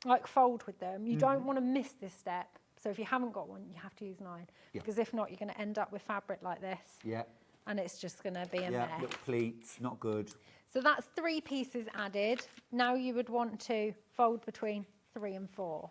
[SPEAKER 11] like, fold with them. You don't want to miss this step. So if you haven't got one, you have to use an iron. Because if not, you're going to end up with fabric like this.
[SPEAKER 1] Yeah.
[SPEAKER 11] And it's just going to be a mess.
[SPEAKER 1] Little pleats, not good.
[SPEAKER 11] So that's 3 pieces added. Now you would want to fold between 3 and 4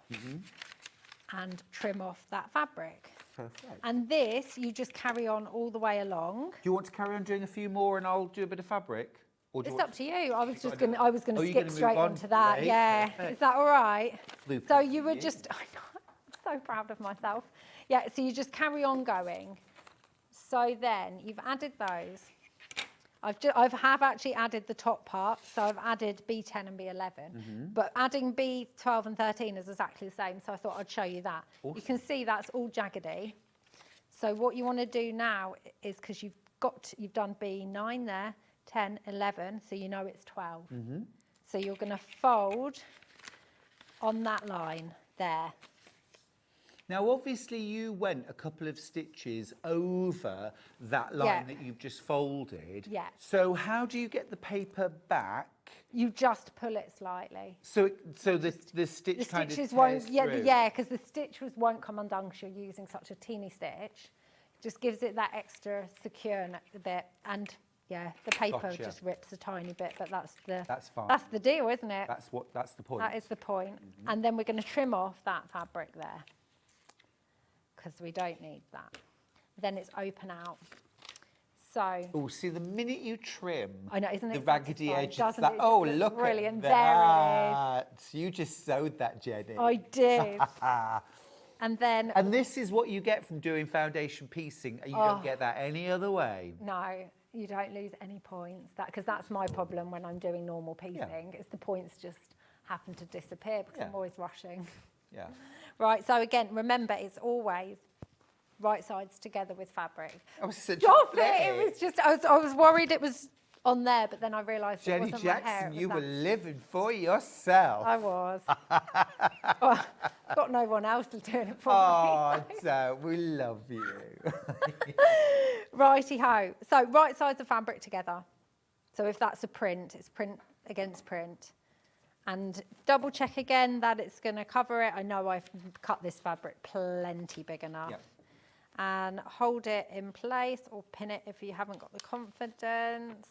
[SPEAKER 11] and trim off that fabric.
[SPEAKER 1] Perfect.
[SPEAKER 11] And this, you just carry on all the way along.
[SPEAKER 1] Do you want to carry on doing a few more and I'll do a bit of fabric? Or do
[SPEAKER 11] It's
[SPEAKER 1] you
[SPEAKER 11] up to you. I was going to
[SPEAKER 1] you're
[SPEAKER 11] skip
[SPEAKER 1] gonna
[SPEAKER 11] straight
[SPEAKER 1] move on
[SPEAKER 11] onto that.
[SPEAKER 1] today?
[SPEAKER 11] Yeah.
[SPEAKER 1] Perfect.
[SPEAKER 11] Is that all right?
[SPEAKER 1] Super
[SPEAKER 11] So you
[SPEAKER 1] for
[SPEAKER 11] would just, I'm so proud of myself. Yeah, so you just carry on going. So then you've added those. I have actually added the top part, so I've added B10 and B11, but adding B12 and 13 is exactly the same, so I thought I'd show you that.
[SPEAKER 1] Awesome.
[SPEAKER 11] You can see that's all jaggedy. So what you want to do now is, because you've done B9 there, 10, 11, so you know it's 12. So you're going to fold on that line there.
[SPEAKER 1] Now, obviously, you went a couple of stitches over that line that you've just folded.
[SPEAKER 11] Yeah.
[SPEAKER 1] So how do you get the paper back?
[SPEAKER 11] You just pull it slightly.
[SPEAKER 1] So the stitch kind of
[SPEAKER 11] stitches
[SPEAKER 1] tears
[SPEAKER 11] won't,
[SPEAKER 1] through?
[SPEAKER 11] because the stitches won't come undone because you're using such a teeny stitch. It just gives it that extra secure bit, and the paper just rips a tiny bit, but that's
[SPEAKER 1] fine.
[SPEAKER 11] That's the deal, isn't it?
[SPEAKER 1] That's the point.
[SPEAKER 11] That is the point. And then we're going to trim off that fabric there, because we don't need that. Then it's open out. So,
[SPEAKER 1] Oh, see, the minute you trim
[SPEAKER 11] I know, isn't it
[SPEAKER 1] the raggedy
[SPEAKER 11] satisfying?
[SPEAKER 1] edges,
[SPEAKER 11] Doesn't
[SPEAKER 1] that,
[SPEAKER 11] it?
[SPEAKER 1] oh,
[SPEAKER 11] Just
[SPEAKER 1] look
[SPEAKER 11] brilliant.
[SPEAKER 1] at
[SPEAKER 11] There
[SPEAKER 1] that. You just sewed that, Jenny.
[SPEAKER 11] I did. And then,
[SPEAKER 1] And this is what you get from doing foundation piecing. You don't get that any other way.
[SPEAKER 11] no, you don't lose any points. Because that's my problem when I'm doing normal piecing. It's the points just happen to disappear because I'm always rushing.
[SPEAKER 1] Yeah.
[SPEAKER 11] Right, so again, remember, it's always right sides together with fabric.
[SPEAKER 1] I was such
[SPEAKER 11] Stop
[SPEAKER 1] a
[SPEAKER 11] it! It was just, I was worried it was on there, but then I realised it
[SPEAKER 1] Jenny
[SPEAKER 11] wasn't my hair.
[SPEAKER 1] Jackson,
[SPEAKER 11] it was
[SPEAKER 1] you
[SPEAKER 11] that.
[SPEAKER 1] were living for yourself.
[SPEAKER 11] I was. Oh, got no one else to do it for
[SPEAKER 1] Oh,
[SPEAKER 11] me.
[SPEAKER 1] don't. We love you.
[SPEAKER 11] Righty-ho. So right sides of fabric together. So if that's a print, it's print against print. And double check again that it's going to cover it. I know I've cut this fabric plenty big enough.
[SPEAKER 1] Yep.
[SPEAKER 11] And hold it in place or pin it if you haven't got the confidence.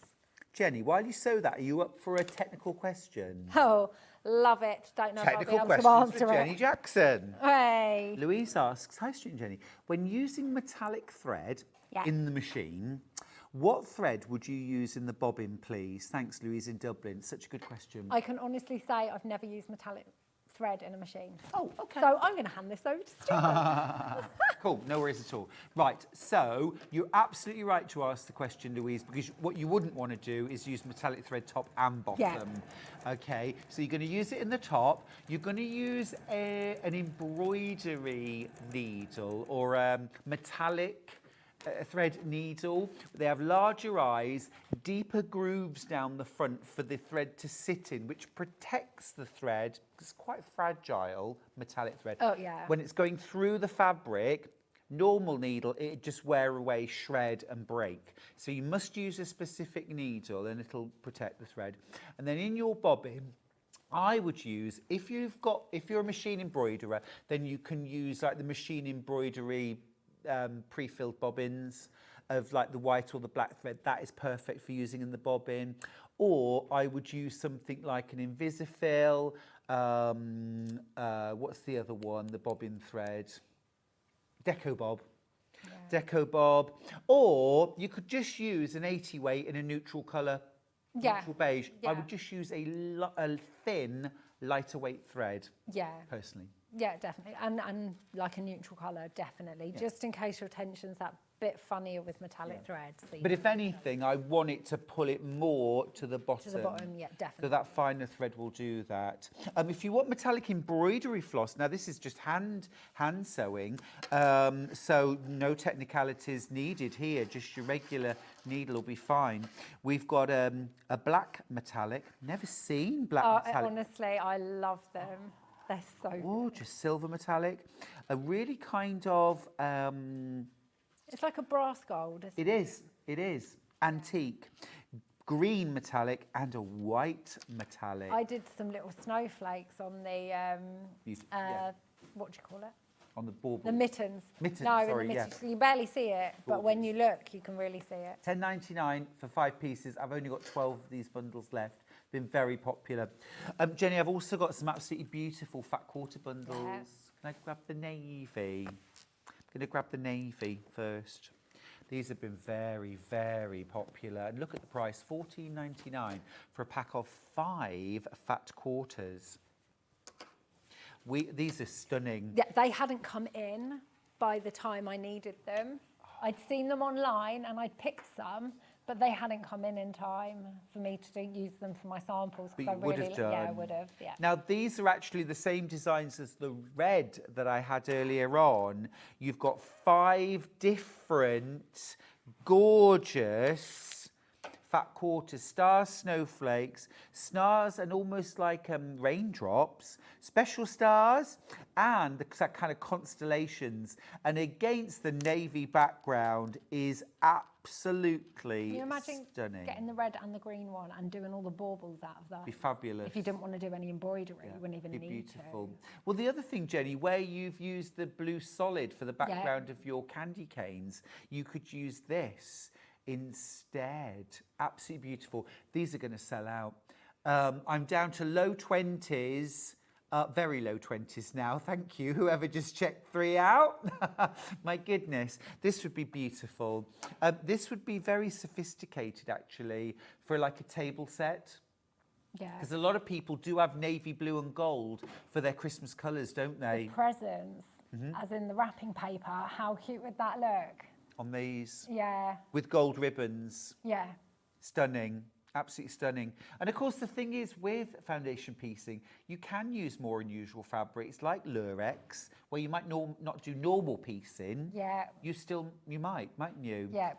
[SPEAKER 1] Jenny, while you sew that, are you up for a technical question?
[SPEAKER 11] Oh, love it. Don't know
[SPEAKER 1] Technical
[SPEAKER 11] if I'll be able
[SPEAKER 1] questions
[SPEAKER 11] to
[SPEAKER 1] for
[SPEAKER 11] answer
[SPEAKER 1] Jenny
[SPEAKER 11] it.
[SPEAKER 1] Jackson.
[SPEAKER 11] Hey.
[SPEAKER 1] Louise asks, hi Stuart and Jenny, when using metallic thread in the machine, what thread would you use in the bobbin, please? Thanks, Louise in Dublin. Such a good question.
[SPEAKER 11] I can honestly say I've never used metallic thread in a machine.
[SPEAKER 1] Oh, okay.
[SPEAKER 11] So I'm going to hand this over to Stuart.
[SPEAKER 1] Cool, no worries at all. Right, so you're absolutely right to ask the question, Louise, because what you wouldn't want to do is use metallic thread top and bottom.
[SPEAKER 11] Yeah.
[SPEAKER 1] Okay, so you're going to use it in the top. You're going to use an embroidery needle or a metallic thread needle. They have larger eyes, deeper grooves down the front for the thread to sit in, which protects the thread. It's quite fragile, metallic thread.
[SPEAKER 11] Oh, yeah.
[SPEAKER 1] When it's going through the fabric, normal needle, it just wear away, shred and break. So you must use a specific needle and it'll protect the thread. And then in your bobbin, I would use, if you're a machine embroiderer, then you can use like the machine embroidery pre-filled bobbins of like the white or the black thread. That is perfect for using in the bobbin. Or I would use something like an Invisifil. What's the other one? The bobbin thread. Deco Bob. Yeah. Deco Bob. Or you could just use an 80 weight in a neutral colour, neutral beige.
[SPEAKER 11] Yeah.
[SPEAKER 1] I would just use a thin, lighter weight thread.
[SPEAKER 11] Yeah.
[SPEAKER 1] Personally.
[SPEAKER 11] Yeah, definitely. And like a neutral colour, definitely. Yeah. Just in case your tension's that bit funnier with metallic threads. So
[SPEAKER 1] but if anything, I want it to pull it more to the bottom.
[SPEAKER 11] To the bottom, yeah, definitely.
[SPEAKER 1] So that finer thread will do that. If you want metallic embroidery floss, now this is just hand sewing, so no technicalities needed here, just your regular needle will be fine. We've got a black metallic. Never seen black metallic.
[SPEAKER 11] Honestly, I love them. They're so
[SPEAKER 1] gorgeous. Silver metallic. A really kind of...
[SPEAKER 11] it's like a brass gold, isn't it?
[SPEAKER 1] It is. It is. Antique. Green metallic and a white metallic.
[SPEAKER 11] I did some little snowflakes on the, what do you call it?
[SPEAKER 1] On the bauble.
[SPEAKER 11] The mittens.
[SPEAKER 1] Mittens,
[SPEAKER 11] no,
[SPEAKER 1] sorry,
[SPEAKER 11] in the mittens.
[SPEAKER 1] yeah.
[SPEAKER 11] You barely see it, but when you look, you can really see it.
[SPEAKER 1] £10.99 for 5 pieces. I've only got 12 of these bundles left. Been very popular. Jenny, I've also got some absolutely beautiful fat quarter bundles. Yeah. Can I grab the navy? I'm going to grab the navy first. These have been very, very popular. And look at the price, £14.99 for a pack of 5 fat quarters. These are stunning.
[SPEAKER 11] Yeah, they hadn't come in by the time I needed them. I'd seen them online and I'd picked some, but they hadn't come in time for me to use them for my samples.
[SPEAKER 1] But you would have done.
[SPEAKER 11] Yeah, I would have, yeah.
[SPEAKER 1] Now, these are actually the same designs as the red that I had earlier on. You've got 5 different gorgeous fat quarters, stars, snowflakes, stars and almost like raindrops, special stars and the kind of constellations. And against the navy background is absolutely
[SPEAKER 11] Can you imagine
[SPEAKER 1] stunning.
[SPEAKER 11] Getting the red and the green one and doing all the baubles out of that?
[SPEAKER 1] Be fabulous.
[SPEAKER 11] If you didn't want to do any embroidery, you wouldn't even need
[SPEAKER 1] beautiful.
[SPEAKER 11] to.
[SPEAKER 1] Well, the other thing, Jenny, where you've used the blue solid for the background of your candy canes, you could use this instead. Absolutely beautiful. These are going to sell out. I'm down to low 20s Very low 20s now, thank you. Whoever just checked 3 out. My goodness, this would be beautiful. This would be very sophisticated, actually, for like a table set.
[SPEAKER 11] Yeah.
[SPEAKER 1] Because a lot of people do have navy blue and gold for their Christmas colours, don't they?
[SPEAKER 11] The presents, as in the wrapping paper, how cute would that look?
[SPEAKER 1] On these.
[SPEAKER 11] Yeah.
[SPEAKER 1] With gold ribbons.
[SPEAKER 11] Yeah.
[SPEAKER 1] Stunning. Absolutely stunning. And of course, the thing is with foundation piecing, you can use more unusual fabrics like lurex, where you might not do normal piecing.
[SPEAKER 11] Yeah.
[SPEAKER 1] You might, mightn't you?
[SPEAKER 11] Yeah.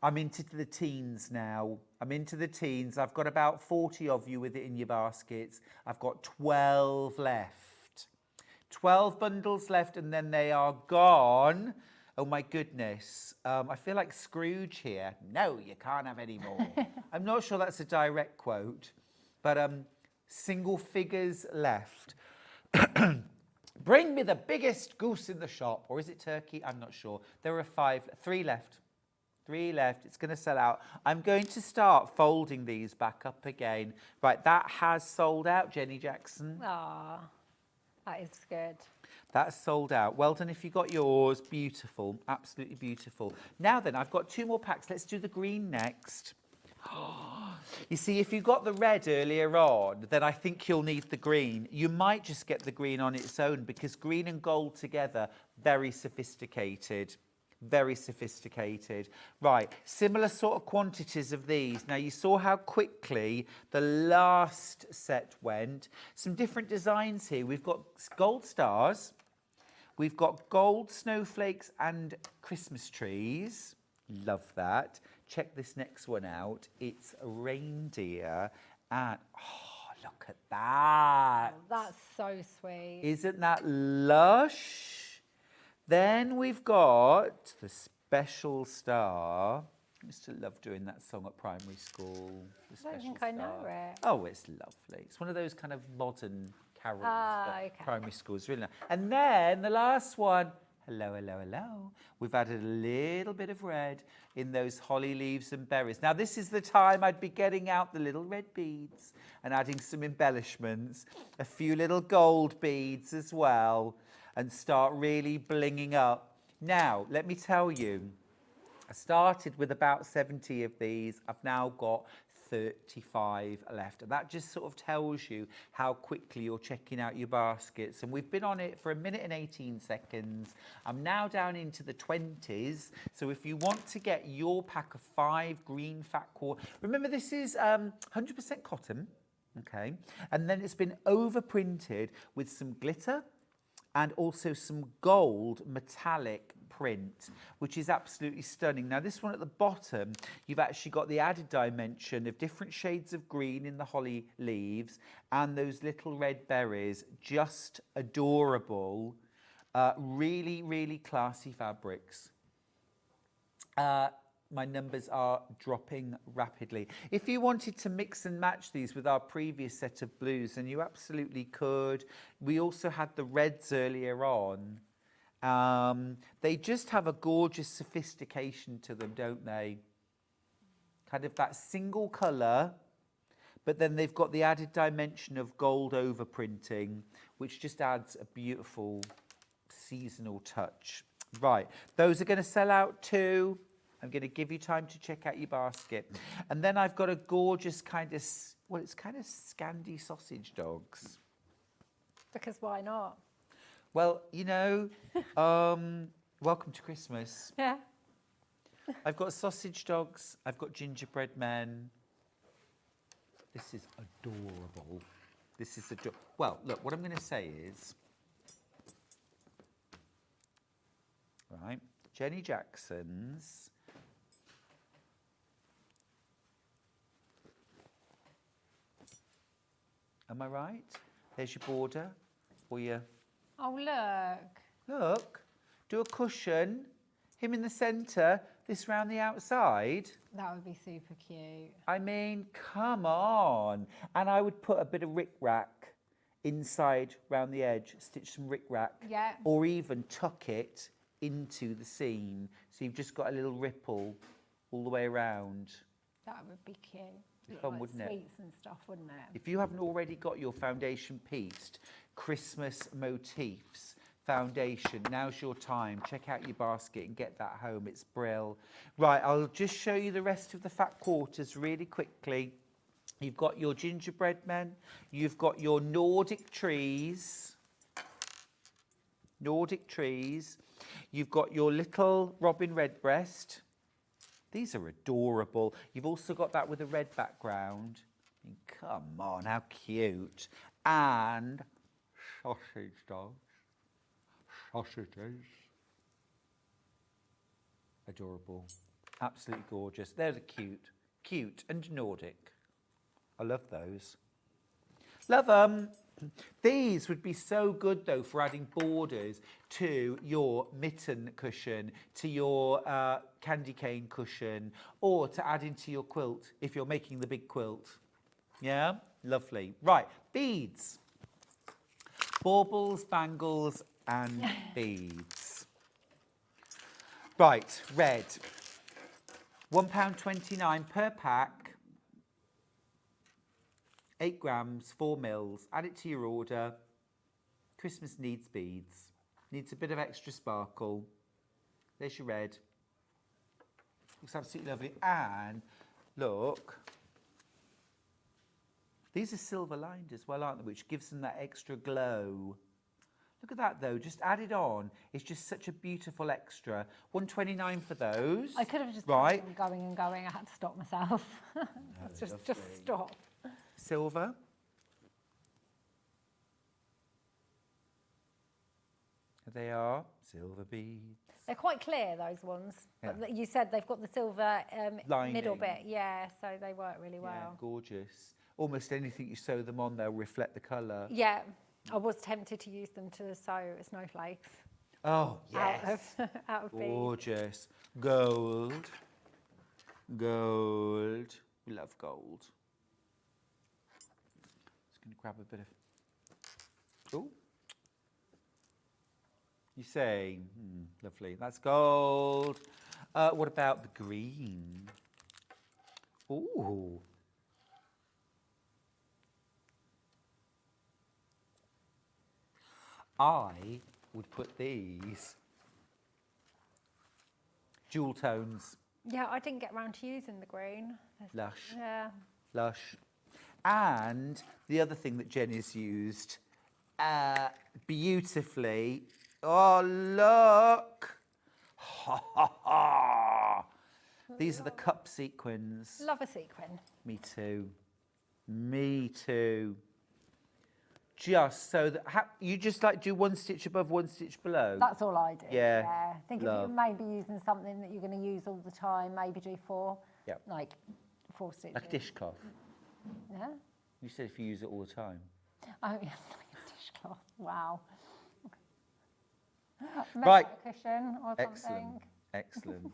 [SPEAKER 1] I'm into the teens now. I'm into the teens. I've got about 40 of you with it in your baskets. I've got 12 left. 12 bundles left and then they are gone. Oh my goodness. I feel like Scrooge here. No, you can't have any more. I'm not sure that's a direct quote, but single figures left. Bring me the biggest goose in the shop. Or is it turkey? I'm not sure. There are 3 left. 3 left. It's going to sell out. I'm going to start folding these back up again. Right, that has sold out, Jenny Jackson.
[SPEAKER 11] Ah, that is good.
[SPEAKER 1] That's sold out. Well done if you got yours. Beautiful. Absolutely beautiful. Now then, I've got 2 more packs. Let's do the green next. You see, if you got the red earlier on, then I think you'll need the green. You might just get the green on its own because green and gold together, very sophisticated. Very sophisticated. Right, similar sort of quantities of these. Now, you saw how quickly the last set went. Some different designs here. We've got gold stars. We've got gold snowflakes and Christmas trees. Love that. Check this next one out. It's a reindeer. And, oh, look at that.
[SPEAKER 11] Oh, that's so sweet.
[SPEAKER 1] Isn't that lush? Then we've got the special star. I used to love doing that song at primary school.
[SPEAKER 11] I don't think I know it.
[SPEAKER 1] Oh, it's lovely. It's one of those kind of modern carols for
[SPEAKER 11] Okay.
[SPEAKER 1] primary schools. Really nice. And then the last one, hello, hello, hello. We've added a little bit of red in those holly leaves and berries. Now, this is the time I'd be getting out the little red beads and adding some embellishments, a few little gold beads as well, and start really blinging up. Now, let me tell you, I started with about 70 of these. I've now got 35 left. And that just sort of tells you how quickly you're checking out your baskets. And we've been on it for 1 minute and 18 seconds. I'm now down into the 20s. So if you want to get your pack of 5 green fat quarter, remember this is 100% cotton, okay? And then it's been overprinted with some glitter and also some gold metallic print, which is absolutely stunning. Now, this one at the bottom, you've actually got the added dimension of different shades of green in the holly leaves and those little red berries. Just adorable. Really, really classy fabrics. My numbers are dropping rapidly. If you wanted to mix and match these with our previous set of blues, then you absolutely could. We also had the reds earlier on. They just have a gorgeous sophistication to them, don't they? Kind of that single colour, but then they've got the added dimension of gold overprinting, which just adds a beautiful seasonal touch. Right, those are going to sell out too. I'm going to give you time to check out your basket. And then I've got a gorgeous kind of, well, it's kind of Scandi sausage dogs.
[SPEAKER 11] Because why not?
[SPEAKER 1] Well, you know, welcome to Christmas.
[SPEAKER 11] Yeah.
[SPEAKER 1] I've got sausage dogs. I've got gingerbread men. This is adorable. This is adorable. Well, look, what I'm going to say is, right, Jenny Jackson's am I right? There's your border or your...
[SPEAKER 11] Oh, look.
[SPEAKER 1] Look, do a cushion, him in the centre, this round the outside.
[SPEAKER 11] That would be super cute.
[SPEAKER 1] I mean, come on. And I would put a bit of rickrack inside round the edge, stitch some rickrack.
[SPEAKER 11] Yeah.
[SPEAKER 1] Or even tuck it into the seam. So you've just got a little ripple all the way around.
[SPEAKER 11] That would be cute.
[SPEAKER 1] Be fun,
[SPEAKER 11] Like
[SPEAKER 1] wouldn't it?
[SPEAKER 11] sweets and stuff, wouldn't it?
[SPEAKER 1] If you haven't already got your foundation pieced, Christmas Motifs foundation, now's your time. Check out your basket and get that home. It's brill. Right, I'll just show you the rest of the fat quarters really quickly. You've got your gingerbread men. You've got your Nordic trees. Nordic trees. You've got your little Robin Redbreast. These are adorable. You've also got that with a red background. I mean, come on, how cute. And sausage dogs. Sausages. Adorable. Absolutely gorgeous. They're cute. Cute and Nordic. I love those. Love them. These would be so good, though, for adding borders to your mitten cushion, to your candy cane cushion, or to add into your quilt if you're making the big quilt. Yeah? Lovely. Right, beads. Baubles, bangles, and beads. Right, red. £1.29 per pack. 8 grams, 4 mils. Add it to your order. Christmas needs beads. Needs a bit of extra sparkle. There's your red. Looks absolutely lovely. And look, these are silver lined as well, aren't they? Which gives them that extra glow. Look at that though, just add it on. It's just such a beautiful extra. £1.29 for those.
[SPEAKER 11] I could have just
[SPEAKER 1] right.
[SPEAKER 11] kept on going and going. I had to stop myself. just stop.
[SPEAKER 1] Silver. They are silver beads.
[SPEAKER 11] They're quite clear, those ones.
[SPEAKER 1] Yeah.
[SPEAKER 11] But you said they've got the silver
[SPEAKER 1] Lining.
[SPEAKER 11] middle bit. Yeah, so they work really well.
[SPEAKER 1] Yeah, gorgeous. Almost anything you sew them on, they'll reflect the colour.
[SPEAKER 11] Yeah, I was tempted to use them to sew snowflakes.
[SPEAKER 1] Oh, yes.
[SPEAKER 11] Out of beads.
[SPEAKER 1] Gorgeous. Gold. Gold. We love gold. Just going to grab a bit of... Oh. You say, lovely. That's gold. What about the green? Ooh. I would put these jewel tones.
[SPEAKER 11] Yeah, I didn't get around to using the green.
[SPEAKER 1] Lush.
[SPEAKER 11] Yeah.
[SPEAKER 1] Lush. And the other thing that Jenny's used beautifully. Oh, look. Ha, ha, ha. These are the cup sequins.
[SPEAKER 11] Love a sequin.
[SPEAKER 1] Me too. Me too. Just so that you just like do one stitch above, one stitch below.
[SPEAKER 11] That's all I do.
[SPEAKER 1] Yeah.
[SPEAKER 11] I think if you're maybe using something that you're going to use all the time, maybe do 4.
[SPEAKER 1] Yeah.
[SPEAKER 11] Like 4 stitches.
[SPEAKER 1] Like a dishcloth.
[SPEAKER 11] Yeah.
[SPEAKER 1] You said if you use it all the time.
[SPEAKER 11] Oh, yeah, like a dishcloth. Wow.
[SPEAKER 1] Right.
[SPEAKER 11] A cushion or
[SPEAKER 1] Excellent.
[SPEAKER 11] something.
[SPEAKER 1] Excellent.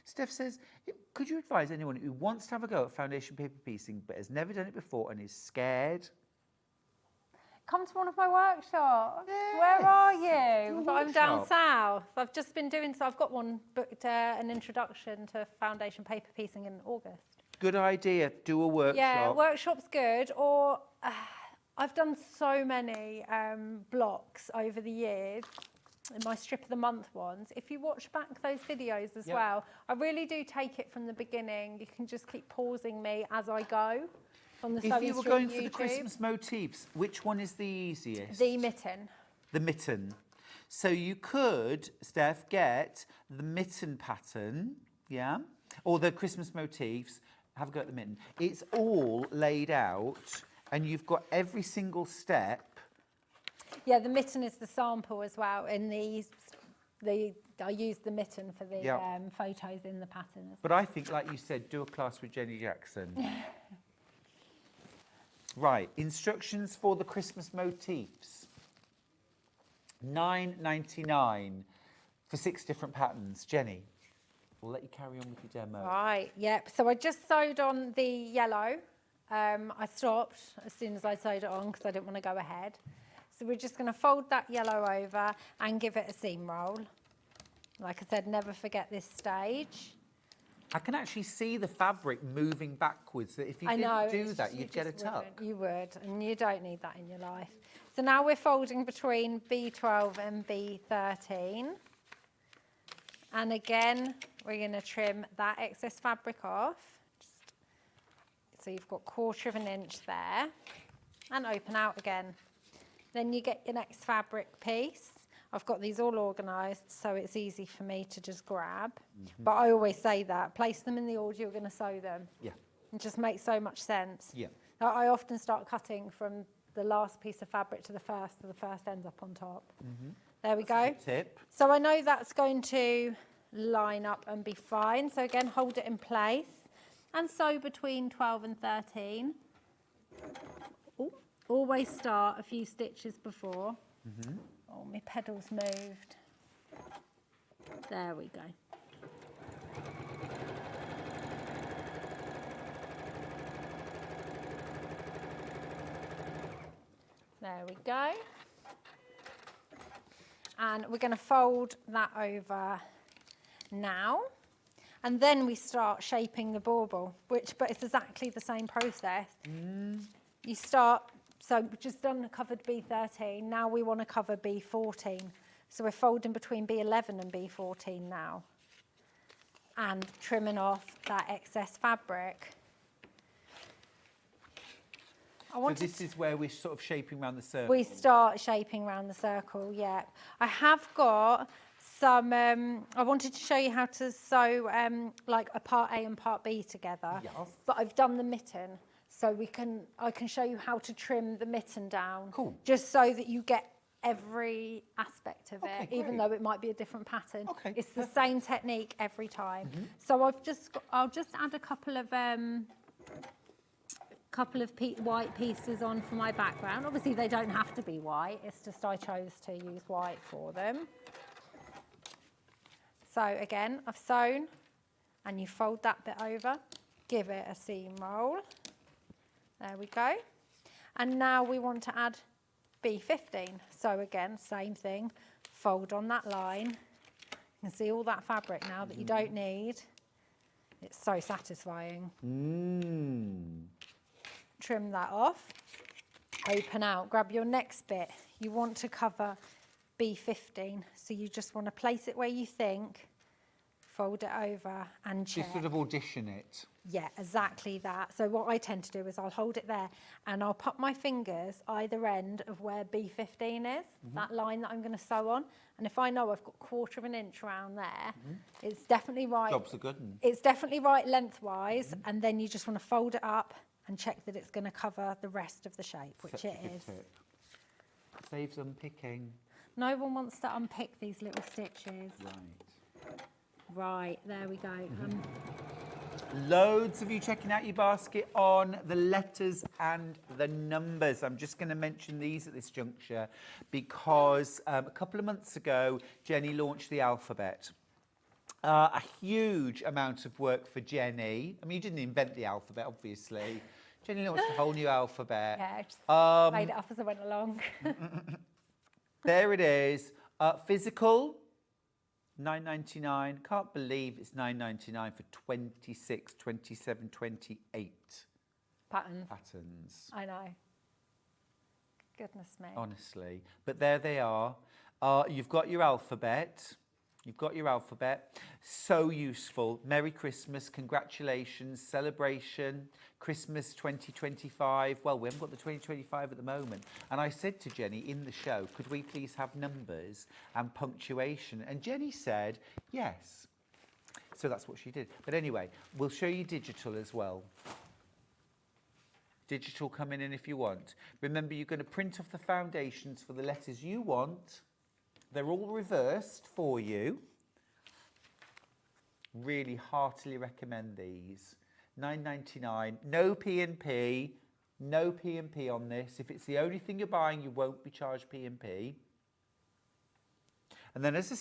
[SPEAKER 1] Steph says, could you advise anyone who wants to have a go at foundation paper piecing but has never done it before and is scared?
[SPEAKER 11] Come to one of my workshops.
[SPEAKER 1] Yeah.
[SPEAKER 11] Where are you?
[SPEAKER 1] Do a
[SPEAKER 11] I'm down
[SPEAKER 1] workshop.
[SPEAKER 11] south. I've just been doing, so I've got one booked, an introduction to foundation paper piecing in August.
[SPEAKER 1] Good idea. Do a workshop.
[SPEAKER 11] Yeah, workshop's good. Or I've done so many blocks over the years. In my strip of the month ones, if you watch back those videos as well, I really do take it from the beginning. You can just keep pausing me as I go on the
[SPEAKER 1] If you were
[SPEAKER 11] Sewing
[SPEAKER 1] going
[SPEAKER 11] Street
[SPEAKER 1] for the
[SPEAKER 11] YouTube.
[SPEAKER 1] Christmas motifs, which one is the easiest?
[SPEAKER 11] The mitten.
[SPEAKER 1] The mitten. So you could, Steph, get the mitten pattern, yeah, or the Christmas motifs. Have a go at the mitten. It's all laid out, and you've got every single step.
[SPEAKER 11] Yeah, the mitten is the sample as well. In these, I use the mitten for the photos in the pattern.
[SPEAKER 1] But I think, like you said, do a class with Jenny Jackson. Right, instructions for the Christmas motifs. $9.99 for 6 different patterns. Jenny, we'll let you carry on with your demo.
[SPEAKER 11] Right, yep. So I just sewed on the yellow. I stopped as soon as I sewed it on because I didn't want to go ahead. So we're just going to fold that yellow over and give it a seam roll. Like I said, never forget this stage.
[SPEAKER 1] I can actually see the fabric moving backwards. That if you
[SPEAKER 11] I know,
[SPEAKER 1] didn't do that, you'd get a
[SPEAKER 11] just
[SPEAKER 1] tuck.
[SPEAKER 11] wouldn't. You would, and you don't need that in your life. So now we're folding between B12 and B13. And again, we're going to trim that excess fabric off. So you've got 1/4 inch there, and open out again. Then you get your next fabric piece. I've got these all organised, so it's easy for me to just grab. But I always say that, place them in the order you're going to sew them.
[SPEAKER 1] Yeah.
[SPEAKER 11] It just makes so much sense.
[SPEAKER 1] Yeah.
[SPEAKER 11] I often start cutting from the last piece of fabric to the first, so the first ends up on top. There we go.
[SPEAKER 1] Tip.
[SPEAKER 11] So I know that's going to line up and be fine. So again, hold it in place and sew between 12 and 13. Ooh, always start a few stitches before. Oh, my pedal's moved. There we go. There we go. And we're going to fold that over now. And then we start shaping the bauble, but it's exactly the same process. You start, so we've just done covered B13, now we want to cover B14. So we're folding between B11 and B14 now. And trimming off that excess fabric.
[SPEAKER 1] So this is where we're sort of shaping around the circle.
[SPEAKER 11] We start shaping around the circle, yeah. I have got some, I wanted to show you how to sew like a part A and part B together.
[SPEAKER 1] Yes.
[SPEAKER 11] But I've done the mitten, so I can show you how to trim the mitten down.
[SPEAKER 1] Cool.
[SPEAKER 11] Just so that you get every aspect of it,
[SPEAKER 1] Okay,
[SPEAKER 11] even
[SPEAKER 1] great.
[SPEAKER 11] though it might be a different pattern.
[SPEAKER 1] Okay,
[SPEAKER 11] It's the same technique every time. So I'll just add a couple of white pieces on for my background. Obviously they don't have to be white, it's just I chose to use white for them. So again, I've sewn, and you fold that bit over, give it a seam roll. There we go. And now we want to add B15. So again, same thing, fold on that line. You can see all that fabric now that you don't need. It's so satisfying. Trim that off, open out, grab your next bit. You want to cover B15, so you just want to place it where you think, fold it over and check.
[SPEAKER 1] Just sort of audition it.
[SPEAKER 11] Yeah, exactly that. So what I tend to do is I'll hold it there and I'll put my fingers either end of where B15 is, that line that I'm going to sew on. And if I know I've got 1/4 inch around there, it's definitely right.
[SPEAKER 1] Job's a good one.
[SPEAKER 11] It's definitely right lengthwise, and then you just want to fold it up and check that it's going to cover the rest of the shape, which
[SPEAKER 1] Such a
[SPEAKER 11] it
[SPEAKER 1] good
[SPEAKER 11] is.
[SPEAKER 1] tip. Saves unpicking.
[SPEAKER 11] No one wants to unpick these little stitches.
[SPEAKER 1] Right.
[SPEAKER 11] Right, there we go.
[SPEAKER 1] Loads of you checking out your basket on the letters and the numbers. I'm just going to mention these at this juncture because a couple of months ago, Jenny launched the alphabet. A huge amount of work for Jenny. I mean, you didn't invent the alphabet, obviously. Jenny launched a whole new alphabet.
[SPEAKER 11] Yeah, I just made it up as I went along.
[SPEAKER 1] There it is. Physical, £9.99. Can't believe it's £9.99 for 26, 27, 28 patterns.
[SPEAKER 11] I know. Goodness me.
[SPEAKER 1] Honestly. But there they are. You've got your alphabet. You've got your alphabet. So useful. Merry Christmas. Congratulations. Celebration. Christmas 2025. Well, we haven't got the 2025 at the moment. And I said to Jenny in the show, could we please have numbers and punctuation? And Jenny said, yes. So that's what she did. But anyway, we'll show you digital as well. Digital coming in if you want. Remember, you're going to print off the foundations for the letters you want. They're all reversed for you. Really heartily recommend these. £9.99. No P&P. No P&P on this. If it's the only thing you're buying, you won't be charged P&P. And then, as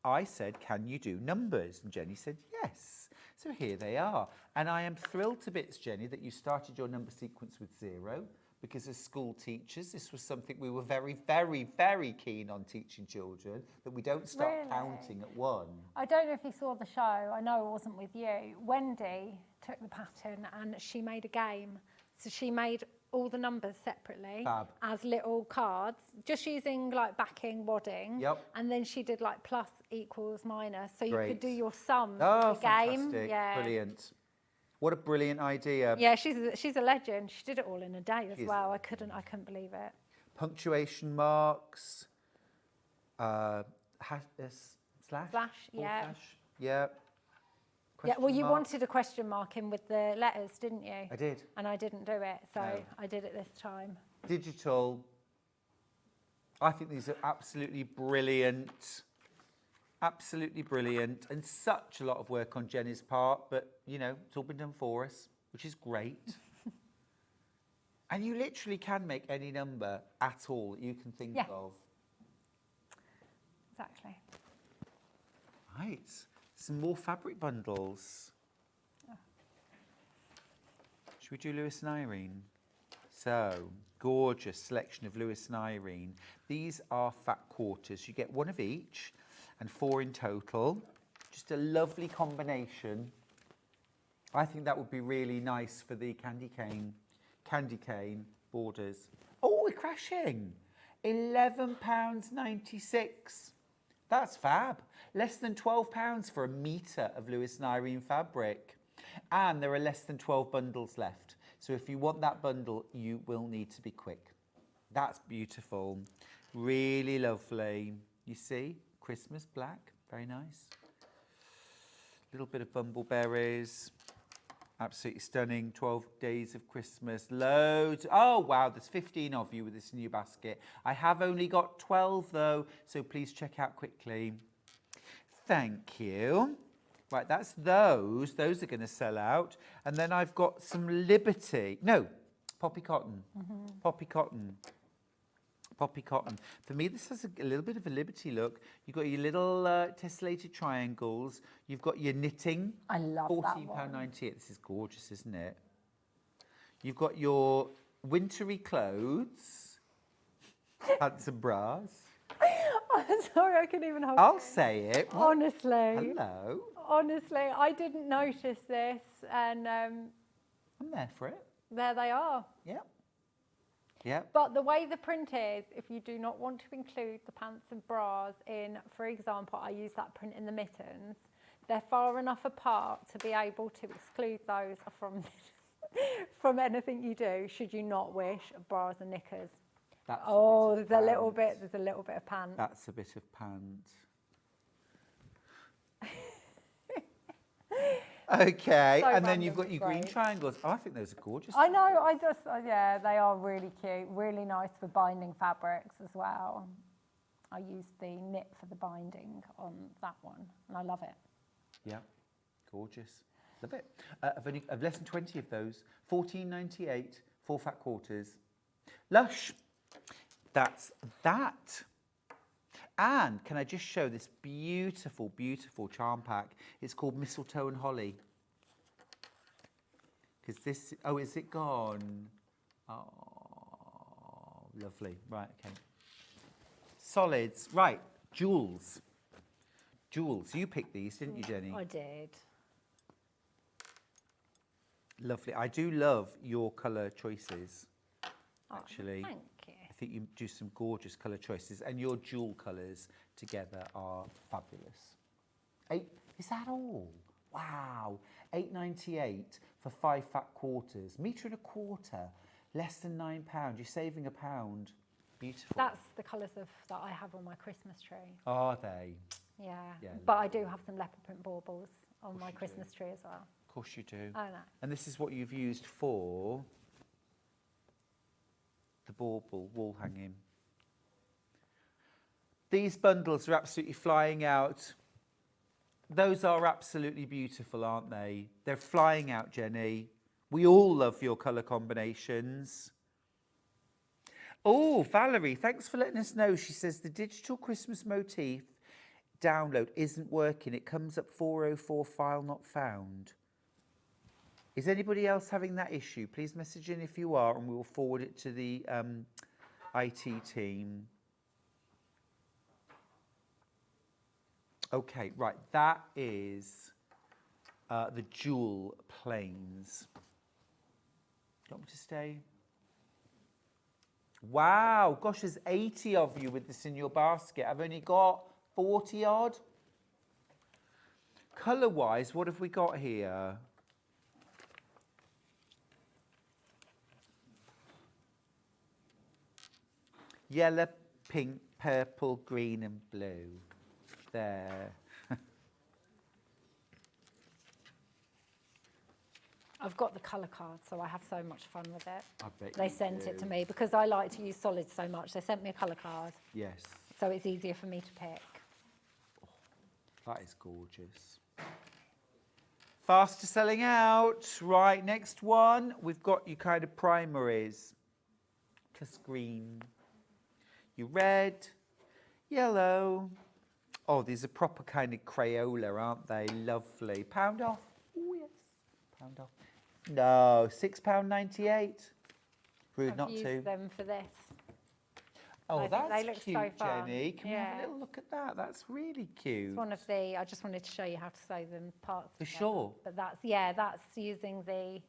[SPEAKER 1] I said, can you do numbers? And Jenny said, yes. So here they are. And I am thrilled to bits, Jenny, that you started your number sequence with 0, because as school teachers, this was something we were very, very, very keen on teaching children, that we don't start counting at 1.
[SPEAKER 11] I don't know if you saw the show. I know it wasn't with you. Wendy took the pattern and she made a game. So she made all the numbers separately as little cards, just using like backing, wadding. And then she did like plus, equals, minus. So you could do your sums of the game.
[SPEAKER 1] Fantastic. Brilliant. What a brilliant idea.
[SPEAKER 11] Yeah, she's a legend. She did it all in a day as well. I couldn't believe it.
[SPEAKER 1] Punctuation marks. Slash,
[SPEAKER 11] yeah.
[SPEAKER 1] Yeah.
[SPEAKER 11] Yeah, well, you wanted a question mark in with the letters, didn't you?
[SPEAKER 1] I did.
[SPEAKER 11] And I didn't do it, so I did it this time.
[SPEAKER 1] Digital. I think these are absolutely brilliant. Absolutely brilliant. And such a lot of work on Jenny's part, but, you know, it's all been done for us, which is great. And you literally can make any number at all that you can think of.
[SPEAKER 11] Exactly.
[SPEAKER 1] Right. Some more fabric bundles. Should we do Lewis and Irene? So, gorgeous selection of Lewis and Irene. These are fat quarters. You get 1 of each and 4 in total. Just a lovely combination. I think that would be really nice for the candy cane borders. Oh, we're crashing. £11.96. That's fab. Less than £12 for a metre of Lewis and Irene fabric. And there are less than 12 bundles left. So if you want that bundle, you will need to be quick. That's beautiful. Really lovely. You see, Christmas black, very nice. Little bit of bumbleberries. Absolutely stunning. 12 days of Christmas. Loads. Oh, wow. There's 15 of you with this new basket. I have only got 12, though, so please check out quickly. Thank you. Right, that's those. Those are going to sell out. And then I've got some Liberty. No, Poppy Cotton. Poppy Cotton. Poppy Cotton. For me, this has a little bit of a Liberty look. You've got your little tessellated triangles. You've got your knitting.
[SPEAKER 11] I love that one.
[SPEAKER 1] £14.98. This is gorgeous, isn't it? You've got your wintry clothes. Pants and bras.
[SPEAKER 11] I'm sorry, I couldn't even hold
[SPEAKER 1] I'll say it.
[SPEAKER 11] Honestly.
[SPEAKER 1] Hello.
[SPEAKER 11] Honestly, I didn't notice this, and
[SPEAKER 1] I'm there for it.
[SPEAKER 11] there they are.
[SPEAKER 1] Yep. Yep.
[SPEAKER 11] But the way the print is, if you do not want to include the pants and bras in, for example, I use that print in the mittens, they're far enough apart to be able to exclude those from from anything you do, should you not wish bras and knickers.
[SPEAKER 1] That's
[SPEAKER 11] there's a little bit of pants.
[SPEAKER 1] That's a bit of pants. Okay,
[SPEAKER 11] So
[SPEAKER 1] and then you've
[SPEAKER 11] random,
[SPEAKER 1] got your green
[SPEAKER 11] great.
[SPEAKER 1] triangles. Oh, I think those are gorgeous.
[SPEAKER 11] I know, yeah, they are really cute, really nice for binding fabrics as well. I used the knit for the binding on that one, and I love it.
[SPEAKER 1] Yeah, gorgeous. Love it. I've less than 20 of those. £14.98, 4 fat quarters. Lush. That's that. And can I just show this beautiful, beautiful charm pack? It's called Mistletoe and Holly. Because this, oh, is it gone? Oh, lovely. Right, okay. Solids. Right, jewels. Jewels. You picked these, didn't you, Jenny?
[SPEAKER 11] I did.
[SPEAKER 1] Lovely. I do love your colour choices, actually.
[SPEAKER 11] Thank you.
[SPEAKER 1] I think you do some gorgeous colour choices, and your jewel colours together are fabulous. Is that all? Wow. £8.98 for 5 fat quarters. Metre and a quarter, less than £9. You're saving £1. Beautiful.
[SPEAKER 11] That's the colours that I have on my Christmas tree.
[SPEAKER 1] Are they?
[SPEAKER 11] Yeah.
[SPEAKER 1] Yeah,
[SPEAKER 11] But I do have some leopard print baubles on my Christmas tree as well.
[SPEAKER 1] Of course you do.
[SPEAKER 11] I know.
[SPEAKER 1] And this is what you've used for the bauble wall hanging. These bundles are absolutely flying out. Those are absolutely beautiful, aren't they? They're flying out, Jenny. We all love your colour combinations. Oh, Valerie, thanks for letting us know. She says the digital Christmas motif download isn't working. It comes up 404 file not found. Is anybody else having that issue? Please message in if you are, and we will forward it to the IT team. Okay, right, that is the jewel planes. Do you want me to stay? Wow, gosh, there's 80 of you with this in your basket. I've only got 40 odd. Colour-wise, what have we got here? Yellow, pink, purple, green and blue. There.
[SPEAKER 11] I've got the colour card, so I have so much fun with it.
[SPEAKER 1] I bet
[SPEAKER 11] They
[SPEAKER 1] you
[SPEAKER 11] sent
[SPEAKER 1] do.
[SPEAKER 11] it to me because I like to use solids so much. They sent me a colour card,
[SPEAKER 1] Yes,
[SPEAKER 11] so it's easier for me to pick.
[SPEAKER 1] that is gorgeous. Faster selling out. Right, next one. We've got your kind of primaries. Plus green. Your red, yellow. Oh, these are proper kind of Crayola, aren't they? Lovely. Pound off. Oh, yes. Pound off. No, £6.98. Rude
[SPEAKER 11] I've
[SPEAKER 1] not
[SPEAKER 11] used
[SPEAKER 1] to.
[SPEAKER 11] them for this.
[SPEAKER 1] Oh,
[SPEAKER 11] I think
[SPEAKER 1] that's
[SPEAKER 11] they look
[SPEAKER 1] cute,
[SPEAKER 11] so fun.
[SPEAKER 1] Jenny. Can we have a
[SPEAKER 11] Yeah.
[SPEAKER 1] little look at that? That's really cute.
[SPEAKER 11] It's one of the, I just wanted to show you how to sew them parts
[SPEAKER 1] For
[SPEAKER 11] together.
[SPEAKER 1] sure.
[SPEAKER 11] But that's, yeah, that's using the,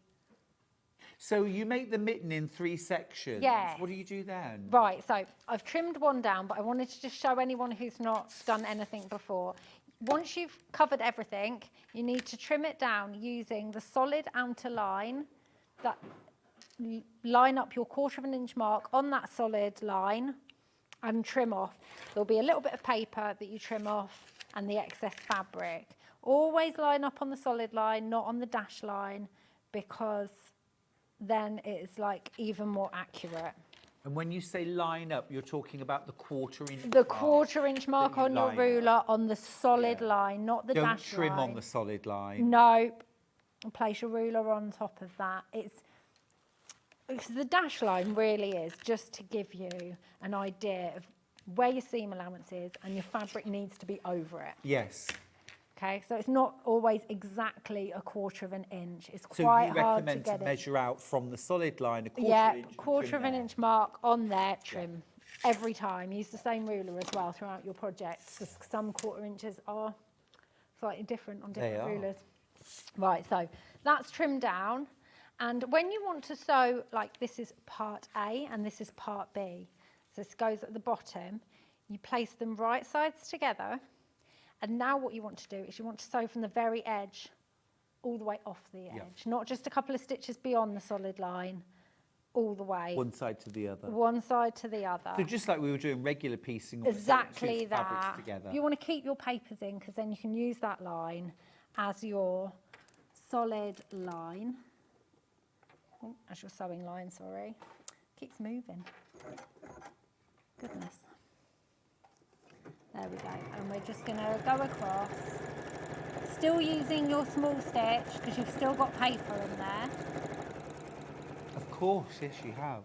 [SPEAKER 1] So you make the mitten in 3 sections.
[SPEAKER 11] Yes.
[SPEAKER 1] What do you do then?
[SPEAKER 11] right, so I've trimmed one down, but I wanted to just show anyone who's not done anything before. Once you've covered everything, you need to trim it down using the solid outer line, that line up your 1/4 inch mark on that solid line and trim off. There'll be a little bit of paper that you trim off and the excess fabric. Always line up on the solid line, not on the dash line, because then it's like even more accurate.
[SPEAKER 1] And when you say line up, you're talking about the 1/4 inch
[SPEAKER 11] The
[SPEAKER 1] mark
[SPEAKER 11] 1/4 inch mark
[SPEAKER 1] that you
[SPEAKER 11] on your
[SPEAKER 1] line up.
[SPEAKER 11] ruler on the solid line, not the
[SPEAKER 1] Don't
[SPEAKER 11] dash
[SPEAKER 1] trim
[SPEAKER 11] line.
[SPEAKER 1] on the solid line.
[SPEAKER 11] Nope. Place your ruler on top of that. It's the dash line really is just to give you an idea of where your seam allowance is, and your fabric needs to be over it.
[SPEAKER 1] Yes.
[SPEAKER 11] Okay, so it's not always exactly a 1/4 inch. It's
[SPEAKER 1] So
[SPEAKER 11] quite
[SPEAKER 1] you
[SPEAKER 11] hard to
[SPEAKER 1] recommend
[SPEAKER 11] get
[SPEAKER 1] to
[SPEAKER 11] it.
[SPEAKER 1] measure out from the solid line a 1/4
[SPEAKER 11] Yeah,
[SPEAKER 1] inch. and
[SPEAKER 11] 1/4
[SPEAKER 1] trim there.
[SPEAKER 11] inch mark on there, trim every time. Use the same ruler as well throughout your projects, 'cause some 1/4 inches are slightly different on different
[SPEAKER 1] They are.
[SPEAKER 11] rulers. Right, so that's trimmed down. And when you want to sew, like this is part A and this is part B, so this goes at the bottom, you place them right sides together. And now what you want to do is you want to sew from the very edge all the way off the edge, not just a couple of stitches beyond the solid line, all the way.
[SPEAKER 1] One side to the other.
[SPEAKER 11] One side to the other.
[SPEAKER 1] So just like we were doing regular piecing.
[SPEAKER 11] Exactly
[SPEAKER 1] two fabrics
[SPEAKER 11] that.
[SPEAKER 1] Together.
[SPEAKER 11] You want to keep your papers in, because then you can use that line as your solid line. Oh, as your sewing line, sorry. Keeps moving. Goodness. There we go. And we're just going to go across. Still using your small stitch, because you've still got paper in there.
[SPEAKER 1] Of course, yes, you have.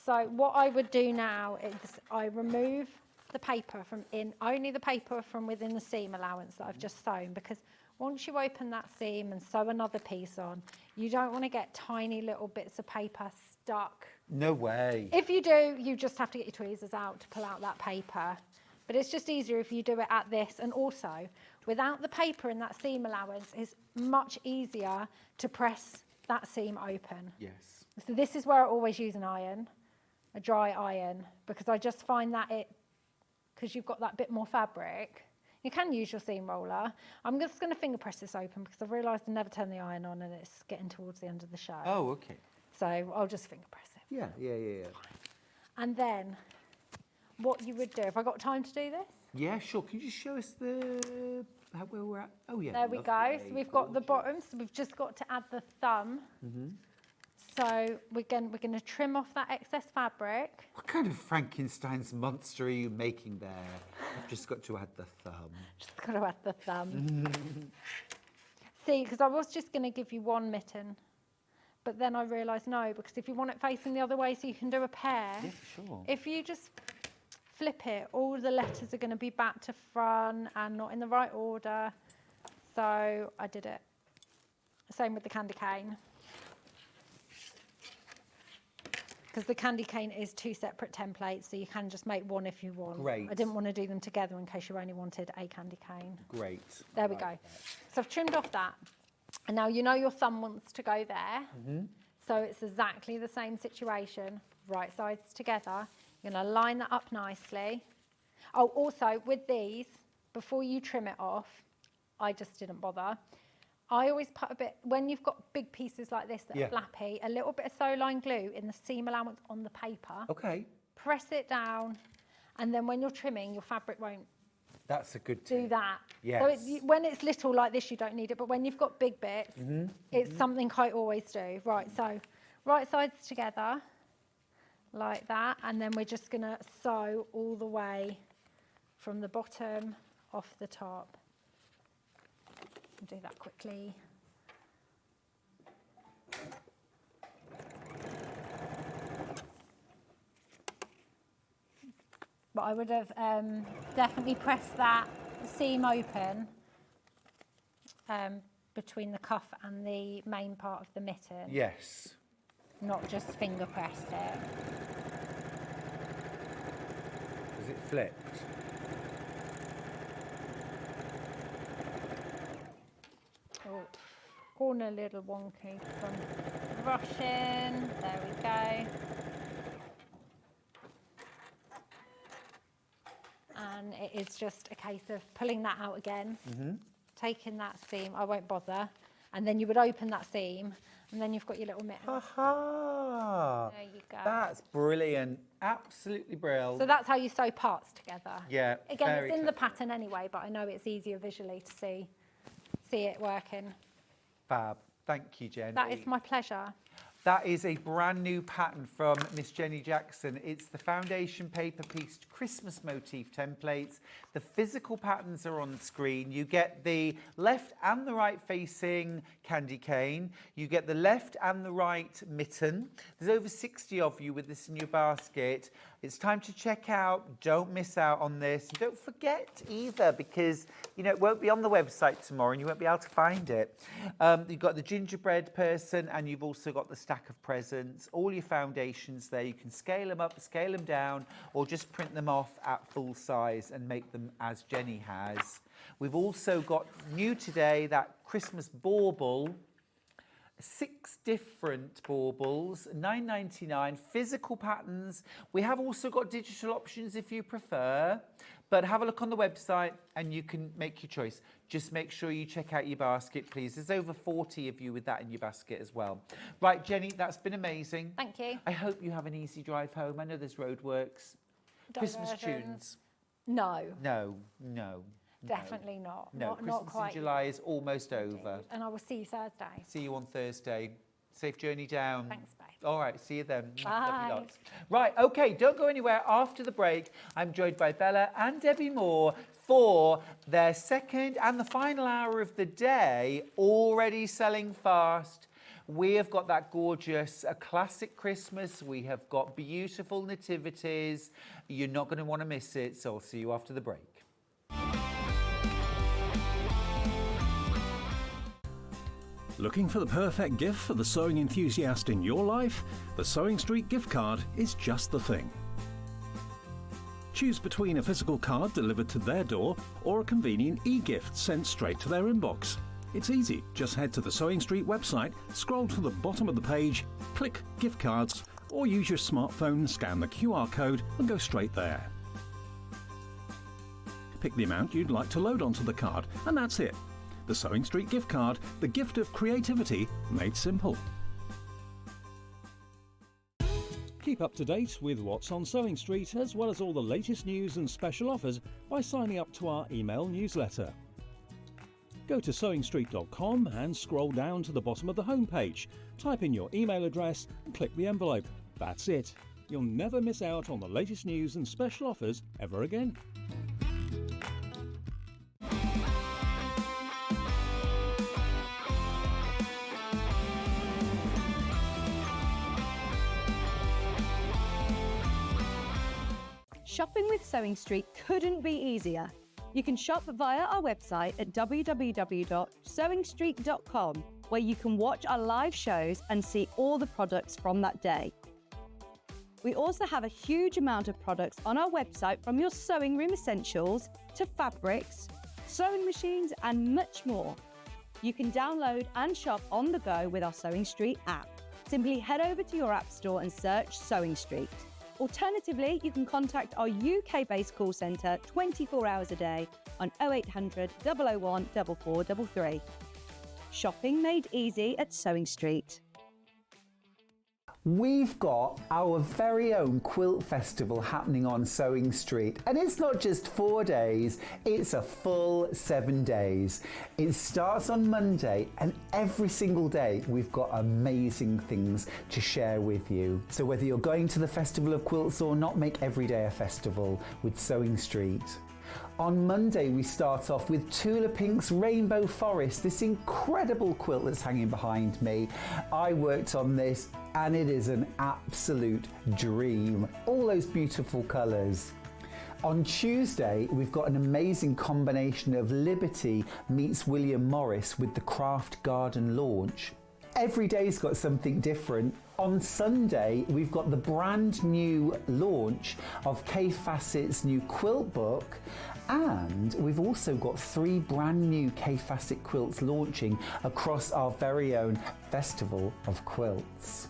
[SPEAKER 11] So what I would do now is I remove the paper from only the paper from within the seam allowance that I've just sewn, because once you open that seam and sew another piece on, you don't want to get tiny little bits of paper stuck.
[SPEAKER 1] No way.
[SPEAKER 11] If you do, you just have to get your tweezers out to pull out that paper. But it's just easier if you do it at this, and also without the paper in that seam allowance, it's much easier to press that seam open.
[SPEAKER 1] Yes.
[SPEAKER 11] So this is where I always use an iron, a dry iron, because I just find that because you've got that bit more fabric, you can use your seam roller. I'm just going to finger press this open because I've realised I never turn the iron on and it's getting towards the end of the show.
[SPEAKER 1] Oh, okay.
[SPEAKER 11] So I'll just finger press it.
[SPEAKER 1] Yeah.
[SPEAKER 11] And then what you would do, have I got time to do this?
[SPEAKER 1] Yeah, sure. Can you just show us where we're at? Oh, yeah.
[SPEAKER 11] There we go.
[SPEAKER 1] lovely.
[SPEAKER 11] So we've got the bottom, so we've just got to add the thumb.
[SPEAKER 1] Mm-hmm.
[SPEAKER 11] So we're going to trim off that excess fabric.
[SPEAKER 1] What kind of Frankenstein's monster are you making there? I've just got to add the thumb.
[SPEAKER 11] Just got to add the thumb. See, because I was just going to give you one mitten, but then I realised no, because if you want it facing the other way so you can do a pair,
[SPEAKER 1] Yeah, sure.
[SPEAKER 11] if you just flip it, all the letters are going to be back to front and not in the right order. So I did it Same with the candy cane. Because the candy cane is 2 separate templates, so you can just make one if you want.
[SPEAKER 1] Great.
[SPEAKER 11] I didn't want to do them together in case you only wanted a candy cane.
[SPEAKER 1] Great.
[SPEAKER 11] There we go. So I've trimmed off that. And now you know your thumb wants to go there. So it's exactly the same situation. Right sides together. You're going to line that up nicely. Oh, also with these, before you trim it off, I just didn't bother. I always put a bit, when you've got big pieces like this that are flappy, a little bit of sew-line glue in the seam allowance on the paper.
[SPEAKER 1] Okay.
[SPEAKER 11] Press it down, and then when you're trimming, your fabric won't
[SPEAKER 1] That's a good
[SPEAKER 11] do
[SPEAKER 1] tip.
[SPEAKER 11] that.
[SPEAKER 1] Yes.
[SPEAKER 11] So when it's little like this, you don't need it, but when you've got big bits, it's something I always do. Right, so right sides together, like that, and then we're just gonna sew all the way from the bottom off the top. Do that quickly. But I would have definitely pressed that seam open between the cuff and the main part of the mitten.
[SPEAKER 1] Yes.
[SPEAKER 11] Not just finger pressed it.
[SPEAKER 1] Is it flipped?
[SPEAKER 11] Oh, gone a little wonky from brushing. There we go. And it is just a case of pulling that out again, taking that seam, I won't bother, and then you would open that seam, and then you've got your little mitten.
[SPEAKER 1] Aha!
[SPEAKER 11] There you go.
[SPEAKER 1] That's brilliant. Absolutely brilliant.
[SPEAKER 11] So that's how you sew parts together.
[SPEAKER 1] Yeah.
[SPEAKER 11] Again,
[SPEAKER 1] very
[SPEAKER 11] it's in the
[SPEAKER 1] clever.
[SPEAKER 11] pattern anyway, but I know it's easier visually to see it working.
[SPEAKER 1] Fab. Thank you, Jen.
[SPEAKER 11] That is my pleasure.
[SPEAKER 1] That is a brand new pattern from Miss Jenny Jackson. It's the foundation paper piece Christmas motif templates. The physical patterns are on screen. You get the left and the right facing candy cane. You get the left and the right mitten. There's over 60 of you with this in your basket. It's time to check out. Don't miss out on this. Don't forget either, because you know it won't be on the website tomorrow and you won't be able to find it. You've got the gingerbread person, and you've also got the stack of presents. All your foundations there. You can scale them up, scale them down, or just print them off at full size and make them as Jenny has. We've also got new today that Christmas bauble. 6 different baubles, £9.99, physical patterns. We have also got digital options if you prefer, but have a look on the website and you can make your choice. Just make sure you check out your basket, please. There's over 40 of you with that in your basket as well. Right, Jenny, that's been amazing.
[SPEAKER 11] Thank you.
[SPEAKER 1] I hope you have an easy drive home. I know there's roadworks. Christmas tunes?
[SPEAKER 11] No.
[SPEAKER 1] No, no.
[SPEAKER 11] Definitely not.
[SPEAKER 1] No,
[SPEAKER 11] not
[SPEAKER 1] Christmas
[SPEAKER 11] quite.
[SPEAKER 1] in July is almost over.
[SPEAKER 11] And I will see you Thursday.
[SPEAKER 1] See you on Thursday. Safe journey down.
[SPEAKER 11] Thanks, babe.
[SPEAKER 1] All right, see you then.
[SPEAKER 11] Bye.
[SPEAKER 1] Love you lots. Right, okay, don't go anywhere. After the break, I'm joined by Bella and Debbi Moore for their second and the final hour of the day, already selling fast. We have got that gorgeous classic Christmas. We have got beautiful nativities. You're not going to want to miss it, so I'll see you after the break.
[SPEAKER 4] Looking for the perfect gift for the sewing enthusiast in your life? The Sewing Street gift card is just the thing. Choose between a physical card delivered to their door or a convenient e-gift sent straight to their inbox. It's easy. Just head to the Sewing Street website, scroll to the bottom of the page, click gift cards, or use your smartphone, scan the QR code and go straight there. Pick the amount you'd like to load onto the card, and that's it. The Sewing Street gift card, the gift of creativity made simple.
[SPEAKER 14] Keep up to date with what's on Sewing Street, as well as all the latest news and special offers by signing up to our email newsletter. Go to sewingstreet.com and scroll down to the bottom of the homepage. Type in your email address and click the envelope. That's it. You'll never miss out on the latest news and special offers ever again.
[SPEAKER 10] Shopping with Sewing Street couldn't be easier. You can shop via our website at www.sewingstreet.com, where you can watch our live shows and see all the products from that day. We also have a huge amount of products on our website, from your sewing room essentials to fabrics, sewing machines and much more. You can download and shop on the go with our Sewing Street app. Simply head over to your app store and search Sewing Street. Alternatively, you can contact our UK-based call centre 24 hours a day on 0800 001 4433. Shopping made easy at Sewing Street.
[SPEAKER 1] We've got our very own quilt festival happening on Sewing Street, and it's not just 4 days, it's a full 7 days. It starts on Monday, and every single day we've got amazing things to share with you. So whether you're going to the Festival of Quilts or not, make every day a festival with Sewing Street. On Monday we start off with Tula Pink's Rainbow Forest, this incredible quilt that's hanging behind me. I worked on this and it is an absolute dream. All those beautiful colours. On Tuesday we've got an amazing combination of Liberty meets William Morris with the Craft Garden launch. Every day's got something different. On Sunday, we've got the brand new launch of Kay Fassett's new quilt book, and we've also got 3 brand new Kay Fassett quilts launching across our very own Festival of Quilts.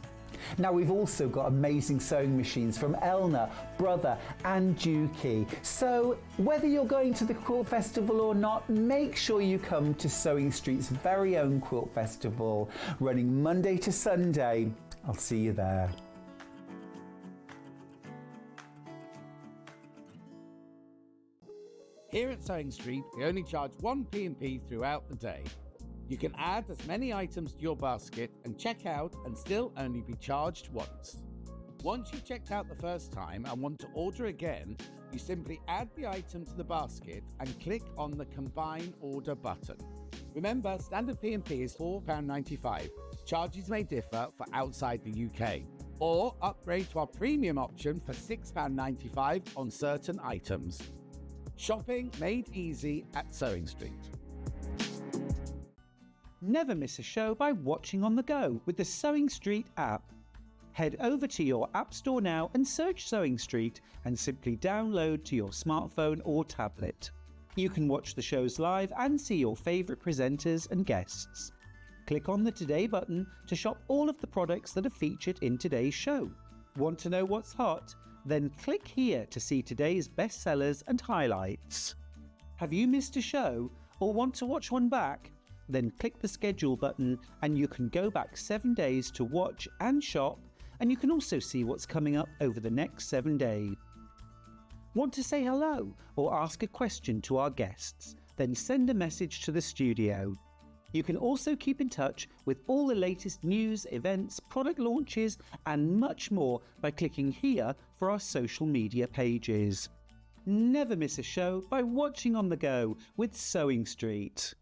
[SPEAKER 1] Now we've also got amazing sewing machines from Elna, Brother and Juki. So whether you're going to the Quilt Festival or not, make sure you come to Sewing Street's very own Quilt Festival, running Monday to Sunday. I'll see you there.
[SPEAKER 8] Here at Sewing Street, we only charge 1 P&P throughout the day. You can add as many items to your basket and check out and still only be charged once. Once you've checked out the first time and want to order again, you simply add the item to the basket and click on the Combine Order button. Remember, standard P&P is £4.95. Charges may differ for outside the UK. Or upgrade to our premium option for £6.95 on certain items. Shopping made easy at Sewing Street.
[SPEAKER 9] Never miss a show by watching on the go with the Sewing Street app. Head over to your app store now and search Sewing Street and simply download to your smartphone or tablet. You can watch the shows live and see your favourite presenters and guests. Click on the Today button to shop all of the products that are featured in today's show. Want to know what's hot? Then click here to see today's bestsellers and highlights. Have you missed a show or want to watch one back? Then click the schedule button and you can go back 7 days to watch and shop, and you can also see what's coming up over the next 7 days. Want to say hello or ask a question to our guests? Then send a message to the studio. You can also keep in touch with all the latest news, events, product launches and much more by clicking here for our social media pages. Never miss a show by watching on the go with Sewing Street.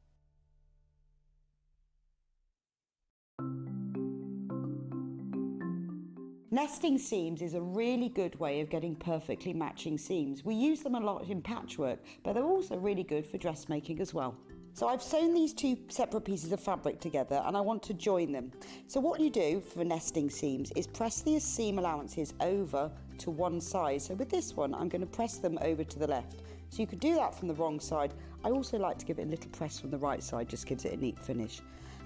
[SPEAKER 15] Nesting seams is a really good way of getting perfectly matching seams. We use them a lot in patchwork, but they're also really good for dressmaking as well. So I've sewn these 2 separate pieces of fabric together and I want to join them. So what you do for nesting seams is press the seam allowances over to one side. So with this one, I'm going to press them over to the left. So you could do that from the wrong side. I also like to give it a little press from the right side, just gives it a neat finish.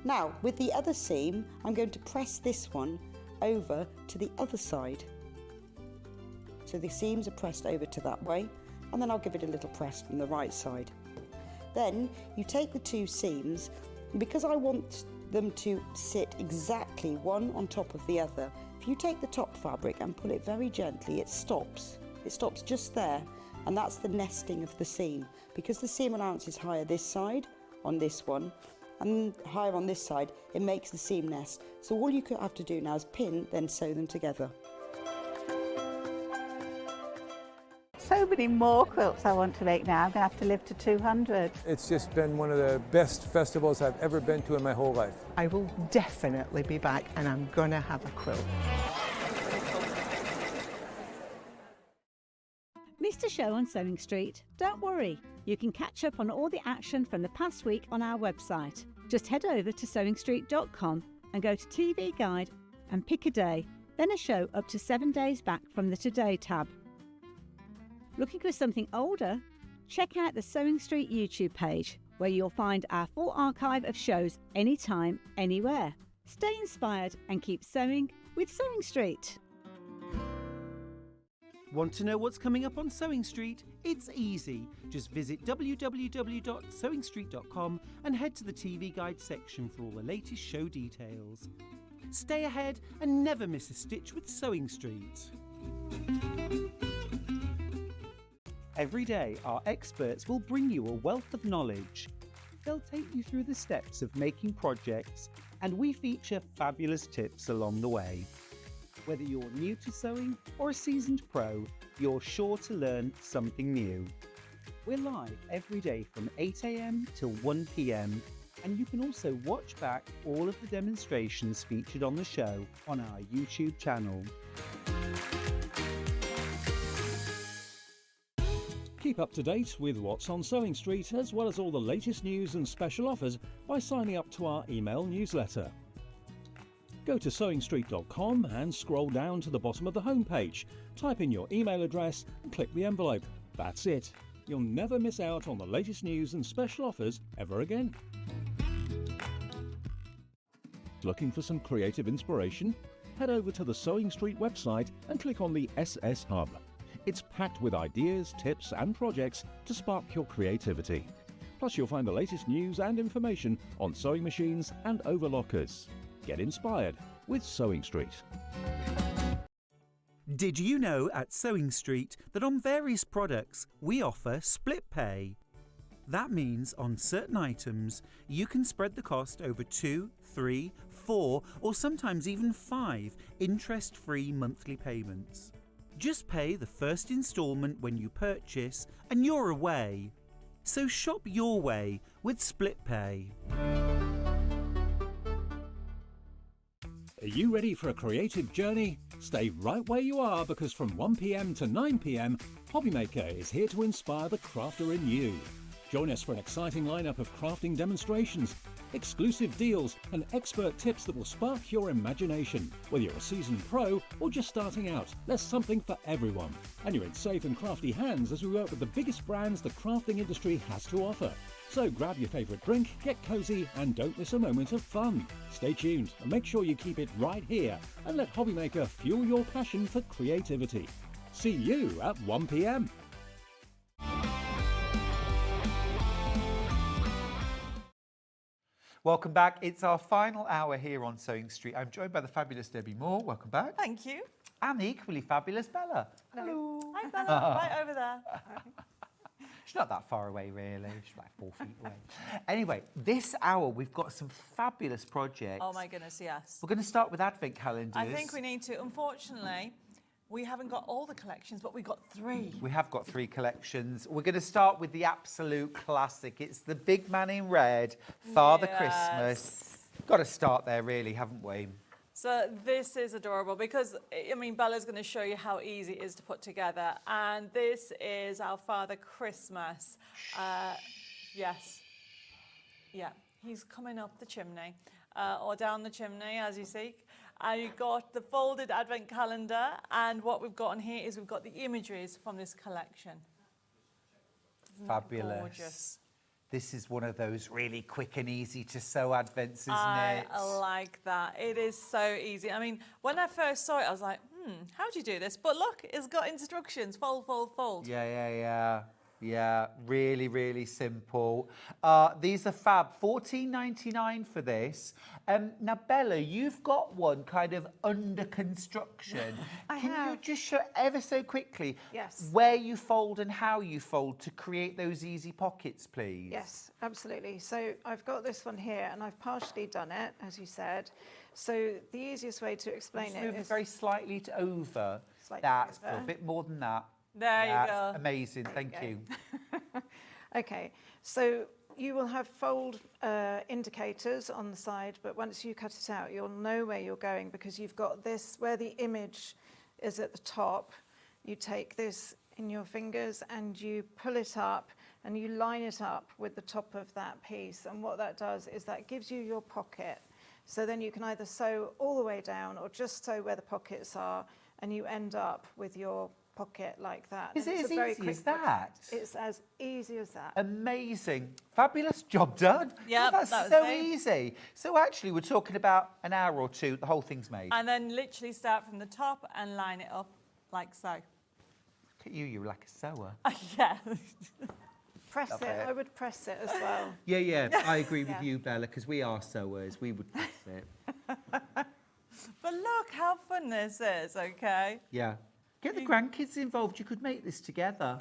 [SPEAKER 15] Now with the other seam, I'm going to press this one over to the other side. So the seams are pressed over to that way, and then I'll give it a little press from the right side. Then you take the 2 seams, and because I want them to sit exactly one on top of the other, if you take the top fabric and pull it very gently, it stops. It stops just there, and that's the nesting of the seam. Because the seam allowance is higher this side on this one, and higher on this side, it makes the seam nest. So all you have to do now is pin, then sew them together.
[SPEAKER 5] So many more quilts I want to make now. I'm going to have to live to 200.
[SPEAKER 6] It's just been one of the best festivals I've ever been to in my whole life.
[SPEAKER 7] I will definitely be back and I'm going to have a quilt.
[SPEAKER 3] Missed a show show on Sewing Street, don't worry. You can catch up on all the action from the past week on our website. Just head over to sewingstreet.com and go to TV Guide and pick a day, then a show up to 7 days back from the Today tab. Looking for something older? Check out the Sewing Street YouTube page, where you'll find our full archive of shows anytime, anywhere. Stay inspired and keep sewing with Sewing Street.
[SPEAKER 9] Want to know what's coming up on Sewing Street? It's easy. Just visit www.sewingstreet.com and head to the TV Guide section for all the latest show details. Stay ahead and never miss a stitch with Sewing Street. Every day, our experts will bring you a wealth of knowledge. They'll take you through the steps of making projects, and we feature fabulous tips along the way. Whether you're new to sewing or a seasoned pro, you're sure to learn something new. We're live every day from 8 a.m. till 1 p.m, and you can also watch back all of the demonstrations featured on the show on our YouTube channel.
[SPEAKER 14] Keep up to date with what's on Sewing Street, as well as all the latest news and special offers by signing up to our email newsletter. Go to sewingstreet.com and scroll down to the bottom of the homepage. Type in your email address and click the envelope. That's it. You'll never miss out on the latest news and special offers ever again. Looking for some creative inspiration? Head over to the Sewing Street website and click on the SS Hub. It's packed with ideas, tips and projects to spark your creativity. Plus you'll find the latest news and information on sewing machines and overlockers. Get inspired with Sewing Street.
[SPEAKER 9] Did you know at Sewing Street that on various products we offer split pay? That means on certain items you can spread the cost over 2, 3, 4 or sometimes even 5 interest-free monthly payments. Just pay the first instalment when you purchase and you're away. So shop your way with split pay.
[SPEAKER 14] Are you ready for a creative journey? Stay right where you are, because from 1 p.m. to 9 p.m, Hobbymaker is here to inspire the crafter in you. Join us for an exciting lineup of crafting demonstrations, exclusive deals and expert tips that will spark your imagination. Whether you're a seasoned pro or just starting out, there's something for everyone. And you're in safe and crafty hands as we work with the biggest brands the crafting industry has to offer. So grab your favourite drink, get cosy and don't miss a moment of fun. Stay tuned and make sure you keep it right here and let Hobbymaker fuel your passion for creativity. See you at 1 p.m.
[SPEAKER 1] Welcome back. It's our final hour here on Sewing Street. I'm joined by the fabulous Debbi Moore. Welcome back.
[SPEAKER 12] Thank you.
[SPEAKER 1] And the equally fabulous Bella.
[SPEAKER 12] Hello. Hi, Bella. Right over there.
[SPEAKER 1] She's not that far away, really. She's like 4 feet away. Anyway, this hour we've got some fabulous projects.
[SPEAKER 12] Oh my goodness, yes.
[SPEAKER 1] We're going to start with advent calendars.
[SPEAKER 12] I think we need to. Unfortunately, we haven't got all the collections, but we've got 3.
[SPEAKER 1] We have got 3 collections. We're going to start with the absolute classic. It's the big man in red, Father Christmas. Got to start there, really, haven't we?
[SPEAKER 12] So this is adorable because, I mean, Bella's going to show you how easy it is to put together. And this is our Father Christmas. Yes. Yeah, he's coming up the chimney or down the chimney, as you see. You've got the folded advent calendar. And what we've got on here is we've got the imageries from this collection. Isn't
[SPEAKER 1] Fabulous.
[SPEAKER 12] Gorgeous.
[SPEAKER 1] This is one of those really quick and easy to sew advents, isn't it?
[SPEAKER 12] I like that. It is so easy. I mean, when I first saw it, I was like, how do you do this? But look, it's got instructions. Fold, fold, fold.
[SPEAKER 1] Yeah, really, really simple. These are fab. $14.99 for this. Now, Bella, you've got one kind of under construction. Can you just show ever so quickly where you fold and how you fold to create those easy pockets, please?
[SPEAKER 13] Yes, absolutely. So I've got this one here and I've partially done it, as you said. So the easiest way to explain it is...
[SPEAKER 1] very slightly over.
[SPEAKER 13] That's
[SPEAKER 1] a bit more than that.
[SPEAKER 12] There you go.
[SPEAKER 1] Amazing, thank you.
[SPEAKER 13] Okay, so you will have fold indicators on the side, but once you cut it out, you'll know where you're going because you've got this, where the image is at the top, you take this in your fingers and you pull it up and you line it up with the top of that piece. And what that does is that gives you your pocket. So then you can either sew all the way down or just sew where the pockets are, and you end up with your pocket like that.
[SPEAKER 1] Is
[SPEAKER 13] And
[SPEAKER 1] it
[SPEAKER 13] it's
[SPEAKER 1] as
[SPEAKER 13] a very
[SPEAKER 1] easy
[SPEAKER 13] quick
[SPEAKER 1] as that?
[SPEAKER 13] It's as easy as that.
[SPEAKER 1] Amazing. Fabulous job done.
[SPEAKER 12] Yeah,
[SPEAKER 1] that's
[SPEAKER 12] that was
[SPEAKER 1] so
[SPEAKER 12] it.
[SPEAKER 1] easy. So actually, we're talking about an hour or two, the whole thing's made.
[SPEAKER 12] And then literally start from the top and line it up like so.
[SPEAKER 1] Look at you, you're like a sewer.
[SPEAKER 12] Yeah.
[SPEAKER 13] Press
[SPEAKER 1] Love
[SPEAKER 13] it.
[SPEAKER 1] it.
[SPEAKER 13] I would press it as well.
[SPEAKER 1] Yeah, I agree with
[SPEAKER 13] Yeah.
[SPEAKER 1] you, Bella, because we are sewers. We would press it.
[SPEAKER 12] But look how fun this is, okay?
[SPEAKER 1] Yeah. Get the grandkids involved. You could make this together.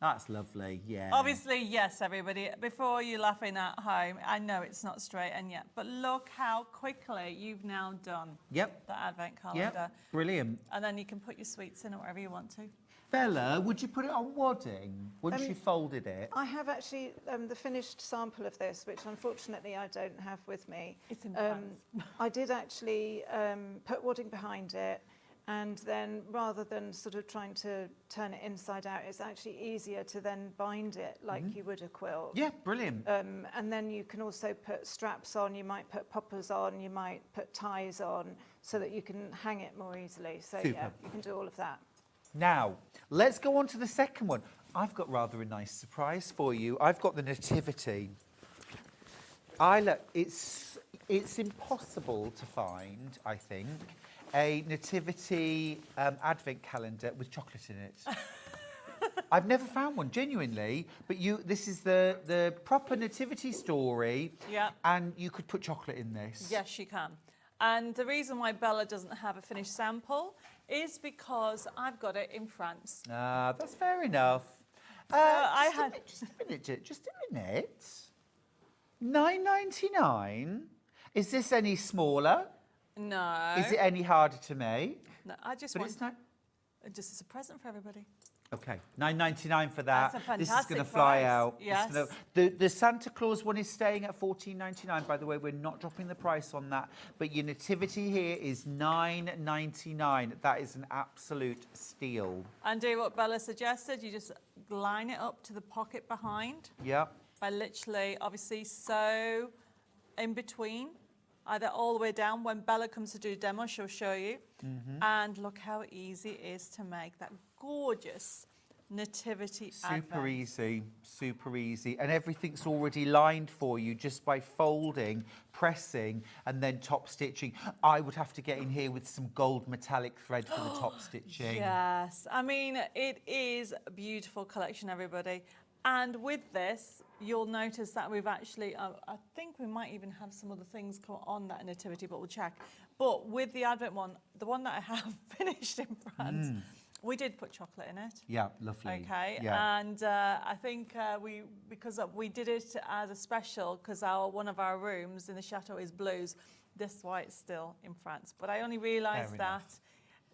[SPEAKER 1] That's lovely, yeah.
[SPEAKER 12] Obviously, yes, everybody, before you're laughing at home, I know it's not straight and yet, but look how quickly you've now done
[SPEAKER 1] Yep.
[SPEAKER 12] the advent calendar.
[SPEAKER 1] Yep, brilliant.
[SPEAKER 12] And then you can put your sweets in or whatever you want to.
[SPEAKER 1] Bella, would you put it on wadding once you folded it?
[SPEAKER 13] I have actually the finished sample of this, which unfortunately I don't have with me.
[SPEAKER 12] It's in France.
[SPEAKER 13] I did actually put wadding behind it, and then rather than sort of trying to turn it inside out, it's actually easier to then bind it like you would a quilt.
[SPEAKER 1] Yeah, brilliant.
[SPEAKER 13] And then you can also put straps on, you might put poppers on, you might put ties on, so that you can hang it more easily. So yeah,
[SPEAKER 1] Super.
[SPEAKER 13] you can do all of that.
[SPEAKER 1] Now, let's go on to the second one. I've got rather a nice surprise for you. I've got the Nativity. It's impossible to find, I think, a Nativity advent calendar with chocolate in it. I've never found one, genuinely. But this is the proper Nativity story.
[SPEAKER 12] Yeah.
[SPEAKER 1] And you could put chocolate in this.
[SPEAKER 12] Yes, you can. And the reason why Bella doesn't have a finished sample is because I've got it in France.
[SPEAKER 1] Ah, that's fair enough. Just a minute. $9.99. Is this any smaller?
[SPEAKER 12] No.
[SPEAKER 1] Is it any harder to make?
[SPEAKER 12] No, I just
[SPEAKER 1] But
[SPEAKER 12] want
[SPEAKER 1] it's not.
[SPEAKER 12] just as a present for everybody.
[SPEAKER 1] Okay, $9.99 for that.
[SPEAKER 12] That's a
[SPEAKER 1] This is
[SPEAKER 12] fantastic
[SPEAKER 1] going to fly
[SPEAKER 12] price.
[SPEAKER 1] out.
[SPEAKER 12] Yes.
[SPEAKER 1] The Santa Claus one is staying at $14.99. By the way, we're not dropping the price on that. But your Nativity here is $9.99. That is an absolute steal.
[SPEAKER 12] And do what Bella suggested. You just line it up to the pocket behind.
[SPEAKER 1] Yep.
[SPEAKER 12] By literally, obviously, sew in between, either all the way down. When Bella comes to do a demo, she'll show you. And look how easy it is to make that gorgeous Nativity
[SPEAKER 1] Super easy, super easy. And everything's already lined for you just by folding, pressing, and then top stitching. I would have to get in here with some gold metallic thread for the top stitching.
[SPEAKER 12] Yes, I mean, it is a beautiful collection, everybody. And with this, you'll notice that we've actually, I think we might even have some other things come on that Nativity, but we'll check. But with the Advent one, the one that I have finished in France, we did put chocolate in it.
[SPEAKER 1] Yeah, lovely.
[SPEAKER 12] Okay,
[SPEAKER 1] Yeah.
[SPEAKER 12] and I think because we did it as a special, because one of our rooms in the chateau is blues, that's why it's still in France. But I only realised
[SPEAKER 1] Fair
[SPEAKER 12] that
[SPEAKER 1] enough.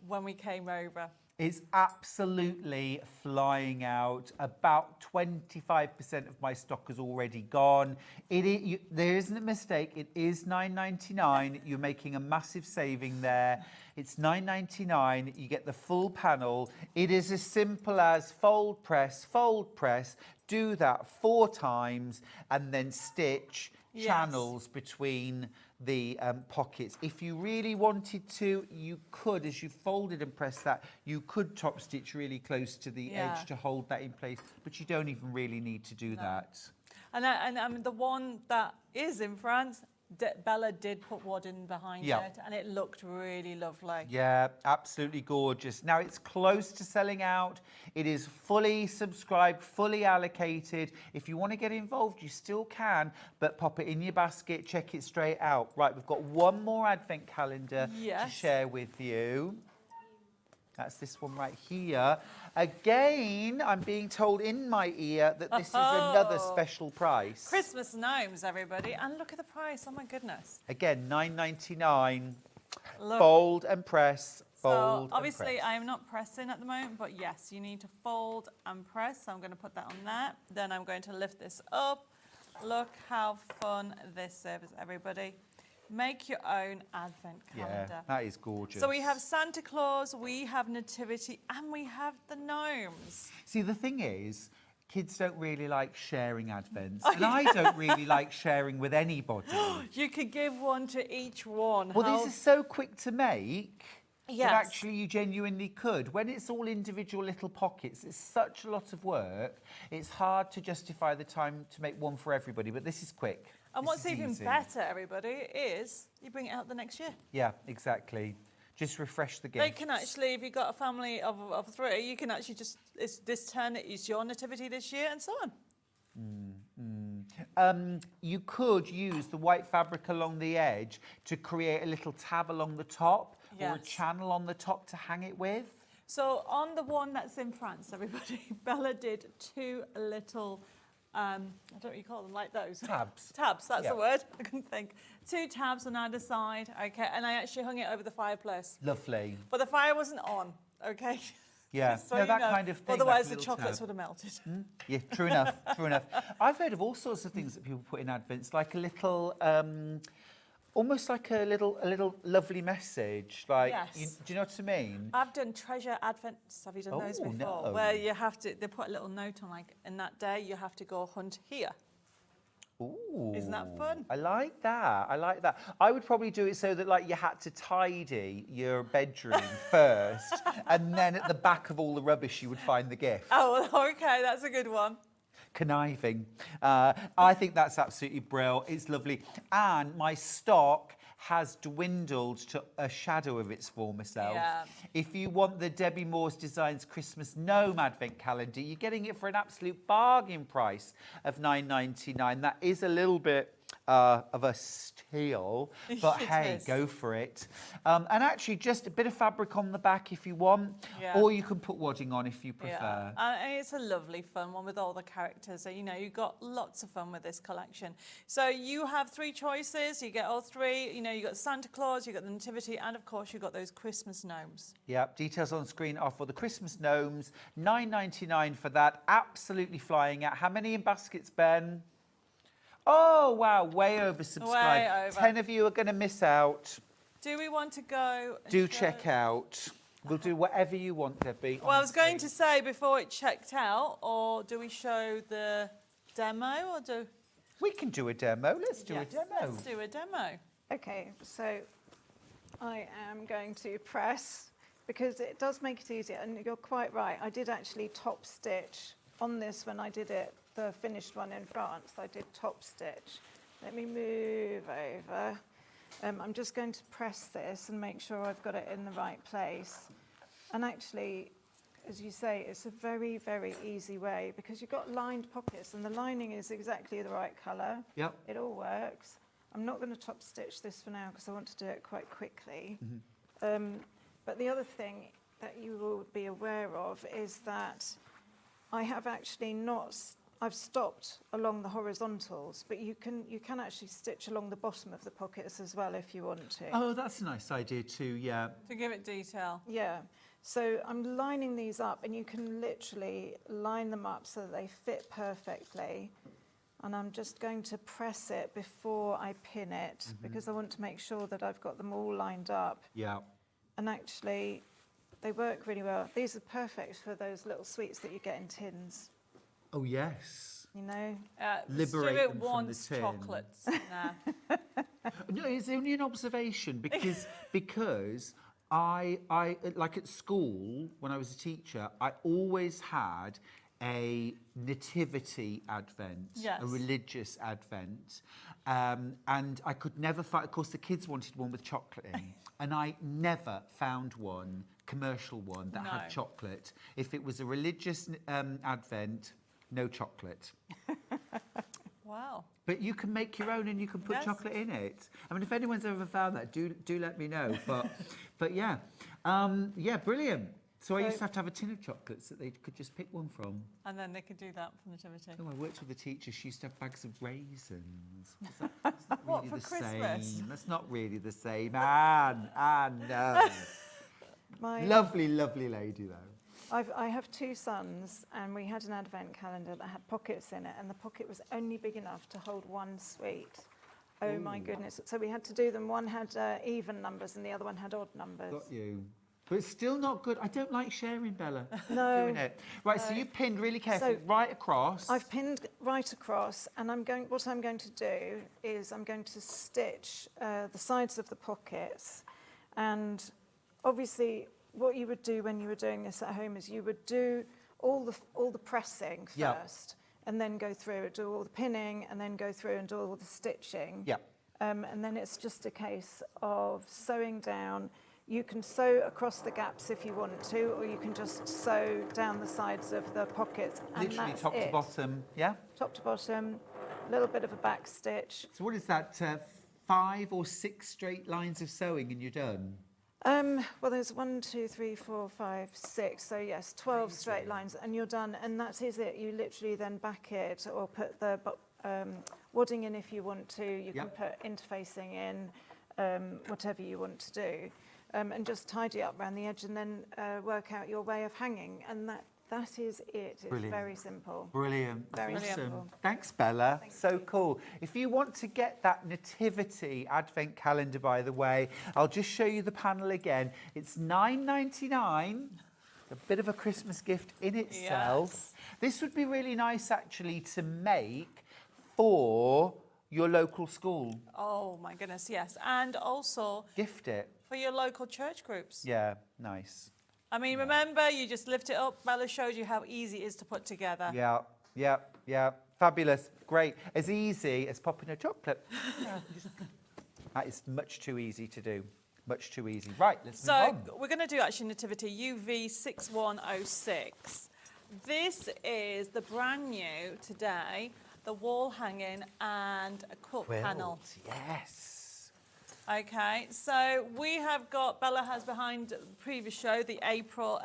[SPEAKER 12] when we came over.
[SPEAKER 1] It's absolutely flying out. About 25% of my stock is already gone. There isn't a mistake. It is $9.99. You're making a massive saving there. It's $9.99. You get the full panel. It is as simple as fold, press, do that 4 times, and then stitch channels between the pockets. If you really wanted to, you could, as you folded and pressed that, you could top stitch really close to the edge to hold that in place, but you don't even really need to do that.
[SPEAKER 12] And the one that is in France, Bella did put wadding behind it, and it looked really lovely.
[SPEAKER 1] Yeah, absolutely gorgeous. Now, it's close to selling out. It is fully subscribed, fully allocated. If you want to get involved, you still can, but pop it in your basket, check it straight out. Right, we've got one more advent calendar to share with you. That's this one right here. Again, I'm being told in my ear that this is another special price.
[SPEAKER 12] Christmas gnomes, everybody. And look at the price. Oh, my goodness.
[SPEAKER 1] Again, $9.99.
[SPEAKER 12] Look.
[SPEAKER 1] Fold and press, fold
[SPEAKER 12] So, obviously,
[SPEAKER 1] and press.
[SPEAKER 12] I am not pressing at the moment, but yes, you need to fold and press. So I'm going to put that on there. Then I'm going to lift this up. Look how fun this is, everybody. make your own advent calendar.
[SPEAKER 1] Yeah, that is gorgeous.
[SPEAKER 12] So we have Santa Claus, we have Nativity, and we have the gnomes.
[SPEAKER 1] See, the thing is, kids don't really like sharing advents, and I don't really like sharing with anybody.
[SPEAKER 12] You could give one to each one.
[SPEAKER 1] Well, these are so quick to make.
[SPEAKER 12] Yes.
[SPEAKER 1] That actually you genuinely could. When it's all individual little pockets, it's such a lot of work. It's hard to justify the time to make one for everybody, but this is quick.
[SPEAKER 12] And
[SPEAKER 1] This
[SPEAKER 12] what's
[SPEAKER 1] is
[SPEAKER 12] even
[SPEAKER 1] easy.
[SPEAKER 12] better, everybody, is you bring it out the next year.
[SPEAKER 1] Yeah, exactly. Just refresh the gift.
[SPEAKER 12] They can actually, if you've got a family of 3, you can actually just, this turn it is your nativity this year and so on.
[SPEAKER 1] You could use the white fabric along the edge to create a little tab along the top or a
[SPEAKER 12] Yes.
[SPEAKER 1] channel on the top to hang it with.
[SPEAKER 12] So on the one that's in France, everybody, Bella did 2 little, I don't know what you call them, like those.
[SPEAKER 1] Tabs.
[SPEAKER 12] Tabs, that's
[SPEAKER 1] Yeah.
[SPEAKER 12] the word. I couldn't think. 2 tabs on either side, okay, and I actually hung it over the fireplace.
[SPEAKER 1] Lovely.
[SPEAKER 12] But the fire wasn't on, okay?
[SPEAKER 1] Yeah,
[SPEAKER 12] So
[SPEAKER 1] no,
[SPEAKER 12] you
[SPEAKER 1] that
[SPEAKER 12] know,
[SPEAKER 1] kind of thing.
[SPEAKER 12] Otherwise
[SPEAKER 1] like a
[SPEAKER 12] the
[SPEAKER 1] little
[SPEAKER 12] chocolates
[SPEAKER 1] tab.
[SPEAKER 12] would have melted.
[SPEAKER 1] Yeah, true enough, true enough. I've heard of all sorts of things that people put in advents, like a little, almost like a little lovely message. Like,
[SPEAKER 12] Yes.
[SPEAKER 1] do you know what I mean?
[SPEAKER 12] I've done treasure advents. Have you done those
[SPEAKER 1] Oh,
[SPEAKER 12] before?
[SPEAKER 1] no.
[SPEAKER 12] Where you have to, they put a little note on, like, in that day you have to go hunt here.
[SPEAKER 1] Ooh.
[SPEAKER 12] Isn't that fun?
[SPEAKER 1] I like that. I like that. I would probably do it so that like you had to tidy your bedroom first, and then at the back of all the rubbish you would find the gift.
[SPEAKER 12] Oh, okay, that's a good one.
[SPEAKER 1] Conniving. I think that's absolutely brilliant. It's lovely. And my stock has dwindled to a shadow of its former self.
[SPEAKER 12] Yeah.
[SPEAKER 1] If you want the Debbi Moore's Designs Christmas Gnome Advent Calendar, you're getting it for an absolute bargain price of $9.99. That is a little bit of a steal, but
[SPEAKER 12] It
[SPEAKER 1] hey,
[SPEAKER 12] is.
[SPEAKER 1] go for it. And actually, just a bit of fabric on the back if you want,
[SPEAKER 12] Yeah.
[SPEAKER 1] or you can put wadding on if you prefer.
[SPEAKER 12] Yeah, and it's a lovely fun one with all the characters. So, you know, you've got lots of fun with this collection. So you have 3 choices. You get all 3. You know, you've got Santa Claus, you've got the Nativity, and of course, you've got those Christmas gnomes.
[SPEAKER 1] Yeah, details on screen are for the Christmas gnomes. $9.99 for that. Absolutely flying out. How many in baskets, Ben? Oh, wow, way oversubscribed.
[SPEAKER 12] Way over.
[SPEAKER 1] 10 of you are going to miss out.
[SPEAKER 12] Do we want to go? and
[SPEAKER 1] Do
[SPEAKER 12] show-
[SPEAKER 1] check out. We'll do whatever you want, Debbie.
[SPEAKER 12] Well, I was going to say before it checked out, or do we show the demo, or do?
[SPEAKER 1] We can do a demo. Let's do a
[SPEAKER 12] Yes,
[SPEAKER 1] demo.
[SPEAKER 12] Let's do a demo.
[SPEAKER 13] Okay, so I am going to press because it does make it easier, and you're quite right. I did actually top stitch on this when I did it, the finished one in France. I did top stitch. Let me move over. I'm just going to press this and make sure I've got it in the right place. And actually, as you say, it's a very, very easy way because you've got lined pockets and the lining is exactly the right colour.
[SPEAKER 1] Yep.
[SPEAKER 13] It all works. I'm not going to top stitch this for now because I want to do it quite quickly. But the other thing that you will be aware of is that I have actually not, I've stopped along the horizontals, but you can actually stitch along the bottom of the pockets as well if you want to.
[SPEAKER 1] Oh, that's a nice idea too, yeah.
[SPEAKER 12] To give it detail.
[SPEAKER 13] Yeah, so I'm lining these up and you can literally line them up so that they fit perfectly. And I'm just going to press it before I pin it because I want to make sure that I've got them all lined up.
[SPEAKER 1] Yeah.
[SPEAKER 13] And actually, they work really well. These are perfect for those little sweets that you get in tins,
[SPEAKER 1] Oh, yes.
[SPEAKER 13] you know?
[SPEAKER 1] Liberate
[SPEAKER 12] Stuart
[SPEAKER 1] them from the
[SPEAKER 12] wants
[SPEAKER 1] tin.
[SPEAKER 12] chocolates. Nah.
[SPEAKER 1] No, it's only an observation because I like at school when I was a teacher, I always had a nativity advent,
[SPEAKER 12] Yes.
[SPEAKER 1] a religious advent, and I could never find. Of course, the kids wanted one with chocolate in, and I never found one commercial one that had
[SPEAKER 12] No.
[SPEAKER 1] chocolate. If it was a religious advent, no chocolate.
[SPEAKER 12] Wow.
[SPEAKER 1] But you can make your own and you can put
[SPEAKER 12] Yes.
[SPEAKER 1] chocolate in it. I mean, if anyone's ever found that, do let me know. But yeah, yeah, brilliant. So I used to have a tin of chocolates that they could just pick one from.
[SPEAKER 12] And then they could do that for Nativity.
[SPEAKER 1] Oh, I worked with a teacher. She used to have bags of raisins. That's not
[SPEAKER 12] What,
[SPEAKER 1] really
[SPEAKER 12] for
[SPEAKER 1] the
[SPEAKER 12] Christmas?
[SPEAKER 1] same. That's not really the same. Anne, no.
[SPEAKER 13] My-
[SPEAKER 1] Lovely, lovely lady though.
[SPEAKER 13] I have 2 sons, and we had an advent calendar that had pockets in it, and the pocket was only big enough to hold 1 sweet. Oh my goodness. So we had to do them. One had even numbers and the other one had odd numbers.
[SPEAKER 1] Got you. But it's still not good. I don't like sharing, Bella.
[SPEAKER 13] No.
[SPEAKER 1] Doing it. Right, so
[SPEAKER 13] No.
[SPEAKER 1] you pinned really carefully
[SPEAKER 13] So
[SPEAKER 1] right across.
[SPEAKER 13] I've pinned right across, and what I'm going to do is I'm going to stitch the sides of the pockets. And obviously what you would do when you were doing this at home is you would do all the pressing first, and then go through, do all the pinning, and then go through and do all the stitching.
[SPEAKER 1] Yeah.
[SPEAKER 13] And then it's just a case of sewing down. You can sew across the gaps if you want to, or you can just sew down the sides of the pockets. And
[SPEAKER 1] Literally
[SPEAKER 13] that's
[SPEAKER 1] top to
[SPEAKER 13] it.
[SPEAKER 1] bottom, yeah?
[SPEAKER 13] Top to bottom, a little bit of a back stitch.
[SPEAKER 1] So what is that, 5 or 6 straight lines of sewing and you're done?
[SPEAKER 13] Well, there's 1, 2, 3, 4, 5, 6. So yes, 12 straight lines, and you're done. And that is it. You literally then back it, or put the wadding in if you want to. You can put interfacing in, whatever you want to do. And just tidy up around the edge, and then work out your way of hanging. And that is it. It's
[SPEAKER 1] Brilliant.
[SPEAKER 13] very simple.
[SPEAKER 1] Brilliant.
[SPEAKER 13] Very
[SPEAKER 1] Awesome.
[SPEAKER 13] simple.
[SPEAKER 1] Thanks, Bella. So cool. If you want to get that Nativity Advent calendar, by the way, I'll just show you the panel again. It's $9.99. A bit of a Christmas gift in itself.
[SPEAKER 12] Yes.
[SPEAKER 1] This would be really nice, actually, to make for your local school.
[SPEAKER 12] Oh my goodness, yes. And also
[SPEAKER 1] Gift it.
[SPEAKER 12] for your local church groups.
[SPEAKER 1] Yeah, nice.
[SPEAKER 12] I mean, remember, you just lift it up. Bella showed you how easy it is to put together.
[SPEAKER 1] Yeah. Fabulous. Great. As easy as popping a chocolate. That is much too easy to do. Much too easy. Right, let's move on.
[SPEAKER 12] So we're going to do actually Nativity UV6106. This is the brand new today, the wall hanging and a quilt panel.
[SPEAKER 1] Yes.
[SPEAKER 12] Okay, so we have got, Bella has behind the previous show, the April,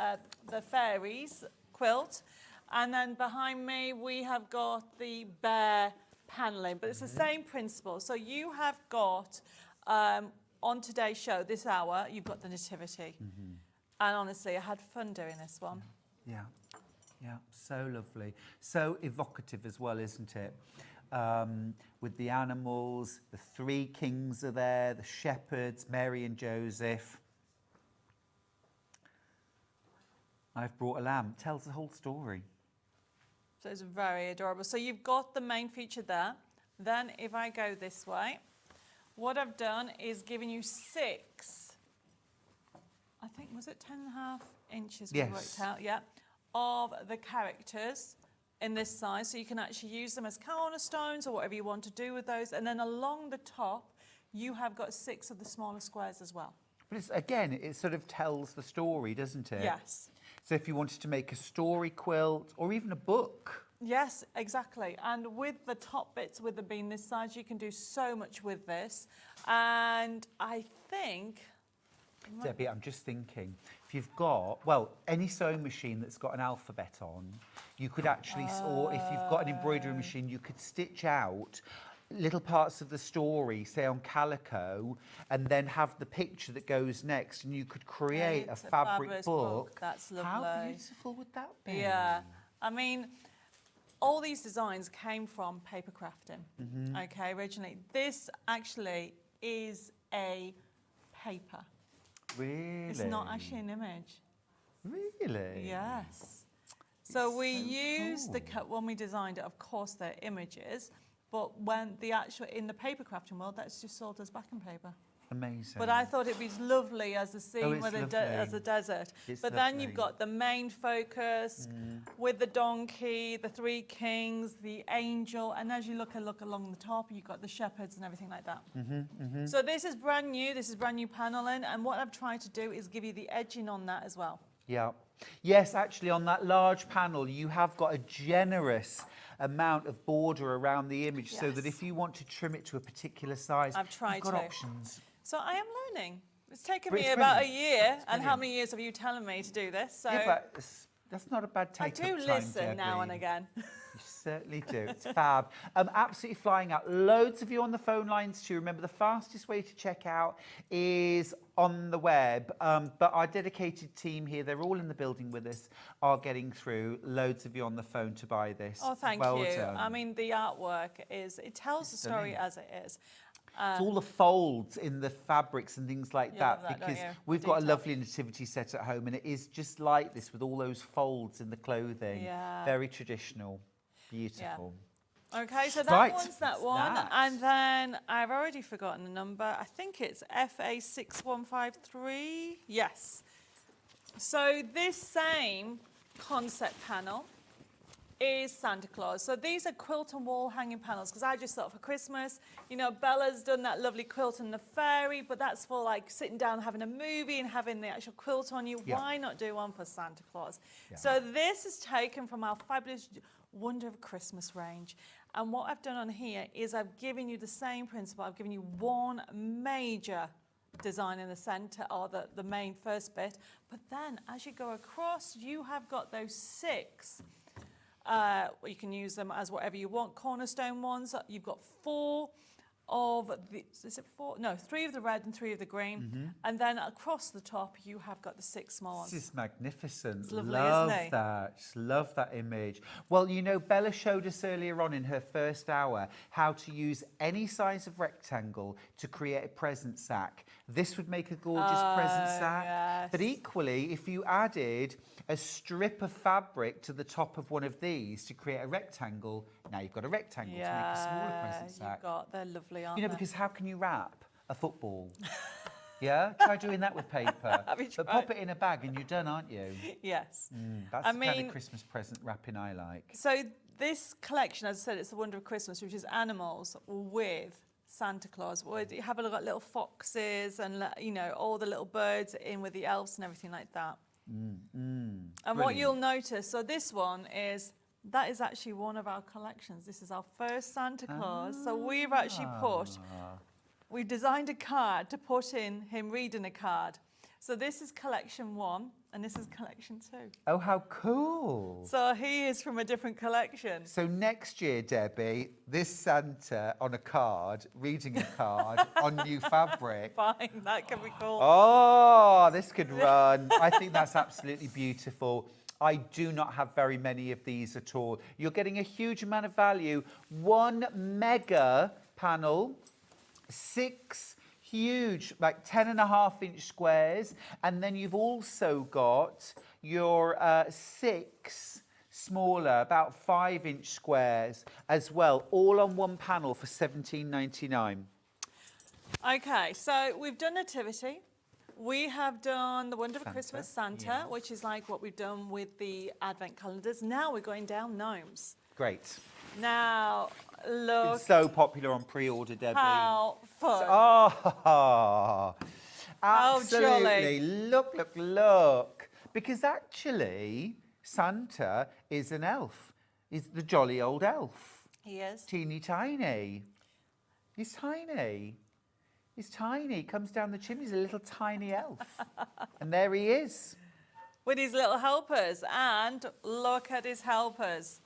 [SPEAKER 12] the Fairies quilt. And then behind me, we have got the bear paneling, but it's the same principle. So you have got, on today's show, this hour, you've got the Nativity. And honestly, I had fun doing this one.
[SPEAKER 1] Yeah, so lovely. So evocative as well, isn't it? With the animals, the 3 kings are there, the shepherds, Mary and Joseph. I've brought a lamb. Tells the whole story.
[SPEAKER 12] So it's very adorable. So you've got the main feature there. Then if I go this way, what I've done is given you 6, I think, was it 10.5 inches we worked out? Yeah, of the characters in this size. So you can actually use them as cornerstones or whatever you want to do with those. And then along the top, you have got 6 of the smaller squares as well.
[SPEAKER 1] But it's, again, it sort of tells the story, doesn't it?
[SPEAKER 12] Yes.
[SPEAKER 1] So if you wanted to make a story quilt or even a book.
[SPEAKER 12] Yes, exactly. And with the top bits, with them being this size, you can do so much with this. And I think...
[SPEAKER 1] Debbie, I'm just thinking, if you've got, well, any sewing machine that's got an alphabet on, you could actually, or if you've got an embroidery machine, you could stitch out little parts of the story, say on calico, and then have the picture that goes next, and you could create a fabric book.
[SPEAKER 12] That's lovely.
[SPEAKER 1] How beautiful would that be?
[SPEAKER 12] Yeah. I mean, all these designs came from paper crafting, okay, originally. This actually is a paper.
[SPEAKER 1] Really?
[SPEAKER 12] It's not actually an image.
[SPEAKER 1] Really?
[SPEAKER 12] Yes. So we used the cut when we designed it. Of course, they're images, but when the actual in the paper crafting world, that's just sold as backing paper.
[SPEAKER 1] Amazing.
[SPEAKER 12] But I thought it'd be lovely as a scene with as a desert.
[SPEAKER 1] It's
[SPEAKER 12] but
[SPEAKER 1] lovely.
[SPEAKER 12] then you've got the main focus with the donkey, the 3 kings, the angel, and as you look along the top, you've got the shepherds and everything like that. So this is brand new. This is brand new paneling, and what I've tried to do is give you the edging on that as well.
[SPEAKER 1] Yeah. Yes, actually, on that large panel, you have got a generous amount of border around the image, so that if you want to trim it to a particular size,
[SPEAKER 12] I've tried
[SPEAKER 1] you've got
[SPEAKER 12] to.
[SPEAKER 1] options.
[SPEAKER 12] So I am learning. It's taken
[SPEAKER 1] But
[SPEAKER 12] me
[SPEAKER 1] it's
[SPEAKER 12] about a
[SPEAKER 1] brilliant.
[SPEAKER 12] year, and how many years have you telling me to do this? So
[SPEAKER 1] Yeah, but that's not a bad
[SPEAKER 12] I
[SPEAKER 1] take-up
[SPEAKER 12] do
[SPEAKER 1] time,
[SPEAKER 12] listen now and
[SPEAKER 1] Debbie.
[SPEAKER 12] again.
[SPEAKER 1] You certainly do. It's fab. Absolutely flying out. Loads of you on the phone lines too. Remember, the fastest way to check out is on the web. But our dedicated team here, they're all in the building with us, are getting through. Loads of you on the phone to buy this.
[SPEAKER 12] Oh, thank
[SPEAKER 1] well
[SPEAKER 12] you.
[SPEAKER 1] Done.
[SPEAKER 12] I mean, the artwork it tells the story
[SPEAKER 1] stunning.
[SPEAKER 12] as it is.
[SPEAKER 1] It's all the folds in the fabrics and things like
[SPEAKER 12] You
[SPEAKER 1] that,
[SPEAKER 12] love that, don't
[SPEAKER 1] because
[SPEAKER 12] you?
[SPEAKER 1] we've got a
[SPEAKER 12] Detail.
[SPEAKER 1] lovely nativity set at home, and it is just like this with all those folds in the clothing.
[SPEAKER 12] Yeah.
[SPEAKER 1] Very traditional. Beautiful.
[SPEAKER 12] Okay, so that
[SPEAKER 1] Right.
[SPEAKER 12] one's that one.
[SPEAKER 1] That.
[SPEAKER 12] And then I've already forgotten the number. I think it's FA6153. Yes. So this same concept panel is Santa Claus. So these are quilt and wall hanging panels, because I just thought for Christmas, you know, Bella's done that lovely quilt and the fairy, but that's for like sitting down having a movie and having the actual quilt on you.
[SPEAKER 1] Yeah.
[SPEAKER 12] Why not do one for Santa Claus?
[SPEAKER 1] Yeah.
[SPEAKER 12] So this is taken from our fabulous Wonder of Christmas range. And what I've done on here is I've given you the same principle. I've given you one major design in the centre, or the main first bit. But then as you go across, you have got those 6. You can use them as whatever you want. Cornerstone ones. You've got 4 of the, is it 4? No, 3 of the red and 3 of the green. And then across the top, you have got the 6 small ones.
[SPEAKER 1] This is magnificent.
[SPEAKER 12] It's lovely,
[SPEAKER 1] Love
[SPEAKER 12] isn't it?
[SPEAKER 1] that. Just love that image. Well, you know, Bella showed us earlier on in her first hour how to use any size of rectangle to create a present sack. This would make a gorgeous present sack.
[SPEAKER 12] Yes.
[SPEAKER 1] But equally, if you added a strip of fabric to the top of one of these to create a rectangle, now you've got a rectangle to make a smaller present sack.
[SPEAKER 12] They're lovely, aren't
[SPEAKER 1] You know,
[SPEAKER 12] they?
[SPEAKER 1] because how can you wrap a football? Yeah? Try doing that with paper.
[SPEAKER 12] Have you
[SPEAKER 1] But
[SPEAKER 12] tried?
[SPEAKER 1] pop it in a bag and you're done, aren't you?
[SPEAKER 12] Yes.
[SPEAKER 1] That's
[SPEAKER 12] I
[SPEAKER 1] the kind
[SPEAKER 12] mean-
[SPEAKER 1] of Christmas present wrapping I like.
[SPEAKER 12] So this collection, as I said, it's the Wonder of Christmas, which is animals with Santa Claus. Where you have a look at little foxes and, you know, all the little birds in with the elves and everything like that. And what
[SPEAKER 1] Brilliant.
[SPEAKER 12] you'll notice, so this one is, that is actually one of our collections. This is our first Santa Claus. So we've actually we designed a card to put in him reading a card. So this is collection 1 and this is collection 2.
[SPEAKER 1] Oh, how cool.
[SPEAKER 12] So he is from a different collection.
[SPEAKER 1] So next year, Debbie, this Santa on a card, reading a card on new fabric.
[SPEAKER 12] Fine, that can be cool.
[SPEAKER 1] Oh, this could run. I think that's absolutely beautiful. I do not have very many of these at all. You're getting a huge amount of value. 1 mega panel, 6 huge, like 10.5-inch squares. And then you've also got your 6 smaller, about 5-inch squares as well, all on one panel for £17.99.
[SPEAKER 12] Okay, so we've done Nativity. We have done the Wonder of Christmas Santa, which is like what we've done with the Advent calendars. Now we're going down gnomes.
[SPEAKER 1] Great.
[SPEAKER 12] Now, look
[SPEAKER 1] It's so popular on pre-order, Debbie.
[SPEAKER 12] how fun.
[SPEAKER 1] Oh,
[SPEAKER 12] How
[SPEAKER 1] absolutely.
[SPEAKER 12] jolly.
[SPEAKER 1] Look, look, look. Because actually, Santa is an elf. He's the jolly old elf.
[SPEAKER 12] He is.
[SPEAKER 1] Teeny tiny. He's tiny. He's tiny. Comes down the chimney. He's a little tiny elf. And there he is.
[SPEAKER 12] With his little helpers. And look at his helpers.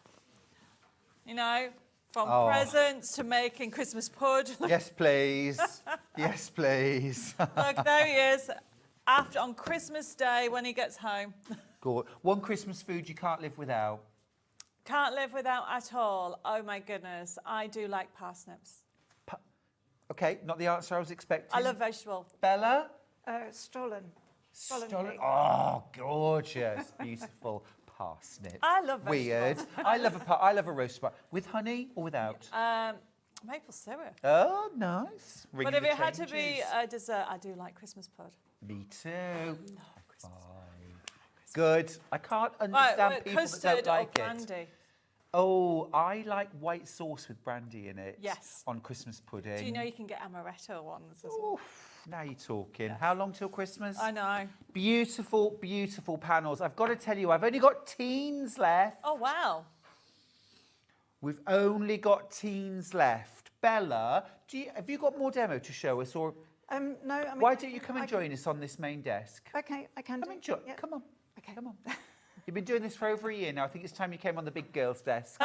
[SPEAKER 12] You know, from
[SPEAKER 1] Oh.
[SPEAKER 12] presents to making Christmas pud.
[SPEAKER 1] Yes, please. Yes, please.
[SPEAKER 12] Look, there he is. After on Christmas Day when he gets home.
[SPEAKER 1] Good. One Christmas food you can't live without.
[SPEAKER 12] Can't live without at all. Oh my goodness, I do like parsnips.
[SPEAKER 1] Okay, not the answer I was expecting.
[SPEAKER 12] I love vegetable.
[SPEAKER 1] Bella?
[SPEAKER 13] Stollen.
[SPEAKER 1] Stollen. Oh, gorgeous. Beautiful. Parsnips.
[SPEAKER 12] I love
[SPEAKER 1] Weird.
[SPEAKER 12] vegetables.
[SPEAKER 1] I love a roast parsnip. With honey or without?
[SPEAKER 12] Maple syrup.
[SPEAKER 1] Oh, nice.
[SPEAKER 12] But
[SPEAKER 1] Ringing
[SPEAKER 12] if
[SPEAKER 1] the
[SPEAKER 12] it had to be
[SPEAKER 1] changes.
[SPEAKER 12] a dessert, I do like Christmas pud.
[SPEAKER 1] Me too. Good. I can't understand
[SPEAKER 12] Right,
[SPEAKER 1] people that
[SPEAKER 12] custard
[SPEAKER 1] don't like
[SPEAKER 12] or
[SPEAKER 1] it.
[SPEAKER 12] brandy?
[SPEAKER 1] Oh, I like white sauce with brandy in it.
[SPEAKER 12] Yes.
[SPEAKER 1] On Christmas pudding.
[SPEAKER 12] Do you know you can get amaretto ones as well?
[SPEAKER 1] Now you're talking. How long till Christmas?
[SPEAKER 12] I know.
[SPEAKER 1] Beautiful, beautiful panels. I've got to tell you, I've only got teens left.
[SPEAKER 12] Oh, wow.
[SPEAKER 1] We've only got teens left. Bella, have you got more demo to show us? Or
[SPEAKER 13] No, I mean...
[SPEAKER 1] why don't you come and join us on this main desk?
[SPEAKER 13] Okay, I can
[SPEAKER 1] Come and join.
[SPEAKER 13] Yeah.
[SPEAKER 1] Come on.
[SPEAKER 13] Okay.
[SPEAKER 1] Come on. You've been doing this for over a year now. I think it's time you came on the big girls' desk.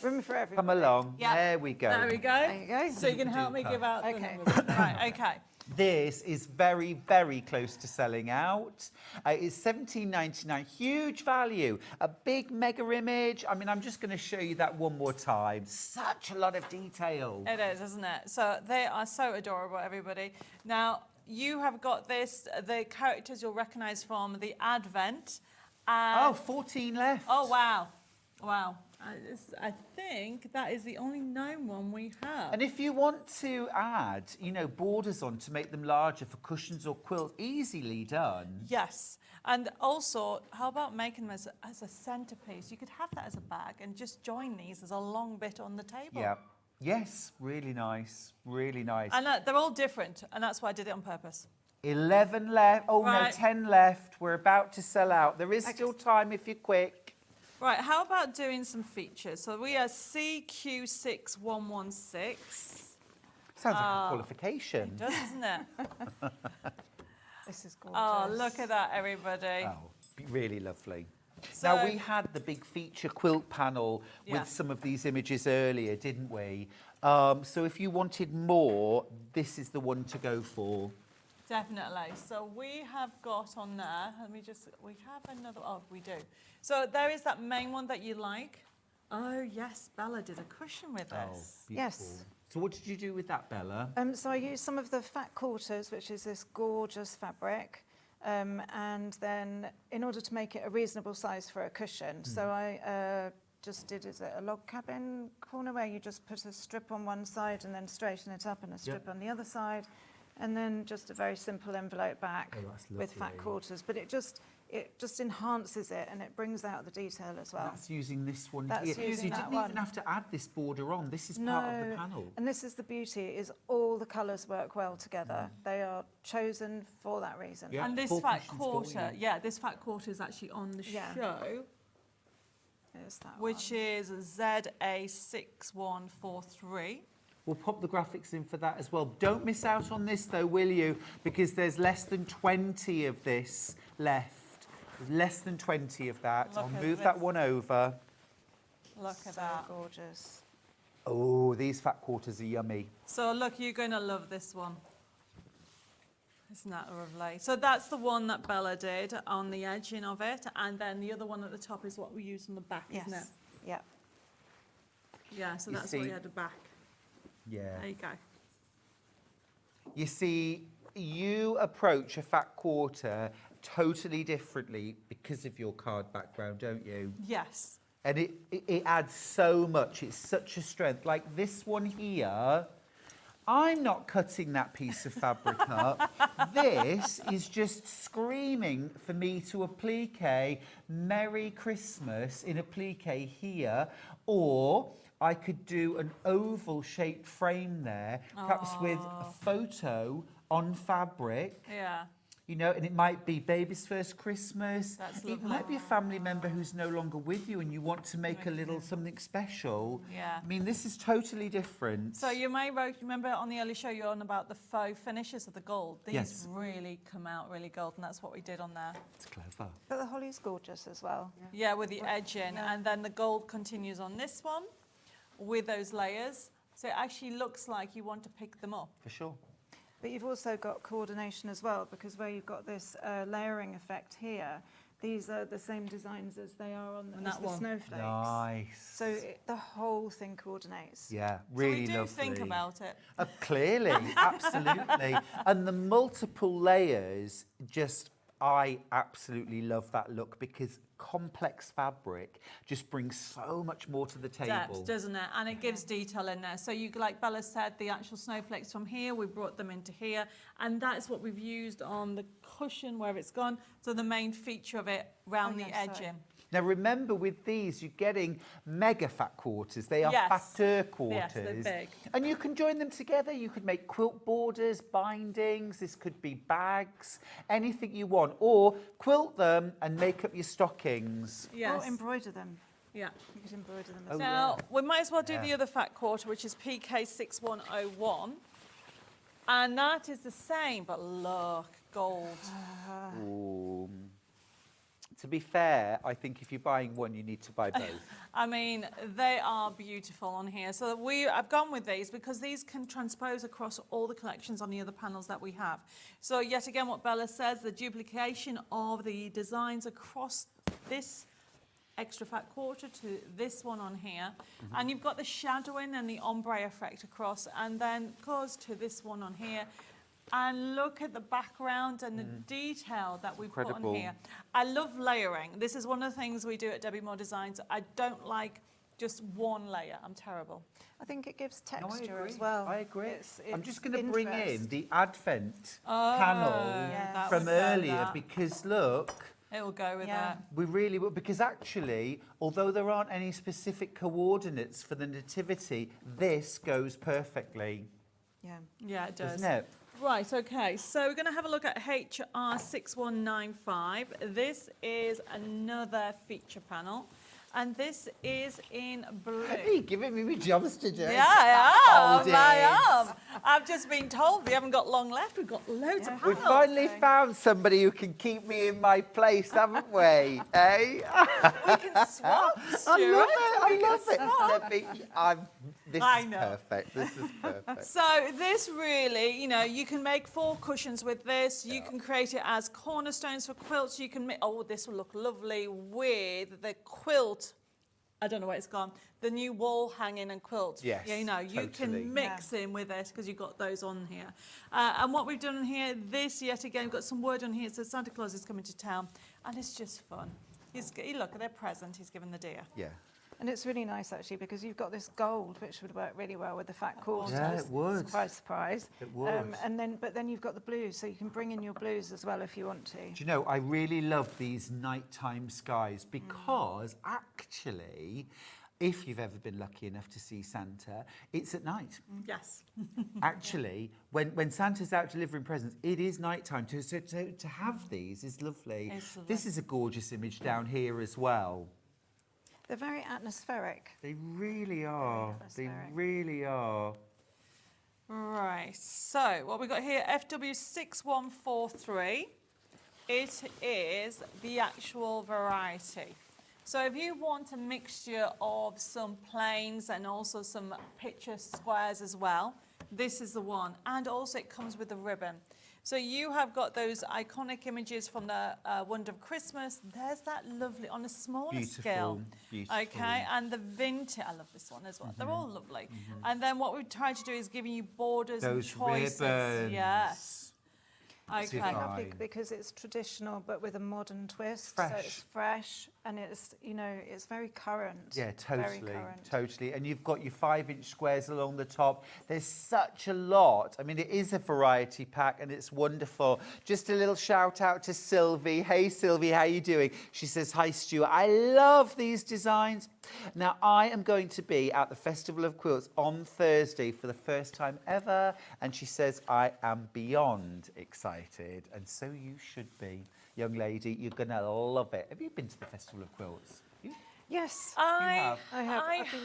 [SPEAKER 13] Room for everyone.
[SPEAKER 1] Come along.
[SPEAKER 12] Yeah.
[SPEAKER 1] There we go.
[SPEAKER 12] There we go.
[SPEAKER 13] There you go.
[SPEAKER 12] So you can help me
[SPEAKER 1] Super.
[SPEAKER 12] give out the
[SPEAKER 13] Okay.
[SPEAKER 12] numbers. Right, okay.
[SPEAKER 1] This is very, very close to selling out. It's £17.99, huge value, a big mega image. I mean, I'm just going to show you that one more time. Such a lot of detail.
[SPEAKER 12] It is, isn't it? So they are so adorable, everybody. Now, you have got this, the characters you'll recognise from the Advent.
[SPEAKER 1] Oh, 14 left.
[SPEAKER 12] Oh, wow. Wow. I think that is the only known one we have.
[SPEAKER 1] And if you want to add, you know, borders on to make them larger for cushions or quilts, easily done.
[SPEAKER 12] Yes. And also, how about making them as a centrepiece? You could have that as a bag and just join these as a long bit on the table.
[SPEAKER 1] Yeah. Yes, really nice, really nice.
[SPEAKER 12] And they're all different, and that's why I did it on purpose.
[SPEAKER 1] 11 left. Oh,
[SPEAKER 12] Right.
[SPEAKER 1] no, 10 left. We're about to sell out. There is still time if you're quick.
[SPEAKER 12] Right, how about doing some features? So we are CQ6116.
[SPEAKER 1] Sounds like a qualification.
[SPEAKER 12] It does, doesn't it?
[SPEAKER 13] This is gorgeous.
[SPEAKER 12] Oh, look at that, everybody.
[SPEAKER 1] Oh,
[SPEAKER 12] So-
[SPEAKER 1] really lovely. Now, we had the big feature quilt panel
[SPEAKER 12] Yeah.
[SPEAKER 1] with some of these images earlier, didn't we? So if you wanted more, this is the one to go for.
[SPEAKER 12] Definitely. So we have got on there, we have another, oh, we do. So there is that main one that you like. Oh, yes, Bella did a cushion with us.
[SPEAKER 13] Yes.
[SPEAKER 1] So what did you do with that, Bella?
[SPEAKER 13] So I used some of the fat quarters, which is this gorgeous fabric. And then in order to make it a reasonable size for a cushion, so I just did, is it a log cabin corner where you just put a strip on one side and then straighten it up and a strip on the other side, and then just a very simple envelope back with fat quarters. But it just enhances it and it brings out the detail as well.
[SPEAKER 1] That's using this one
[SPEAKER 13] That's
[SPEAKER 1] here. So
[SPEAKER 13] using
[SPEAKER 1] you
[SPEAKER 13] that
[SPEAKER 1] didn't even
[SPEAKER 13] one.
[SPEAKER 1] have to add this border on. This is part of the panel.
[SPEAKER 13] And this is the beauty, is all the colours work well together. They are chosen for that reason.
[SPEAKER 12] And this fat quarter, this fat quarter is actually on the show,
[SPEAKER 13] There's that
[SPEAKER 12] which is ZA6143.
[SPEAKER 1] We'll pop the graphics in for that as well. Don't miss out on this though, will you? Because there's less than 20 of this left. There's less than 20 of that.
[SPEAKER 12] Look
[SPEAKER 1] I'll
[SPEAKER 12] at
[SPEAKER 1] move
[SPEAKER 12] this.
[SPEAKER 1] that one over.
[SPEAKER 12] Look at
[SPEAKER 13] So
[SPEAKER 12] that.
[SPEAKER 13] gorgeous.
[SPEAKER 1] Oh, these fat quarters are yummy.
[SPEAKER 12] So look, you're going to love this one. Isn't that lovely? So that's the one that Bella did on the edging of it, and then the other one at the top is what we use on the back, isn't it?
[SPEAKER 13] Yes. Yeah.
[SPEAKER 12] Yeah, so
[SPEAKER 1] You
[SPEAKER 12] that's what
[SPEAKER 1] see-
[SPEAKER 12] we had the back.
[SPEAKER 1] Yeah.
[SPEAKER 12] There you go.
[SPEAKER 1] You see, you approach a fat quarter totally differently because of your card background, don't you?
[SPEAKER 12] Yes.
[SPEAKER 1] And it adds so much. It's such a strength. Like this one here, I'm not cutting that piece of fabric up. This is just screaming for me to applique Merry Christmas in applique here, or I could do an oval shaped frame there, perhaps with a photo on fabric.
[SPEAKER 12] Yeah.
[SPEAKER 1] You know, and it might be baby's first Christmas.
[SPEAKER 12] That's
[SPEAKER 1] It
[SPEAKER 12] lovely.
[SPEAKER 1] might be a family member who's no longer with you and you want to make a little something special.
[SPEAKER 12] Yeah.
[SPEAKER 1] I mean, this is totally different.
[SPEAKER 12] So you may remember on the early show you're on about the faux finishes of the gold. These
[SPEAKER 1] Yes.
[SPEAKER 12] really come out really gold, and that's what we did on there.
[SPEAKER 1] It's clever.
[SPEAKER 13] But the holly's gorgeous as well.
[SPEAKER 12] Yeah, with the edging, and then the gold continues on this one with those layers. So it actually looks like you want to pick them up.
[SPEAKER 1] For sure.
[SPEAKER 13] But you've also got coordination as well, because where you've got this layering effect here, these are the same designs as they are on
[SPEAKER 12] On
[SPEAKER 13] as
[SPEAKER 12] that
[SPEAKER 13] the
[SPEAKER 12] one.
[SPEAKER 13] snowflakes.
[SPEAKER 1] Nice.
[SPEAKER 13] So the whole thing coordinates.
[SPEAKER 1] Yeah, really
[SPEAKER 12] so we do
[SPEAKER 1] lovely.
[SPEAKER 12] think about it.
[SPEAKER 1] Clearly, absolutely. And the multiple layers, I absolutely love that look because complex fabric just brings so much more to the table.
[SPEAKER 12] Depth, doesn't it? And it gives detail in there. So you, like Bella said, the actual snowflakes from here, we brought them into here, and that's what we've used on the cushion where it's gone. So the main feature of it round the edging.
[SPEAKER 1] Now remember, with these, you're getting mega fat quarters. They are fatter quarters.
[SPEAKER 12] Yes, they're big.
[SPEAKER 1] And you can join them together. You could make quilt borders, bindings. This could be bags, anything you want. Or quilt them and make up your stockings.
[SPEAKER 12] Yes.
[SPEAKER 13] Or embroider them.
[SPEAKER 12] Yeah.
[SPEAKER 13] You could embroider them
[SPEAKER 1] Oh,
[SPEAKER 13] as
[SPEAKER 12] Now,
[SPEAKER 13] well.
[SPEAKER 12] we might as well do
[SPEAKER 1] Yeah.
[SPEAKER 12] the other fat quarter, which is PK6101. And that is the same, but look, gold.
[SPEAKER 1] Ooh. To be fair, I think if you're buying one, you need to buy both.
[SPEAKER 12] I mean, they are beautiful on here. So I've gone with these because these can transpose across all the collections on the other panels that we have. So yet again, what Bella says, the duplication of the designs across this extra fat quarter to this one on here. And you've got the shadowing and the ombre effect across, and then goes to this one on here. And look at the background and the detail that we put on here. I love layering. This is one of the things we do at Debbi Moore Designs. I don't like just one layer. I'm terrible.
[SPEAKER 13] I think it gives
[SPEAKER 1] No, I
[SPEAKER 13] texture
[SPEAKER 1] agree.
[SPEAKER 13] as well.
[SPEAKER 1] I agree.
[SPEAKER 13] It's
[SPEAKER 1] I'm just going to bring in
[SPEAKER 13] interest.
[SPEAKER 1] the Advent
[SPEAKER 12] Oh,
[SPEAKER 1] panel
[SPEAKER 12] yeah,
[SPEAKER 1] from
[SPEAKER 12] that would go
[SPEAKER 1] earlier
[SPEAKER 12] that.
[SPEAKER 1] because look,
[SPEAKER 12] It will go with that.
[SPEAKER 1] we really will, because actually, although there aren't any specific coordinates for the nativity, this goes perfectly.
[SPEAKER 13] Yeah.
[SPEAKER 12] Yeah, it does.
[SPEAKER 1] Doesn't it?
[SPEAKER 12] Right, okay, so we're going to have a look at HR 6195. This is another feature panel, and this is in blue.
[SPEAKER 1] Hey, you're giving me my jobs to do.
[SPEAKER 12] Yeah, I
[SPEAKER 1] Hold
[SPEAKER 12] am. I
[SPEAKER 1] it.
[SPEAKER 12] am. I've just been told we haven't got long left. We've got loads of
[SPEAKER 1] We
[SPEAKER 12] panels.
[SPEAKER 1] finally found somebody who can keep me in my place, haven't we? Eh?
[SPEAKER 12] We can swap,
[SPEAKER 1] I
[SPEAKER 12] Stuart.
[SPEAKER 1] love it. I
[SPEAKER 12] We can
[SPEAKER 1] love it.
[SPEAKER 12] swap.
[SPEAKER 1] Debbie, this
[SPEAKER 12] I
[SPEAKER 1] is
[SPEAKER 12] know.
[SPEAKER 1] perfect. This is perfect.
[SPEAKER 12] So this really, you know, you can make 4 cushions with this. You can create it as cornerstones for quilts. You can make, oh, this will look lovely with the quilt. I don't know where it's gone. The new wall hanging and quilt.
[SPEAKER 1] Yes,
[SPEAKER 12] You know, you
[SPEAKER 1] totally.
[SPEAKER 12] can mix in with it because you've got those on here. And what we've done in here, this yet again, we've got some word on here. It says Santa Claus is coming to town. And it's just fun. Look, they're present. He's given the deer.
[SPEAKER 1] Yeah.
[SPEAKER 13] And it's really nice actually because you've got this gold which would work really well with the fat quarters.
[SPEAKER 1] Yeah, it would.
[SPEAKER 13] Surprise, surprise.
[SPEAKER 1] It would.
[SPEAKER 13] But then you've got the blues, so you can bring in your blues as well if you want to.
[SPEAKER 1] Do you know, I really love these nighttime skies because actually, if you've ever been lucky enough to see Santa, it's at night.
[SPEAKER 12] Yes.
[SPEAKER 1] Actually, when Santa's out delivering presents, it is nighttime. To have these is lovely.
[SPEAKER 12] It's lovely.
[SPEAKER 1] This is a gorgeous image down here as well.
[SPEAKER 13] They're very atmospheric.
[SPEAKER 1] They really are. They
[SPEAKER 13] atmospheric.
[SPEAKER 1] really are.
[SPEAKER 12] Right, so what we got here, FW6143, it is the actual variety. So if you want a mixture of some plains and also some picture squares as well, this is the one. And also it comes with a ribbon. So you have got those iconic images from the Wonder of Christmas. There's that lovely, on a smaller scale.
[SPEAKER 1] Beautiful.
[SPEAKER 12] Okay, and the vintage, I love this one as well. They're all lovely. And then what we've tried to do is giving you borders and
[SPEAKER 1] Those
[SPEAKER 12] choices.
[SPEAKER 1] ribbons.
[SPEAKER 12] Yes.
[SPEAKER 13] It's
[SPEAKER 12] Okay.
[SPEAKER 13] really lovely because it's traditional but with a modern twist. So
[SPEAKER 1] Fresh.
[SPEAKER 13] it's fresh and it's, you know, it's very current.
[SPEAKER 1] Yeah,
[SPEAKER 13] Very
[SPEAKER 1] totally,
[SPEAKER 13] current.
[SPEAKER 1] totally. And you've got your 5-inch squares along the top. There's such a lot. I mean, it is a variety pack and it's wonderful. Just a little shout out to Sylvie. Hey, Sylvie, how you doing? She says, hi, Stuart. I love these designs. Now, I am going to be at the Festival of Quilts on Thursday for the first time ever. And she says, I am beyond excited. And so you should be. Young lady, you're going to love it. Have you been to the Festival of Quilts?
[SPEAKER 13] Yes.
[SPEAKER 12] I
[SPEAKER 13] I've been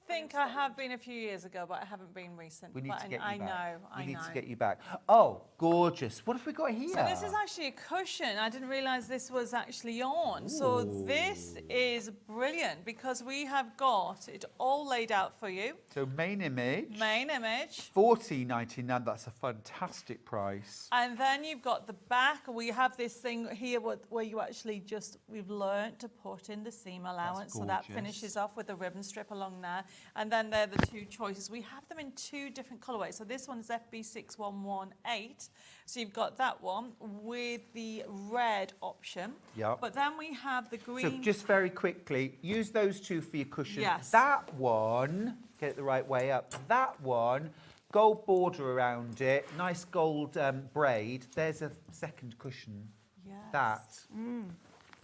[SPEAKER 12] think I have been a few years ago, but I haven't been recent.
[SPEAKER 1] We need
[SPEAKER 12] But
[SPEAKER 1] to get you
[SPEAKER 12] I
[SPEAKER 1] back.
[SPEAKER 12] know,
[SPEAKER 1] We
[SPEAKER 12] I
[SPEAKER 1] need
[SPEAKER 12] know.
[SPEAKER 1] to get you back. Oh, gorgeous. What have we got here?
[SPEAKER 12] So this is actually a cushion. I didn't realise this was actually on. So this is brilliant because we have got it all laid out for you.
[SPEAKER 1] So main image.
[SPEAKER 12] Main image.
[SPEAKER 1] $14.99. That's a fantastic price.
[SPEAKER 12] And then you've got the back. We have this thing here where you actually we've learnt to put in the seam allowance. So that
[SPEAKER 1] gorgeous.
[SPEAKER 12] finishes off with the ribbon strip along there. And then they're the 2 choices. We have them in 2 different colourways. So this one is FB6118. So you've got that one with the red option.
[SPEAKER 1] Yep.
[SPEAKER 12] But then we have the green.
[SPEAKER 1] So just very quickly, use those 2 for your cushion.
[SPEAKER 12] Yes.
[SPEAKER 1] That one, get it the right way up. That one, gold border around it, nice gold braid. There's a second cushion.
[SPEAKER 12] Yes.
[SPEAKER 1] That.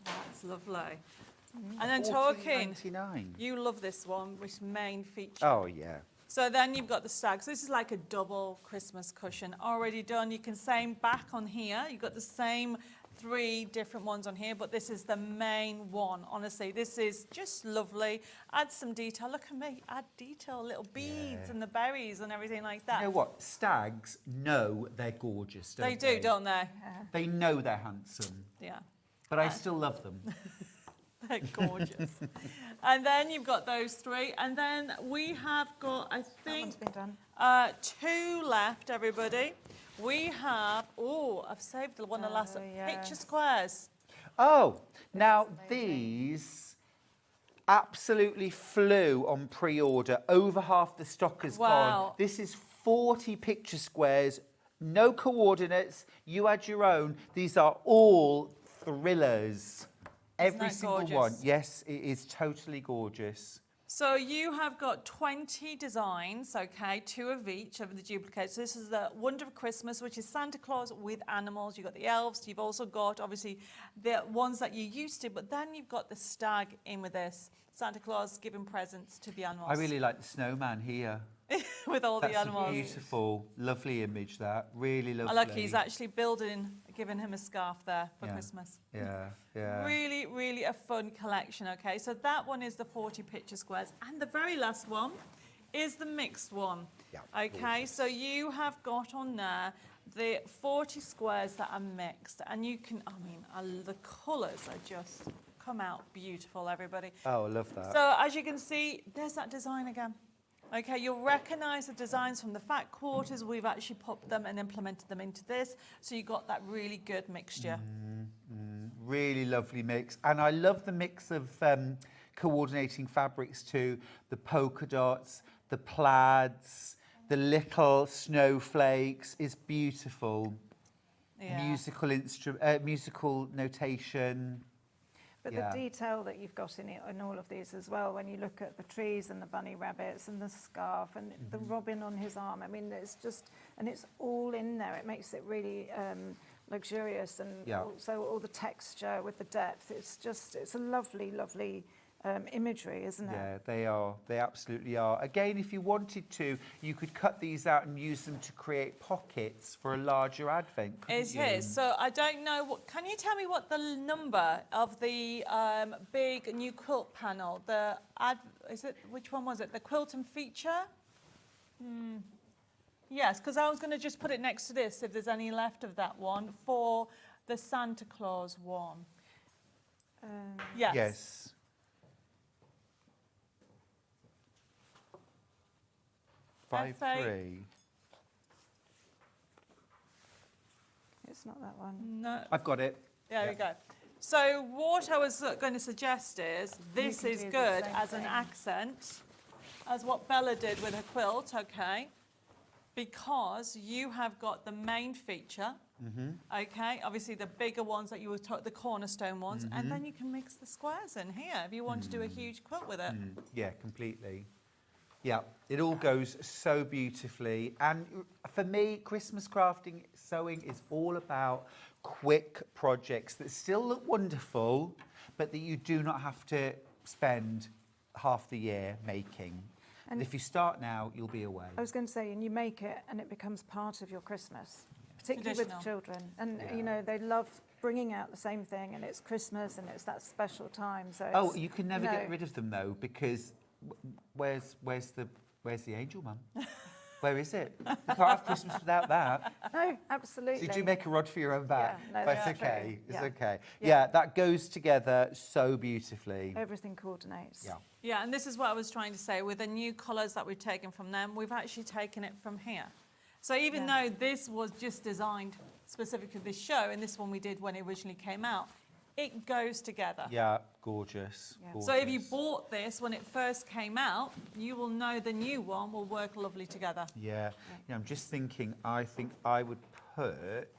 [SPEAKER 12] That's lovely. And then talking,
[SPEAKER 1] $14.99.
[SPEAKER 12] you love this one, which main feature.
[SPEAKER 1] Oh, yeah.
[SPEAKER 12] So then you've got the stag. So this is like a double Christmas cushion already done. You can same back on here. You've got the same 3 different ones on here, but this is the main one. Honestly, this is just lovely. Add some detail. Look at me. Add detail, little beads and the berries and everything like that.
[SPEAKER 1] You know what? Stags know they're gorgeous, don't
[SPEAKER 12] They do, don't they?
[SPEAKER 1] They know they're handsome.
[SPEAKER 12] Yeah.
[SPEAKER 1] But I still love them.
[SPEAKER 12] They're gorgeous. And then you've got those three. And then we have got, I think,
[SPEAKER 13] been done.
[SPEAKER 12] 2 left, everybody. We have, I've saved the one of the last, picture squares.
[SPEAKER 1] Oh, now these absolutely flew on pre-order. Over half the stock has gone. This is 40 picture squares, no coordinates. You add your own. These are all thrillers. Every single one. Yes, it is totally gorgeous.
[SPEAKER 12] So you have got 20 designs, okay, 2 of each of the duplicates. So this is the Wonder of Christmas, which is Santa Claus with animals. You've got the elves. You've also got, obviously, the ones that you used to, but then you've got the stag in with this. Santa Claus giving presents to the animals.
[SPEAKER 1] I really like the snowman here.
[SPEAKER 12] With all the animals.
[SPEAKER 1] That's a beautiful, lovely image, that. Really lovely.
[SPEAKER 12] I like he's actually giving him a scarf there for Christmas.
[SPEAKER 1] Yeah, yeah.
[SPEAKER 12] Really, really a fun collection, okay? So that one is the 40 picture squares. And the very last one is the mixed one. Yeah. Okay, so you have got on there the 40 squares that are mixed. And you can, the colours are just come out beautiful, everybody.
[SPEAKER 1] Oh, I love that.
[SPEAKER 12] So as you can see, there's that design again. Okay, you'll recognise the designs from the fat quarters. We've actually popped them and implemented them into this. So you got that really good mixture.
[SPEAKER 1] Really lovely mix. And I love the mix of coordinating fabrics too. The polka dots, the plaids, the little snowflakes is beautiful. Yeah. Musical notation.
[SPEAKER 13] But the detail that you've got in all of these as well, when you look at the trees and the bunny rabbits and the scarf and the robin on his arm, I mean, it's just, and it's all in there. It makes it really luxurious, and also all the texture with the depth. It's just, it's a lovely, lovely imagery, isn't it?
[SPEAKER 1] Yeah, they are. They absolutely are. Again, if you wanted to, you could cut these out and use them to create pockets for a larger advent.
[SPEAKER 12] It is. So I don't know. Can you tell me what the number of the big new quilt panel? Which one was it? The quilt and feature? Yes, because I was going to just put it next to this if there's any left of that one for the Santa Claus one. Yes.
[SPEAKER 1] Yes. Three.
[SPEAKER 13] It's not that one.
[SPEAKER 12] No.
[SPEAKER 1] I've got it.
[SPEAKER 12] There we go. So what I was going to suggest is this is good as an accent, as what Bella did with her quilt, okay? Because you have got the main feature, okay? Obviously the bigger ones that you were the cornerstone ones, and then you can mix the squares in here if you want to do a huge quilt with it.
[SPEAKER 1] Yeah, completely. Yeah, it all goes so beautifully. And for me, Christmas crafting, sewing is all about quick projects that still look wonderful, but that you do not have to spend half the year making. And if you start now, you'll be away.
[SPEAKER 13] I was going to say, and you make it and it becomes part of your Christmas, particularly with children. And, you know, they love bringing out the same thing, and it's Christmas and it's that special time. So
[SPEAKER 1] you can never get rid of them, though, because where's the angel, Mum? Where is it? You can't have Christmas without that.
[SPEAKER 13] No, absolutely.
[SPEAKER 1] Did you make a rod for your own back?
[SPEAKER 13] Yeah, no,
[SPEAKER 1] that's
[SPEAKER 13] that's
[SPEAKER 1] okay.
[SPEAKER 13] true.
[SPEAKER 1] It's
[SPEAKER 13] Yeah.
[SPEAKER 1] okay.
[SPEAKER 13] Yeah.
[SPEAKER 1] Yeah, that goes together so beautifully.
[SPEAKER 13] Everything coordinates.
[SPEAKER 1] Yeah.
[SPEAKER 12] Yeah, and this is what I was trying to say. With the new colours that we've taken from them, we've actually taken it from here. So even though this was just designed specifically for this show, and this one we did when it originally came out, it goes together.
[SPEAKER 1] Yeah, gorgeous. Gorgeous.
[SPEAKER 12] So if you bought this when it first came out, you will know the new one will work lovely together.
[SPEAKER 1] Yeah. You know, I'm just thinking, I think I would put,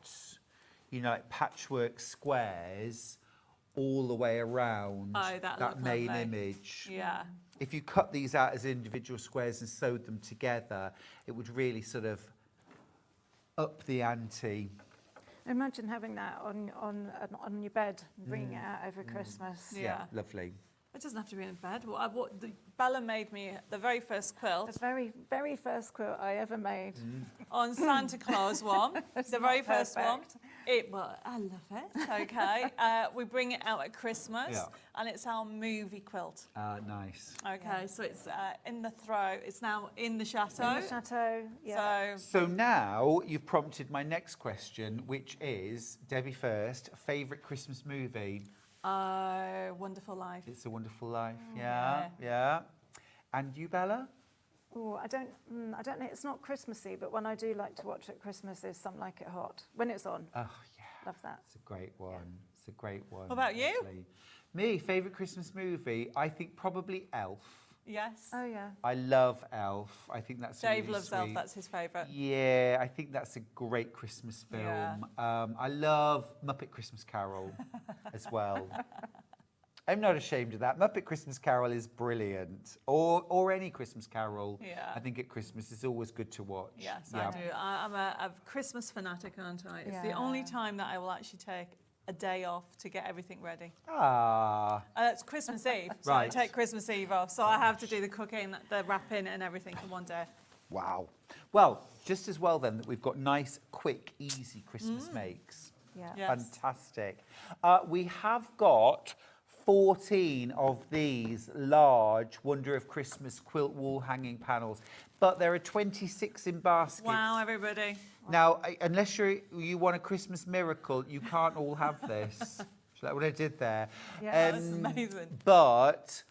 [SPEAKER 1] you know, like patchwork squares all the way around that main image.
[SPEAKER 12] Yeah.
[SPEAKER 1] If you cut these out as individual squares and sewed them together, it would really sort of up the ante.
[SPEAKER 13] Imagine having that on your bed and bringing it out over Christmas.
[SPEAKER 12] Yeah.
[SPEAKER 1] Lovely.
[SPEAKER 12] It doesn't have to be in bed. Bella made me the very first quilt.
[SPEAKER 13] The very, very first quilt I ever made.
[SPEAKER 12] On Santa Claus one. The very first one. Well, I love it. Okay, we bring it out at Christmas, and it's our movie quilt.
[SPEAKER 1] Nice.
[SPEAKER 12] Okay, so it's in the throw. It's now in the chateau.
[SPEAKER 13] In the chateau, yeah.
[SPEAKER 1] So now you've prompted my next question, which is, Debbie first, favourite Christmas movie?
[SPEAKER 12] Wonderful Life.
[SPEAKER 1] It's a Wonderful Life. Yeah. And you, Bella?
[SPEAKER 13] Oh, I don't know. It's not Christmassy, but one I do like to watch at Christmas is Some Like It Hot when it's on.
[SPEAKER 1] Oh yeah,
[SPEAKER 13] love that.
[SPEAKER 1] It's a great one. It's a great one.
[SPEAKER 12] What about you?
[SPEAKER 1] Actually. Me, favourite Christmas movie? I think probably Elf.
[SPEAKER 12] Yes.
[SPEAKER 13] Oh yeah.
[SPEAKER 1] I love Elf. I think that's
[SPEAKER 12] Dave
[SPEAKER 1] really
[SPEAKER 12] loves
[SPEAKER 1] sweet.
[SPEAKER 12] Elf. That's his favourite.
[SPEAKER 1] Yeah, I think that's a great Christmas film.
[SPEAKER 12] Yeah.
[SPEAKER 1] I love Muppet Christmas Carol as well. I'm not ashamed of that. Muppet Christmas Carol is brilliant. Or any Christmas Carol.
[SPEAKER 12] Yeah.
[SPEAKER 1] I think at Christmas it's always good to watch.
[SPEAKER 12] Yes, I do. I'm a Christmas fanatic, aren't I? It's the only time that I will actually take a day off to get everything ready. It's Christmas Eve, so I take Christmas Eve off. So I have to do the cooking, the wrapping and everything in one day.
[SPEAKER 1] Wow. Well, just as well then that we've got nice, quick, easy Christmas makes.
[SPEAKER 13] Yeah.
[SPEAKER 12] Yes.
[SPEAKER 1] Fantastic. We have got 14 of these large Wonder of Christmas quilt wall hanging panels, but there are 26 in baskets.
[SPEAKER 12] Wow, everybody.
[SPEAKER 1] Now, unless you want a Christmas miracle, you can't all have this. Is that what I did there?
[SPEAKER 12] Yeah, that's amazing.
[SPEAKER 1] But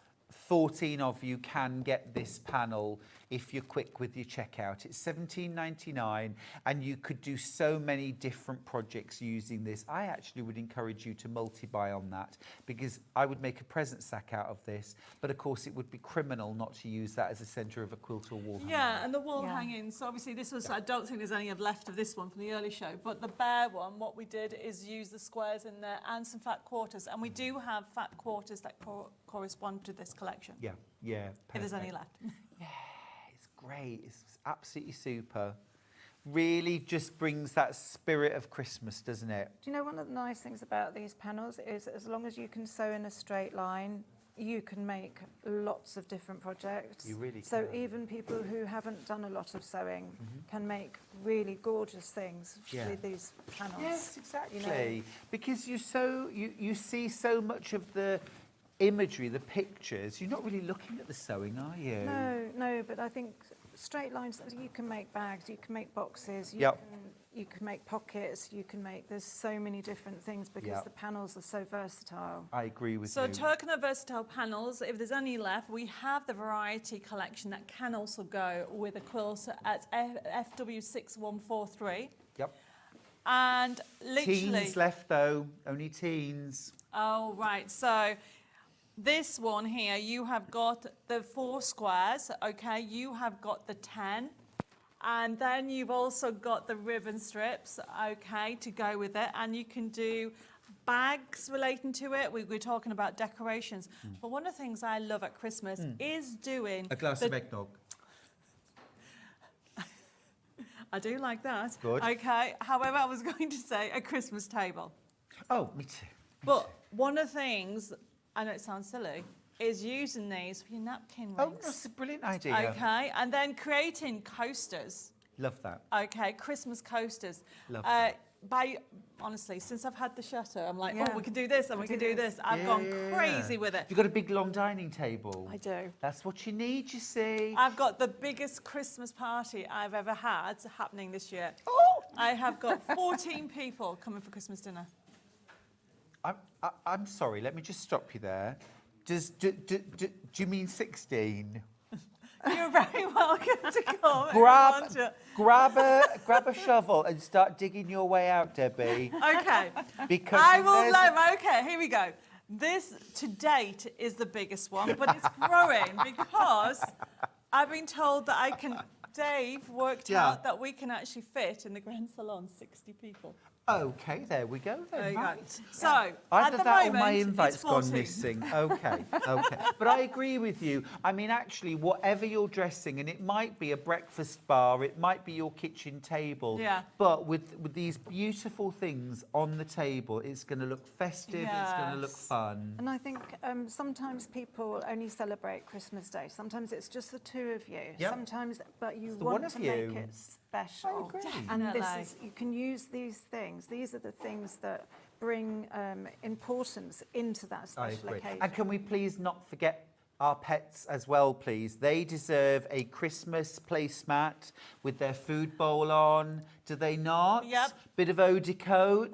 [SPEAKER 1] 14 of you can get this panel if you're quick with your checkout. It's $17.99 and you could do so many different projects using this. I actually would encourage you to multi-buy on that because I would make a present sack out of this, but of course it would be criminal not to use that as a centre of a quilt or wall hanger.
[SPEAKER 12] Yeah, and the wall hangings. So obviously this was, I don't think there's any left of this one from the early show, but the bear one, what we did is use the squares in there and some fat quarters. And we do have fat quarters that correspond to this collection.
[SPEAKER 1] Yeah,
[SPEAKER 12] If there's any left.
[SPEAKER 1] Great, it's absolutely super. Really just brings that spirit of Christmas, doesn't it?
[SPEAKER 13] Do you know one of the nice things about these panels is as long as you can sew in a straight line, you can make lots of different projects.
[SPEAKER 1] You really
[SPEAKER 13] So
[SPEAKER 1] can.
[SPEAKER 13] even people who haven't done a lot of sewing can make really gorgeous things with these panels.
[SPEAKER 1] Yes, exactly.
[SPEAKER 13] You know?
[SPEAKER 1] Because you see so much of the imagery, the pictures. You're not really looking at the sewing, are you?
[SPEAKER 13] No, but I think straight lines, you can make bags, you can make boxes, you can make pockets, there's so many different things because the panels are so versatile.
[SPEAKER 1] I agree with you.
[SPEAKER 12] So talking of versatile panels, if there's any left, we have the variety collection that can also go with a quilt at FW6143.
[SPEAKER 1] Yep.
[SPEAKER 12] And literally...
[SPEAKER 1] Teens left though, only teens.
[SPEAKER 12] Oh, right. So this one here, you have got the 4 squares, okay? You have got the 10. And then you've also got the ribbon strips, okay, to go with it. And you can do bags relating to it. We were talking about decorations. But one of the things I love at Christmas is doing...
[SPEAKER 1] A glass of eggnog.
[SPEAKER 12] I do like that.
[SPEAKER 1] Good.
[SPEAKER 12] Okay. However, I was going to say a Christmas table.
[SPEAKER 1] Oh, me too.
[SPEAKER 12] But one of the things, I know it sounds silly, is using these for your napkin rings.
[SPEAKER 1] Oh, that's a brilliant idea.
[SPEAKER 12] Okay, and then creating coasters.
[SPEAKER 1] Love that.
[SPEAKER 12] Okay, Christmas coasters.
[SPEAKER 1] Love that.
[SPEAKER 12] Honestly, since I've had the chateau, I'm like, oh, we can do this and we can do this. I've gone crazy with it.
[SPEAKER 1] You've got a big, long dining table.
[SPEAKER 12] I do.
[SPEAKER 1] That's what you need, you see.
[SPEAKER 12] I've got the biggest Christmas party I've ever had happening this year.
[SPEAKER 1] Oh!
[SPEAKER 12] I have got 14 people coming for Christmas dinner.
[SPEAKER 1] I'm sorry, let me just stop you there. Do you mean 16?
[SPEAKER 12] You're very welcome to come.
[SPEAKER 1] Grab a shovel and start digging your way out, Debbie.
[SPEAKER 12] Okay.
[SPEAKER 1] Because
[SPEAKER 12] okay, here we go. This to date is the biggest one, but it's growing because I've been told that Dave worked out that we can actually fit in the Grand Salon 60 people.
[SPEAKER 1] Okay, there we go then. Right.
[SPEAKER 12] So,
[SPEAKER 1] Either
[SPEAKER 12] at the
[SPEAKER 1] that
[SPEAKER 12] moment,
[SPEAKER 1] or my invite's
[SPEAKER 12] it's
[SPEAKER 1] gone
[SPEAKER 12] 14.
[SPEAKER 1] missing. Okay. But I agree with you. I mean, actually, whatever you're dressing, and it might be a breakfast bar, it might be your kitchen table, but with these beautiful things on the table, it's going to look festive, it's going to look fun.
[SPEAKER 13] And I think sometimes people only celebrate Christmas Day. Sometimes it's just the two of you.
[SPEAKER 1] Yep.
[SPEAKER 13] Sometimes, but you
[SPEAKER 1] It's the
[SPEAKER 13] want
[SPEAKER 1] one of
[SPEAKER 13] to
[SPEAKER 1] you.
[SPEAKER 13] make it special.
[SPEAKER 1] I agree.
[SPEAKER 13] And this
[SPEAKER 12] Definitely.
[SPEAKER 13] is, you can use these things. These are the things that bring importance into that
[SPEAKER 1] I
[SPEAKER 13] special
[SPEAKER 1] agree.
[SPEAKER 13] occasion.
[SPEAKER 1] And can we please not forget our pets as well, please? They deserve a Christmas placemat with their food bowl on. Do they not?
[SPEAKER 12] Yep.
[SPEAKER 1] Bit of eau de cote.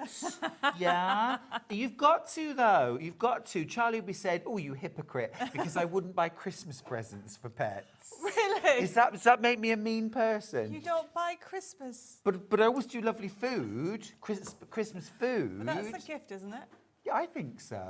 [SPEAKER 1] Yeah. You've got to, though. You've got to. Charlie would be said, oh, you hypocrite, because I wouldn't buy Christmas presents for pets.
[SPEAKER 12] Really?
[SPEAKER 1] Does that make me a mean person?
[SPEAKER 12] You don't buy Christmas.
[SPEAKER 1] But I always do lovely food, Christmas food.
[SPEAKER 12] But that's a gift, isn't it?
[SPEAKER 1] Yeah, I think so.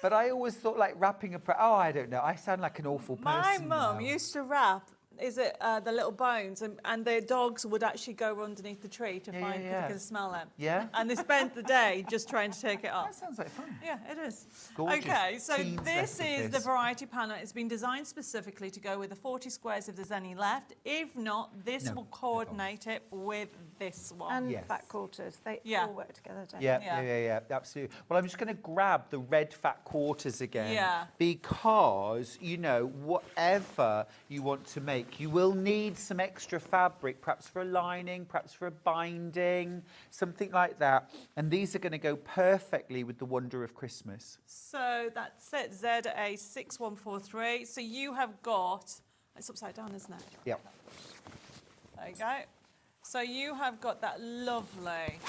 [SPEAKER 1] But I always thought like wrapping a I don't know. I sound like an awful person.
[SPEAKER 12] My mum
[SPEAKER 1] now.
[SPEAKER 12] used to wrap, the little bones, and their dogs would actually go underneath the tree to find, because they can smell them.
[SPEAKER 1] Yeah?
[SPEAKER 12] And they spent the day just trying to take it off.
[SPEAKER 1] That sounds like fun.
[SPEAKER 12] Yeah, it is.
[SPEAKER 1] Gorgeous.
[SPEAKER 12] Okay, so
[SPEAKER 1] Teens
[SPEAKER 12] this
[SPEAKER 1] left of
[SPEAKER 12] is
[SPEAKER 1] this.
[SPEAKER 12] the variety panel. It's been designed specifically to go with the 40 squares if there's any left. If not, this will coordinate it with this one.
[SPEAKER 13] And fat quarters, they all work together, don't
[SPEAKER 1] Yeah,
[SPEAKER 13] they?
[SPEAKER 1] yeah, absolutely. Well, I'm just going to grab the red fat quarters again.
[SPEAKER 12] Yeah.
[SPEAKER 1] Because, you know, whatever you want to make, you will need some extra fabric, perhaps for a lining, perhaps for a binding, something like that. And these are going to go perfectly with the wonder of Christmas.
[SPEAKER 12] So that's it, ZA6143. So you have got, it's upside down, isn't it?
[SPEAKER 1] Yep.
[SPEAKER 12] There you go. So you have got that lovely,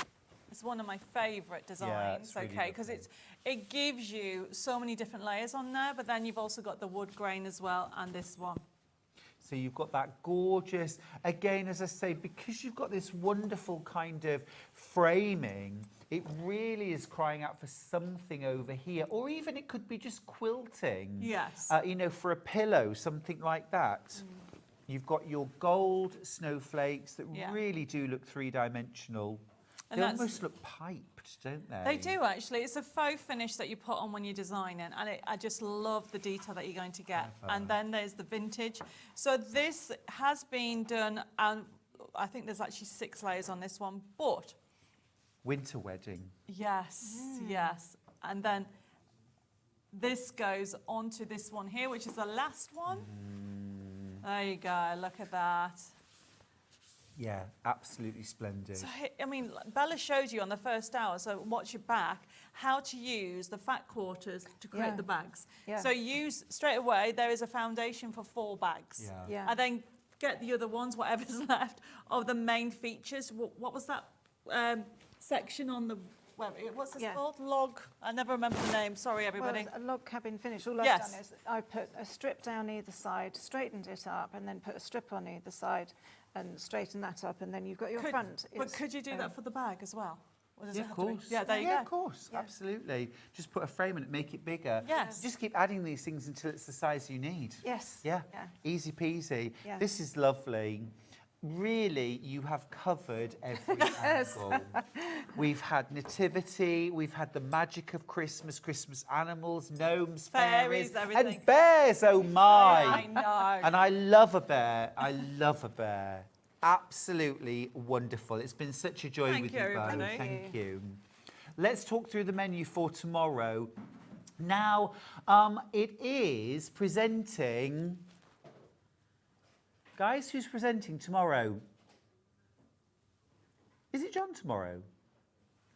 [SPEAKER 12] it's one of my favourite designs,
[SPEAKER 1] it's really
[SPEAKER 12] okay, because it gives you so many different layers on there, but then you've also got the wood grain as well, and this one.
[SPEAKER 1] So you've got that gorgeous, again, as I say, because you've got this wonderful kind of framing, it really is crying out for something over here. Or even it could be just quilting.
[SPEAKER 12] Yes.
[SPEAKER 1] You know, for a pillow, something like that. You've got your gold snowflakes that really do look three-dimensional.
[SPEAKER 12] And
[SPEAKER 1] They
[SPEAKER 12] that's-
[SPEAKER 1] almost look piped, don't they?
[SPEAKER 12] They do actually. It's a faux finish that you put on when you design it, and I just love the detail that you're going to get. And then there's the vintage. So this has been done, and I think there's actually 6 layers on this one, but
[SPEAKER 1] Winter wedding.
[SPEAKER 12] yes, yes. And then this goes onto this one here, which is the last one. There you go, look at that.
[SPEAKER 1] Yeah, absolutely splendid.
[SPEAKER 12] So, I mean, Bella showed you on the first hour, so watch your back, how to use the fat quarters to create the bags.
[SPEAKER 13] Yeah.
[SPEAKER 12] So use, straight away, there is a foundation for 4 bags.
[SPEAKER 13] Yeah.
[SPEAKER 12] And then get the other ones, whatever's left, of the main features. What was that section on the, what's this called? Log, I never remember the name, sorry everybody.
[SPEAKER 13] Well, a log cabin finish. All
[SPEAKER 12] Yes.
[SPEAKER 13] I've done is I put a strip down either side, straightened it up, and then put a strip on either side and straighten that up, and then you've got your front.
[SPEAKER 12] But could you do that for the bag as well? Or does
[SPEAKER 1] Yeah,
[SPEAKER 12] it
[SPEAKER 1] of
[SPEAKER 12] have to be-
[SPEAKER 1] course.
[SPEAKER 12] Yeah, there you
[SPEAKER 1] yeah,
[SPEAKER 12] go.
[SPEAKER 1] of course. Absolutely. Just put a frame in it, make it bigger.
[SPEAKER 12] Yes.
[SPEAKER 1] Just keep adding these things until it's the size you need.
[SPEAKER 13] Yes.
[SPEAKER 1] Yeah.
[SPEAKER 13] Yeah.
[SPEAKER 1] Easy peasy.
[SPEAKER 13] Yeah.
[SPEAKER 1] This is lovely. Really, you have covered every angle. We've had nativity, we've had the magic of Christmas, Christmas animals, gnomes,
[SPEAKER 12] Fairies, everything.
[SPEAKER 1] and bears, oh my.
[SPEAKER 12] I know.
[SPEAKER 1] And I love a bear. I love a bear. Absolutely wonderful. It's been such a joy
[SPEAKER 12] Thank
[SPEAKER 1] with
[SPEAKER 12] you,
[SPEAKER 1] you both.
[SPEAKER 12] everybody.
[SPEAKER 1] Thank you. Let's talk through the menu for tomorrow. Now, it is presenting... Guys, who's presenting tomorrow? Is it John tomorrow?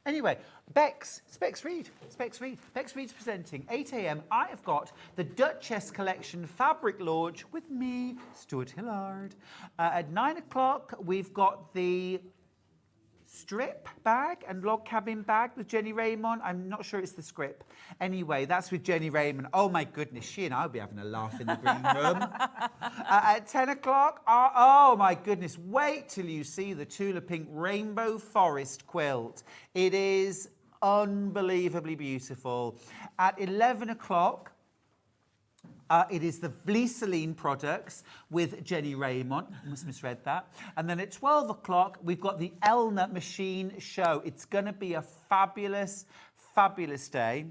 [SPEAKER 1] Anyway, Bex Reed. Bex Reed's presenting, 8 a.m. I have got the Duchess Collection fabric launch with me, Stuart Hillard. At 9 o'clock, we've got the strip bag and log cabin bag with Jenny Raymond. I'm not sure it's the script. Anyway, that's with Jenny Raymond. Oh my goodness, she and I will be having a laugh in the green room. At 10 o'clock, oh my goodness, wait till you see the Tula Pink Rainbow Forest quilt. It is unbelievably beautiful. At 11 o'clock, it is the Vliseline products with Jenny Raymond. I must have misread that. And then at 12 o'clock, we've got the Elna Machine Show. It's going to be a fabulous, fabulous day.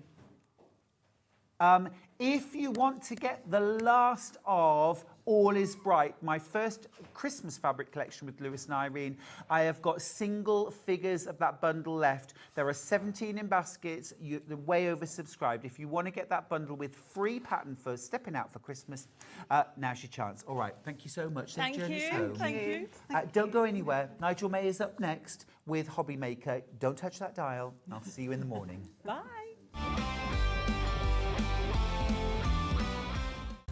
[SPEAKER 1] If you want to get the last of All is Bright, my first Christmas fabric collection with Lewis and Irene. I have got single figures of that bundle left. There are 17 in baskets. They're way oversubscribed. If you want to get that bundle with free pattern for stepping out for Christmas, now's your chance. All right, thank you so much.
[SPEAKER 12] Thank you. Thank you.
[SPEAKER 1] Don't go anywhere. Nigel May is up next with Hobby Maker. Don't touch that dial. I'll see you in the morning.
[SPEAKER 12] Bye.